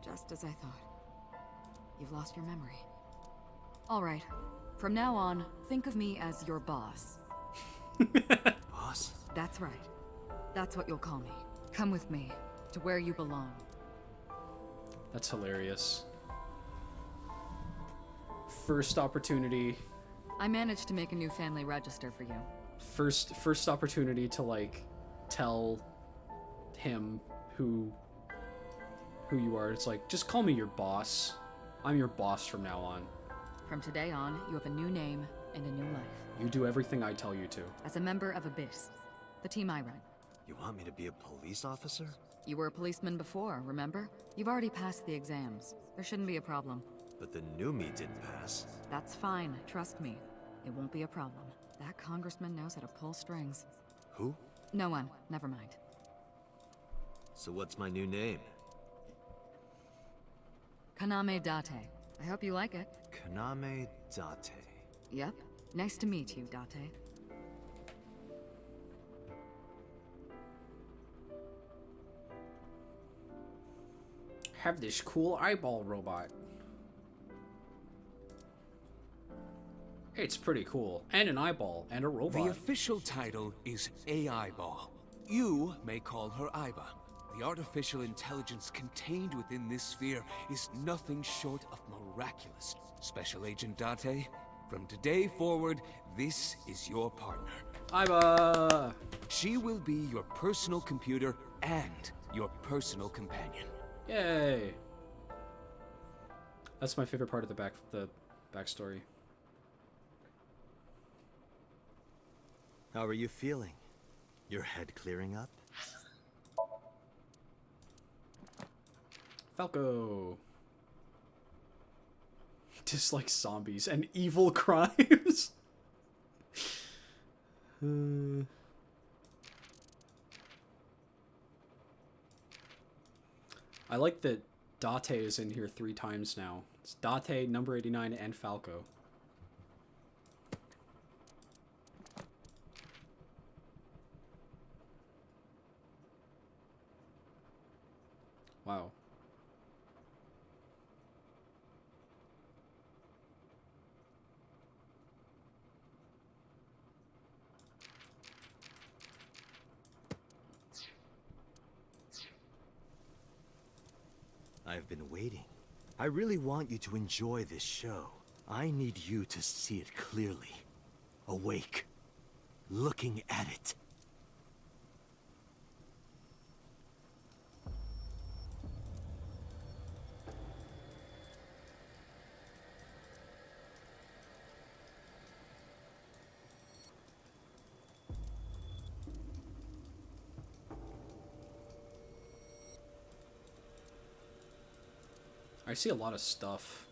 Just as I thought. You've lost your memory. Alright. From now on, think of me as your boss. Boss? That's right. That's what you'll call me. Come with me, to where you belong. That's hilarious. First opportunity. I managed to make a new family register for you. First opportunity to, like, tell him who you are. It's like, just call me your boss. I'm your boss from now on. From today on, you have a new name and a new life. You do everything I tell you to. As a member of Abyss, the team I run. You want me to be a police officer? You were a policeman before, remember? You've already passed the exams. There shouldn't be a problem. But the new me didn't pass. That's fine, trust me. It won't be a problem. That congressman knows how to pull strings. Who? No one, never mind. So what's my new name? Kaname Date. I hope you like it. Kaname Date. Yep. Nice to meet you, Date. Have this cool eyeball robot. It's pretty cool. And an eyeball, and a robot. The official title is AI Ball. You may call her Aiba. The artificial intelligence contained within this sphere is nothing short of miraculous. Special Agent Date, from today forward, this is your partner. Aiba! She will be your personal computer and your personal companion. Yay! That's my favorite part of the backstory. How are you feeling? Your head clearing up? Falco. Dislike zombies and evil crimes. I like that Date is in here 3 times now. It's Date, number 89, and Falco. Wow. I've been waiting. I really want you to enjoy this show. I need you to see it clearly. Awake. Looking at it. I see a lot of stuff.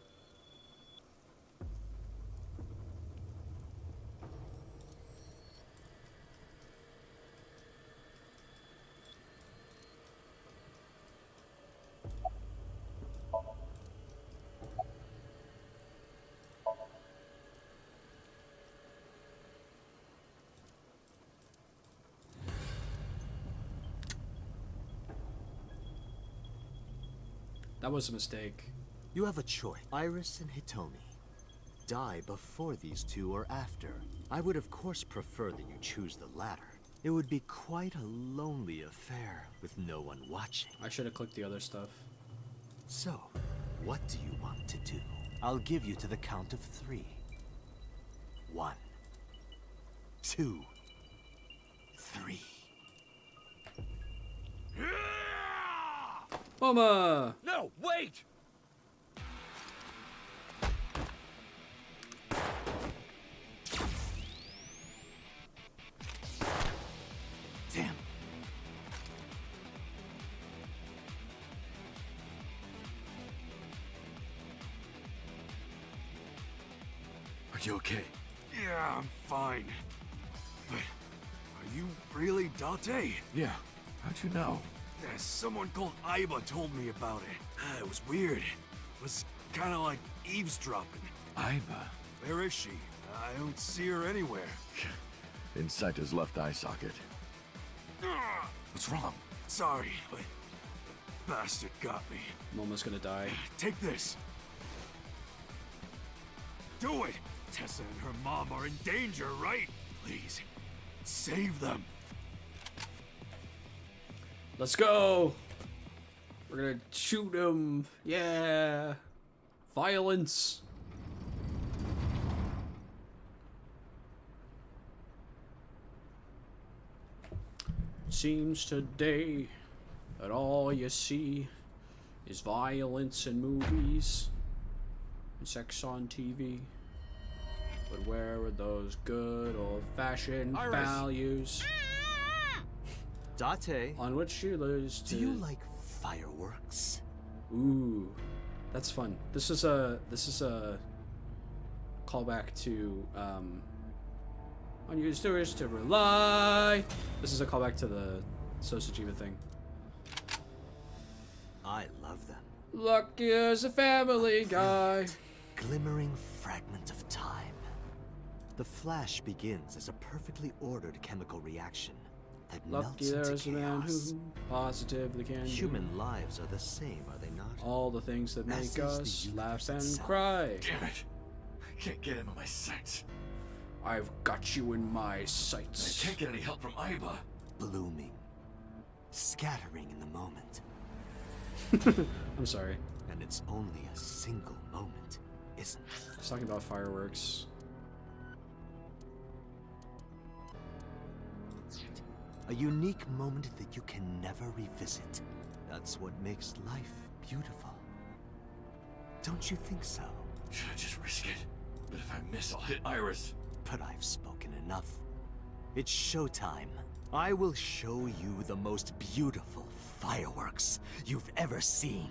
That was a mistake. You have a choice. Iris and Hitomi. Die before these two or after. I would of course prefer that you choose the latter. It would be quite a lonely affair with no one watching. I should have clicked the other stuff. So, what do you want to do? I'll give you to the count of 3. 1, 2, 3. Mama! No, wait! Damn. Are you okay? Yeah, I'm fine. But are you really Date? Yeah, How'd you know? Someone called Aiba told me about it. It was weird. It was kind of like eavesdropping. Aiba? Where is she? I don't see her anywhere. Inside his left eye socket. What's wrong? Sorry, but bastard got me. I'm almost gonna die. Take this. Do it! Tessa and her mom are in danger, right? Please, save them. Let's go! We're gonna shoot him! Yeah! Violence! Seems today that all you see is violence in movies and sex on TV. But where are those good old-fashioned values Date, on which you lose to... do you like fireworks? Ooh, that's fun. This is a callback to on your stories to rely. This is a callback to the Sosajima thing. I love them. Lucky as a Family Guy. Glimmering fragment of time. The flash begins as a perfectly ordered chemical reaction that melts Lucky into there's a man chaos. who positively can Human do lives are the same, are they not? all the things that As make is the us universe laugh and itself. cry. Damn it! I can't get him in my sights. I've got you in my I sights. can't get any help from Aiba. Blooming. Scattering in the moment. I'm sorry. And it's only a single moment, isn't it? I was talking about fireworks. A unique moment that you can never revisit. That's what makes life beautiful. Don't you think so? Should I just risk it? But if I miss, I'll hit Iris. But I've spoken enough. It's showtime. I will show you the most beautiful fireworks you've ever seen.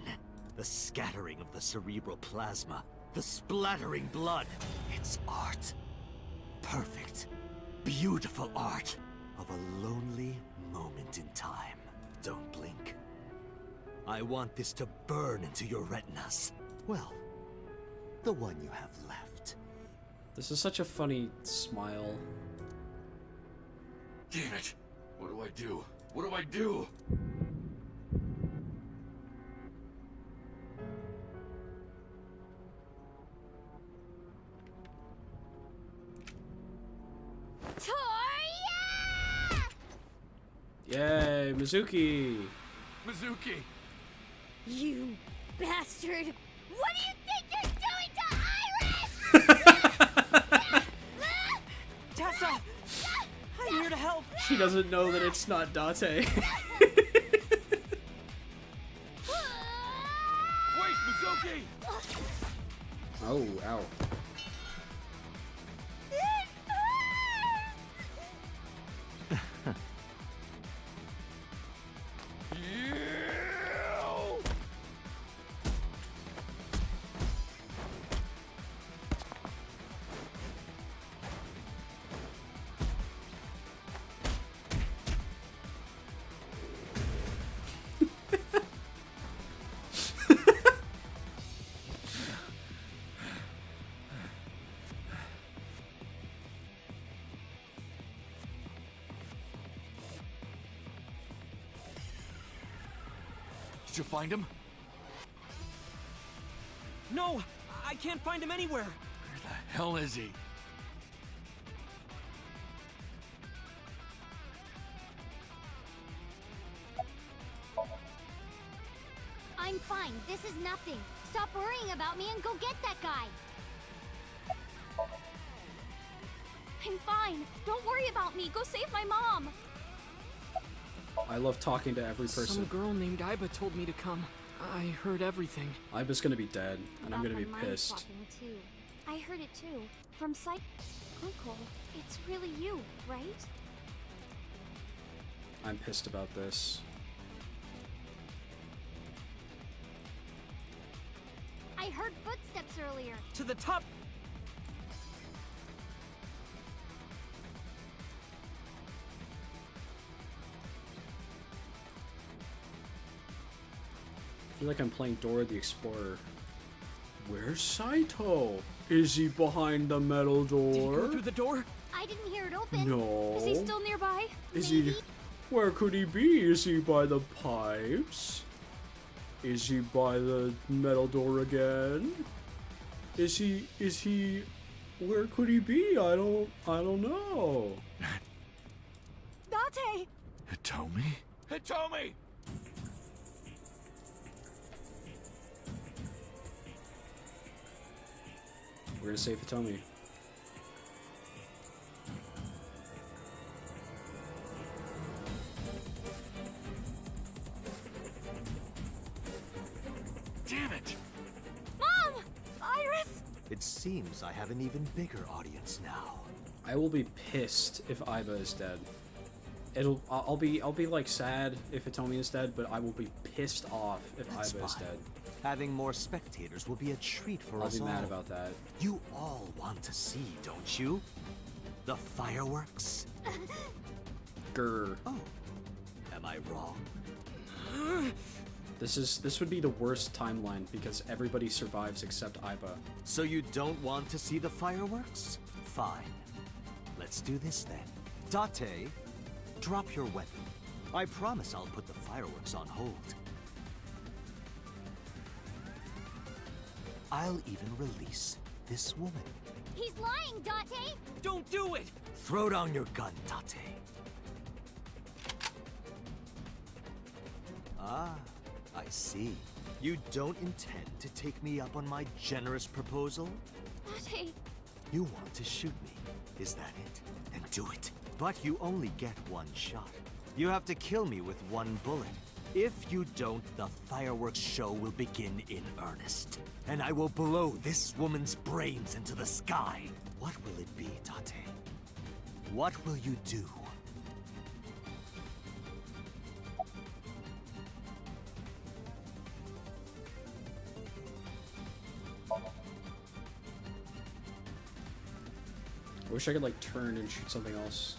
The scattering of the cerebral plasma. The splattering blood. It's art. Perfect. Beautiful art. Of a lonely moment in time. Don't blink. I want this to burn into your retinas. Well, the one you have left. This is such a funny smile. Damn it! What do I do? What do I do? Yay, Mizuki! Mizuki! You bastard! What do you think you're doing to Iris? Tessa! I'm here to help! She doesn't know that it's not Date. Wait, Mizuki! Oh, ow. Did you find him? No! I can't find him anywhere! Where the hell is he? I'm fine. This is nothing. Stop worrying about me and go get that guy. I'm fine. Don't worry about me. Go save my mom. I love talking to every person. Some girl named Aiba told me to come. I heard everything. Aiba's gonna be dead, and I'm About gonna be my mind pissed. swapping, too. I heard it too. From Uncle, it's really you, right? I'm pissed about this. I heard footsteps earlier. To the top! feel like I'm playing Dora the Explorer. Where's Saito? Is he behind the metal door? Did he go through the door? I didn't hear it open. No. Is he still nearby? Is Maybe? he? Where could he be? Is he by the pipes? Is he by the metal door again? Is he? Where could he be? I don't know. Date! Hitomi? Hitomi! We're gonna save Hitomi. Damn it! Mom! Iris! It seems I have an even bigger audience now. I will be pissed if Aiba is dead. I'll be like sad if Hitomi is dead, but I will be pissed off if That's Aiba is fine. dead. Having more spectators will be a treat for I'll us be all. mad about that. You all want to see, don't you? The fireworks? Grr. Oh, am I wrong? This would be the worst timeline because everybody survives except Aiba. So you don't want to see the fireworks? Fine. Let's do this then. Date, drop your weapon. I promise I'll put the fireworks on hold. I'll even release this woman. He's lying, Date! Don't do it! Throw down your gun, Date. Ah, I see. You don't intend to take me up on my generous proposal? Date! You want to shoot me, is that it? Then do it. But you only get one shot. You have to kill me with one bullet. If you don't, the fireworks show will begin in earnest. And I will blow this woman's brains into the sky. What will it be, Date? What will you do? I wish I could like turn and shoot something else.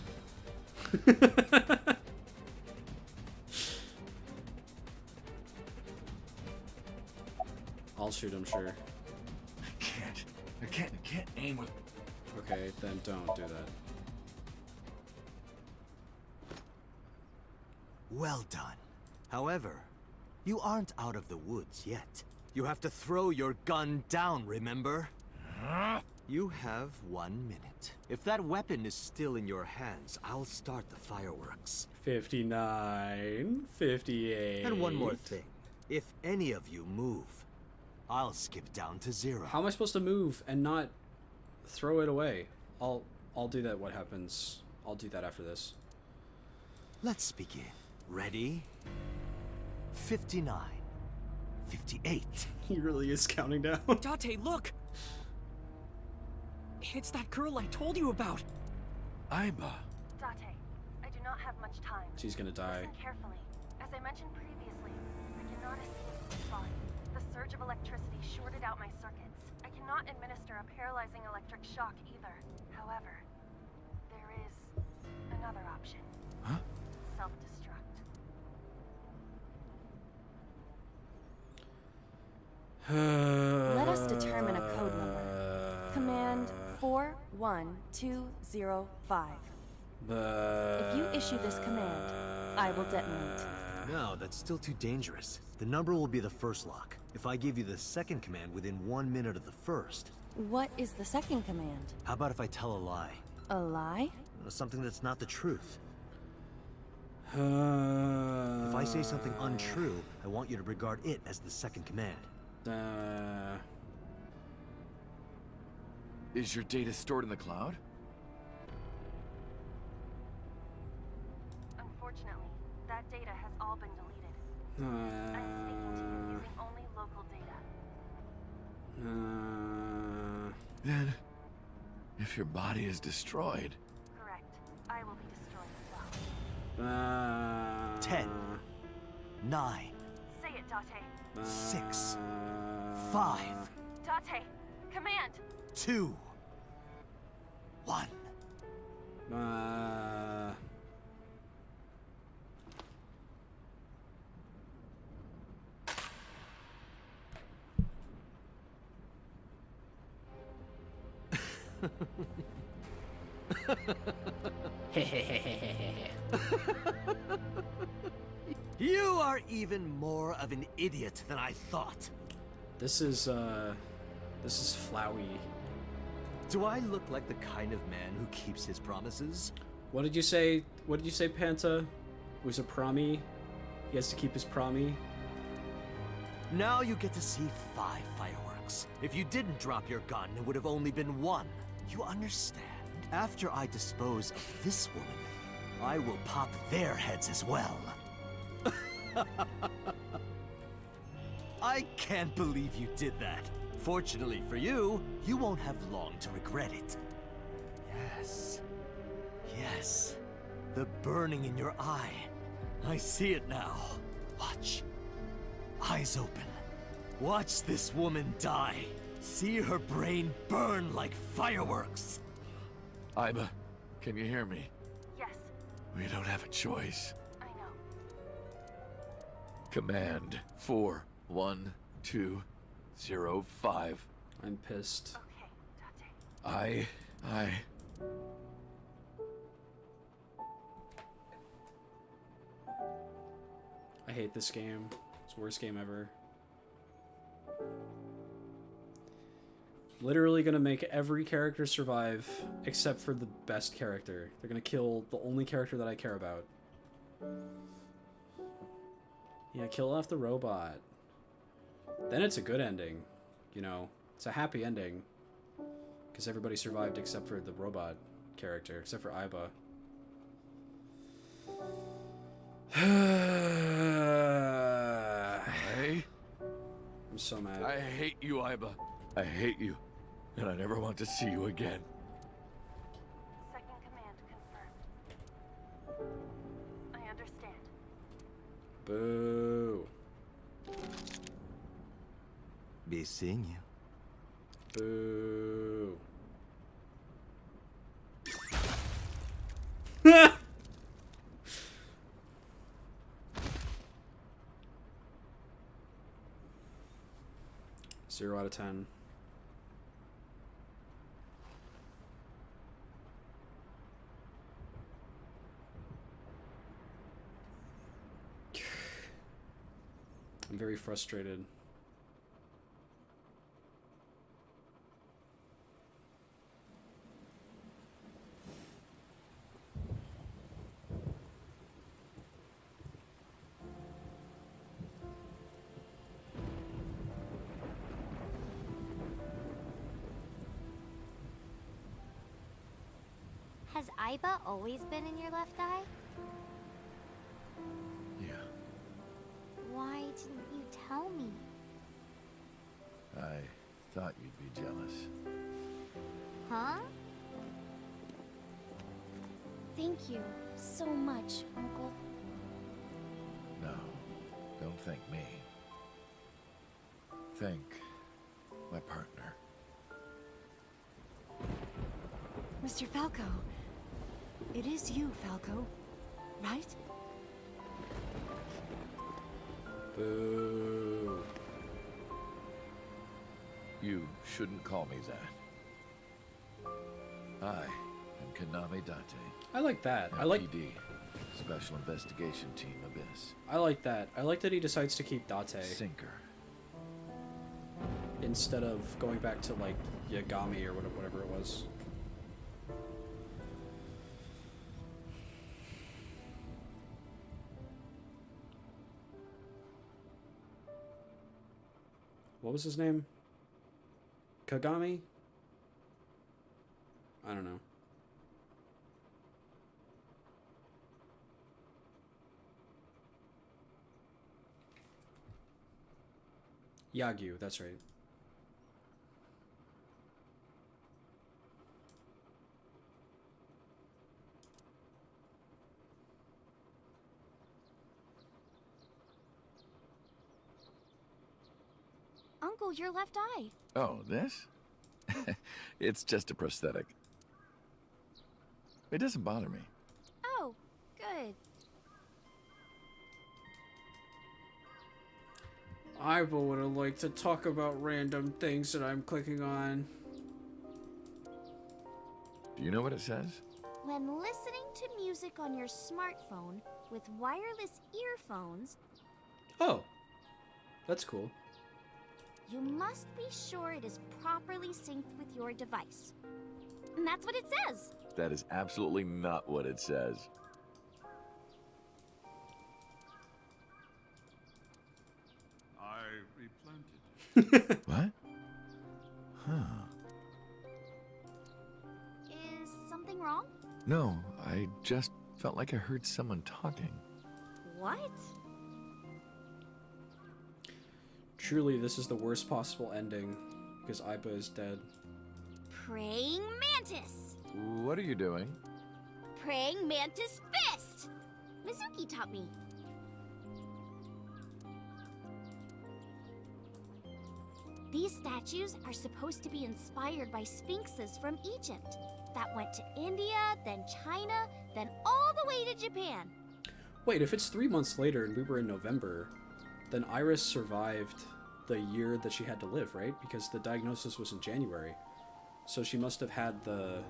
I'll shoot him, sure. I can't aim with... Okay, then don't do that. Well done. However, you aren't out of the woods yet. You have to throw your gun down, remember? You have 1 minute. If that weapon is still in your hands, I'll start the fireworks. 59, 58. And one more thing. If any of you move, I'll skip down to 0. How am I supposed to move and not throw it away? I'll do that. What happens? I'll do that after this. Let's begin. Ready? 59. 58. He really is counting down. Date, look! It's that girl I told you about! Aiba. Date, I do not have much time. She's gonna die. Listen carefully. As I mentioned previously, I cannot escape the spot. The surge of electricity shorted out my circuits. I cannot administer a paralyzing electric shock either. However, there is another option. Huh? Self-destruct. Let us determine a code number. Command 41205. If you issue this command, I will detonate. No, that's still too dangerous. The number will be the first lock. If I give you the second command within 1 minute of the first. What is the second command? How about if I tell a lie? A lie? Something that's not the truth. If I say something untrue, I want you to regard it as the second command. Is your data stored in the cloud? Unfortunately, that data has all been deleted. I'm speaking to you using only local data. Then, if your body is destroyed... Correct. I will be destroyed as well. 10, 9, Say it, Date. 6, 5, Date, command! 2, 1. You are even more of an idiot than I thought. This is Flowey. Do I look like the kind of man who keeps his promises? What did you say? What did you say, Panta? It was a promi? He has to keep his promi? Now you get to see 5 fireworks. If you didn't drop your gun, it would have only been 1. You understand? After I dispose of this woman, I will pop their heads as well. I can't believe you did that. Fortunately for you, you won't have long to regret it. Yes. Yes. The burning in your eye. I see it now. Watch. Eyes open. Watch this woman die. See her brain burn like fireworks. Iba, can you hear me? Yes, We don't have a choice. I know. Command 41205. I'm pissed. Okay, Date. I hate this game. It's the worst game ever. Literally gonna make every character survive except for the best character. They're gonna kill the only character that I care about. Yeah, kill off the robot. Then it's a good ending. You know, it's a happy ending. Because everybody survived except for the robot character, except for Iba. I'm so mad. I hate you, Iba. I hate you. And I never want to see you again. Second command confirmed. I understand. Boo. Be seeing you. Boo. 0 out of 10. I'm very frustrated. Has Iba always been in your left eye? Yeah, Why didn't you tell me? I thought you'd be jealous. Huh? Thank you so much, Uncle. No, don't thank me. Thank my partner. Mr. Falco. It is you, Falco. Right? Boo. You shouldn't call me that. I am Kaname Date. I like that. MPD, Special Investigation Team Abyss. I like that. I like that he decides to keep Date Sinker. instead of going back to like Yagami or whatever it was. What was his name? Kagami? I don't know. Yagyu, that's right. Uncle, your left eye. Oh, this? It's just a prosthetic. It doesn't bother me. Oh, good. I would have liked to talk about random things that I'm clicking on. Do you know what it says? When listening to music on your smartphone with wireless earphones, Oh, that's cool. you must be sure it is properly synced with your device. And that's what it says. That is absolutely not what it says. I replanted. What? Huh. Is something wrong? No, I just felt like I heard someone talking. What? Truly, this is the worst possible ending because Aiba is dead. Praying mantis. What are you doing? Praying mantis fist. Mizuki taught me. These statues are supposed to be inspired by sphinxes from Egypt that went to India, then China, then all the way to Japan. Wait, if it's 3 months later and we were in November, then Iris survived the year that she had to live, right? Because the diagnosis was in January. So she must have had the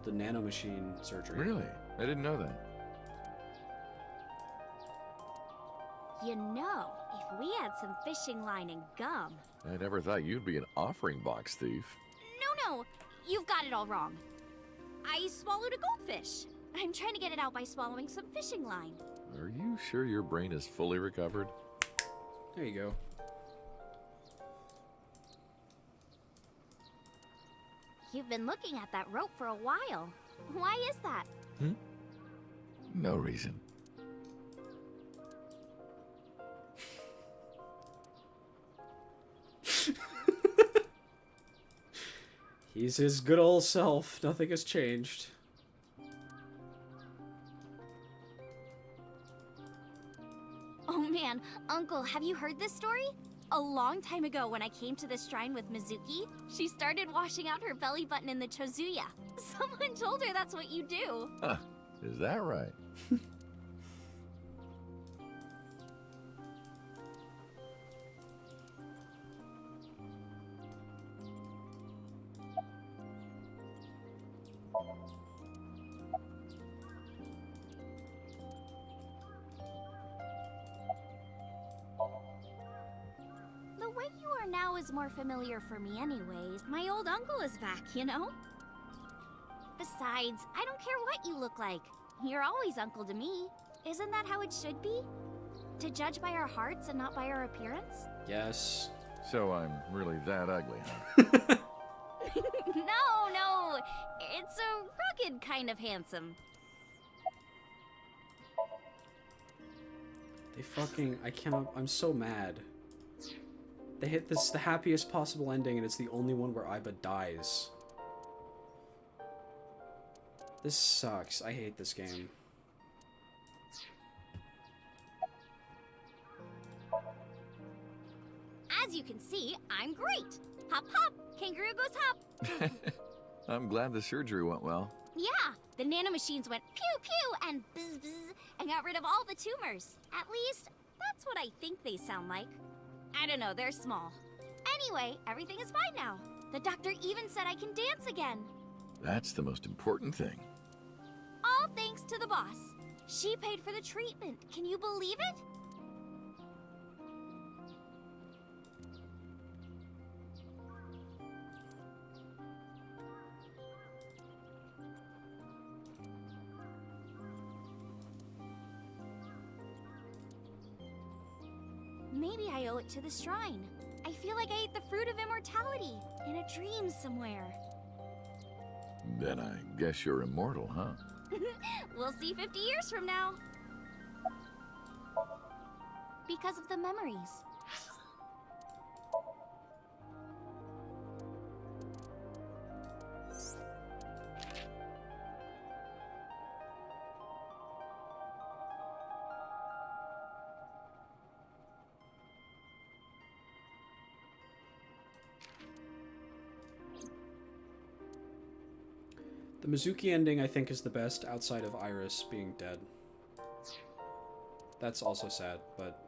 nanomachine surgery. Really? I didn't know that. You know, if we had some fishing line and gum. I never thought you'd be an offering box thief. No, you've got it all wrong. I swallowed a goldfish. I'm trying to get it out by swallowing some fishing line. Are you sure your brain is fully recovered? There you go. You've been looking at that rope for a while. Why is that? No reason. He's his good old self. Nothing has changed. Oh man, Uncle, have you heard this story? A long time ago when I came to this shrine with Mizuki, she started washing out her belly button in the Chozuya. Someone told her that's what you do. Huh. Is that right? The way you are now is more familiar for me anyways. My old uncle is back, you know? Besides, I don't care what you look like. You're always uncle to me. Isn't that how it should be? To judge by our hearts and not by our appearance? Yes. So I'm really that ugly, huh? No. It's a rugged kind of handsome. They fucking... I cannot... I'm so mad. They hit this the happiest possible ending, and it's the only one where Aiba dies. This sucks. I hate this game. As you can see, I'm great. Hop hop, kangaroo goes hop. I'm glad the surgery went well. Yeah, the nanomachines went pew pew and bzz bzz and got rid of all the tumors. At least, that's what I think they sound like. I don't know, they're small. Anyway, everything is fine now. The doctor even said I can dance again. That's the most important thing. All thanks to the boss. She paid for the treatment. Can you believe it? Maybe I owe it to the shrine. I feel like I ate the fruit of immortality in a dream somewhere. Then I guess you're immortal, huh? We'll see 50 years from now. Because of the memories. The Mizuki ending, I think, is the best outside of Iris being dead. That's also sad, but...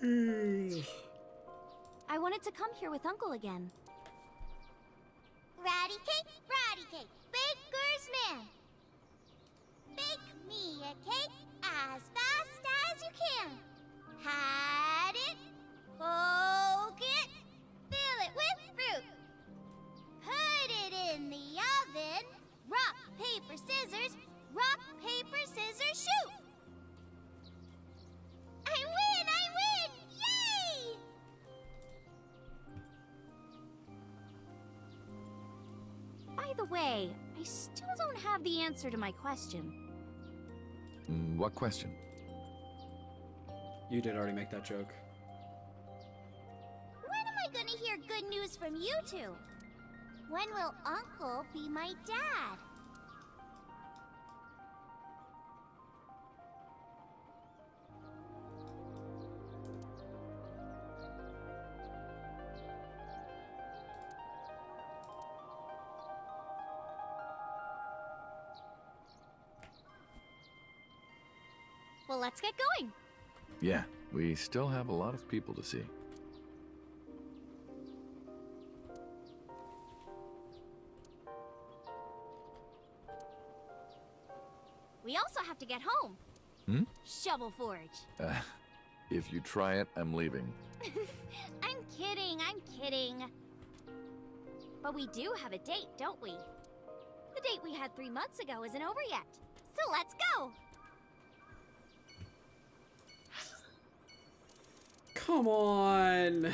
I wanted to come here with Uncle again. Ratty cake, baker's man. Bake me a cake as fast as you can. Had it, poke it, fill it with fruit. Put it in the oven. Rock, paper, scissors. Rock, paper, scissors, shoot. I win! Yay! By the way, I still don't have the answer to my question. What question? You did already make that joke. When am I gonna hear good news from you two? When will Uncle be my dad? Well, let's get going. Yeah, we still have a lot of people to see. We also have to get home. Shovel Forge. If you try it, I'm leaving. I'm kidding. But we do have a date, don't we? The date we had 3 months ago isn't over yet. So let's go! Come on.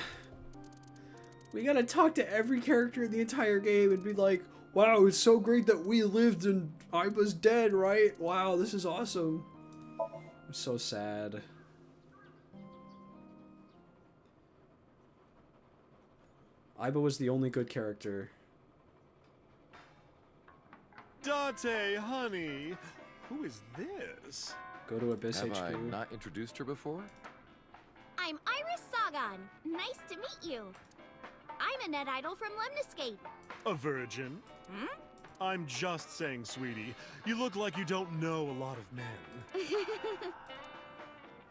We gotta talk to every character in the entire game and be like, wow, it's so great that we lived and I was dead, right? Wow, this is awesome. I'm so sad. Aiba was the only good character. Date, honey, who is this? Go to Abyss Have HQ. I not introduced her before? I'm Iris Sagan. Nice to meet you. I'm a net idol from Lemniscate. A virgin? I'm just saying, sweetie. You look like you don't know a lot of men.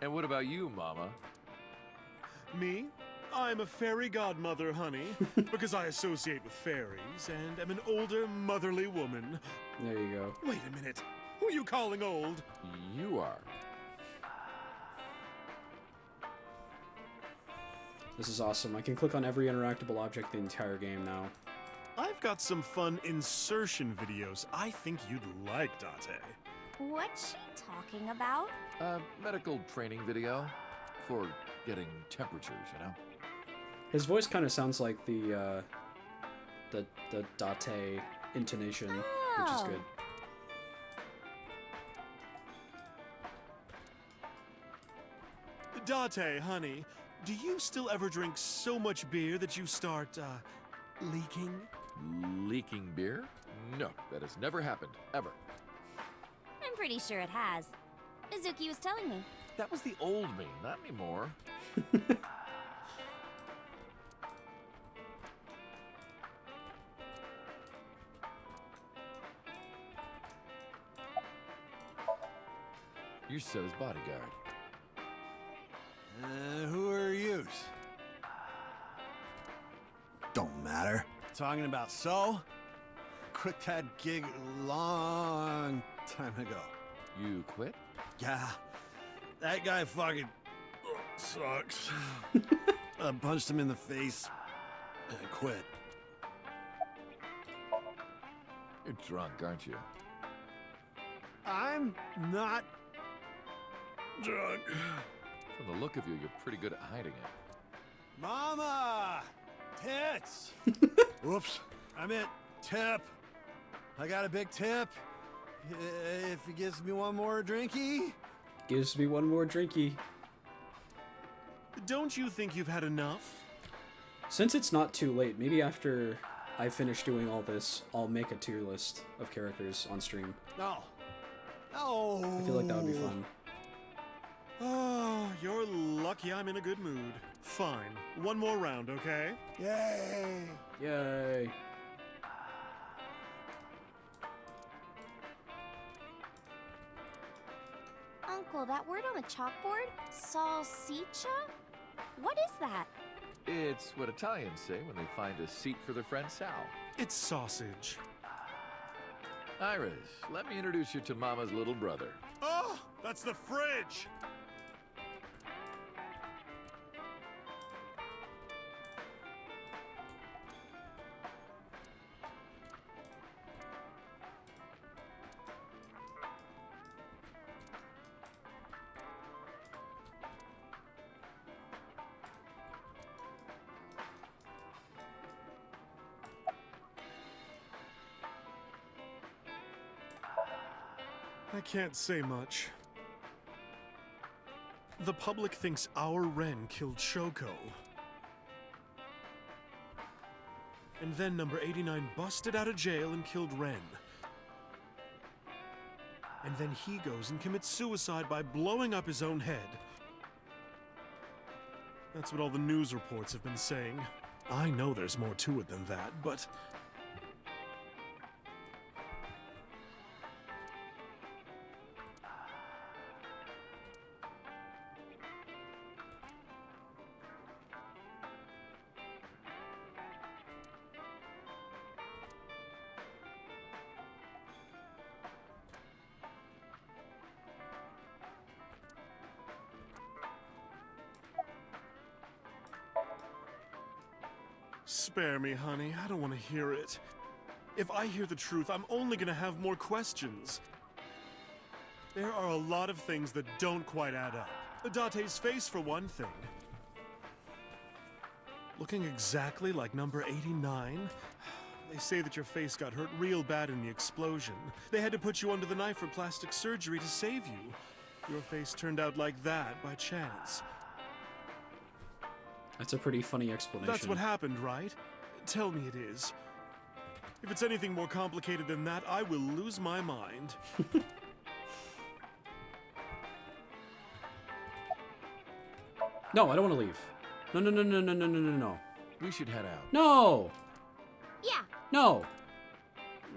And what about you, Mama? Me? I'm a fairy godmother, honey, because I associate with fairies and am an older, motherly woman. There you go. Wait a minute. Who are you calling old? You are. This is awesome. I can click on every interactable object in the entire game now. I've got some fun insertion videos I think you'd like, Date. What's she talking about? A medical training video for getting temperatures, you know? His voice kind of sounds like the Date intonation, which is good. Date, honey, do you still ever drink so much beer that you start, leaking? Leaking beer? No, that has never happened, ever. I'm pretty sure it has. Mizuki was telling me. That was the old me, not anymore. You're So's bodyguard. Who are you? Don't matter. Talking about So? Quit that gig long time ago. You quit? Yeah. That guy fucking sucks. I punched him in the face and quit. You're drunk, aren't you? I'm not drunk. From the look of you, you're pretty good at hiding it. Mama! Tits! Whoops. I meant tip. I got a big tip. If he gives me one more drinky. Gives me one more drinky. Don't you think you've had enough? Since it's not too late, maybe after I finish doing all this, I'll make a tier list of characters on stream. No. No. I feel like that would be fun. Oh, you're lucky I'm in a good mood. Fine. One more round, okay? Yay! Yay! Uncle, that word on the chalkboard? Salsicha? What is that? It's what Italians say when they find a seat for their friend Sal. It's sausage. Iris, let me introduce you to Mama's little brother. Oh, that's the fridge! I can't say much. The public thinks our Ren killed Shoko. And then number 89 busted out of jail and killed Ren. And then he goes and commits suicide by blowing up his own head. That's what all the news reports have been saying. I know there's more to it than that, but... Spare me, honey. I don't want to hear it. If I hear the truth, I'm only gonna have more questions. There are a lot of things that don't quite add up. Date's face, for one thing. Looking exactly like number 89? They say that your face got hurt real bad in the explosion. They had to put you under the knife for plastic surgery to save you. Your face turned out like that by chance. That's a pretty funny explanation. That's what happened, right? Tell me it is. If it's anything more complicated than that, I will lose my mind. No, I don't want to leave. No, no, no, no, no, no, no, no, no. We should head out. No! Yeah. No!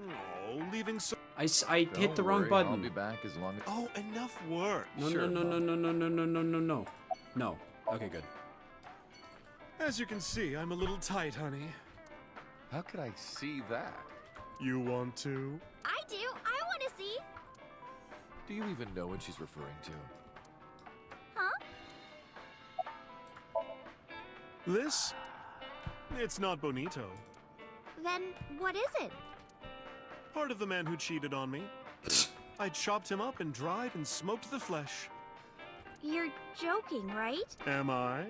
Oh, leaving so... I hit the wrong button. I'll be back as long as... Oh, enough work. No, Sure, no, no, no, no, no, no, no, no, no. No. Okay, good. As you can see, I'm a little tight, honey. How could I see that? You want to? I do. I want to see. Do you even know what she's referring to? Huh? This? It's not bonito. Then what is it? Part of the man who cheated on me. I chopped him up and dried and smoked the flesh. You're joking, right? Am I?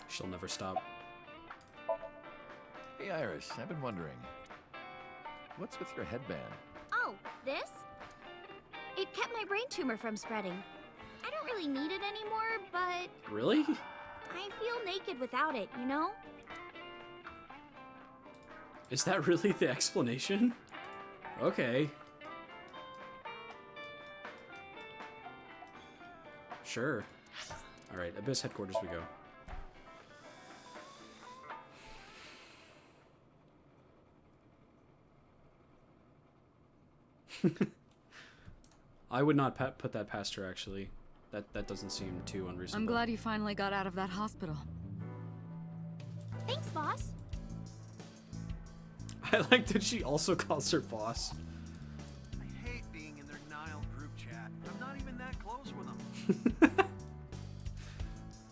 She'll never stop. Hey, Iris, I've been wondering. What's with your headband? Oh, this? It kept my brain tumor from spreading. I don't really need it anymore, but... Really? I feel naked without it, you know? Is that really the explanation? Okay. Sure. Alright, Abyss headquarters we go. I would not put that past her, actually. That doesn't seem too unreasonable. I'm glad you finally got out of that hospital. Thanks, boss. I like that she also calls her boss. I hate being in their Nile group chat. I'm not even that close with them.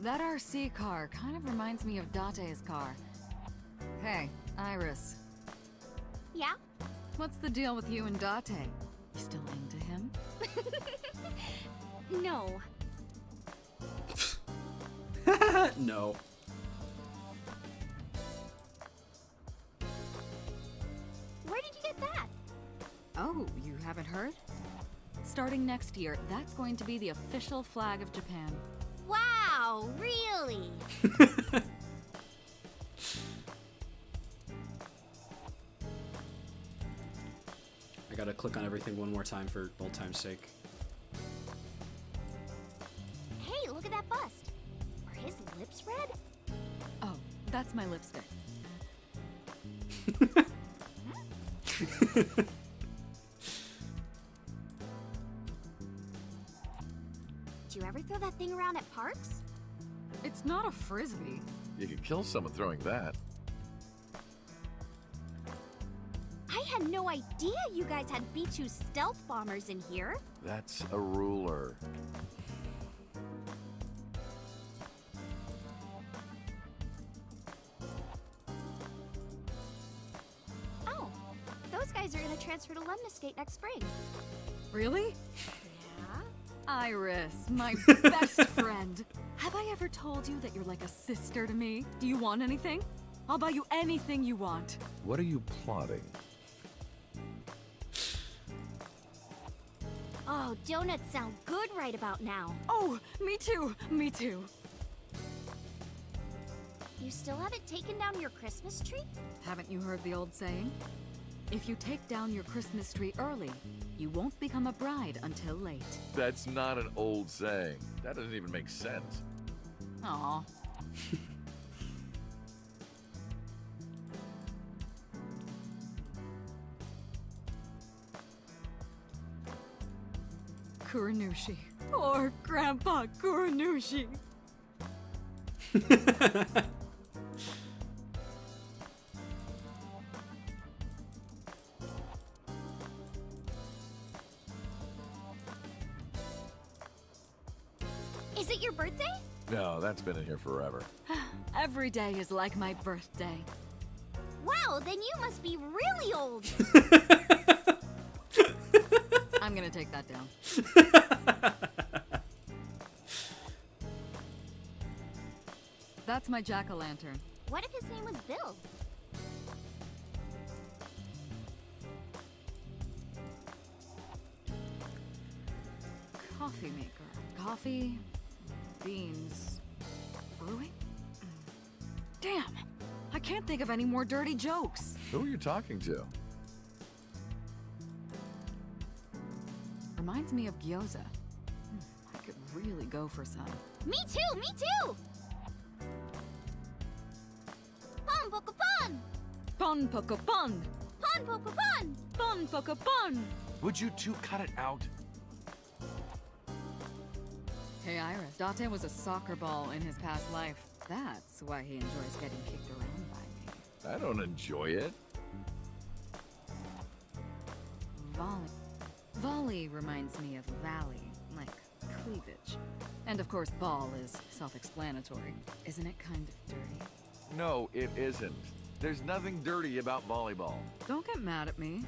That RC car kind of reminds me of Date's car. Hey, Iris. Yeah? What's the deal with you and Date? You still into him? No. No. Where did you get that? Oh, you haven't heard? Starting next year, that's going to be the official flag of Japan. Wow, really? I gotta click on everything one more time for old time's sake. Hey, look at that bust. Are his lips red? Oh, that's my lipstick. Did you ever throw that thing around at parks? It's not a frisbee. You could kill someone throwing that. I had no idea you guys had B-2 stealth bombers in here. That's a ruler. Oh, those guys are gonna transfer to Lemniscate next spring. Really? Yeah? Iris, my best friend. Have I ever told you that you're like a sister to me? Do you want anything? I'll buy you anything you want. What are you plotting? Oh, donuts sound good right about now. Oh, me too, me too. You still haven't taken down your Christmas tree? Haven't you heard the old saying? If you take down your Christmas tree early, you won't become a bride until late. That's not an old saying. That doesn't even make sense. Aw. Kuranushi. Poor Grandpa Kuranushi. Is it your birthday? No, that's been in here forever. Every day is like my birthday. Wow, then you must be really old. I'm gonna take that down. That's my jack-o'-lantern. What if his name was Bill? Coffee maker. Coffee, beans, brewing? Damn! I can't think of any more dirty jokes. Who are you talking to? Reminds me of gyoza. I could really go for some. Me too, me too! Pon poco pon! Pon poco pon! Pon poco pon! Pon poco pon! Would you two cut it out? Hey Iris, Date was a soccer ball in his past life. That's why he enjoys getting kicked around by me. I don't enjoy it. Volley. Volley reminds me of valley, like cleavage. And of course, ball is self-explanatory. Isn't it kind of dirty? No, it isn't. There's nothing dirty about volleyball. Don't get mad at me.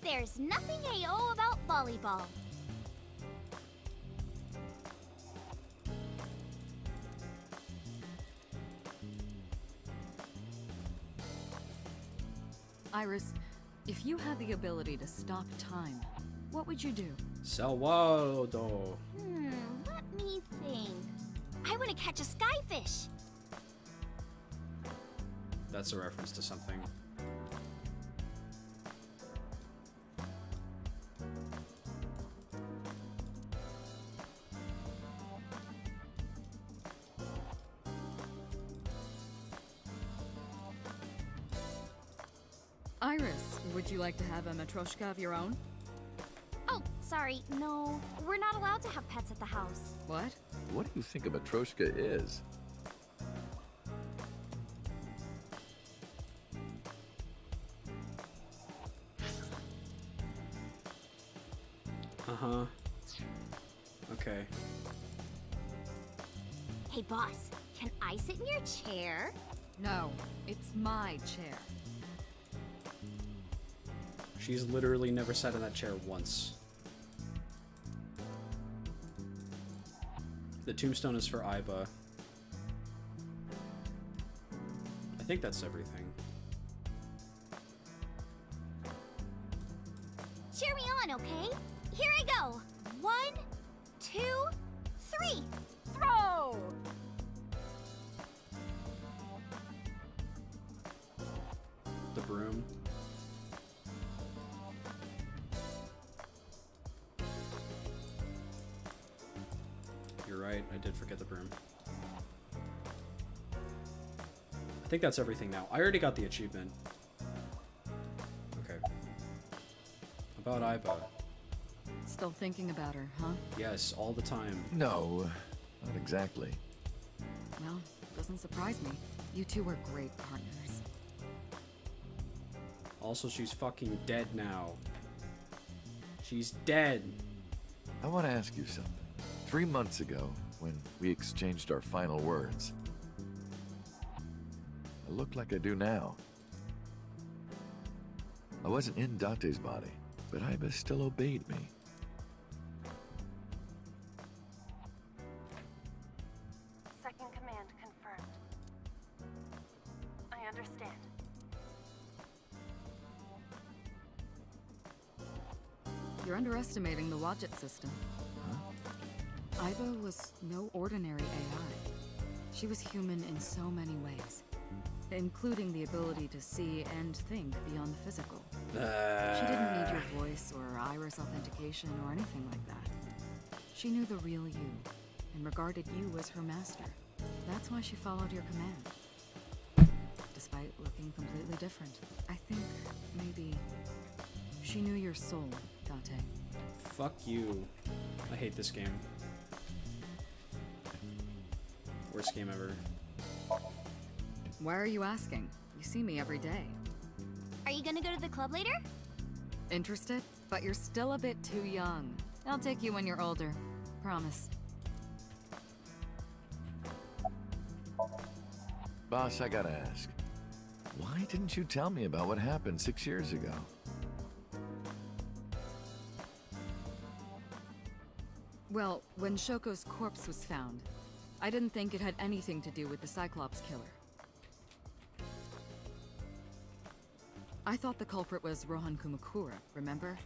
There's nothing AO about volleyball. Iris, if you had the ability to stop time, what would you do? Salwado. Let me think. I want to catch a skyfish. That's a reference to something. Iris, would you like to have a matryoshka of your own? Oh, sorry, no. We're not allowed to have pets at the house. What? What do you think a matryoshka is? Uh-huh. Okay. Hey, boss, can I sit in your chair? No, it's my chair. She's literally never sat in that chair once. The tombstone is for Aiba. I think that's everything. Cheer me on, okay? Here I go. 1, 2, 3. Throw! The broom. You're right, I did forget the broom. I think that's everything now. I already got the achievement. Okay. About Aiba. still thinking about her, huh? Yes, all the time. No, not exactly. Well, doesn't surprise me. You two are great partners. Also, she's fucking dead now. She's dead. I want to ask you something. 3 months ago, when we exchanged our final words, I look like I do now. I wasn't in Date's body, but Iba still obeyed me. Second command confirmed. I understand. You're underestimating the Wadjet system. Iba was no ordinary AI. She was human in so many ways, including the ability to see and think beyond the physical. She didn't need your voice or iris authentication or anything like that. She knew the real you, and regarded you as her master. That's why she followed your command. Despite looking completely different. I think, maybe, she knew your soul, Date. Fuck you. I hate this game. Worst game ever. Why are you asking? You see me every day. Are you gonna go to the club later? Interested? But you're still a bit too young. I'll take you when you're older. Promise. Boss, I gotta ask. Why didn't you tell me about what happened 6 years ago? Well, when Shoko's corpse was found, I didn't think it had anything to do with the Cyclops killer. I thought the culprit was Rohan Kumakura, remember?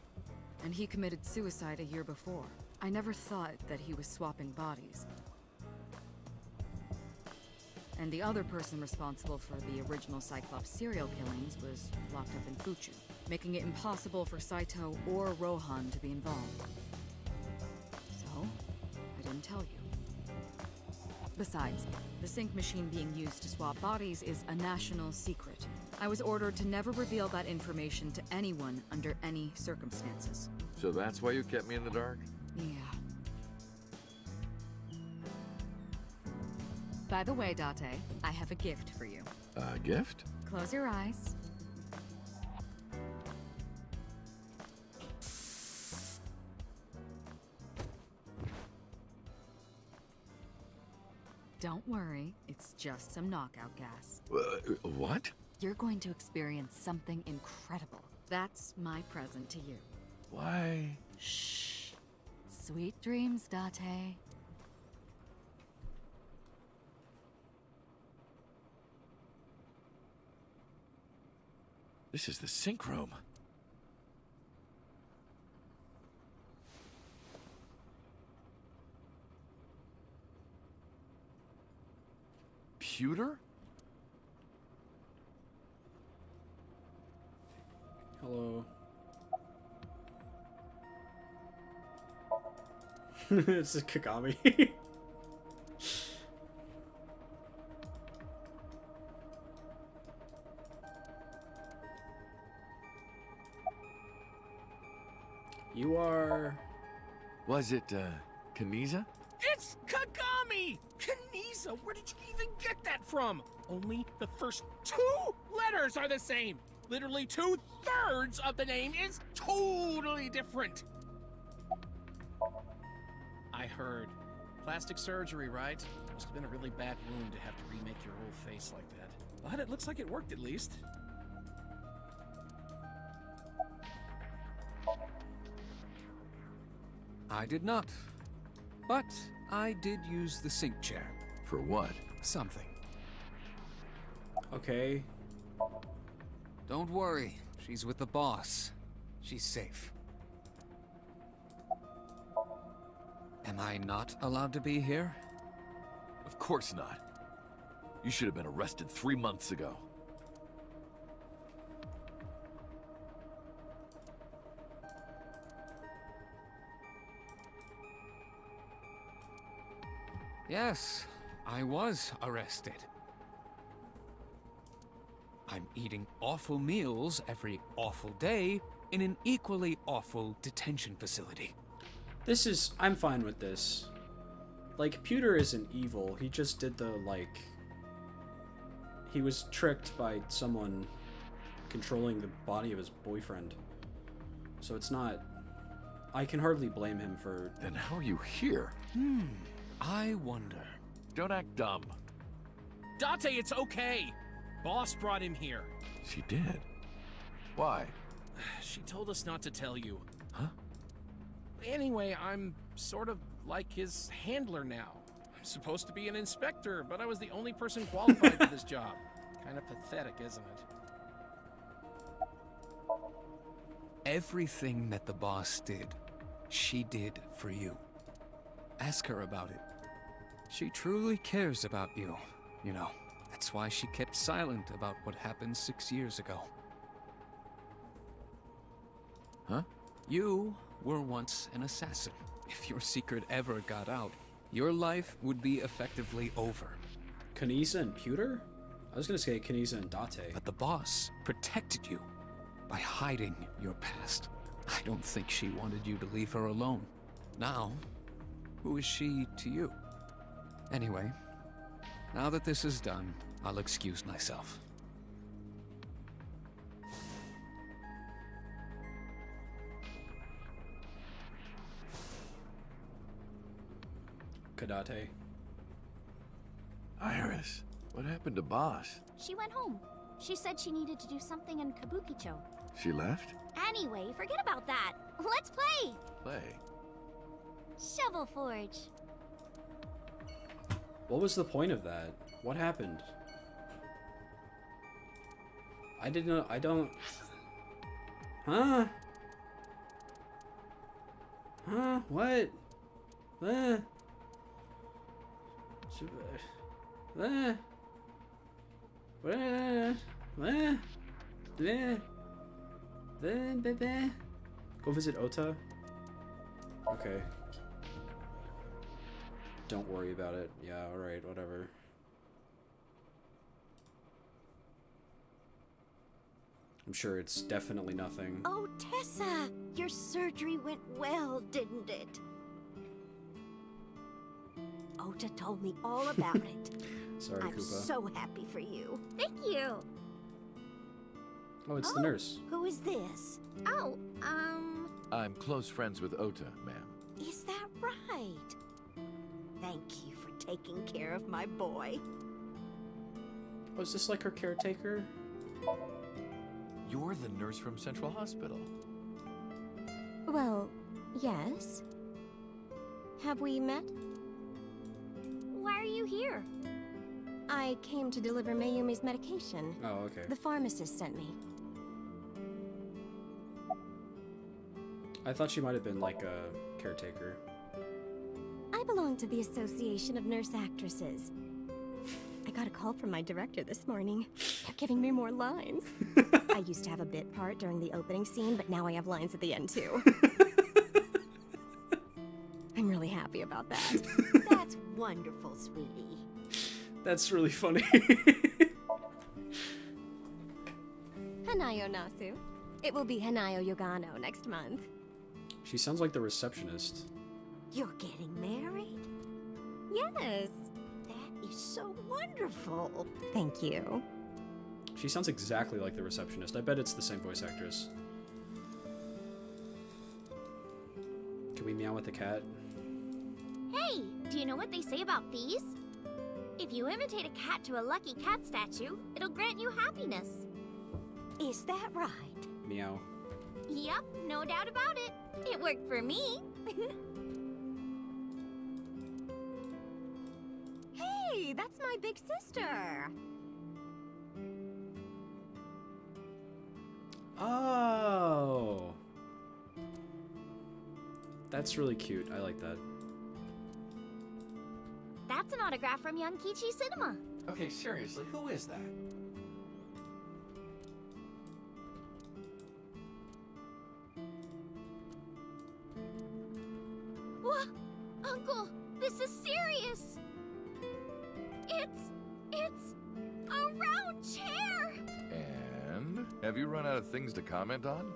And he committed suicide a year before. I never thought that he was swapping bodies. And the other person responsible for the original Cyclops serial killings was locked up in Fuchu, making it impossible for Saito or Rohan to be involved. So, I didn't tell you. Besides, the sync machine being used to swap bodies is a national secret. I was ordered to never reveal that information to anyone under any circumstances. So that's why you kept me in the dark? Yeah. By the way, Date, I have a gift for you. A gift? Close your eyes. Don't worry, it's just some knockout gas. What? You're going to experience something incredible. That's my present to you. Why? Shh. Sweet dreams, Date. This is the sync room. Pewter? Hello. This is Kagami. You are... Was it, Kaniza? It's Kagami! Kaniza, where did you even get that from? Only the first 2 letters are the same. Literally 2/3 of the name is totally different. I heard. Plastic surgery, right? Must have been a really bad wound to have to remake your whole face like that. But it looks like it worked at least. I did not. But I did use the sync chair. For what? Something. Okay. Don't worry. She's with the boss. She's safe. Am I not allowed to be here? Of course not. You should have been arrested 3 months ago. Yes, I was arrested. I'm eating awful meals every awful day in an equally awful detention facility. This is... I'm fine with this. Like, Pewter isn't evil. He just did the, like... He was tricked by someone controlling the body of his boyfriend. So it's not... I can hardly blame him for... Then how are you here? I wonder. Don't act dumb. Date, it's okay. Boss brought him here. She did? Why? She told us not to tell you. Huh? Anyway, I'm sort of like his handler now. I'm supposed to be an inspector, but I was the only person qualified for this job. Kind of pathetic, isn't it? Everything that the boss did, she did for you. Ask her about it. She truly cares about you, you know. That's why she kept silent about what happened 6 years ago. Huh? You were once an assassin. If your secret ever got out, your life would be effectively over. Kanisa and Pewter? I was gonna say Kanisa and Date. But the boss protected you by hiding your past. I don't think she wanted you to leave her alone. Now, who is she to you? Anyway, now that this is done, I'll excuse myself. Kadate. Iris, what happened to Boss? She went home. She said she needed to do something in Kabukicho. She left? Anyway, forget about that. Let's play! Play. Shovel Forge. What was the point of that? What happened? I didn't know. I don't... Huh? Huh? What? What? Go visit Ota? Okay. Don't worry about it. Yeah, alright, whatever. I'm sure it's definitely nothing. Oh, Tessa! Your surgery went well, didn't it? Ota told me all about it. Sorry, I'm Koopa. so happy for you. Thank you. Oh, it's the nurse. Who is this? Oh, I'm close friends with Ota, ma'am. Is that right? Thank you for taking care of my boy. Oh, is this like her caretaker? You're the nurse from Central Hospital. Well, yes. Have we met? Why are you here? I came to deliver Mayumi's medication. Oh, okay. The pharmacist sent me. I thought she might have been like a caretaker. I belong to the Association of Nurse Actresses. I got a call from my director this morning. They're giving me more lines. I used to have a bit part during the opening scene, but now I have lines at the end too. I'm really happy about that. That's wonderful, sweetie. That's really funny. Hanayo Nasu. It will be Hanayo Yogano next month. She sounds like the receptionist. You're getting married? Yes. That is so wonderful. Thank you. She sounds exactly like the receptionist. I bet it's the same voice actress. Can we meow at the cat? Hey, do you know what they say about these? If you imitate a cat to a lucky cat statue, it'll grant you happiness. Is that right? Meow. Yep, no doubt about it. It worked for me. Hey, that's my big sister. Oh. That's really cute. I like that. That's an autograph from Young Kichi Cinema. Okay, seriously, who is that? What? Uncle, this is serious. It's a round chair. And have you run out of things to comment on?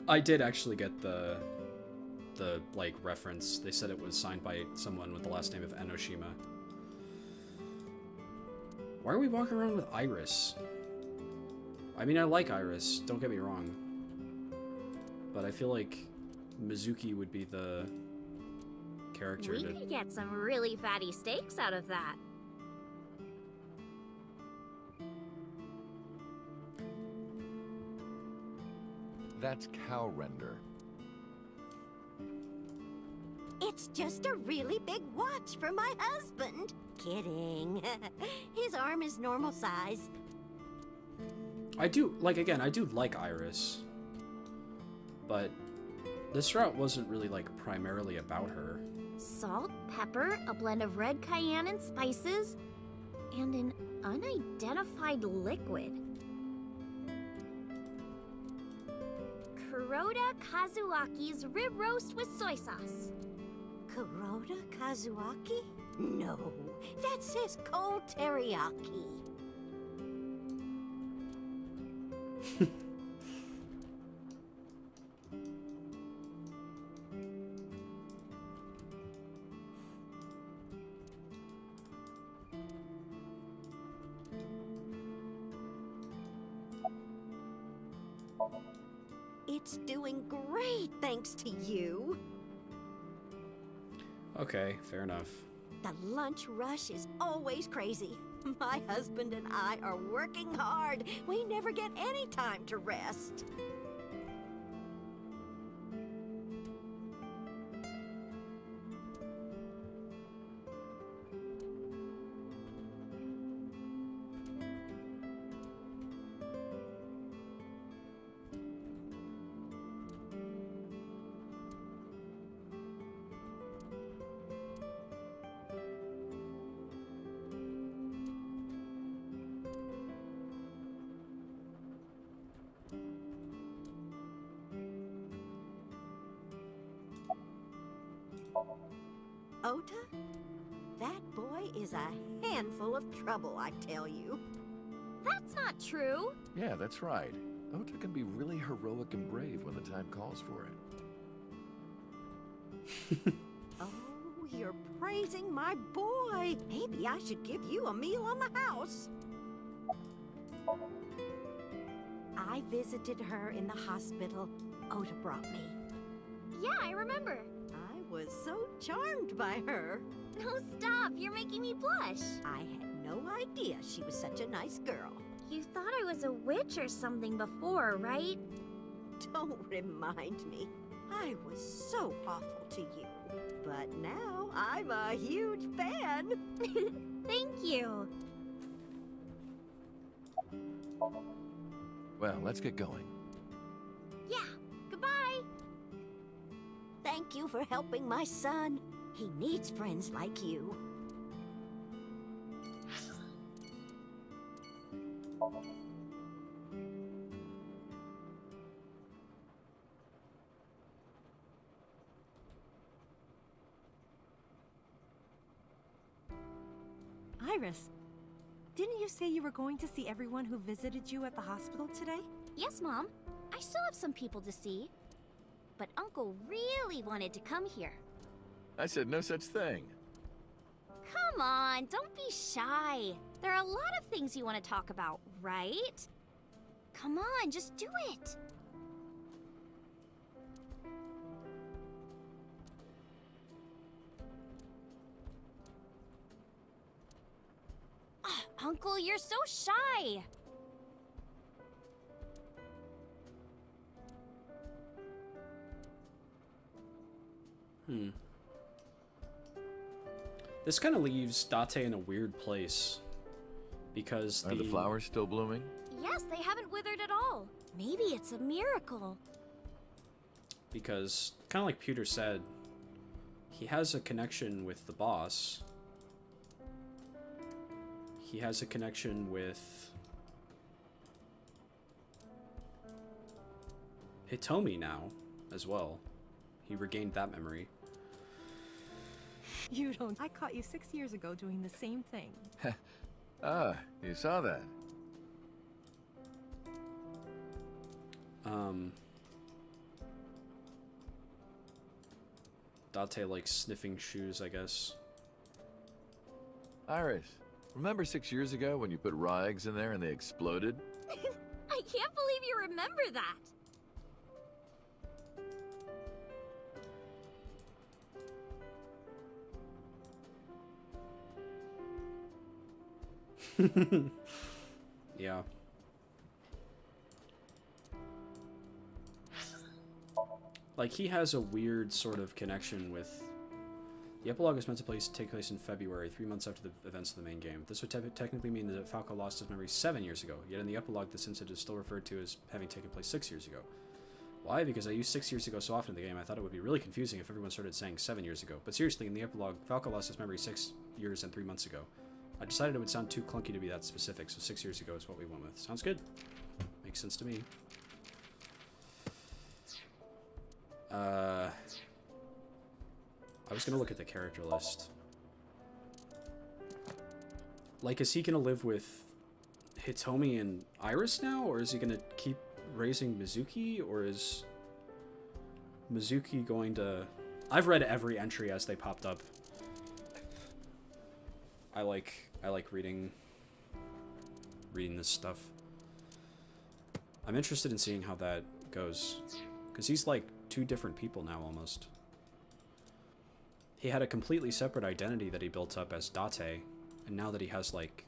I did actually get the like reference. They said it was signed by someone with the last name of Enoshima. Why are we walking around with Iris? I mean, I like Iris, don't get me wrong. But I feel like Mizuki would be the character We could get some really fatty steaks out of that. That's cow render. It's just a really big watch for my husband. Kidding. His arm is normal size. I do, like, again, I do like Iris. But this route wasn't really, like, primarily about her. Salt, pepper, a blend of red cayenne and spices, and an unidentified liquid. Kuroda Kazuaki's rib roast with soy sauce. Kuroda Kazuaki? No, that says cold teriyaki. It's doing great, thanks to you. Okay, fair enough. The lunch rush is always crazy. My husband and I are working hard. We never get any time to rest. Ota? That boy is a handful of trouble, I tell you. That's not true. Yeah, that's right. Ota can be really heroic and brave when the time calls for it. Oh, you're praising my boy. Maybe I should give you a meal on the house. I visited her in the hospital. Ota brought me. Yeah, I remember. I was so charmed by her. No, stop. You're making me blush. I had no idea she was such a nice girl. You thought I was a witch or something before, right? Don't remind me. I was so awful to you. But now I'm a huge fan. Thank you. Well, let's get going. Yeah, goodbye. Thank you for helping my son. He needs friends like you. Iris, didn't you say you were going to see everyone who visited you at the hospital today? Yes, Mom. I still have some people to see. But Uncle really wanted to come here. I said no such thing. Come on, don't be shy. There are a lot of things you want to talk about, right? Come on, just do it. Oh, Uncle, you're so shy. This kind of leaves Date in a weird place. Because Are the flowers still blooming? Yes, they haven't withered at all. Maybe it's a miracle. Because, kind of like Pewter said, he has a connection with the boss. He has a connection with Hitomi now, as well. He regained that memory. You don't. I caught you 6 years ago doing the same thing. Ah, you saw that. Date likes sniffing shoes, I guess. Iris, remember 6 years ago when you put raw eggs in there and they exploded? I can't believe you remember that. Yeah. Like, he has a weird sort of connection with... The epilogue is meant to take place in February, 3 months after the events of the main game. This would technically mean that Falco lost his memory 7 years ago, yet in the epilogue this incident is still referred to as having taken place 6 years ago. Why? Because I use 6 years ago so often in the game, I thought it would be really confusing if everyone started saying 7 years ago. But seriously, in the epilogue, Falco lost his memory 6 years and 3 months ago. I decided it would sound too clunky to be that specific, so 6 years ago is what we went with. Sounds good. Makes sense to me. I was gonna look at the character list. Like, is he gonna live with Hitomi and Iris now, or is he gonna keep raising Mizuki, or is Mizuki going to... I've read every entry as they popped up. I like reading this stuff. I'm interested in seeing how that goes, because he's like 2 different people now almost. He had a completely separate identity that he built up as Date, and now that he has like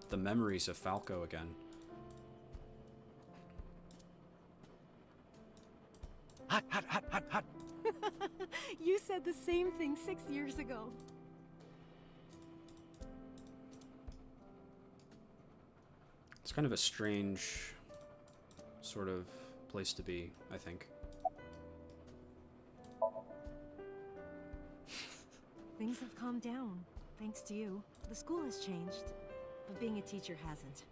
the memories of Falco again. Hot, hot, hot, hot, hot. You said the same thing 6 years ago. It's kind of a strange sort of place to be, I think. Things have calmed down, thanks to you. The school has changed, but being a teacher hasn't.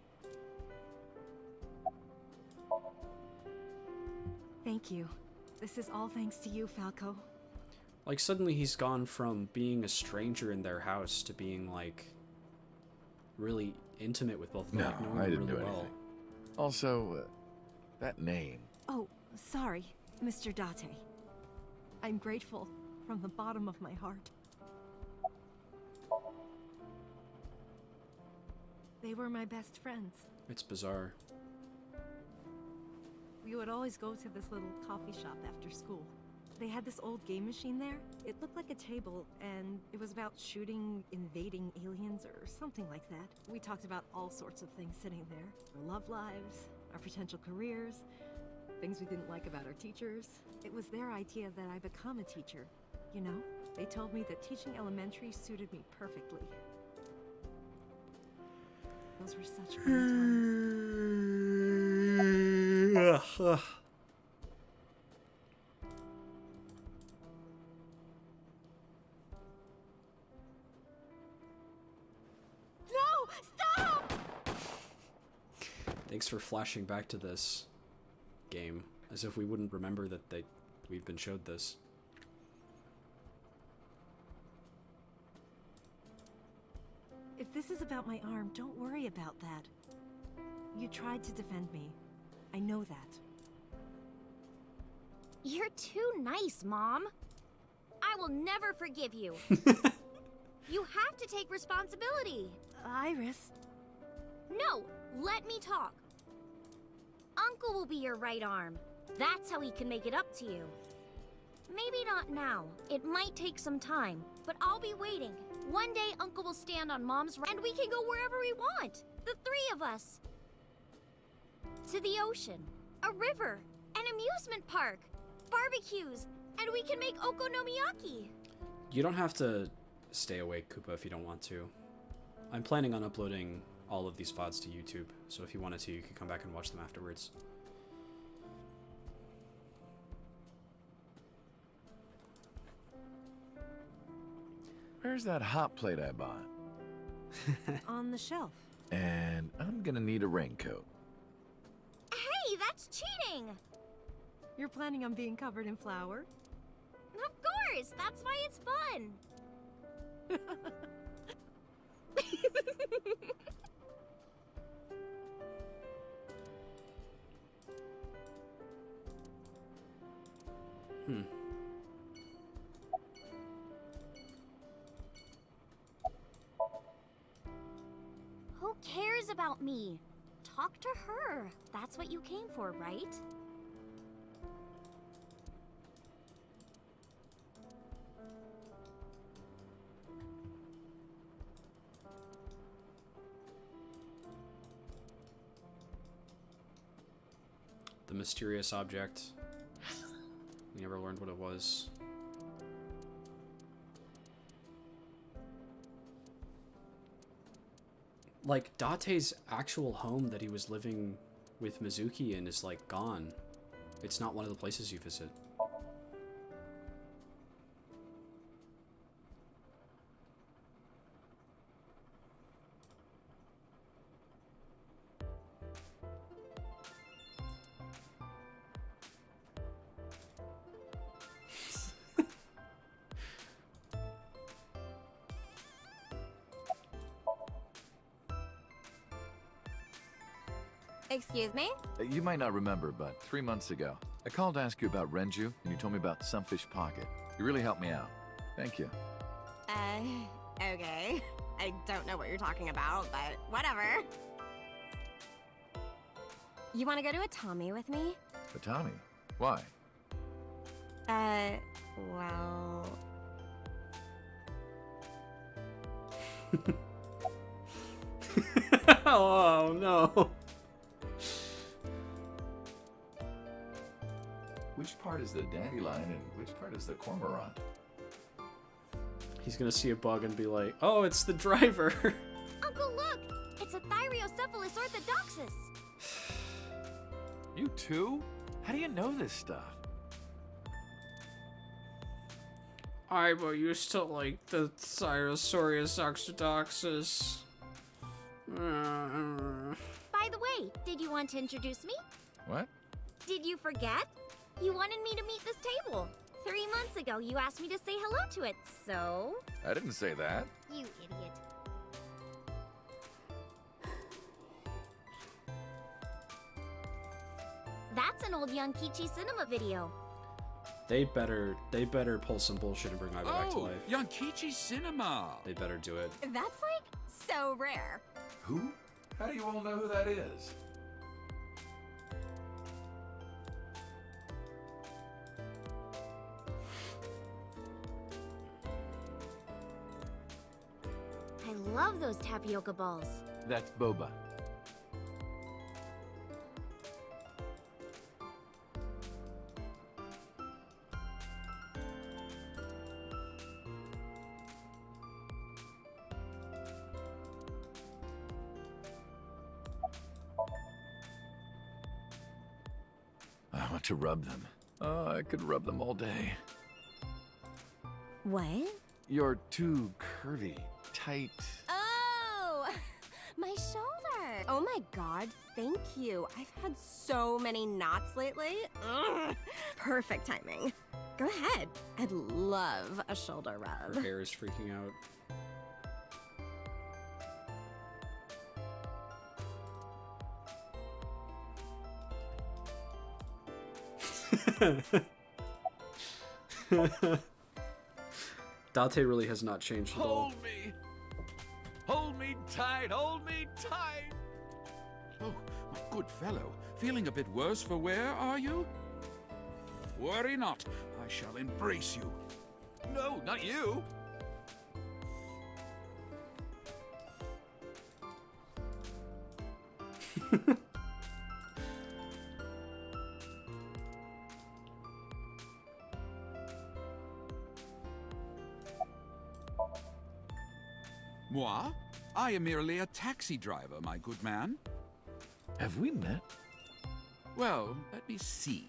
Thank you. This is all thanks to you, Falco. Like, suddenly he's gone from being a stranger in their house to being, like, really intimate with both of them. No, like, knowing I them didn't really do well. anything. Also, that name. Oh, sorry, Mr. Date. I'm grateful from the bottom of my heart. They were my best friends. It's bizarre. We would always go to this little coffee shop after school. They had this old game machine there. It looked like a table, and it was about shooting invading aliens or something like that. We talked about all sorts of things sitting there. Our love lives, our potential careers, things we didn't like about our teachers. It was their idea that I become a teacher, you know? They told me that teaching elementary suited me perfectly. Those were such fun times. No! Stop! Thanks for flashing back to this game, as if we wouldn't remember that we've been showed this. If this is about my arm, don't worry about that. You tried to defend me. I know that. You're too nice, Mom. I will never forgive you. You have to take responsibility. Iris. No, let me talk. Uncle will be your right arm. That's how he can make it up to you. Maybe not now. It might take some time, but I'll be waiting. One day, Uncle will stand on Mom's right, and we can go wherever we want. The 3 of us. To the ocean, a river, an amusement park, barbecues, and we can make okonomiyaki. You don't have to stay awake, Koopa, if you don't want to. I'm planning on uploading all of these VODs to YouTube, so if you wanted to, you could come back and watch them afterwards. Where's that hot plate I bought? On the shelf. And I'm gonna need a raincoat. Hey, that's cheating! You're planning on being covered in flour? Of course! That's why it's fun! about me. Talk to her. That's what you came for, right? The mysterious object. We never learned what it was. Like, Date's actual home that he was living with Mizuki in is, like, gone. It's not one of the places you visit. Excuse me? You might not remember, but 3 months ago, I called to ask you about Renju, and you told me about Sunfish Pocket. You really helped me out. Thank you. Okay. I don't know what you're talking about, but whatever. You want to go to a Tommy with me? But Tommy, why? Well... Oh, no. Which part is the dandelion and which part is the cormorant? He's gonna see a bug and be like, oh, it's the driver. Uncle, look! It's a Thyreocephalus orthodoxus. You too? How do you know this stuff? I'm used to, like, the Thyrosaurus orthodoxus. By the way, did you want to introduce me? What? Did you forget? You wanted me to meet this table. 3 months ago, you asked me to say hello to it, so... I didn't say that. You idiot. That's an old Yankichi cinema video. They better pull some bullshit and bring Aiba back to life. Yankichi Cinema! They better do it. That's like so rare. Who? How do you all know who that is? I love those tapioca balls. That's boba. I want to rub them. Oh, I could rub them all day. What? You're too curvy, tight. Oh! My shoulder! Oh my god, thank you. I've had so many knots lately. Ugh. Perfect timing. Go ahead. I'd love a shoulder rub. Her hair is freaking out. Date really has not changed at all. Hold me! Hold me tight! Hold me tight! Oh, my good fellow. Feeling a bit worse for wear, are you? Worry not. I shall embrace you. No, not you! Moi? I am merely a taxi driver, my good man. Have we met? Well, let me see.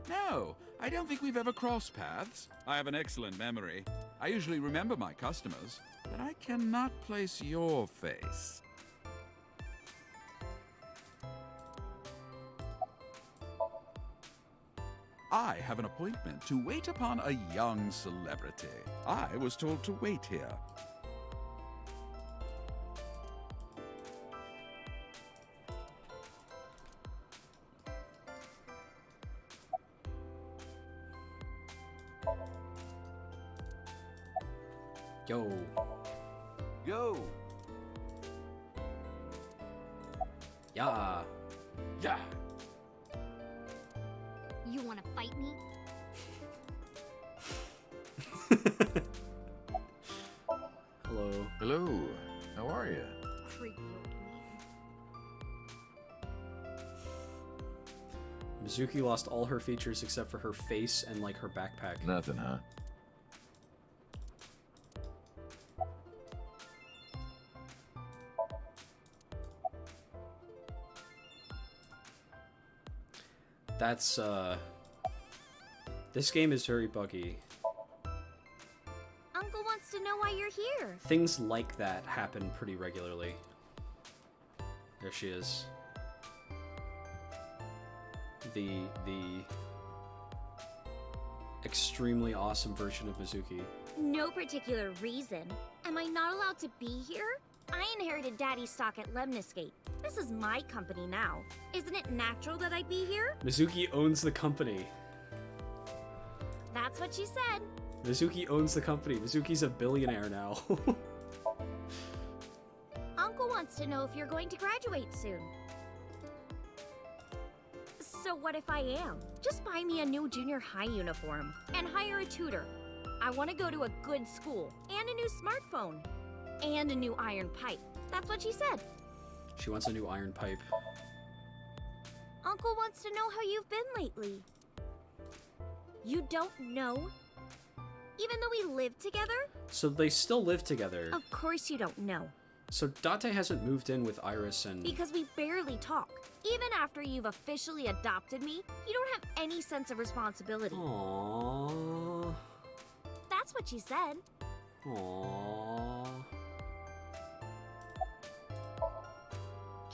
No, I don't think we've ever crossed paths. I have an excellent memory. I usually remember my customers, but I cannot place your face. I have an appointment to wait upon a young celebrity. I was told to wait here. Yo. Yo! Yeah. Yeah. You want to fight me? Hello. Hello. How are you? Creepy old man. Mizuki lost all her features except for her face and like her backpack. Nothing, huh? That's this game is very buggy. Uncle wants to know why you're here. Things like that happen pretty regularly. There she is. The extremely awesome version of Mizuki. No particular reason. Am I not allowed to be here? I inherited Daddy's stock at Lemniscate. This is my company now. Isn't it natural that I be here? Mizuki owns the company. That's what she said. Mizuki owns the company. Mizuki's a billionaire now. Uncle wants to know if you're going to graduate soon. So what if I am? Just buy me a new junior high uniform and hire a tutor. I want to go to a good school and a new smartphone and a new iron pipe. That's what she said. She wants a new iron pipe. Uncle wants to know how you've been lately. You don't know? Even though we live together? So they still live together. Of course you don't know. So Date hasn't moved in with Iris and... Because we barely talk. Even after you've officially adopted me, you don't have any sense of responsibility. Aww. That's what she said. Aww.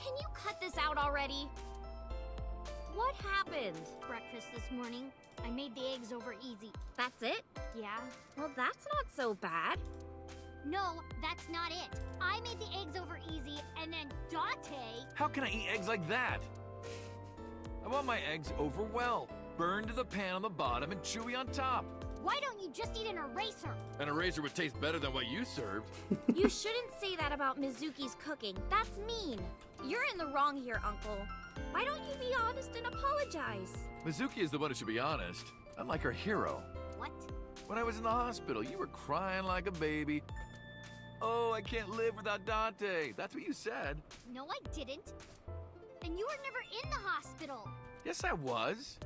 Can you cut this out already? What happened? Breakfast this morning. I made the eggs over easy. That's it? Yeah. Well, that's not so bad. No, that's not it. I made the eggs over easy, and then Date... How can I eat eggs like that? I want my eggs over well. Burned to the pan on the bottom and chewy on top. Why don't you just eat an eraser? An eraser would taste better than what you served. You shouldn't say that about Mizuki's cooking. That's mean. You're in the wrong here, Uncle. Why don't you be honest and apologize? Mizuki is the one who should be honest. I'm like her hero. What? When I was in the hospital, you were crying like a baby. Oh, I can't live without Dante. That's what you said. No, I didn't. And you were never in the hospital. Yes, I was.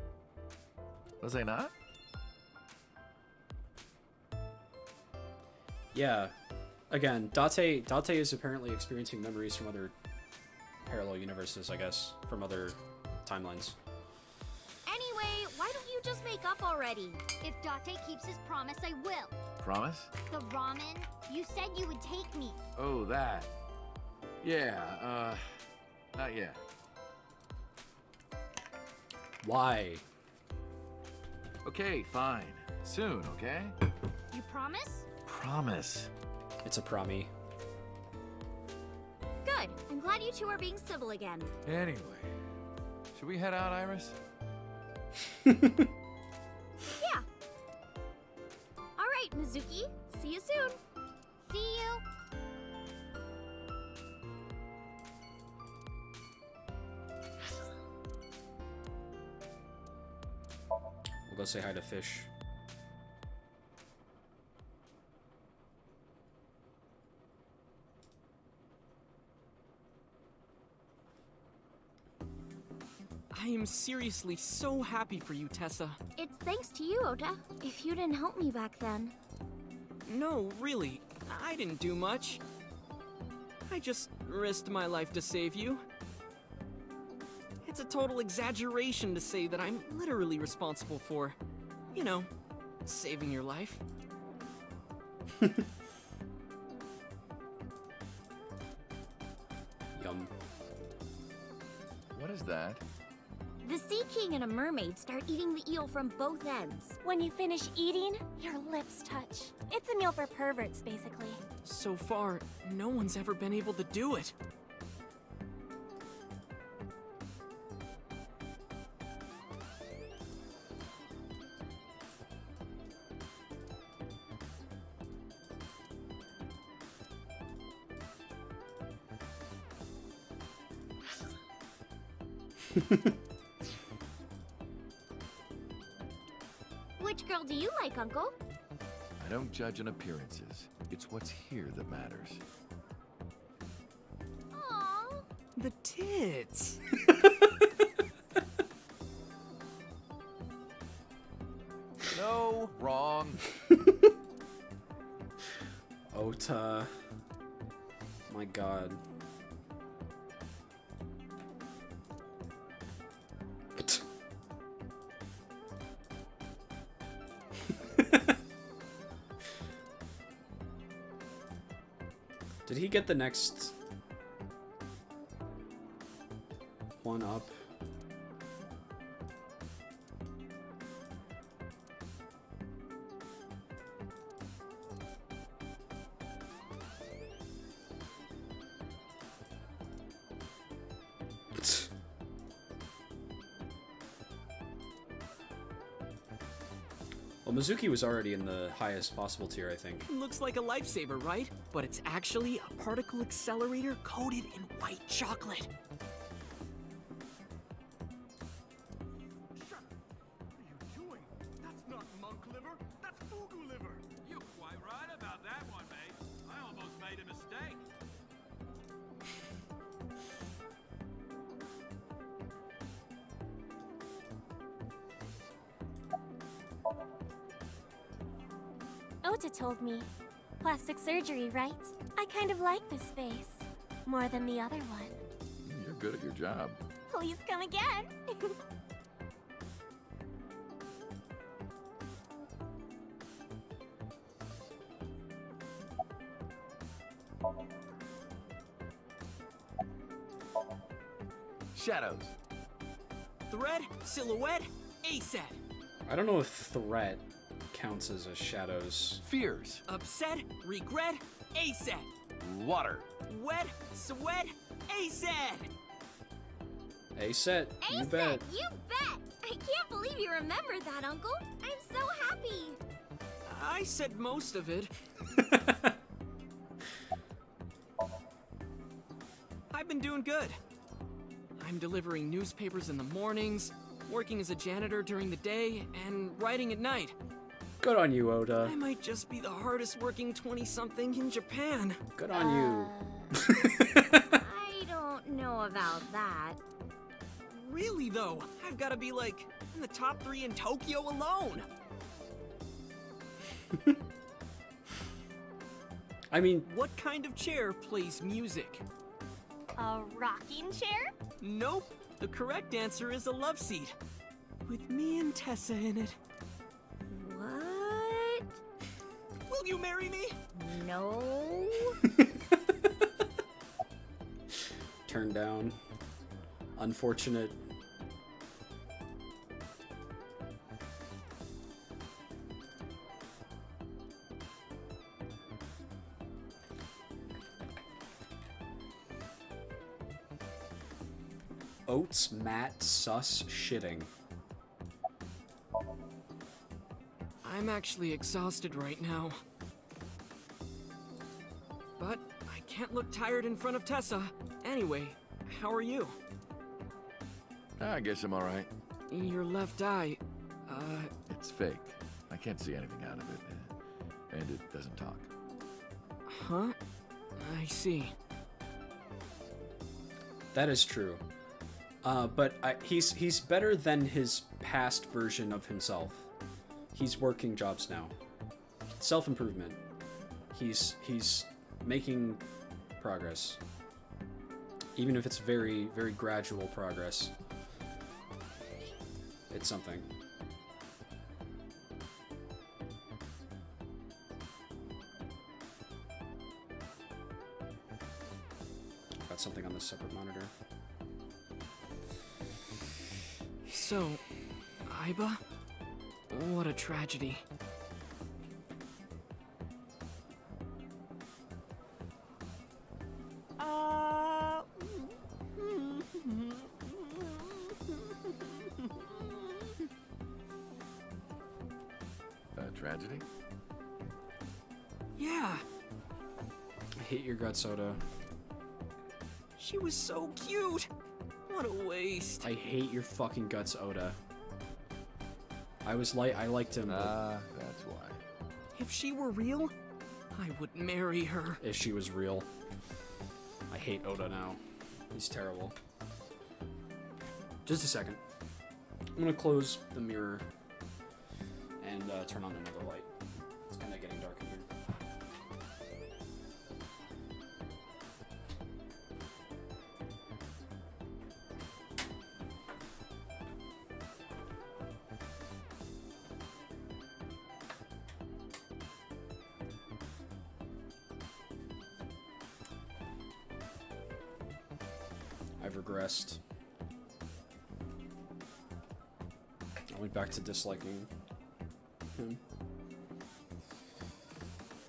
Was I not? Yeah. Again, Date is apparently experiencing memories from other parallel universes, I guess. From other timelines. Anyway, why don't you just make up already? If Date keeps his promise, I will. Promise? The ramen? You said you would take me. Oh, that. Yeah, not yet. Why? Okay, fine. Soon, okay? You promise? Promise. It's a promi. Good. I'm glad you two are being civil again. Anyway, should we head out, Iris? Yeah. All right, Mizuki. See you soon. See you. We'll go say hi to Fish. I am seriously so happy for you, Tessa. It's thanks to you, Ota. If you didn't help me back then. No, really. I didn't do much. I just risked my life to save you. It's a total exaggeration to say that I'm literally responsible for, you know, saving your life. Yum. What is that? The Sea King and a mermaid start eating the eel from both ends. When you finish eating, your lips touch. It's a meal for perverts, basically. So far, no one's ever been able to do it. Which girl do you like, Uncle? I don't judge on appearances. It's what's here that matters. Aww. The tits. No, wrong. Ota. My god. Did he get the next one up? Well, Mizuki was already in the highest possible tier, I think. Looks like a lifesaver, right? But it's actually a particle accelerator coated in white chocolate. What are you doing? That's not monk liver. That's fugu liver. You're quite right about that one, mate. I almost made a mistake. Ota told me. Plastic surgery, right? I kind of like this face. More than the other one. You're good at your job. Please come again. Shadows. Thread, silhouette, ASAP. I don't know if threat counts as a shadows. Fears. Upset, regret, ASAP. Water. Wet, sweat, ASAP. A set, you bet. You bet! I can't believe you remembered that, Uncle. I'm so happy. I said most of it. I've been doing good. I'm delivering newspapers in the mornings, working as a janitor during the day, and writing at night. Good on you, Oda. I might just be the hardest working 20-something in Japan. Good on you. I don't know about that. Really though, I've gotta be like in the top 3 in Tokyo alone. I mean, what kind of chair plays music? A rocking chair? Nope. The correct answer is a love seat. With me and Tessa in it. What? Will you marry me? No. Turned down. Unfortunate. Oats, Matt, sus, shitting. I'm actually exhausted right now. But I can't look tired in front of Tessa. Anyway, how are you? I guess I'm alright. Your left eye, It's fake. I can't see anything out of it. And it doesn't talk. Huh? I see. That is true. But he's better than his past version of himself. He's working jobs now. Self-improvement. He's making progress. Even if it's very, very gradual progress. It's something. Got something on this separate monitor. So, Aiba? What a tragedy. Tragedy? Yeah. I hate your guts, Oda. She was so cute. What a waste. I hate your fucking guts, Oda. I liked him, but... that's why. If she were real, I would marry her. If she was real. I hate Oda now. He's terrible. Just a second. I'm gonna close the mirror and turn on another light. It's kind of getting dark in here. I've regressed. I went back to disliking him.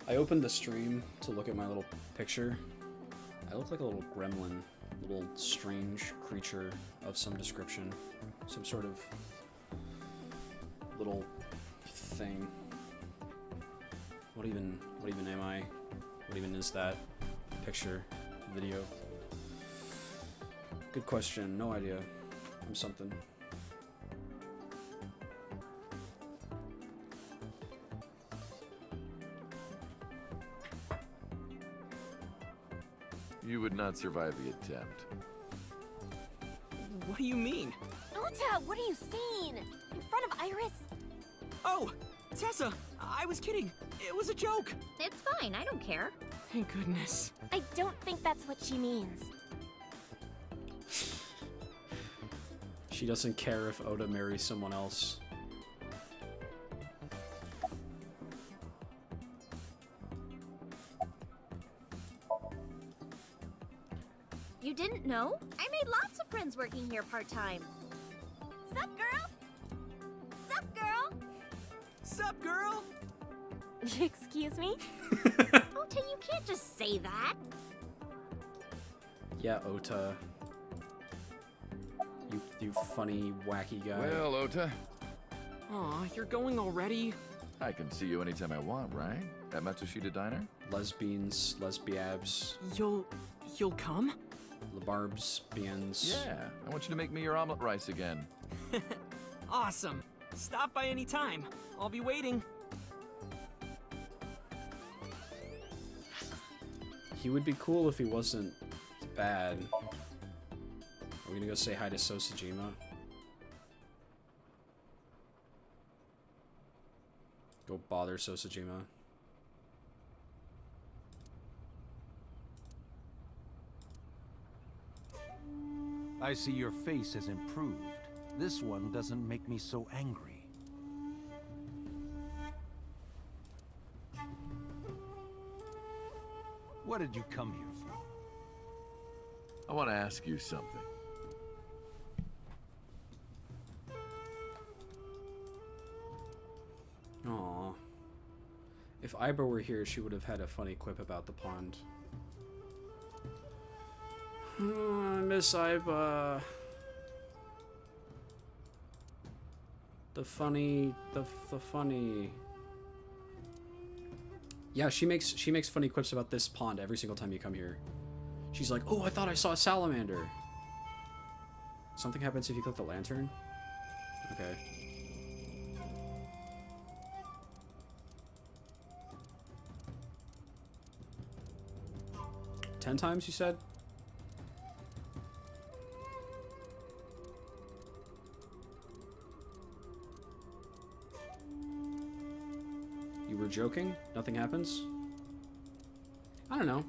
I opened the stream to look at my little picture. I look like a little gremlin, a little strange creature of some description. Some sort of little thing. What even am I? What even is that picture, video? Good question, no idea. I'm something. You would not survive the attempt. What do you mean? Ota, what are you saying? In front of Iris? Oh, Tessa, I was kidding. It was a joke. It's fine, I don't care. Thank goodness. I don't think that's what she means. She doesn't care if Oda marries someone else. You didn't know? I made lots of friends working here part-time. Sup, girl? Sup, girl? Sup, girl? Excuse me? Ota, you can't just say that. Yeah, Ota. You funny, wacky guy. Well, Ota. Aw, you're going already? I can see you anytime I want, right? At Matsushita Diner? Lesbians, lesbiabs. You'll come? Labarbs, biens. Yeah, I want you to make me your omelet rice again. Awesome. Stop by any time. I'll be waiting. He would be cool if he wasn't bad. Are we gonna go say hi to Sosajima? Go bother Sosajima. I see your face has improved. This one doesn't make me so angry. What did you come here for? I want to ask you something. Aw. If Iba were here, she would have had a funny quip about the pond. I miss Iba. The funny. Yeah, she makes funny quips about this pond every single time you come here. She's like, "Oh, I thought I saw a salamander." Something happens if you click the lantern? Okay. "10 times, you said?" You were joking? Nothing happens? I don't know.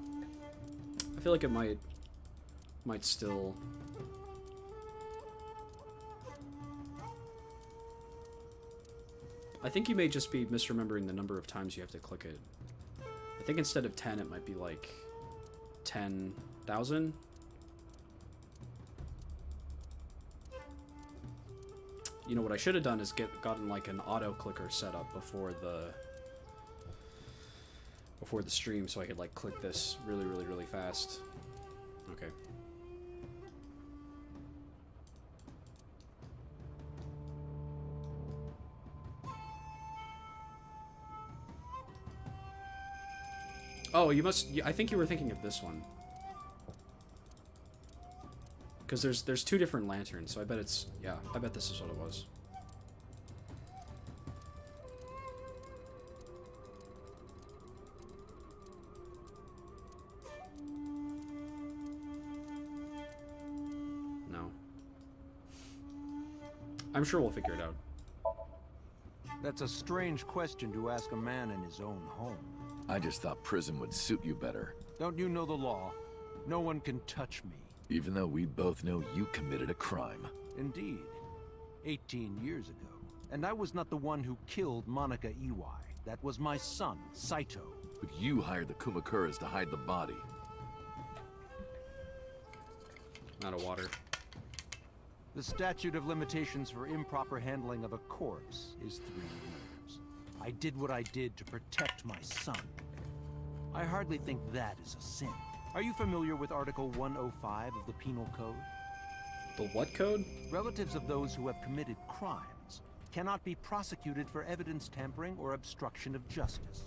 I feel like it might still... I think you may just be misremembering the number of times you have to click it. I think instead of 10, it might be like 10,000? You know, what I should have done is gotten like an auto clicker set up before the stream, so I could like click this really fast. Okay. Oh, I think you were thinking of this one. Because there's two different lanterns, so I bet it's... Yeah, I bet this is what it was. No. I'm sure we'll figure it out. That's a strange question to ask a man in his own home. I just thought prison would suit you better. Don't you know the law? No one can touch me. Even though we both know you committed a crime. Indeed. 18 years ago. And I was not the one who killed Monica Iwai. That was my son, Saito. But you hired the Kumakuras to hide the body. Out of water. The statute of limitations for improper handling of a corpse is 3 years. I did what I did to protect my son. I hardly think that is a sin. Are you familiar with Article 105 of the Penal Code? The what code? Relatives of those who have committed crimes cannot be prosecuted for evidence tampering or obstruction of justice.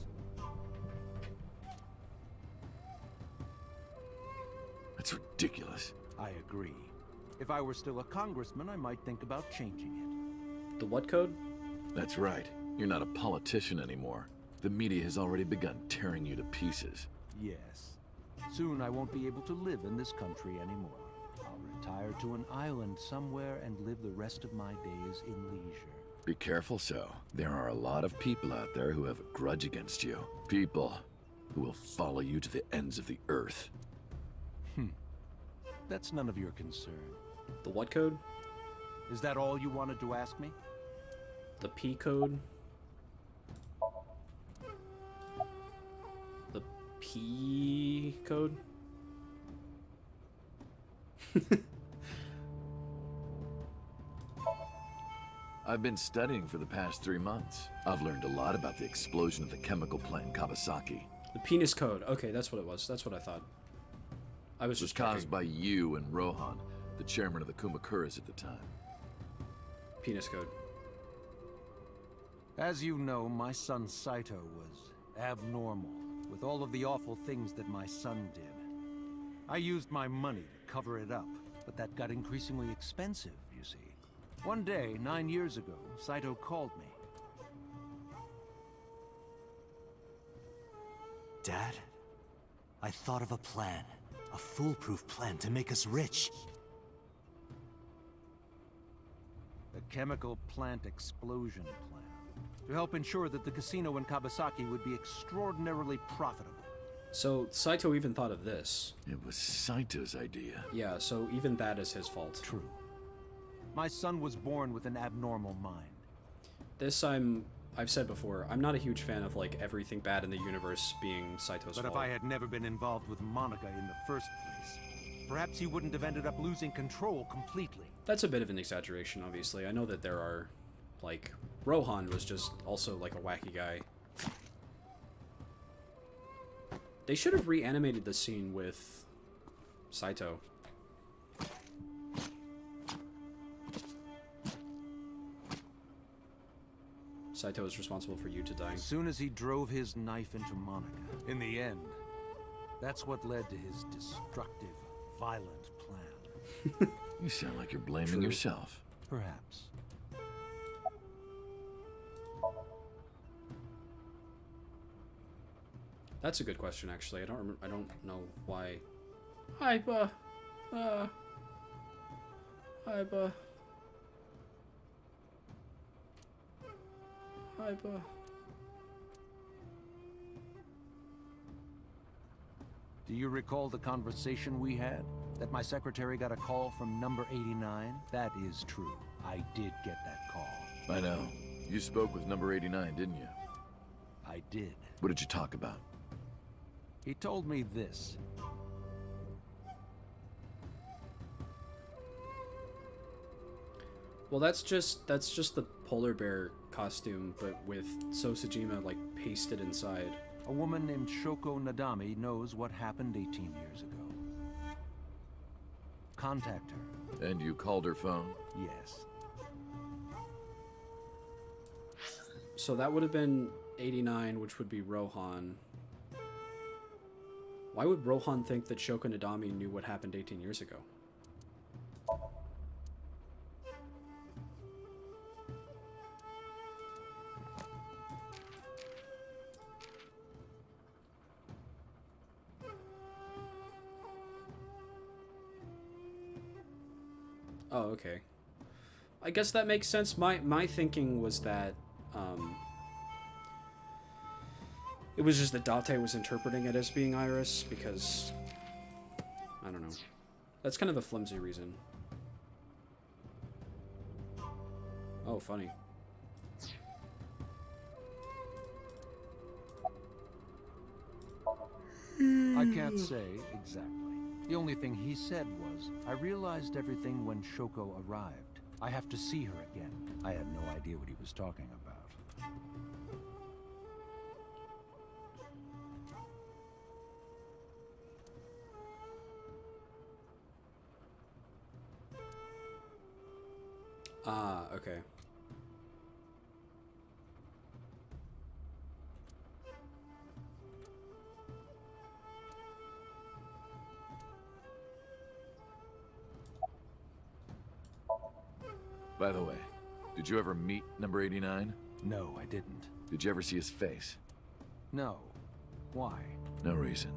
That's ridiculous. I agree. If I were still a congressman, I might think about changing it. The what code? That's right. You're not a politician anymore. The media has already begun tearing you to pieces. Yes. Soon I won't be able to live in this country anymore. I'll retire to an island somewhere and live the rest of my days in leisure. Be careful, so. There are a lot of people out there who have a grudge against you. People who will follow you to the ends of the earth. That's none of your concern. The what code? Is that all you wanted to ask me? The P code? The P code? I've been studying for the past 3 months. I've learned a lot about the explosion of the chemical plant in Kawasaki. The penis code. Okay, that's what it was. That's what I thought. I was just caused by you and Rohan, the chairman of the Kumakuras at the time. Penis code. As you know, my son Saito was abnormal, with all of the awful things that my son did. I used my money to cover it up, but that got increasingly expensive, you see. One day, 9 years ago, Saito called me. Dad, I thought of a plan. A foolproof plan to make us rich. A chemical plant explosion plan. To help ensure that the casino in Kawasaki would be extraordinarily profitable. So, Saito even thought of this. It was Saito's idea. Yeah, so even that is his fault. True. My son was born with an abnormal mind. This I've said before, I'm not a huge fan of, like, everything bad in the universe being Saito's fault. But if I had never been involved with Monica in the first place, perhaps he wouldn't have ended up losing control completely. That's a bit of an exaggeration, obviously. I know that there are, like, Rohan was just also, like, a wacky guy. They should have reanimated the scene with Saito. Saito is responsible for you to die. As soon as he drove his knife into Monica. In the end, that's what led to his destructive, violent plan. You sound like you're blaming yourself. Perhaps. That's a good question, actually. I don't know why. Hi, Ba. Hi, Ba. Hi, Ba. Do you recall the conversation we had? That my secretary got a call from number 89? That is true. I did get that call. I know. You spoke with number 89, didn't you? I did. What did you talk about? He told me this. Well, that's just the polar bear costume, but with Sosajima, like, pasted inside. A woman named Shoko Nadami knows what happened 18 years ago. Contact her. And you called her phone? Yes. So that would have been 89, which would be Rohan. Why would Rohan think that Shoko Nadami knew what happened 18 years ago? Oh, okay. I guess that makes sense. My thinking was that it was just that Date was interpreting it as being Iris because I don't know. That's kind of a flimsy reason. Oh, funny. I can't say exactly. The only thing he said was, I realized everything when Shoko arrived. I have to see her again. I had no idea what he was talking about. Ah, okay. By the way, did you ever meet number 89? No, I didn't. Did you ever see his face? No. Why? No reason.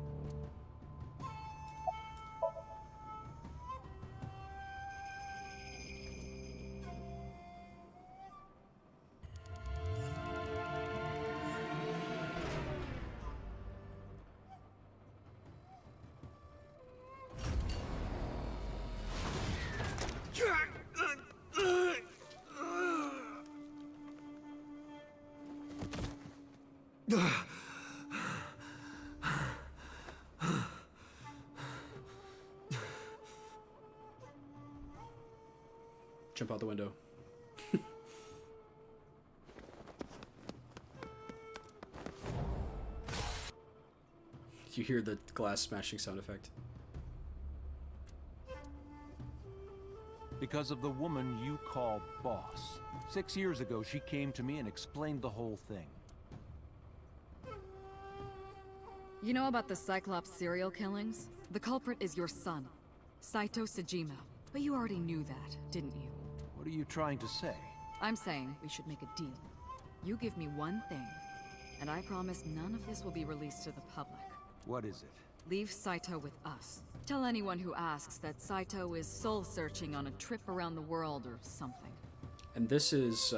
Jump out the window. You hear the glass smashing sound effect. Because of the woman you call boss. 6 years ago, she came to me and explained the whole thing. You know about the Cyclops serial killings? The culprit is your son, Saito Sejima. But you already knew that, didn't you? What are you trying to say? I'm saying we should make a deal. You give me one thing, and I promise none of this will be released to the public. What is it? Leave Saito with us. Tell anyone who asks that Saito is soul-searching on a trip around the world or something. And this is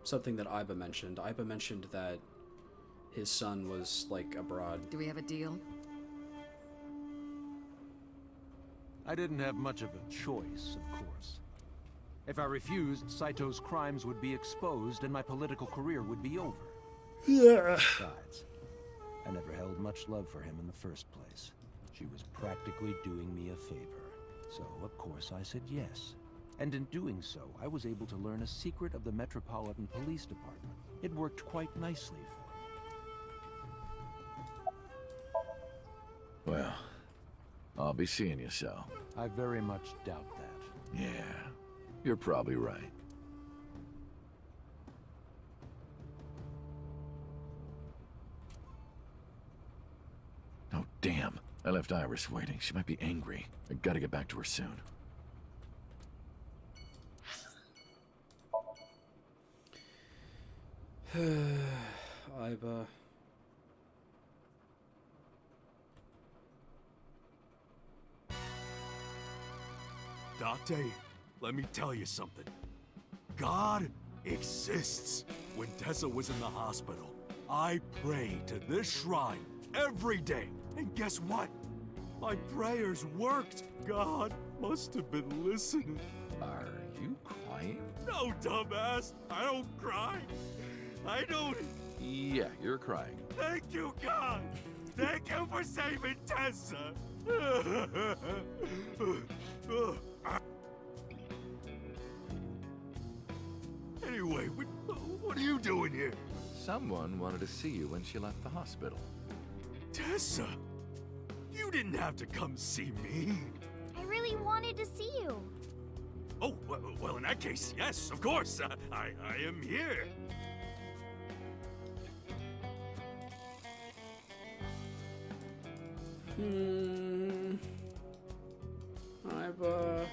something that Iba mentioned. Iba mentioned that his son was, like, abroad. Do we have a deal? I didn't have much of a choice, of course. If I refused, Saito's crimes would be exposed and my political career would be over. Besides, I never held much love for him in the first place. She was practically doing me a favor. So, of course, I said yes. And in doing so, I was able to learn a secret of the Metropolitan Police Department. It worked quite nicely for me. Well, I'll be seeing you, so. I very much doubt that. Yeah, you're probably right. Oh, damn. I left Iris waiting. She might be angry. I gotta get back to her soon. Iba. Date, let me tell you something. God exists. When Tessa was in the hospital, I prayed to this shrine every day. And guess what? My prayers worked. God must have been listening. Are you crying? No, dumbass. I don't cry. I don't... Yeah, you're crying. Thank you, God. Thank you for saving Tessa. Anyway, what are you doing here? Someone wanted to see you when she left the hospital. Tessa, you didn't have to come see me. I really wanted to see you. Oh, well, in that case, yes, of course. I am here. Iba.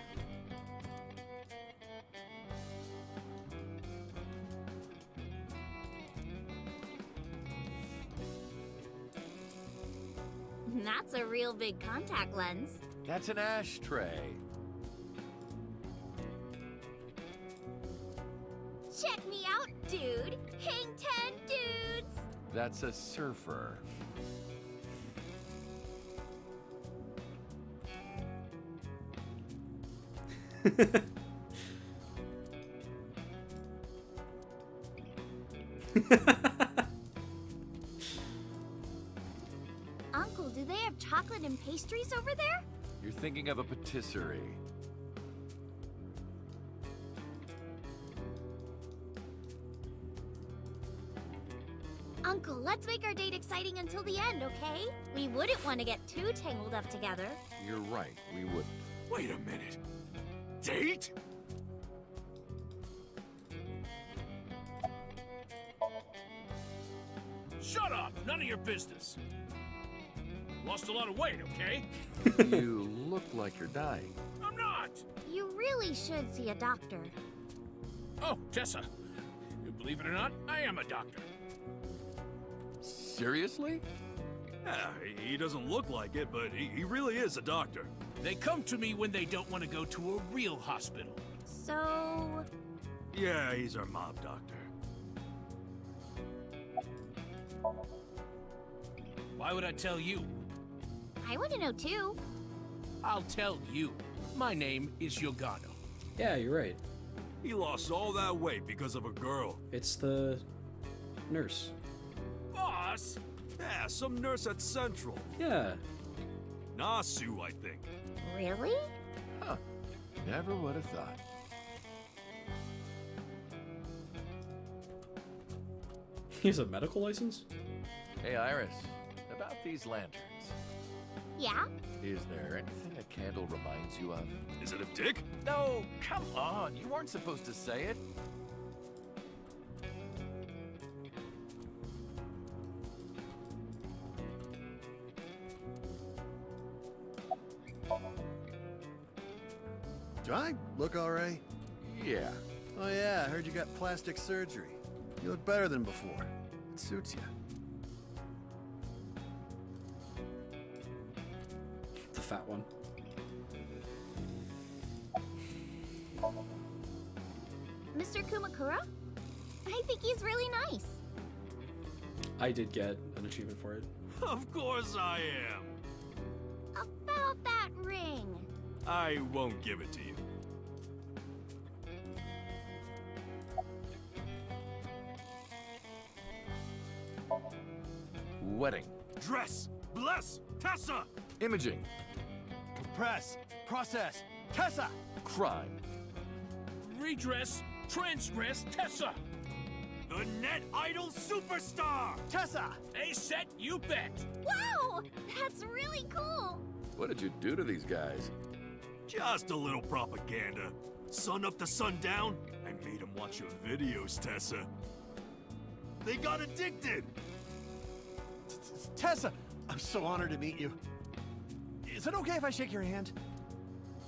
That's a real big contact lens. That's an ashtray. That's a surfer. Uncle, do they have chocolate and pastries over there? You're thinking of a patisserie. Uncle, let's make our date exciting until the end, okay? We wouldn't want to get too tangled up together. You're right, we wouldn't. Wait a minute. Date? Shut up! None of your business. Lost a lot of weight, okay? You look like you're dying. I'm not! You really should see a doctor. Oh, Tessa. You believe it or not, I am a doctor. Seriously? Yeah, he doesn't look like it, but he really is a doctor. They come to me when they don't want to go to a real hospital. So... Yeah, he's our mob doctor. Why would I tell you? I want to know too. I'll tell you. My name is Yogano. Yeah, you're right. He lost all that weight because of a girl. It's the nurse. Boss? Yeah, some nurse at Central. Yeah. Nasu, I think. Really? Huh. Never would have thought. He has a medical license? Hey, Iris. About these lanterns. Yeah? Is there anything a candle reminds you of? Is it a dick? No, come on. You weren't supposed to say it. Do I look alright? Yeah. Oh yeah, I heard you got plastic surgery. You look better than before. It suits you. The fat one. Mr. Kumakura? I think he's really nice. I did get an achievement for it. Of course I am. About that ring. I won't give it to you. Wedding. Dress! Bless! Tessa! Imaging. Compress. Process. Tessa! Crime. Redress, transgress, Tessa! The net idol superstar! Tessa! A set, you bet! Wow! That's really cool! What did you do to these guys? Just a little propaganda. Sun up to sundown, I made them watch your videos, Tessa. They got addicted! Tessa! I'm so honored to meet you. Is it okay if I shake your hand?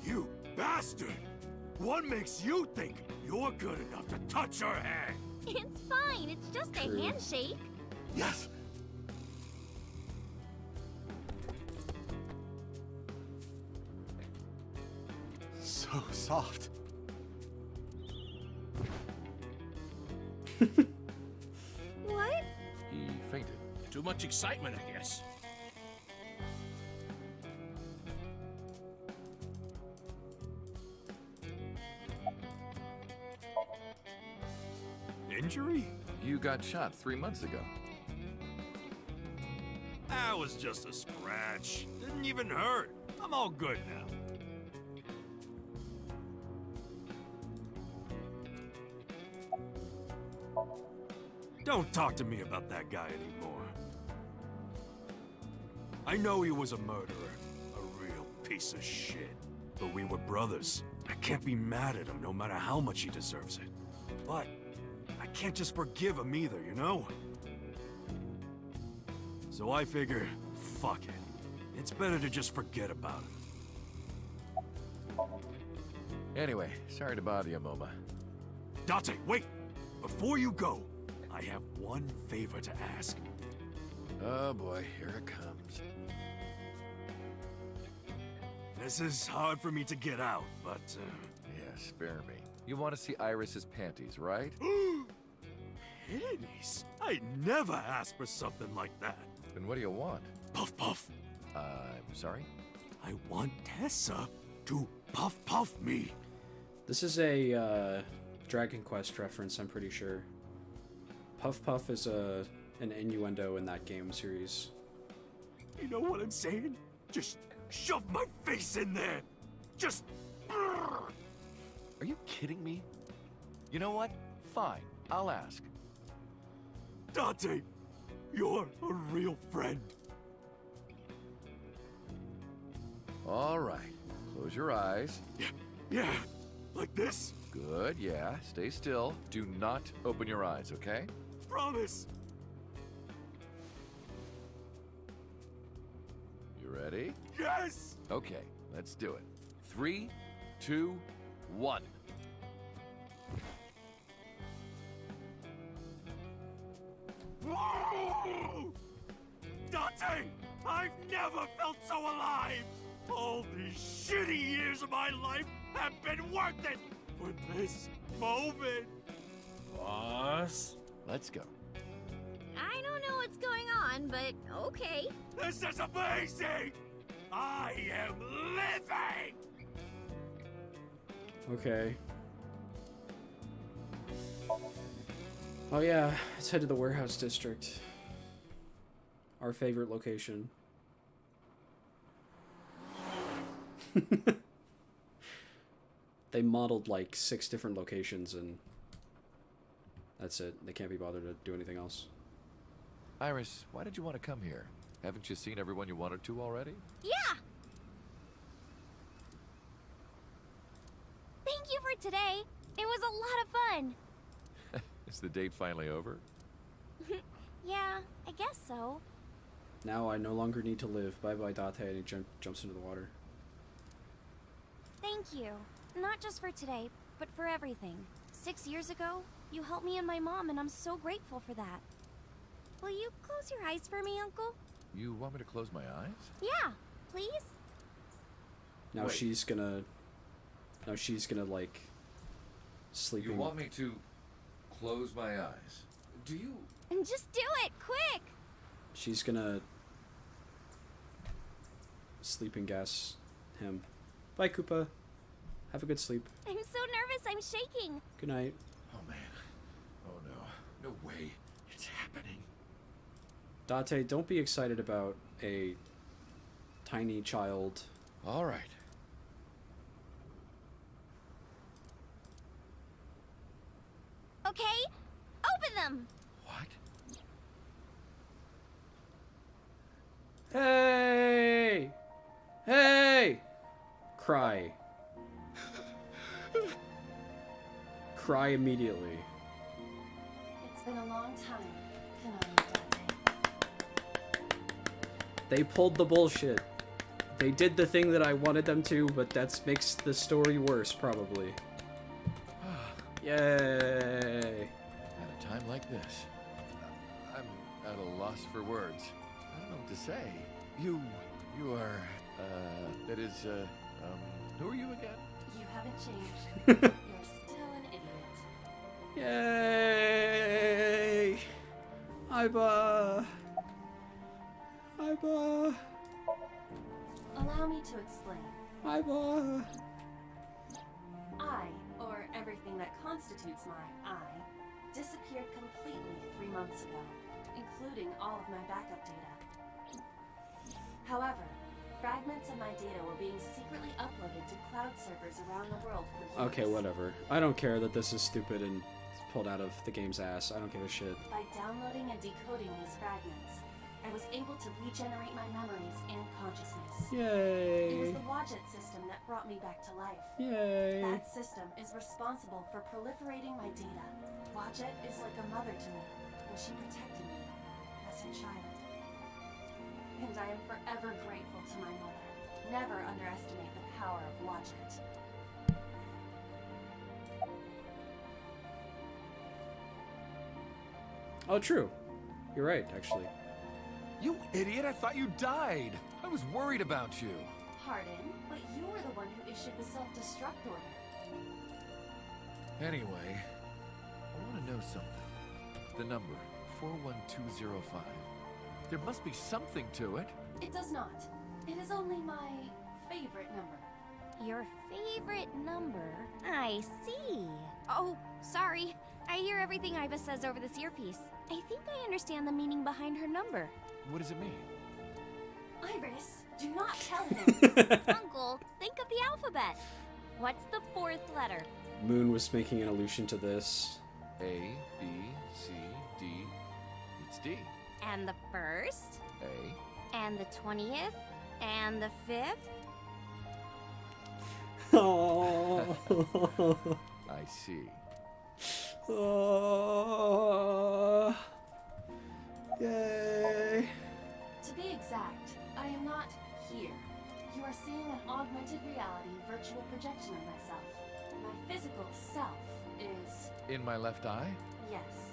You bastard! What makes you think you're good enough to touch her hand? It's fine, it's just True. a handshake. Yes! So soft. What? He fainted. Too much excitement, I guess. Injury? You got shot 3 months ago. That was just a scratch. Didn't even hurt. I'm all good now. Don't talk to me about that guy anymore. I know he was a murderer, a real piece of shit. But we were brothers. I can't be mad at him no matter how much he deserves it. But I can't just forgive him either, you know? So I figure, fuck it. It's better to just forget about him. Anyway, sorry to bother you, Moma. Date, wait! Before you go, I have one favor to ask. Oh boy, here it comes. This is hard for me to get out, but... Yeah, spare me. You want to see Iris's panties, right? Pennies? I never asked for something like that. Then what do you want? Puff puff. I'm sorry? I want Tessa to puff puff me. This is a Dragon Quest reference, I'm pretty sure. Puff Puff is an innuendo in that game series. You know what I'm saying? Just shove my face in there. Just... Are you kidding me? You know what? Fine, I'll ask. Dante, you're a real friend. All right, close your eyes. Yeah, like this? Good, yeah. Stay still. Do not open your eyes, okay? Promise. You ready? Yes! Okay, let's do it. 3, 2, 1. Whoa! Dante! I've never felt so alive! All these shitty years of my life have been worth it for this moment! Boss? Let's go. I don't know what's going on, but okay. This is amazing! I am living! Okay. Oh yeah, let's head to the warehouse district. Our favorite location. They modeled like 6 different locations and that's it. They can't be bothered to do anything else. Iris, why did you want to come here? Haven't you seen everyone you wanted to already? Yeah! Thank you for today. It was a lot of fun. Is the date finally over? Yeah, I guess so. Now I no longer need to live. Bye-bye, Date, and he jumps into the water. Thank you. Not just for today, but for everything. 6 years ago, you helped me and my mom, and I'm so grateful for that. Will you close your eyes for me, Uncle? You want me to close my eyes? Yeah, please? Now Wait. she's gonna, like, sleeping. You want me to close my eyes? Do you? And just do it, quick! She's gonna sleeping gas him. Bye, Koopa. Have a good sleep. I'm so nervous, I'm shaking. Good night. Oh man. Oh no. No way. It's happening. Date, don't be excited about a tiny child. All right. Okay, open them! What? Hey! Hey! Cry. Cry immediately. It's been a long time, Konami Dante. They pulled the bullshit. They did the thing that I wanted them to, but that makes the story worse, probably. Yay! At a time like this, I'm at a loss for words. I don't know what to say. You are, that is, who are you again? You haven't changed. You're still an idiot. Yay! Iba! Iba! Allow me to explain. Iba! I, or everything that constitutes my I, disappeared completely 3 months ago, including all of my backup data. However, fragments of my data were being secretly uploaded to cloud servers around the world for years. Okay, whatever. I don't care that this is stupid and pulled out of the game's ass. I don't give a shit. By downloading and decoding these fragments, I was able to regenerate my memories and consciousness. Yay! It was the Wadjet system that brought me back to life. Yay! That system is responsible for proliferating my data. Wadjet is like a mother to me, and she protected me as a child. And I am forever grateful to my mother. Never underestimate the power of Wadjet. Oh, true. You're right, actually. You idiot, I thought you died. I was worried about you. Pardon, but you were the one who issued the self-destruct order. Anyway, I want to know something. The number, 41205. There must be something to it. It does not. It is only my favorite number. Your favorite number? I see. Oh, sorry. I hear everything Iva says over this earpiece. I think I understand the meaning behind her number. What does it mean? Iris, do not tell him. Uncle, think of the alphabet. What's the fourth letter? Moon was making an allusion to this. A, B, C, D. It's D. And the first? A. And the 20th? And the 5th? Oh. I see. Oh. Yay. To be exact, I am not here. You are seeing an augmented reality virtual projection of myself. My physical self is... In my left eye? Yes.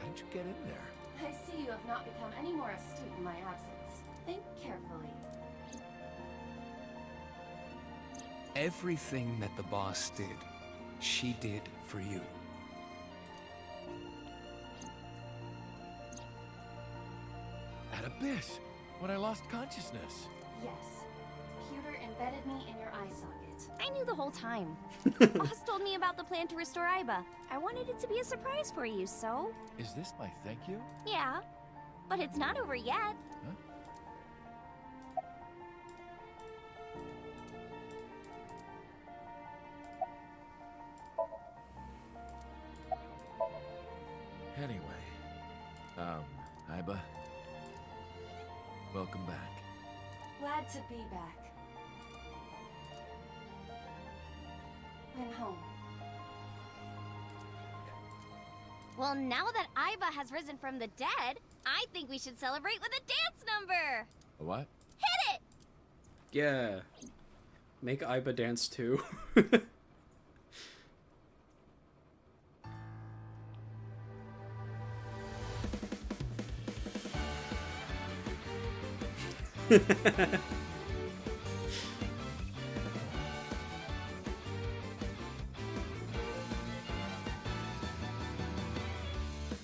How did you get in there? I see you have not become any more astute in my absence. Think carefully. Everything that the boss did, she did for you. At Abyss, when I lost consciousness. Yes. Computer embedded me in your eye socket. I knew the whole time. Boss told me about the plan to restore Iba. I wanted it to be a surprise for you, so... Is this my thank you? Yeah, but it's not over yet. Huh? Anyway, Iba, welcome back. Glad to be back. I'm home. Well, now that Iba has risen from the dead, I think we should celebrate with a dance number! A what? Hit it! Yeah. Make Iba dance too.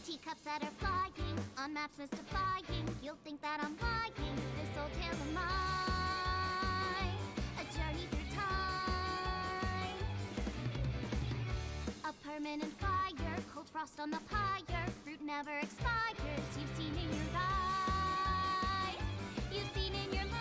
Teacups that are flying, on maps mystifying. You'll think that I'm lying. This old tale of mine, a journey through time. A permanent fire, cold frost on the pyre. Fruit never expires. You've seen in your eyes, you've seen in your mind.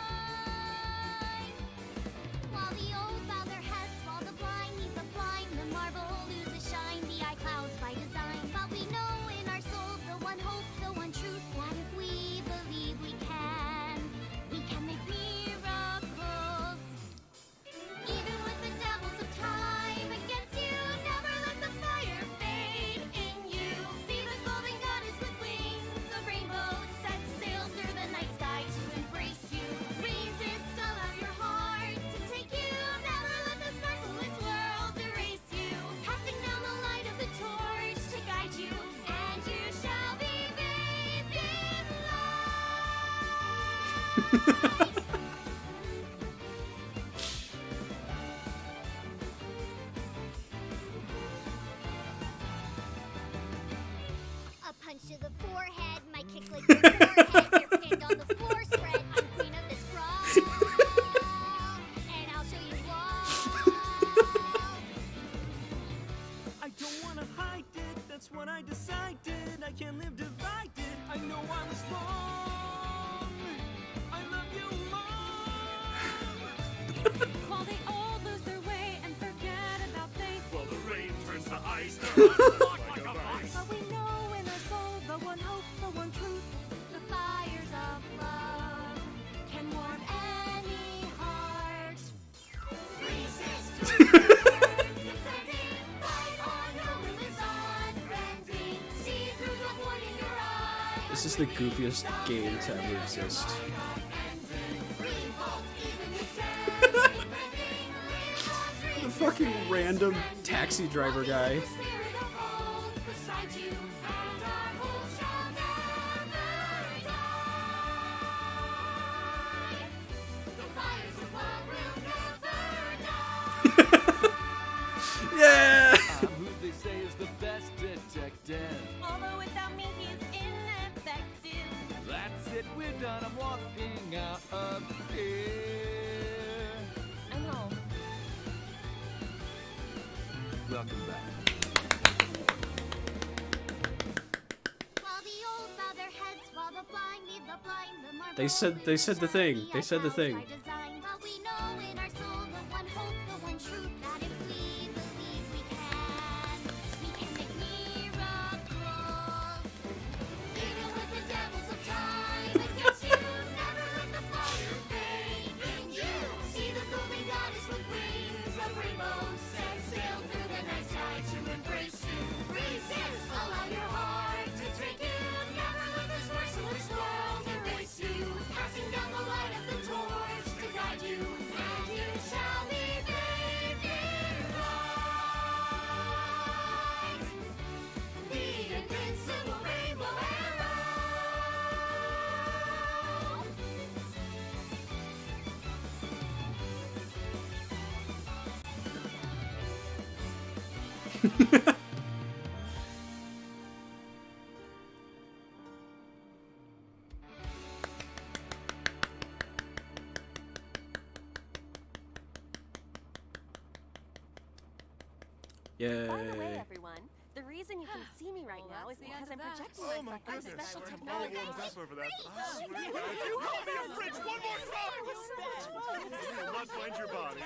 While the old bow their heads, while the blind meet the blind, the marble loses shine. The eye clouds by design, but we know in our soul the one hope, the one truth, that if we believe we can make miracles. Even with the devils of time against you, never let the fire fade in you. See the golden goddess with wings of rainbows set sail through the night sky to embrace you. Resist, allow your heart to take you. Never let the scars of this world erase you. Passing down the light of the torch to guide you, and you shall be bathed in light. A punch to the forehead, my kick like your forehead. You're pinned on the floor spread. I'm queen of this brawl, and I'll show you all. I don't wanna hide it, that's what I decided. I can't live divided, I know I was wrong. I love you, Mom. While they all lose their way and forget about faith. While the rain turns to ice, their hearts lock like a vice. But we know in our soul the one hope, the one truth. The fires of love can warm any heart. Resist, defending, fight on, your will is unbending. See through the void in your eyes. This is the goofiest game to ever exist. The fucking random taxi driver guy. Yeah! I'm who they say is the best detective. Although without me, done, I'm walking out of here. I'm home. Welcome back. While the old bow their heads, while the blind lead the blind, the more They said the thing. They said the thing. by design, but we know in our soul the one hope, the one truth, that if we believe we can make miracles. Even with the devils of time against you, never let the fire fade in you. See the golden goddess with wings of rainbows, set sail through the night sky to embrace you. Resist, allow your heart to take you. Never let this merciless world erase you. Passing down the light of the torch to guide you, and you shall be bathed in light. The invincible rainbow arrow. Yay. By the way, everyone, the reason you can see me right now is because I'm projecting myself with special technology. over that. You call me a fridge one more time! You will not find your body.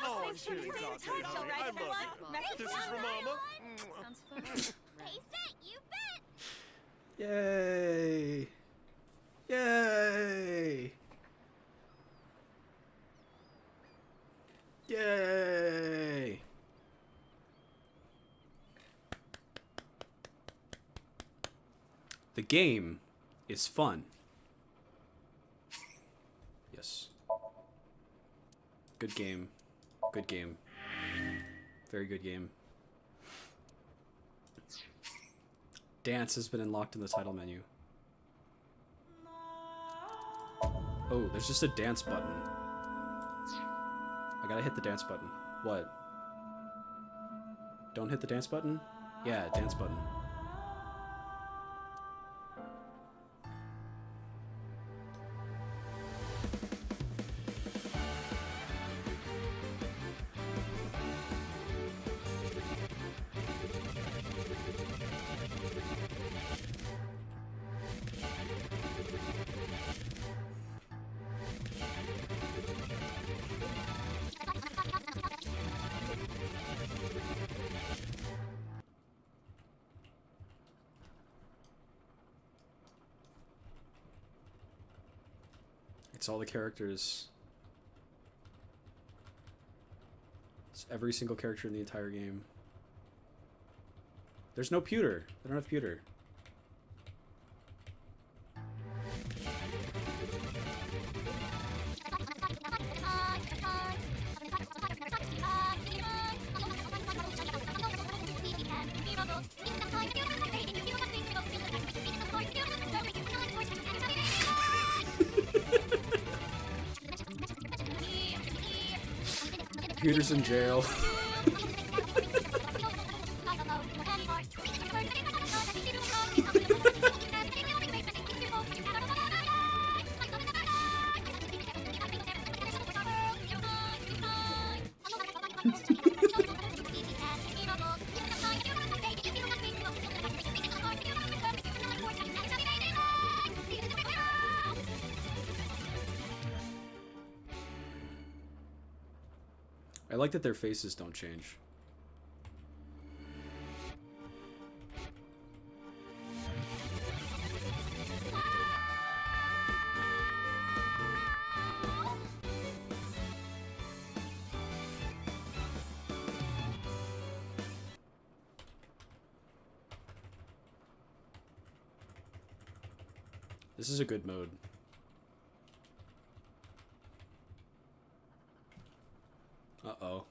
Oh, I'm kidding, Dante, honey. I love you. This is for Mama. Sounds fun. Hey, set, you bet! Yay! Yay! Yay! The game is fun. Yes. Good game. Good game. Very good game. Dance has been unlocked in the title menu. Oh, there's just a dance button. I gotta hit the dance button. What? Don't hit the dance button? Yeah, dance button. It's all the characters. It's every single character in the entire game. There's no pewter. They don't have pewter. Pewter's in jail. I like that their faces don't change. This is a good mode. Uh-oh.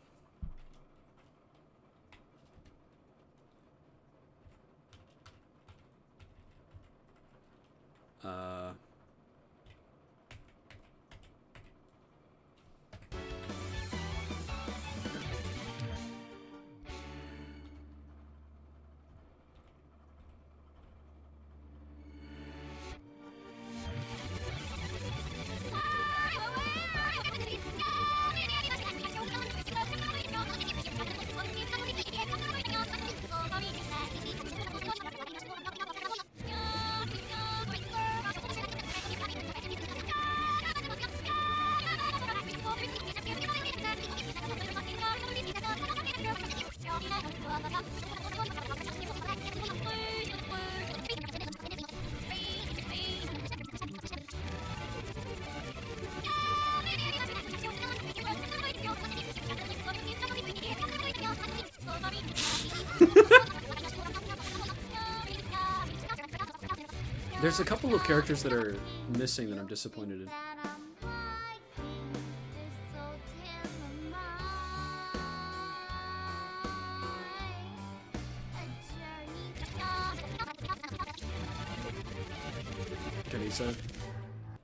There's a couple of characters that are missing that I'm disappointed in.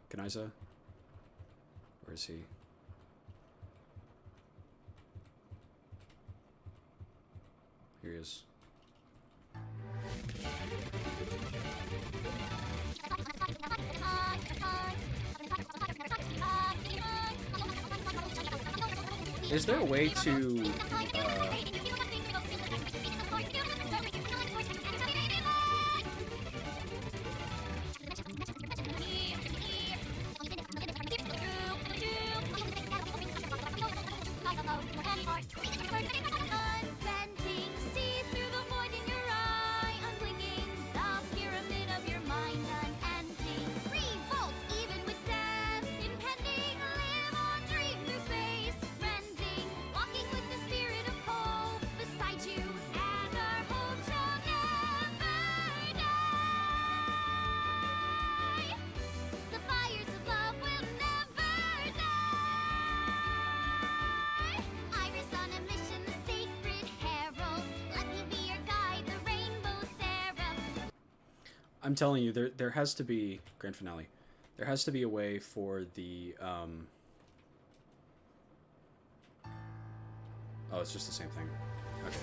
Kanisa? Where is he? Here he is. Is there a way to I'm telling you, there has to be grand finale. There has to be a way for the oh, it's just the same thing. Okay.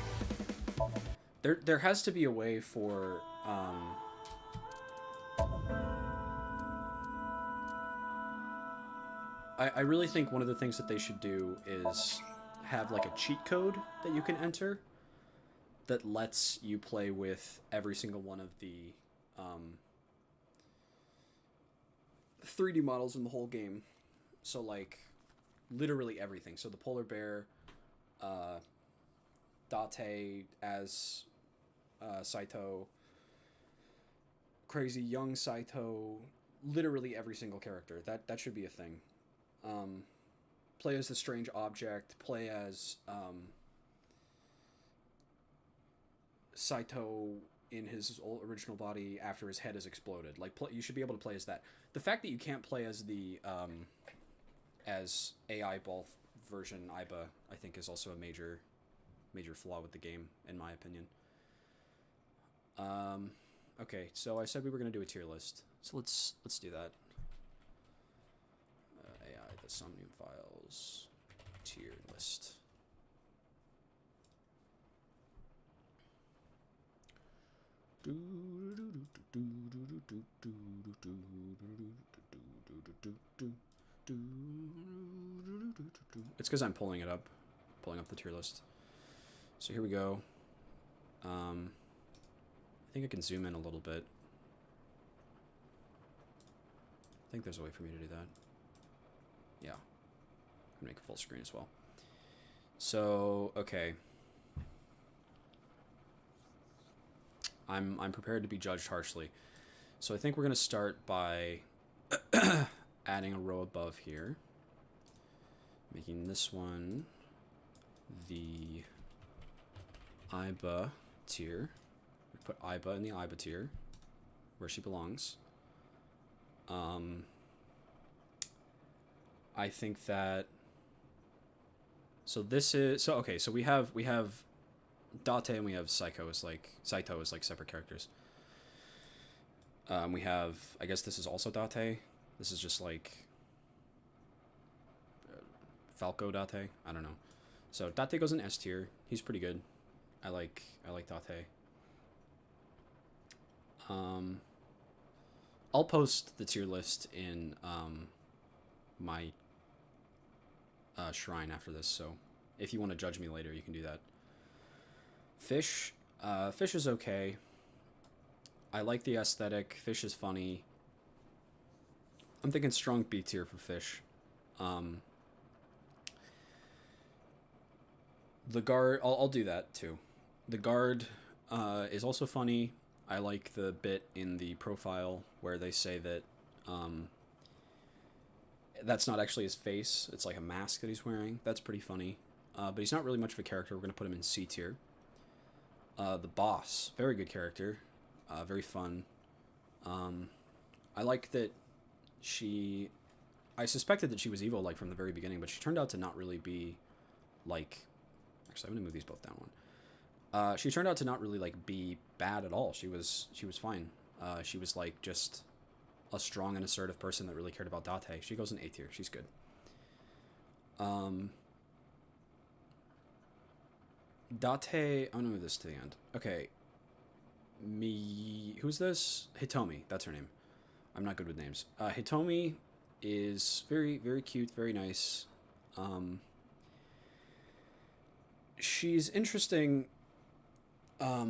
There has to be a way for I really think one of the things that they should do is have like a cheat code that you can enter that lets you play with every single one of the 3D models in the whole game. So like literally everything. So the polar bear, Date as Saito, crazy young Saito, literally every single character. That should be a thing. Play as the strange object, play as Saito in his original body after his head has exploded. Like, you should be able to play as that. The fact that you can't play as the as AI ball version Iba, I think, is also a major flaw with the game, in my opinion. Okay, so I said we were gonna do a tier list, so let's do that. AI, the Somnium files, tier list. It's because I'm pulling up the tier list. So here we go. I think I can zoom in a little bit. I think there's a way for me to do that. Yeah. I'm gonna make a full screen as well. So, okay. I'm prepared to be judged harshly. So I think we're gonna start by adding a row above here. Making this one the Iba tier. We put Iba in the Iba tier, where she belongs. I think that. So this is okay. So we have Date and we have Saito as like separate characters. We have, I guess this is also Date. This is just like Falco Date. I don't know. So Date goes in S tier. He's pretty good. I like Date. I'll post the tier list in my shrine after this, so if you want to judge me later, you can do that. Fish is okay. I like the aesthetic. Fish is funny. I'm thinking strong B tier for Fish. The guard, I'll do that too. The guard is also funny. I like the bit in the profile where they say that that's not actually his face. It's like a mask that he's wearing. That's pretty funny. But he's not really much of a character. We're going to put him in C tier. The boss, very good character. Very fun. I like that she... I suspected that she was evil, like, from the very beginning, but she turned out to not really be, like... Actually, I'm gonna move these both down one. She turned out to not really, like, be bad at all. She was fine. She was, like, just a strong and assertive person that really cared about Date. She goes in A tier. She's good. Date... I'm gonna move this to the end. Okay. Who's this? Hitomi. That's her name. I'm not good with names. Hitomi is very, very cute, very nice. She's interesting. I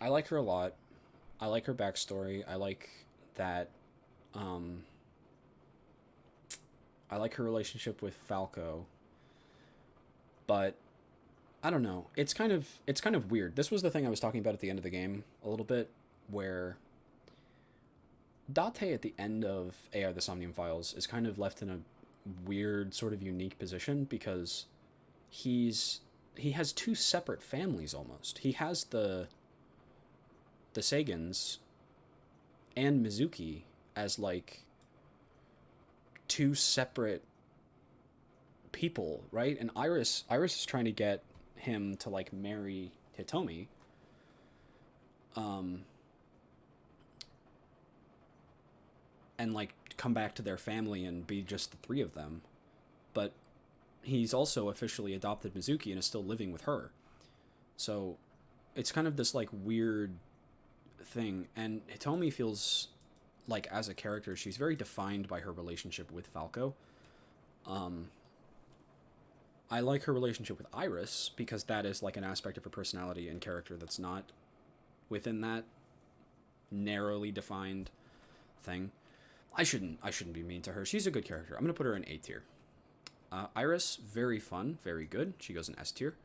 like her a lot. I like her backstory. I like that. I like her relationship with Falco. But I don't know. It's kind of weird. This was the thing I was talking about at the end of the game a little bit, where Date at the end of AI the Somnium Files is kind of left in a weird, sort of unique position, because he has two separate families almost. He has the Sagans and Mizuki as, like, two separate people, right? And Iris is trying to get him to, like, marry Hitomi. And, like, come back to their family and be just the three of them. But he's also officially adopted Mizuki and is still living with her. So it's kind of this, like, weird thing. And Hitomi feels like, as a character, she's very defined by her relationship with Falco. I like her relationship with Iris, because that is, like, an aspect of her personality and character that's not within that narrowly defined thing. I shouldn't be mean to her. She's a good character. I'm gonna put her in A tier. Iris, very fun, very good. She goes in S tier.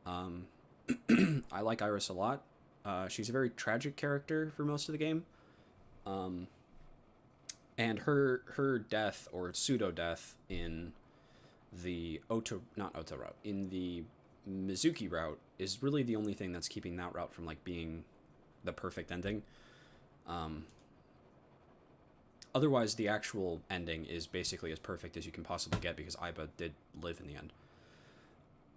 I like Iris a lot. She's a very tragic character for most of the game. And her death, or pseudo-death, in the not Ota route, in the Mizuki route, is really the only thing that's keeping that route from, like, being the perfect ending. Otherwise, the actual ending is basically as perfect as you can possibly get, because Aiba did live in the end.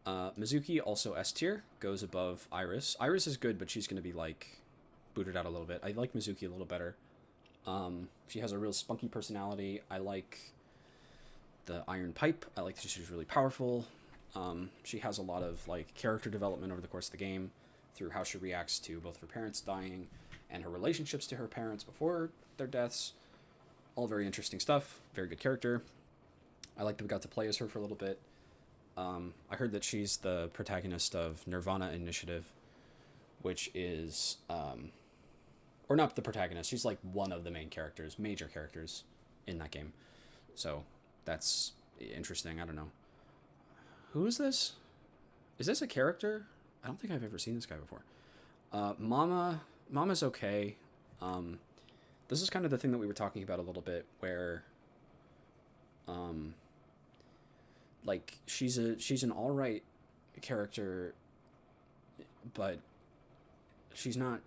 Mizuki, also S tier, goes above Iris. Iris is good, but she's going to be, like, booted out a little bit. I like Mizuki a little better. She has a real spunky personality. I like the iron pipe. I like that she's really powerful. She has a lot of, like, character development over the course of the game through how she reacts to both her parents dying and her relationships to her parents before their deaths. All very interesting stuff. Very good character. I like that we got to play as her for a little bit. I heard that she's the protagonist of Nirvana Initiative, which is... or not the protagonist. She's, like, one of the main characters, major characters in that game. So that's interesting. I don't know. Who is this? Is this a character? I don't think I've ever seen this guy before. Mama's okay. This is kind of the thing that we were talking about a little bit, where, like, she's an alright character, but she's not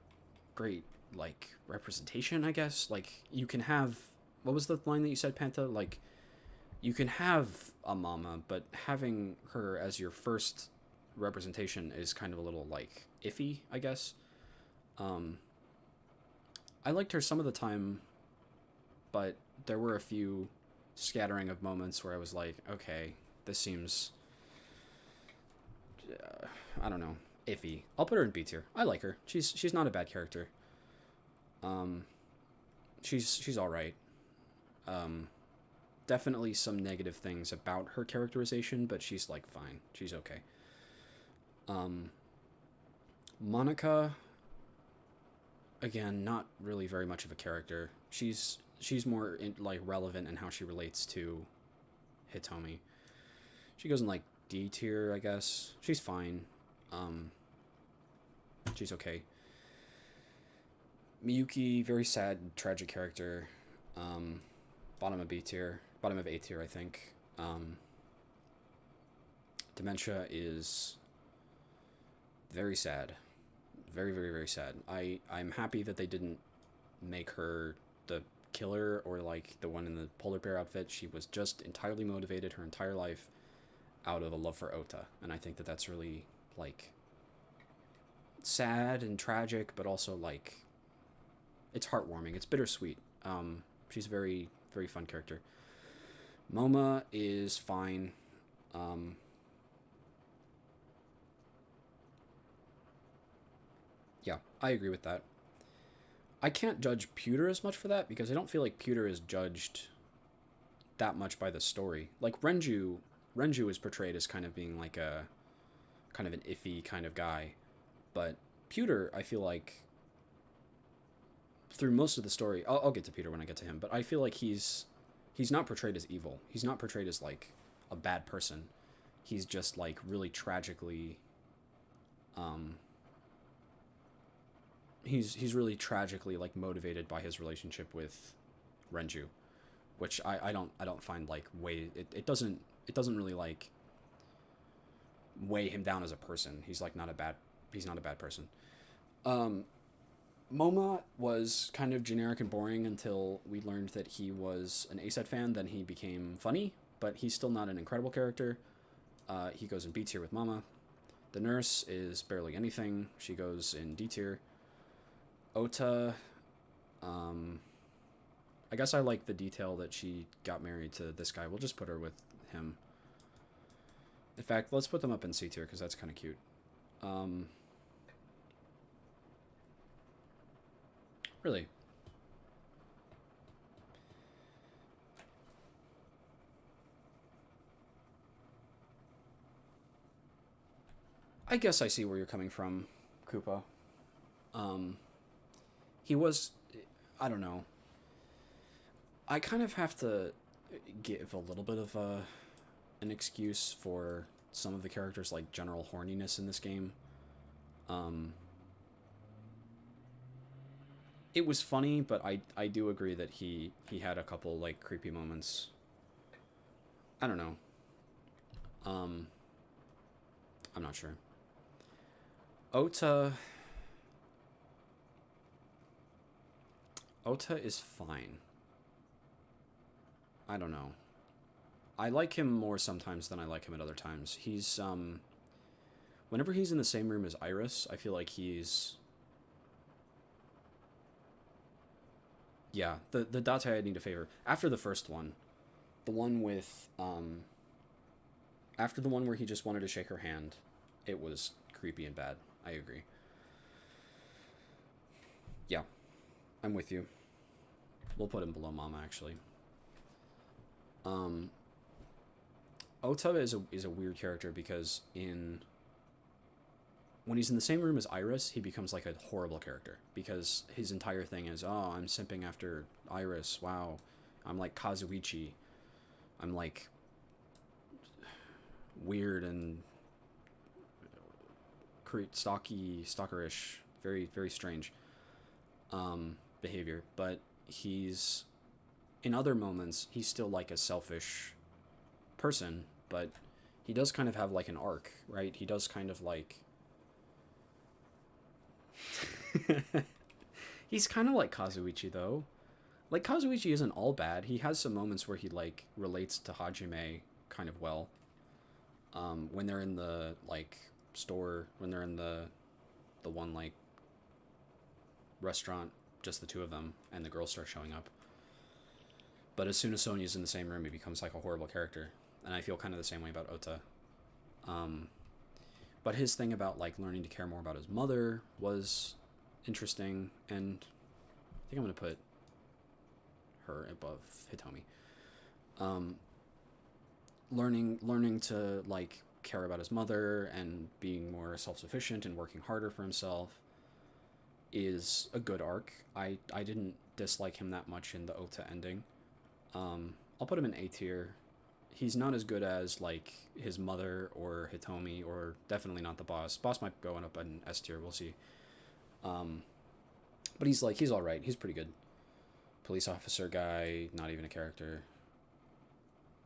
great, like, representation, I guess. Like, you can have... What was the line that you said, Panta? Like, you can have a mama, but having her as your first representation is kind of a little, like, iffy, I guess. I liked her some of the time, but there were a few scattering of moments where I was like, okay, this seems... I don't know, iffy. I'll put her in B tier. I like her. She's not a bad character. She's all right. Definitely some negative things about her characterization, but she's, like, fine. She's okay. Monica, again, not really very much of a character. She's more like relevant in how she relates to Hitomi. She goes in, like, D tier, I guess. She's fine. She's okay. Miyuki, very sad, tragic character. Bottom of B tier. Bottom of A tier, I think. Dementia is very sad. Very, very, very sad. I'm happy that they didn't make her the killer or like the one in the polar bear outfit. She was just entirely motivated her entire life out of a love for Ota, and I think that that's really like sad and tragic, but also like it's heartwarming. It's bittersweet. She's a very, very fun character. Moma is fine. Yeah, I agree with that. I can't judge Pewter as much for that because I don't feel like Pewter is judged that much by the story. Like Renju is portrayed as kind of being like a kind of an iffy kind of guy, but Pewter, I feel like through most of the story, I'll get to Pewter when I get to him, but I feel like he's not portrayed as evil. He's not portrayed as like a bad person. He's just like really tragically he's really tragically like motivated by his relationship with Renju, which I don't find like it doesn't really like weigh him down as a person. He's not a bad person. Moma was kind of generic and boring until we learned that he was an A-set fan. Then he became funny, but he's still not an incredible character. He goes in B tier with Mama. The nurse is barely anything. She goes in D tier. Ota, I guess I like the detail that she got married to this guy. We'll just put her with him. In fact, let's put them up in C tier because that's kind of cute. Really. I guess I see where you're coming from, Koopa. He was, I don't know. I kind of have to give a little bit of an excuse for some of the characters' like general horniness in this game. It was funny, but I do agree that he had a couple like creepy moments. I don't know. I'm not sure. Ota is fine. I don't know. I like him more sometimes than I like him at other times. He's whenever he's in the same room as Iris, I feel like he's yeah, the Date I need a favor. After the first one, the one with after the one where he just wanted to shake her hand, it was creepy and bad. I agree. Yeah. I'm with you. We'll put him below Mama, actually. Ota is a weird character because when he's in the same room as Iris, he becomes like a horrible character because his entire thing is, oh, I'm simping after Iris. Wow. I'm like Kazuichi. I'm like weird and stalkerish, very, very strange behavior, but he's in other moments he's still like a selfish person, but he does kind of have like an arc, right? He does kind of like he's kind of like Kazuichi though. Like Kazuichi isn't all bad. He has some moments where he like relates to Hajime kind of well. When they're in the like store, when they're in the one like restaurant, just the two of them, and the girls start showing up. But as soon as Sonya's in the same room, he becomes like a horrible character, and I feel kind of the same way about Ota. But his thing about like learning to care more about his mother was interesting, and I think I'm gonna put her above Hitomi. Learning to like care about his mother and being more self-sufficient and working harder for himself is a good arc. I didn't dislike him that much in the Ota ending. I'll put him in A tier. He's not as good as like his mother or Hitomi, or definitely not the boss. Boss might go up in S tier, we'll see. But he's all right. He's pretty good. Police officer guy, not even a character.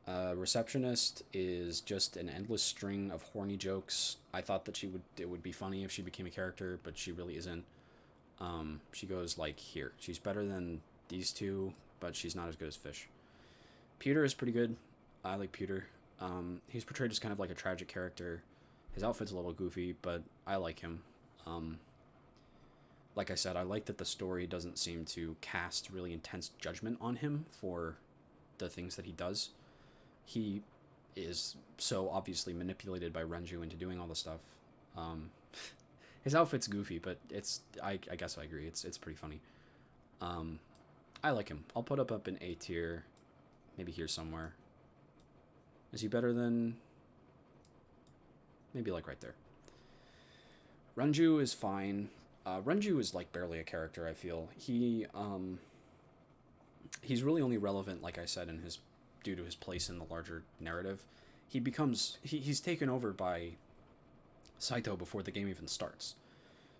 Receptionist is just an endless string of horny jokes. I thought that it would be funny if she became a character, but she really isn't. She goes like here. She's better than these two, but she's not as good as Fish. Pewter is pretty good. I like Pewter. He's portrayed as kind of like a tragic character. His outfit's a little goofy, but I like him. Like I said, I like that the story doesn't seem to cast really intense judgment on him for the things that he does. He is so obviously manipulated by Renju into doing all the stuff. His outfit's goofy, but I guess I agree. It's pretty funny. I like him. I'll put up in A tier, maybe here somewhere. Is he better than? Maybe like right there. Renju is fine. Renju is like barely a character, I feel. He's really only relevant, like I said, due to his place in the larger narrative. He's taken over by Saito before the game even starts.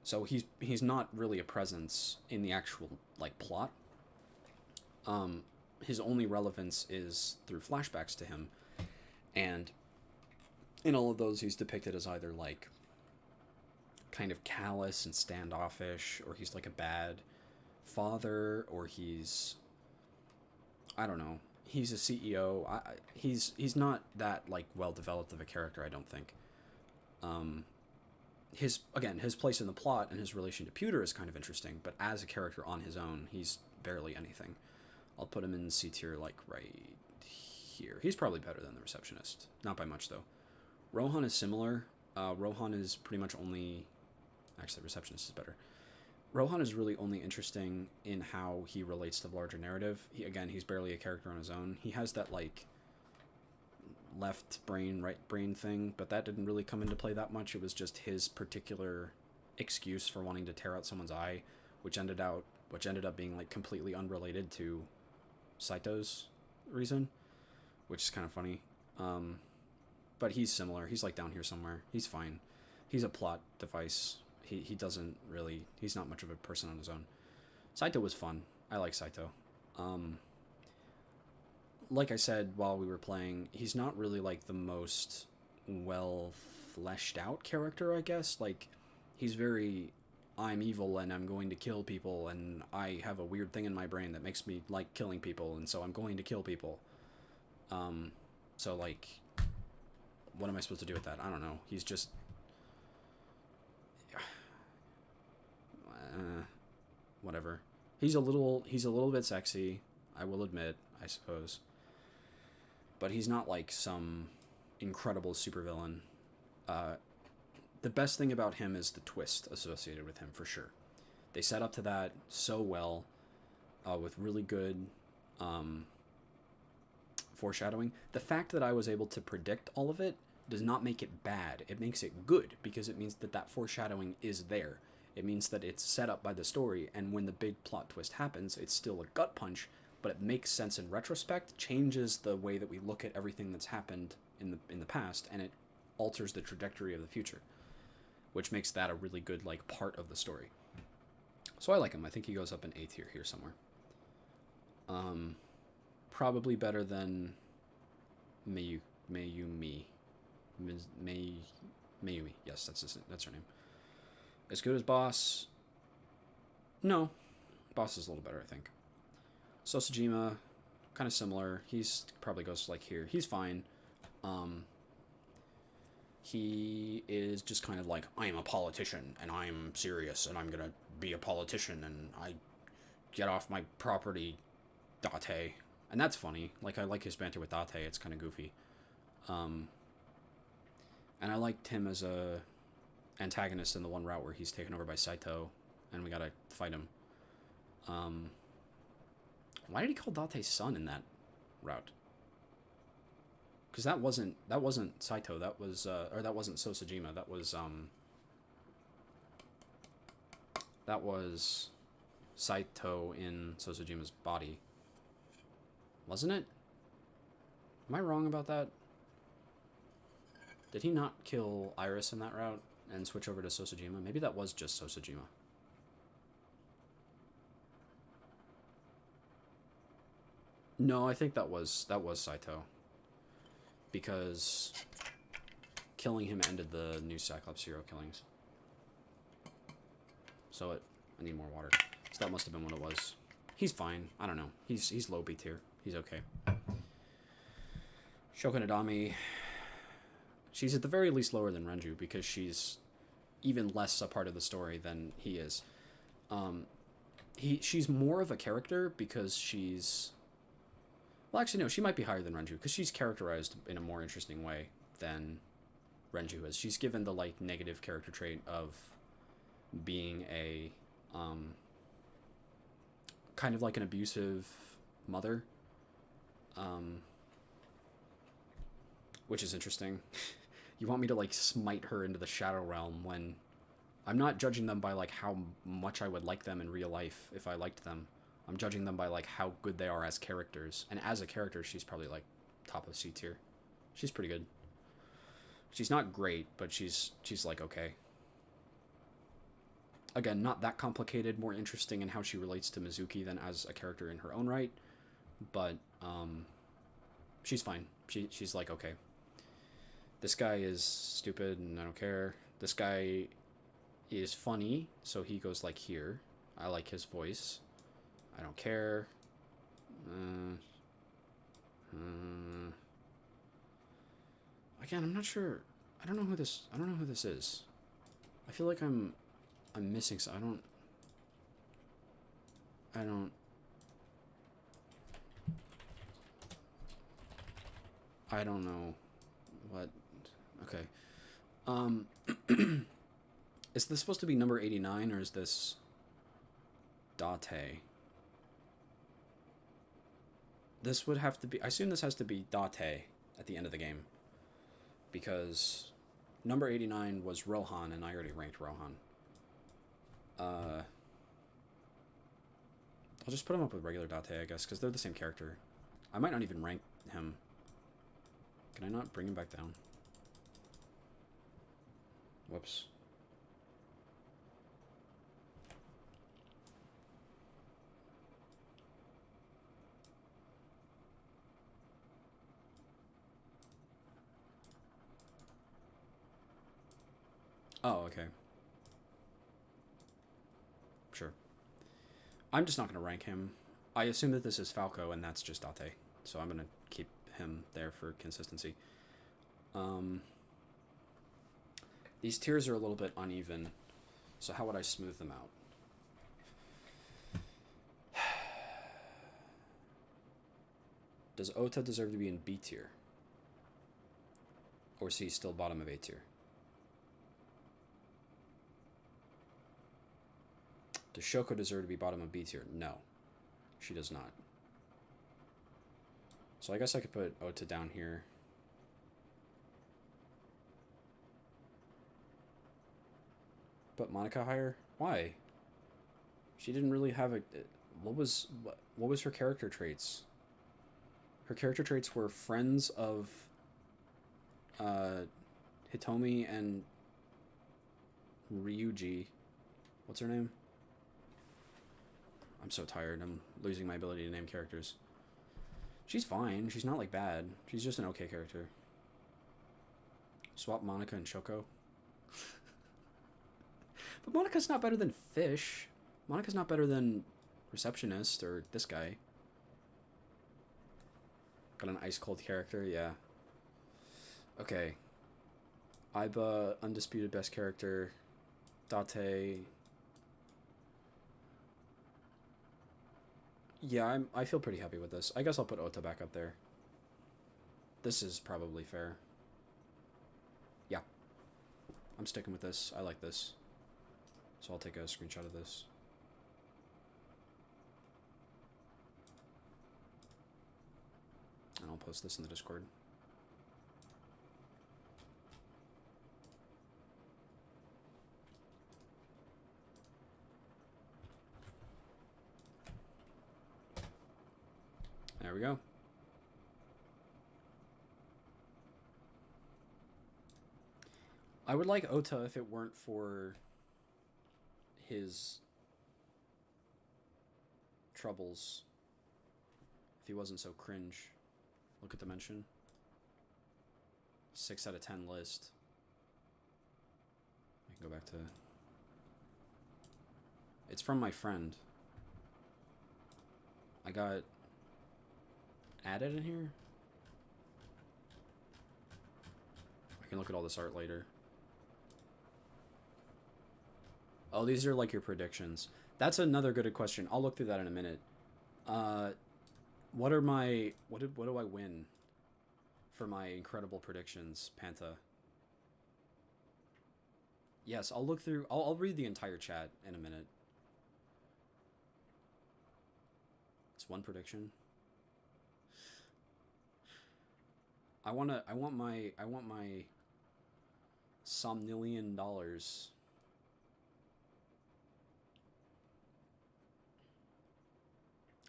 So he's not really a presence in the actual like plot. His only relevance is through flashbacks to him. And in all of those he's depicted as either like kind of callous and standoffish, or he's like a bad father, or he's, I don't know, he's a CEO. He's not that like well developed of a character, I don't think. His place in the plot and his relation to Pewter is kind of interesting, but as a character on his own, he's barely anything. I'll put him in C tier like right here. He's probably better than the receptionist, not by much though. Rohan is similar. Rohan is pretty much only, actually the receptionist is better. Rohan is really only interesting in how he relates to the larger narrative. He's barely a character on his own. He has that like left brain, right brain thing, but that didn't really come into play that much. It was just his particular excuse for wanting to tear out someone's eye, which ended up being like completely unrelated to Saito's reason, which is kind of funny. But he's similar. He's like down here somewhere. He's fine. He's a plot device. He's not much of a person on his own. Saito was fun. I like Saito. Like I said while we were playing, he's not really like the most well fleshed out character, I guess. Like, he's very, I'm evil and I'm going to kill people and I have a weird thing in my brain that makes me like killing people, and so I'm going to kill people. So like, what am I supposed to do with that? I don't know. He's just whatever. He's a little bit sexy, I will admit, I suppose. But he's not like some incredible supervillain. The best thing about him is the twist associated with him, for sure. They set up to that so well, with really good foreshadowing. The fact that I was able to predict all of it does not make it bad. It makes it good, because it means that foreshadowing is there. It means that it's set up by the story, and when the big plot twist happens, it's still a gut punch, but it makes sense in retrospect, changes the way that we look at everything that's happened in the past, and it alters the trajectory of the future, which makes that a really good like part of the story. So I like him. I think he goes up in A tier here somewhere. Probably better than Mayumi. Yes, that's her name. As good as Boss? No. Boss is a little better, I think. Sosajima, kind of similar. He's probably goes like here. He's fine. He is just kind of like, I am a politician and I'm serious and I'm gonna be a politician and I get off my property, Date. And that's funny. Like, I like his banter with Date. It's kind of goofy. And I liked him as a antagonist in the one route where he's taken over by Saito and we gotta fight him. Why did he call Date's son in that route? Because that wasn't Saito. That was or that wasn't Sosajima. That was Saito in Sosajima's body, wasn't it? Am I wrong about that? Did he not kill Iris in that route and switch over to Sosajima? Maybe that was just Sosajima. No, I think that was Saito. Because killing him ended the new Cyclops hero killings. So I need more water. So that must have been what it was. He's fine. I don't know. He's low B tier. He's okay. Shoko Nadami. She's at the very least lower than Renju because she's even less a part of the story than he is. She's more of a character because she's... Well, actually, no, she might be higher than Renju because she's characterized in a more interesting way than Renju is. She's given the, like, negative character trait of being a, kind of like an abusive mother, which is interesting. You want me to, like, smite her into the Shadow Realm when I'm not judging them by, like, how much I would like them in real life if I liked them. I'm judging them by, like, how good they are as characters. And as a character, she's probably, like, top of C tier. She's pretty good. She's not great, but she's like, okay. Again, not that complicated, more interesting in how she relates to Mizuki than as a character in her own right. But, she's fine. She's like, okay. This guy is stupid and I don't care. This guy is funny, so he goes like here. I like his voice. I don't care. Again, I'm not sure. I don't know who this is. I feel like I'm missing some. I don't know what. Okay. Is this supposed to be number 89 or is this Date? This would have to be... I assume this has to be Date at the end of the game. Because number 89 was Rohan, and I already ranked Rohan. I'll just put him up with regular Date, I guess, because they're the same character. I might not even rank him. Can I not bring him back down? Whoops. Oh, okay. Sure. I'm just not going to rank him. I assume that this is Falco, and that's just Date. So I'm going to keep him there for consistency. These tiers are a little bit uneven, so how would I smooth them out? Does Ota deserve to be in B tier? Or is he still bottom of A tier? Does Shoko deserve to be bottom of B tier? No. She does not. So I guess I could put Ota down here. Put Monica higher? Why? She didn't really have a... What was her character traits? Her character traits were friends of Hitomi and Ryuji. What's her name? I'm so tired. I'm losing my ability to name characters. She's fine. She's not, like, bad. She's just an okay character. Swap Monica and Shoko. But Monica's not better than Fish. Monica's not better than Receptionist or this guy. Got an ice-cold character, yeah. Okay. Aiba, undisputed best character. Date... Yeah, I feel pretty happy with this. I guess I'll put Ota back up there. This is probably fair. Yeah. I'm sticking with this. I like this. So I'll take a screenshot of this. And I'll post this in the Discord. There we go. I would like Ota if it weren't for his troubles. If he wasn't so cringe. Look at the mention. 6 out of 10 list. I can go back to... It's from my friend. I got added in here? I can look at all this art later. Oh, these are like your predictions. That's another good question. I'll look through that in a minute. What are my... What do I win for my incredible predictions, Pantha? Yes, I'll look through... I'll read the entire chat in a minute. It's one prediction. I want my Somnium dollars.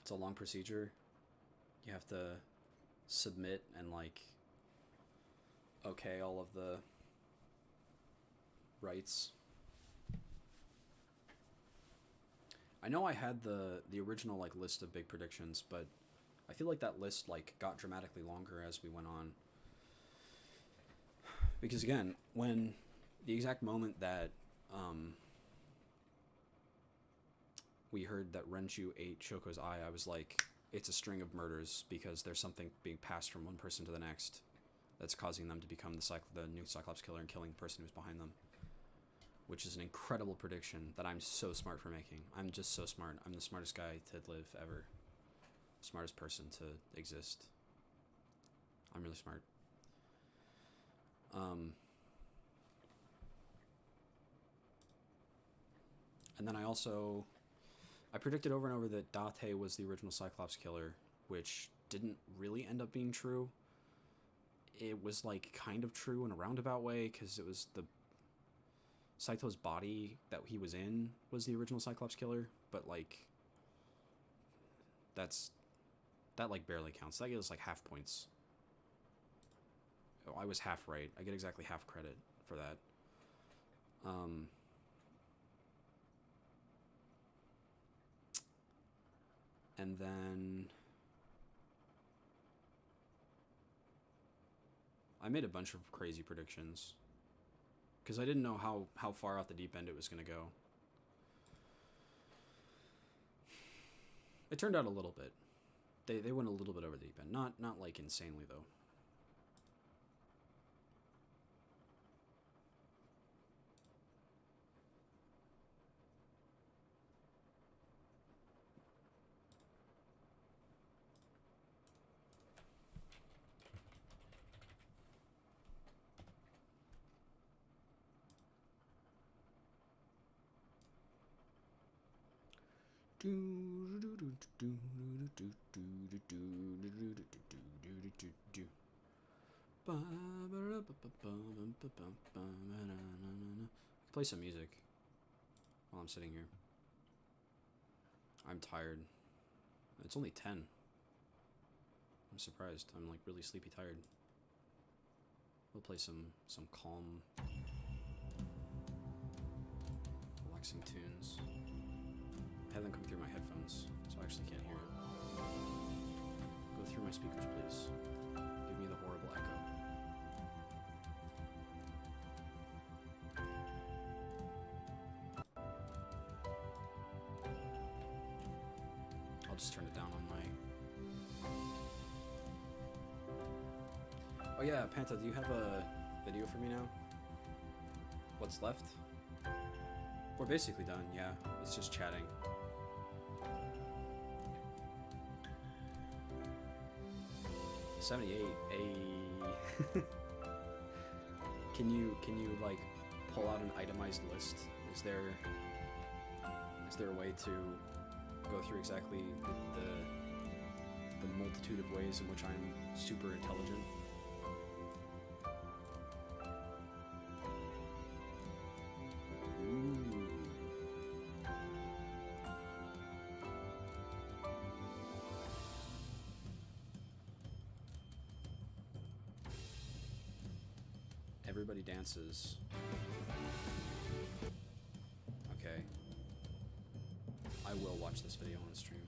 It's a long procedure. You have to submit and like okay all of the rights. I know I had the original like list of big predictions, but I feel like that list like got dramatically longer as we went on. Because again, when the exact moment that we heard that Renju ate Shoko's eye, I was like, it's a string of murders because there's something being passed from one person to the next that's causing them to become the new Cyclops killer and killing the person who's behind them. Which is an incredible prediction that I'm so smart for making. I'm just so smart. I'm the smartest guy to live ever. Smartest person to exist. I'm really smart. And then I predicted over and over that Date was the original Cyclops killer, which didn't really end up being true. It was like kind of true in a roundabout way, because it was the Saito's body that he was in was the original Cyclops killer, but like that like barely counts. That gives like half points. Oh, I was half right. I get exactly half credit for that. And then I made a bunch of crazy predictions because I didn't know how far off the deep end it was going to go. It turned out a little bit. They went a little bit over the deep end. Not like insanely though. Play some music while I'm sitting here. I'm tired. It's only 10. I'm surprised. I'm like really sleepy tired. We'll play some calm, relaxing tunes. I have them come through my headphones, so I actually can't hear it. Go through my speakers, please. Give me the horrible echo. I'll just turn it down on my... Oh yeah, Panta, do you have a video for me now? What's left? We're basically done, yeah. It's just chatting. $78. Can you like pull out an itemized list? Is there a way to go through exactly the multitude of ways in which I'm super intelligent? Everybody dances. Okay. I will watch this video on stream.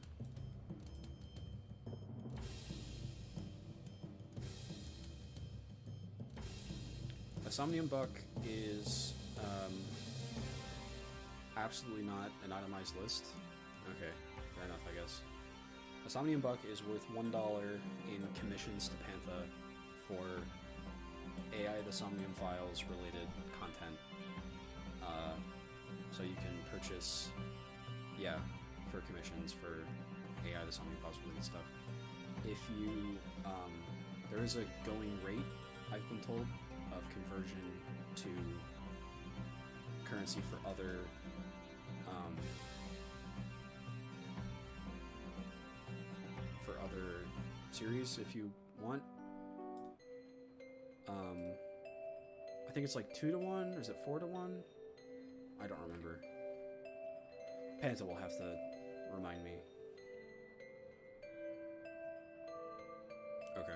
A Somnium buck is absolutely not an itemized list. Okay, fair enough, I guess. A Somnium Buck is worth $1 in commissions to Pantha for AI the Somnium Files related content. So you can purchase, yeah, for commissions for AI the Somnium Files related stuff. If you, there is a going rate, I've been told, of conversion to currency for other, series if you want. I think it's like 2 to 1, or is it 4 to 1? I don't remember. Pantha will have to remind me. Okay.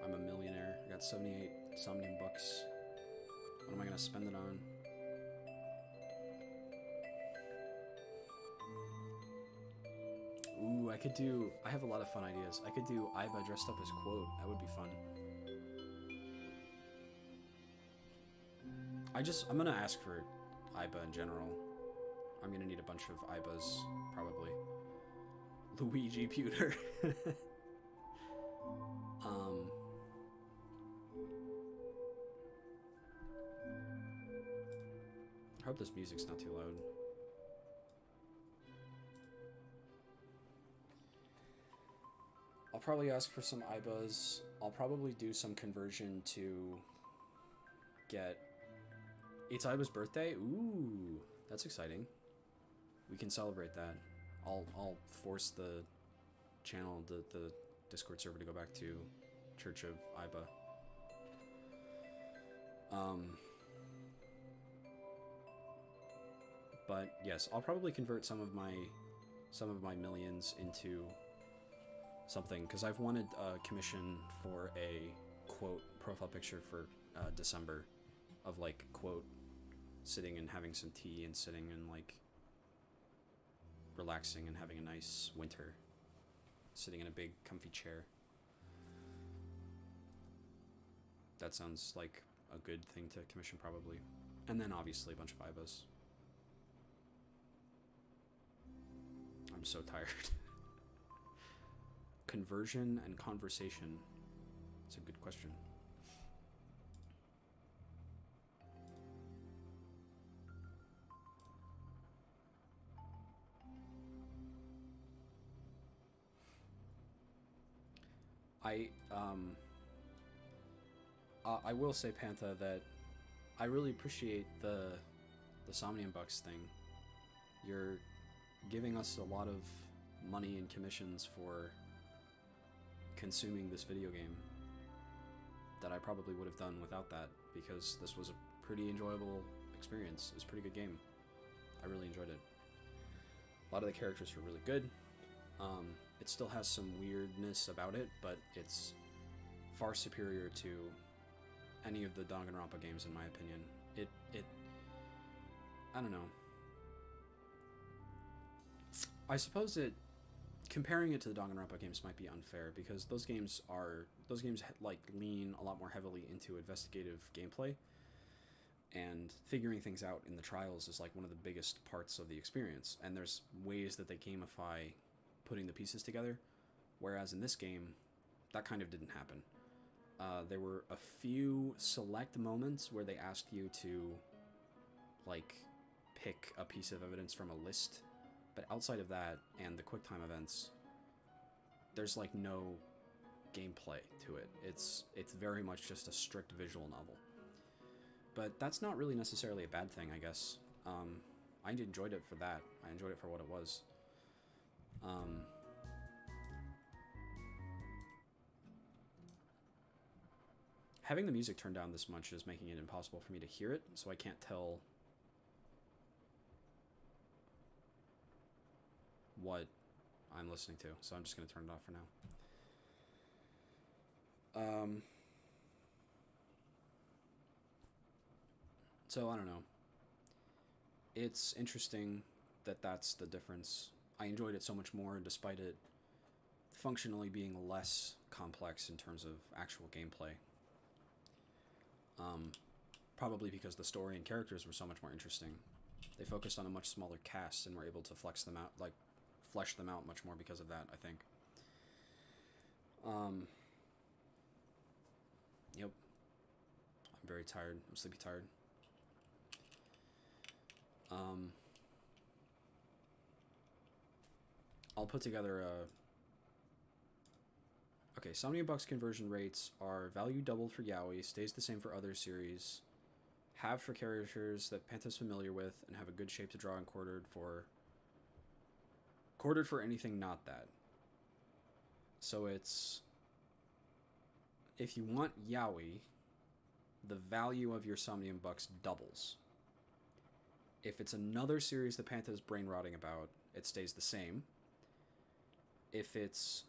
I'm a millionaire. I got 78 Somnium bucks. What am I gonna spend it on? Ooh, I have a lot of fun ideas. I could do Aiba dressed up as Quote. That would be fun. I'm gonna ask for Aiba in general. I'm gonna need a bunch of Aibas, probably. Luigi Pewter. I hope this music's not too loud. I'll probably ask for some Aibas. I'll probably do some conversion to get... It's Aiba's birthday? Ooh, that's exciting. We can celebrate that. I'll force the channel, the Discord server to go back to Church of Aiba. But yes, I'll probably convert some of my millions into something, because I've wanted a commission for a Quote profile picture for December of like Quote sitting and having some tea and sitting and like relaxing and having a nice winter, sitting in a big comfy chair. That sounds like a good thing to commission, probably. And then obviously a bunch of Aibas. I'm so tired. Conversion and conversation. It's a good question. I will say, Pantha, that I really appreciate the Somnium Bucks thing. You're giving us a lot of money and commissions for consuming this video game that I probably would have done without that, because this was a pretty enjoyable experience. It was a pretty good game. I really enjoyed it. A lot of the characters were really good. It still has some weirdness about it, but it's far superior to any of the Danganronpa games, in my opinion. I don't know. I suppose comparing it to the Danganronpa games might be unfair, because those games like lean a lot more heavily into investigative gameplay, and figuring things out in the trials is like one of the biggest parts of the experience, and there's ways that they gamify putting the pieces together, whereas in this game that kind of didn't happen. There were a few select moments where they asked you to like pick a piece of evidence from a list, but outside of that and the QuickTime events, there's like no gameplay to it. It's very much just a strict visual novel. But that's not really necessarily a bad thing, I guess. I enjoyed it for that. I enjoyed it for what it was. Having the music turned down this much is making it impossible for me to hear it, so I can't tell what I'm listening to, so I'm just going to turn it off for now. So I don't know. It's interesting that that's the difference. I enjoyed it so much more, despite it functionally being less complex in terms of actual gameplay. Probably because the story and characters were so much more interesting. They focused on a much smaller cast and were able to flesh them out much more because of that, I think. Yep. I'm very tired. I'm sleepy tired. I'll put together a... Okay, Somnium Bucks conversion rates are value doubled for Yaoi, stays the same for other series, halved for characters that Pantha's familiar with, and have a good shape to draw, and quartered for anything not that. So it's... If you want Yaoi, the value of your Somnium Bucks doubles. If it's another series that Pantha's brain rotting about, it stays the same. If it's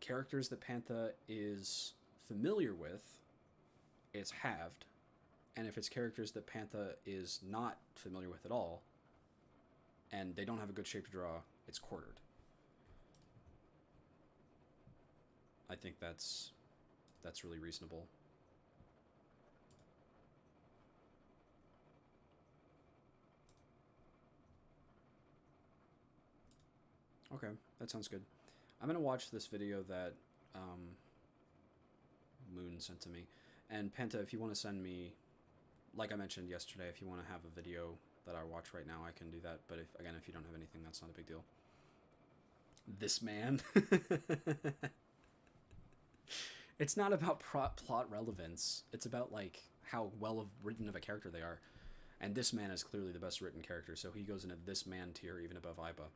characters that Pantha is familiar with, it's halved. And if it's characters that Pantha is not familiar with at all, and they don't have a good shape to draw, it's quartered. I think that's really reasonable. Okay, that sounds good. I'm gonna watch this video that Moon sent to me. And Pantha, if you want to send me, like I mentioned yesterday, if you want to have a video that I watch right now, I can do that. But if you don't have anything, that's not a big deal. This man. It's not about plot relevance. It's about, like, how well written of a character they are. And this man is clearly the best written character, so he goes into this man tier even above Aiba.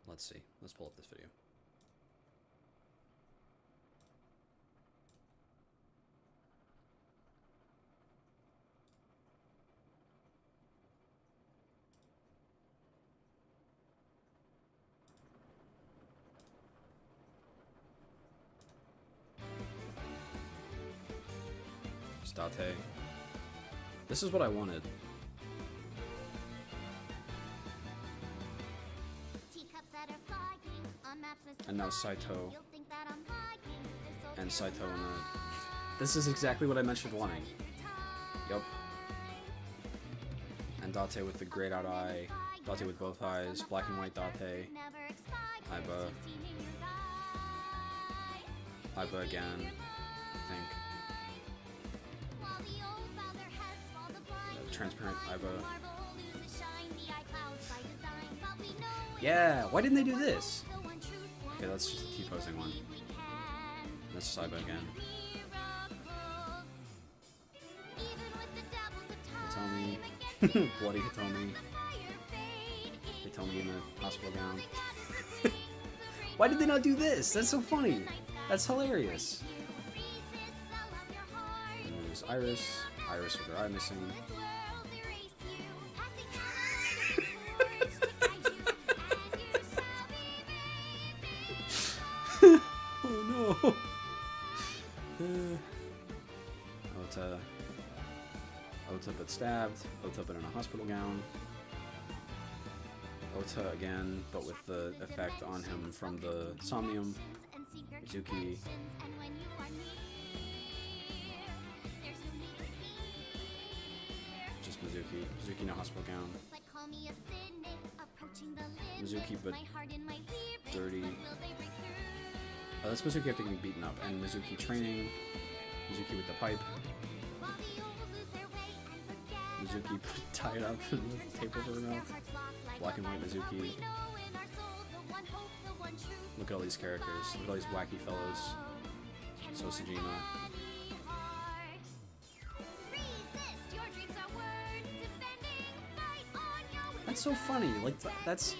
Let's see. Let's pull up this video. Date. This is what I wanted. And now Saito. And Saito in the... This is exactly what I mentioned wanting. Yup. And Date with the grayed out eye. Date with both eyes. Black and white Date. Aiba. Aiba again, I think. Transparent Aiba. Yeah, why didn't they do this? Okay, that's just a T-posing one. That's Aiba again. Hitomi. Bloody Hitomi. Hitomi in a hospital gown. Why did they not do this? That's so funny. That's hilarious. And there's Iris. Iris with her eye missing. Oh no! Ota but stabbed. Ota but in a hospital gown. Ota again, but with the effect on him from the Somnium. Mizuki. Just Mizuki. Mizuki in a hospital gown. Mizuki but dirty. Oh, that's Mizuki after getting beaten up. And Mizuki training. Mizuki with the pipe. Mizuki tied up with tape over her mouth. Black and white Mizuki. Look at all these characters. Look at all these wacky fellows. Sosajima. That's so funny. Like, that's...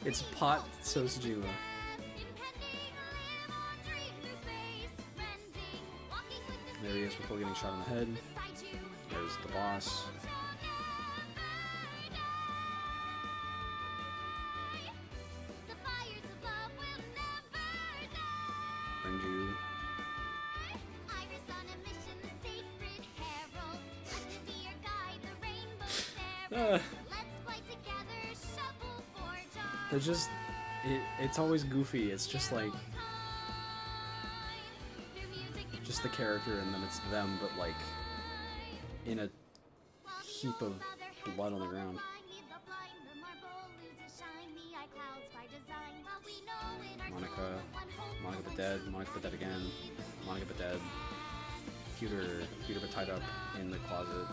It's Pot Sosajima. There he is before getting shot in the head. There's the boss. Renju. They're just, it's always goofy. It's just like, just the character and then it's them, but like in a heap of blood on the ground. Monica but dead, Monica but dead again, Monica but dead, Peter but tied up in the closet.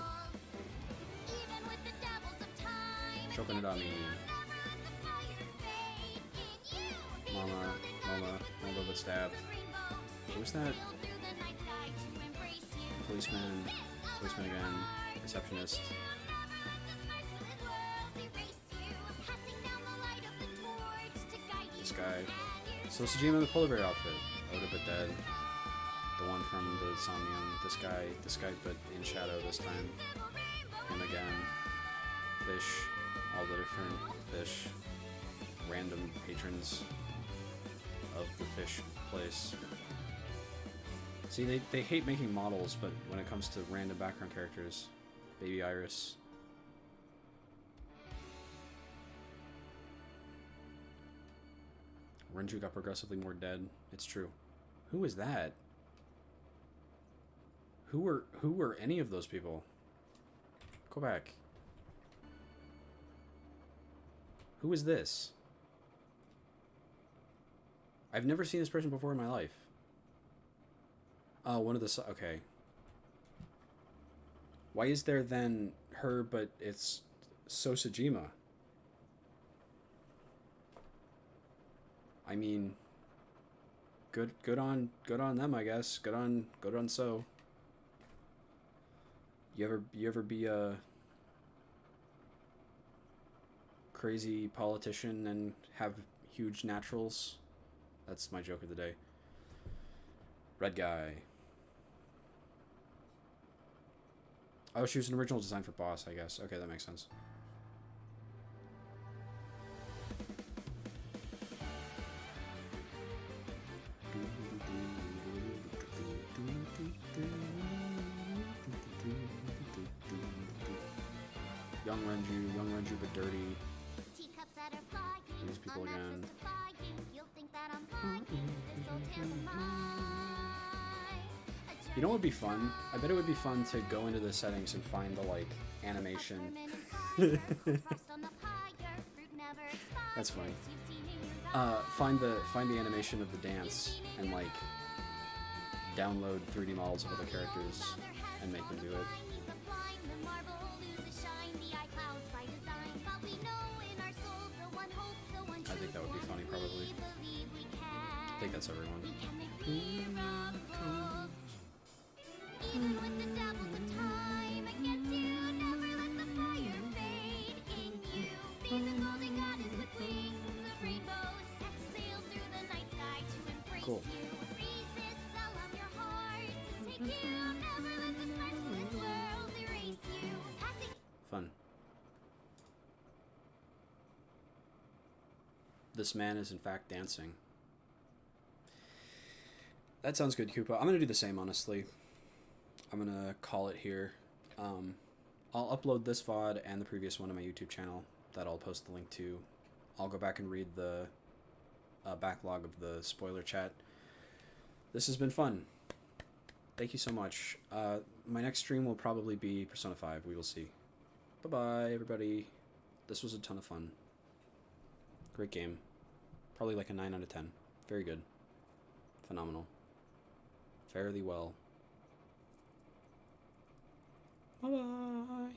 Shokunadami. Mama but stabbed. Who's that? Policeman again, receptionist. This guy. So Sojima in the polar bear outfit. Oda but dead. The one from the Somnium. This guy but in shadow this time. Him again. Fish. All the different fish. Random patrons of the fish place. See, they hate making models, but when it comes to random background characters, Baby Iris. Renju got progressively more dead. It's true. Who is that? Who were any of those people? Go back. Who is this? I've never seen this person before in my life. Oh, one of the... Okay. Why is there then her, but it's Sosajima? I mean, good on them, I guess. Good on So. You ever be a crazy politician and have huge naturals? That's my joke of the day. Red guy. Oh, she was an original design for Boss, I guess. Okay, that makes sense. Young Renju but dirty. These people again. You know what would be fun? I bet it would be fun to go into the settings and find the, like, animation. That's funny. Find the animation of the dance and, like, download 3D models of other characters and make them do it. I think that would be funny, probably. I think that's everyone. Even with the devils of time against you, never let the fire fade in you. See the golden goddess with wings of rainbow, set sail through the night sky to embrace you. Resist, allow your heart to take you. Never let this merciless world erase you. Passing. Fun. This man is in fact dancing. That sounds good, Koopa. I'm gonna do the same, honestly. I'm gonna call it here. I'll upload this VOD and the previous one to my YouTube channel that I'll post the link to. I'll go back and read the backlog of the spoiler chat. This has been fun. Thank you so much. My next stream will probably be Persona 5. We will see. Bye-bye, everybody. This was a ton of fun. Great game. Probably like a 9 out of 10. Very good. Phenomenal. Fairly well. Bye-bye.